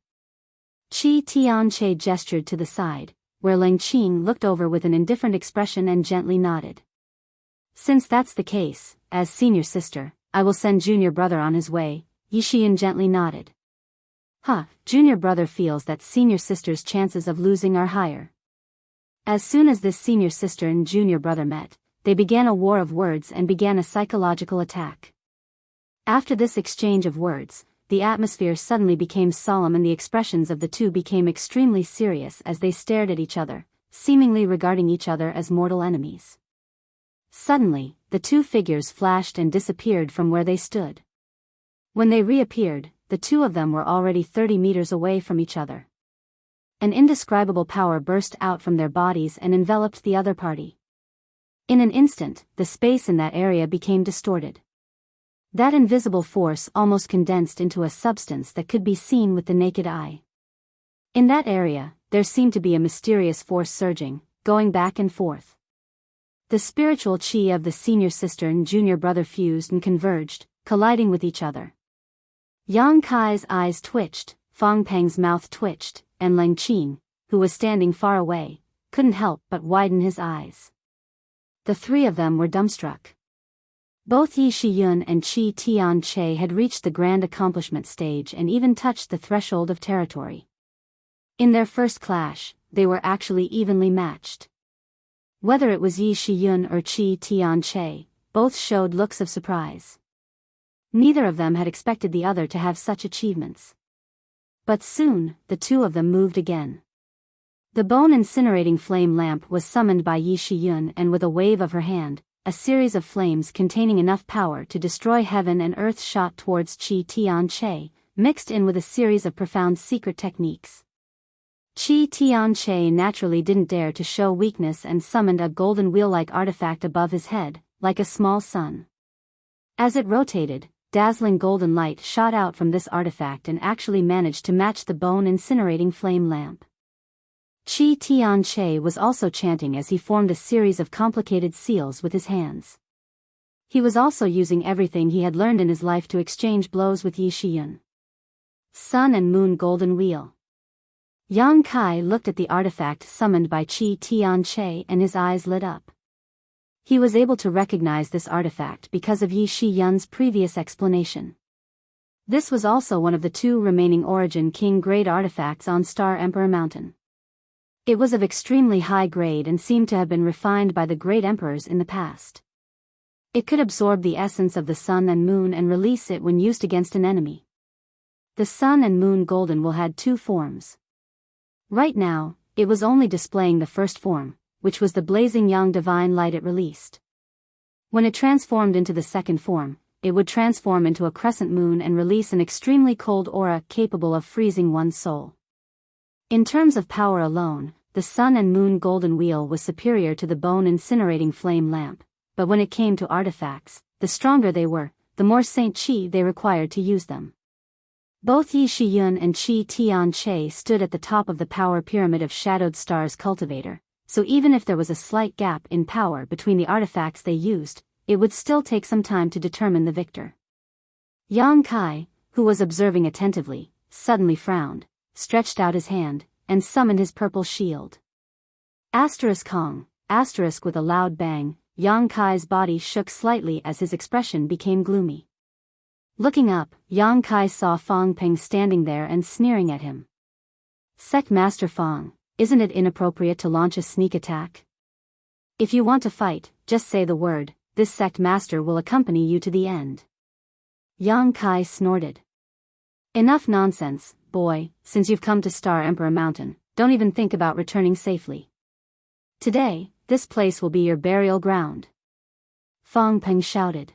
S1: Qi Tian Che gestured to the side, where Ling Qing looked over with an indifferent expression and gently nodded. "Since that's the case, as senior sister, I will send junior brother on his way." Yi Shiyun gently nodded. Junior brother feels that senior sister's chances of losing are higher. As soon as this senior sister and junior brother met, they began a war of words and began a psychological attack. After this exchange of words, the atmosphere suddenly became solemn and the expressions of the two became extremely serious as they stared at each other, seemingly regarding each other as mortal enemies. Suddenly, the two figures flashed and disappeared from where they stood. When they reappeared, the two of them were already 30 meters away from each other. An indescribable power burst out from their bodies and enveloped the other party. In an instant, the space in that area became distorted. That invisible force almost condensed into a substance that could be seen with the naked eye. In that area, there seemed to be a mysterious force surging, going back and forth. The spiritual qi of the senior sister and junior brother fused and converged, colliding with each other. Yang Kai's eyes twitched, Fang Peng's mouth twitched, and Ling Qing, who was standing far away, couldn't help but widen his eyes. The three of them were dumbstruck. Both Yi Shiyun and Qi Tian Che had reached the grand accomplishment stage and even touched the threshold of territory. In their first clash, they were actually evenly matched. Whether it was Yi Shiyun or Qi Tian Che, both showed looks of surprise. Neither of them had expected the other to have such achievements. But soon, the two of them moved again. The bone-incinerating flame lamp was summoned by Yi Shiyun and with a wave of her hand, a series of flames containing enough power to destroy heaven and earth shot towards Qi Tian Che, mixed in with a series of profound secret techniques. Qi Tian Che naturally didn't dare to show weakness and summoned a golden wheel-like artifact above his head, like a small sun. As it rotated, dazzling golden light shot out from this artifact and actually managed to match the bone-incinerating flame lamp. Qi Tian Che was also chanting as he formed a series of complicated seals with his hands. He was also using everything he had learned in his life to exchange blows with Yi Shiyun. Sun and Moon Golden Wheel. Yang Kai looked at the artifact summoned by Qi Tian Che and his eyes lit up. He was able to recognize this artifact because of Yi Shiyun's previous explanation. This was also one of the two remaining Origin King grade artifacts on Star Emperor Mountain. It was of extremely high grade and seemed to have been refined by the great emperors in the past. It could absorb the essence of the sun and moon and release it when used against an enemy. The sun and moon golden will had two forms. Right now, it was only displaying the first form, which was the blazing young divine light it released. When it transformed into the second form, it would transform into a crescent moon and release an extremely cold aura capable of freezing one's soul. In terms of power alone, the sun and moon golden wheel was superior to the bone-incinerating flame lamp, but when it came to artifacts, the stronger they were, the more Saint Qi they required to use them. Both Yi Shiyun and Qi Tianche stood at the top of the power pyramid of Shadowed Stars Cultivator, so even if there was a slight gap in power between the artifacts they used, it would still take some time to determine the victor. Yang Kai, who was observing attentively, suddenly frowned, stretched out his hand, and summoned his purple shield. Kong, with a loud bang, Yang Kai's body shook slightly as his expression became gloomy. Looking up, Yang Kai saw Fang Peng standing there and sneering at him. Sect Master Fang, isn't it inappropriate to launch a sneak attack? If you want to fight, just say the word, this sect master will accompany you to the end. Yang Kai snorted. Enough nonsense, boy, since you've come to Star Emperor Mountain, don't even think about returning safely. Today, this place will be your burial ground. Fang Peng shouted.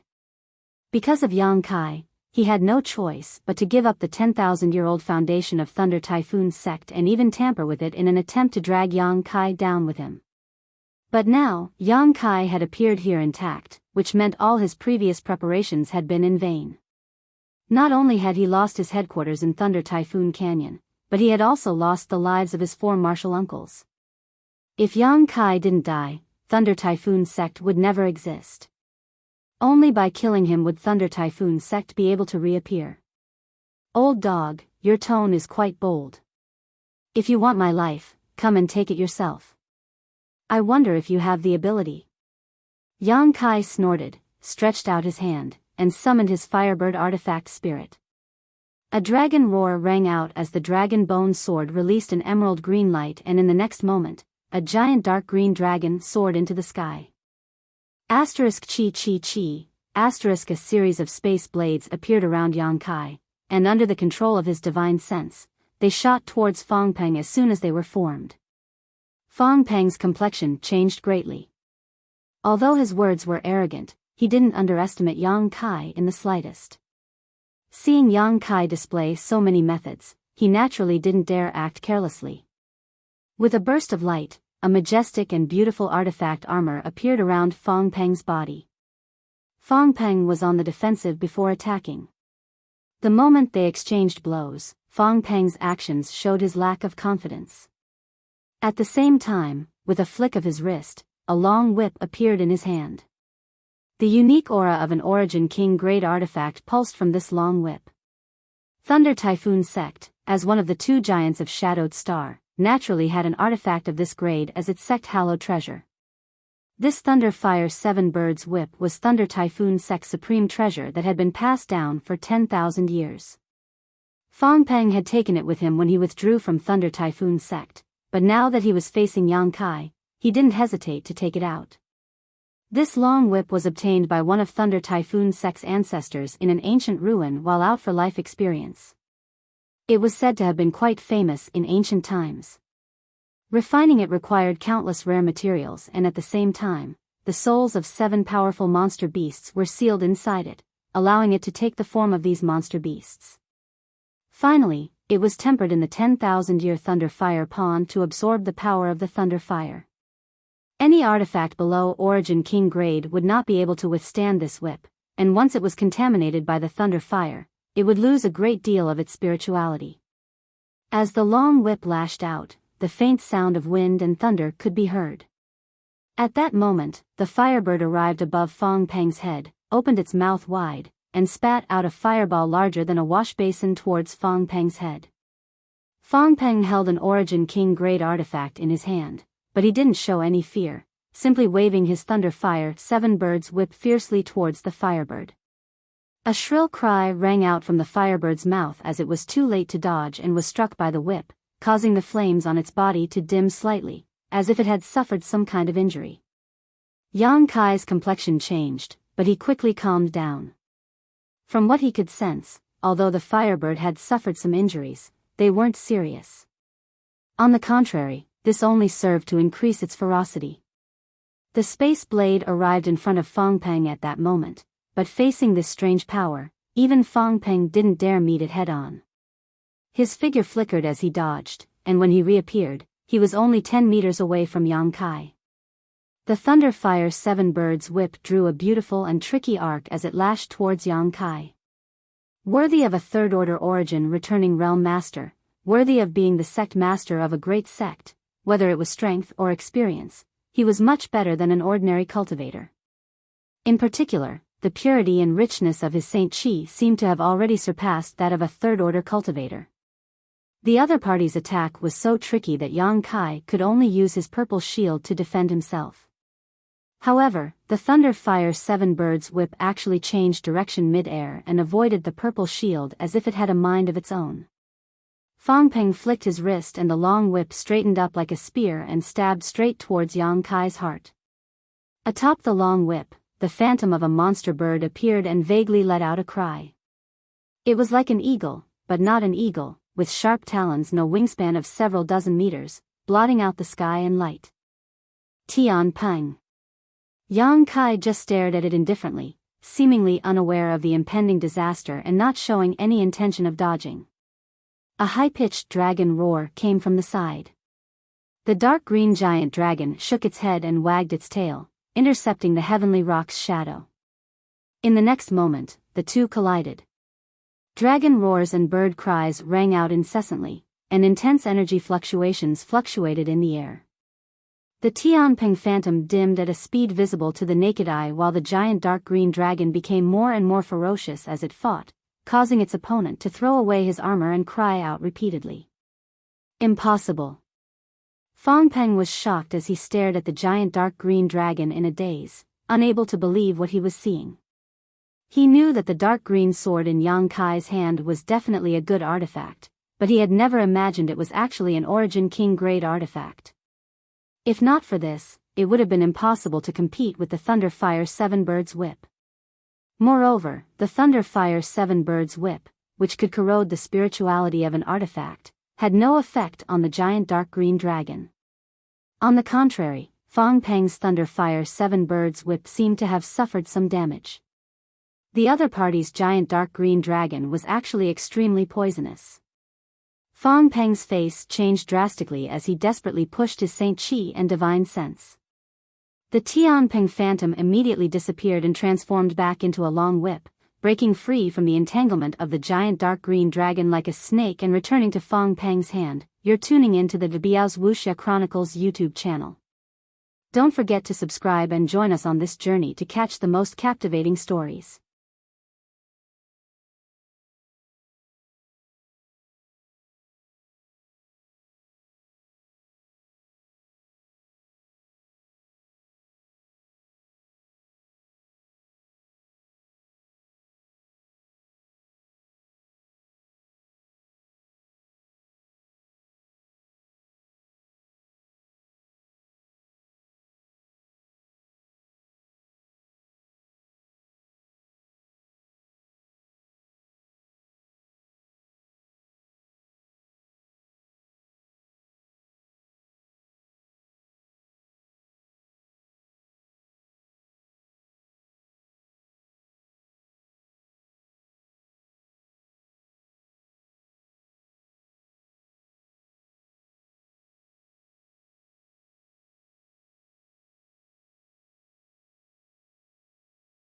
S1: Because of Yang Kai, he had no choice but to give up the 10,000-year-old foundation of Thunder Typhoon sect and even tamper with it in an attempt to drag Yang Kai down with him. But now, Yang Kai had appeared here intact, which meant all his previous preparations had been in vain. Not only had he lost his headquarters in Thunder Typhoon Canyon, but he had also lost the lives of his 4 martial uncles. If Yang Kai didn't die, Thunder Typhoon sect would never exist. Only by killing him would Thunder Typhoon sect be able to reappear. Old dog, your tone is quite bold. If you want my life, come and take it yourself. I wonder if you have the ability. Yang Kai snorted, stretched out his hand, and summoned his Firebird artifact spirit. A dragon roar rang out as the dragon bone sword released an emerald green light, and in the next moment, a giant dark green dragon soared into the sky. Chi Chi Chi, a series of space blades appeared around Yang Kai, and under the control of his divine sense, they shot towards Fang Peng as soon as they were formed. Fang Peng's complexion changed greatly. Although his words were arrogant, he didn't underestimate Yang Kai in the slightest. Seeing Yang Kai display so many methods, he naturally didn't dare act carelessly. With a burst of light, a majestic and beautiful artifact armor appeared around Fang Peng's body. Fang Peng was on the defensive before attacking. The moment they exchanged blows, Fang Peng's actions showed his lack of confidence. At the same time, with a flick of his wrist, a long whip appeared in his hand. The unique aura of an Origin King grade artifact pulsed from this long whip. Thunder Typhoon sect, as one of the 2 giants of Shadowed Star, naturally had an artifact of this grade as its sect hallowed treasure. This Thunder Fire 7 Birds whip was Thunder Typhoon sect's supreme treasure that had been passed down for 10,000 years. Fang Peng had taken it with him when he withdrew from Thunder Typhoon sect, but now that he was facing Yang Kai, he didn't hesitate to take it out. This long whip was obtained by one of Thunder Typhoon sect's ancestors in an ancient ruin while out for life experience. It was said to have been quite famous in ancient times. Refining it required countless rare materials, and at the same time, the souls of 7 powerful monster beasts were sealed inside it, allowing it to take the form of these monster beasts. Finally, it was tempered in the 10,000-year Thunder Fire Pond to absorb the power of the Thunder Fire. Any artifact below Origin King grade would not be able to withstand this whip, and once it was contaminated by the Thunder Fire, it would lose a great deal of its spirituality. As the long whip lashed out, the faint sound of wind and thunder could be heard. At that moment, the Firebird arrived above Fang Peng's head, opened its mouth wide, and spat out a fireball larger than a wash basin towards Fang Peng's head. Fang Peng held an Origin King grade artifact in his hand, but he didn't show any fear, simply waving his Thunder Fire 7 Birds whip fiercely towards the Firebird. A shrill cry rang out from the Firebird's mouth as it was too late to dodge and was struck by the whip, causing the flames on its body to dim slightly, as if it had suffered some kind of injury. Yang Kai's complexion changed, but he quickly calmed down. From what he could sense, although the Firebird had suffered some injuries, they weren't serious. On the contrary, this only served to increase its ferocity. The space blade arrived in front of Fang Peng at that moment, but facing this strange power, even Fang Peng didn't dare meet it head-on. His figure flickered as he dodged, and when he reappeared, he was only 10 meters away from Yang Kai. The Thunder Fire Seven Birds whip drew a beautiful and tricky arc as it lashed towards Yang Kai. Worthy of a third-order origin returning realm master, worthy of being the sect master of a great sect, whether it was strength or experience, he was much better than an ordinary cultivator. In particular, the purity and richness of his Saint Chi seemed to have already surpassed that of a third-order cultivator. The other party's attack was so tricky that Yang Kai could only use his purple shield to defend himself. However, the Thunder Fire Seven Birds whip actually changed direction mid-air and avoided the purple shield as if it had a mind of its own. Fang Peng flicked his wrist and the long whip straightened up like a spear and stabbed straight towards Yang Kai's heart. Atop the long whip, the phantom of a monster bird appeared and vaguely let out a cry. It was like an eagle, but not an eagle, with sharp talons and a wingspan of several dozen meters, blotting out the sky and light. Tian Peng. Yang Kai just stared at it indifferently, seemingly unaware of the impending disaster and not showing any intention of dodging. A high-pitched dragon roar came from the side. The dark green giant dragon shook its head and wagged its tail, intercepting the heavenly rock's shadow. In the next moment, the two collided. Dragon roars and bird cries rang out incessantly, and intense energy fluctuations fluctuated in the air. The Tianping phantom dimmed at a speed visible to the naked eye while the giant dark green dragon became more and more ferocious as it fought, causing its opponent to throw away his armor and cry out repeatedly. Impossible. Fang Peng was shocked as he stared at the giant dark green dragon in a daze, unable to believe what he was seeing. He knew that the dark green sword in Yang Kai's hand was definitely a good artifact, but he had never imagined it was actually an Origin King grade artifact. If not for this, it would have been impossible to compete with the Thunder Fire Seven Birds whip. Moreover, the Thunder Fire Seven Birds whip, which could corrode the spirituality of an artifact, had no effect on the giant dark green dragon. On the contrary, Fang Peng's Thunder Fire Seven Birds whip seemed to have suffered some damage. The other party's giant dark green dragon was actually extremely poisonous. Fang Peng's face changed drastically as he desperately pushed his Saint Chi and Divine Sense. The Tianping phantom immediately disappeared and transformed back into a long whip, breaking free from the entanglement of the giant dark green dragon like a snake and returning to Fang Peng's hand. You're tuning into the Biyao's Wuxia Chronicles YouTube channel. Don't forget to subscribe and join us on this journey to catch the most captivating stories.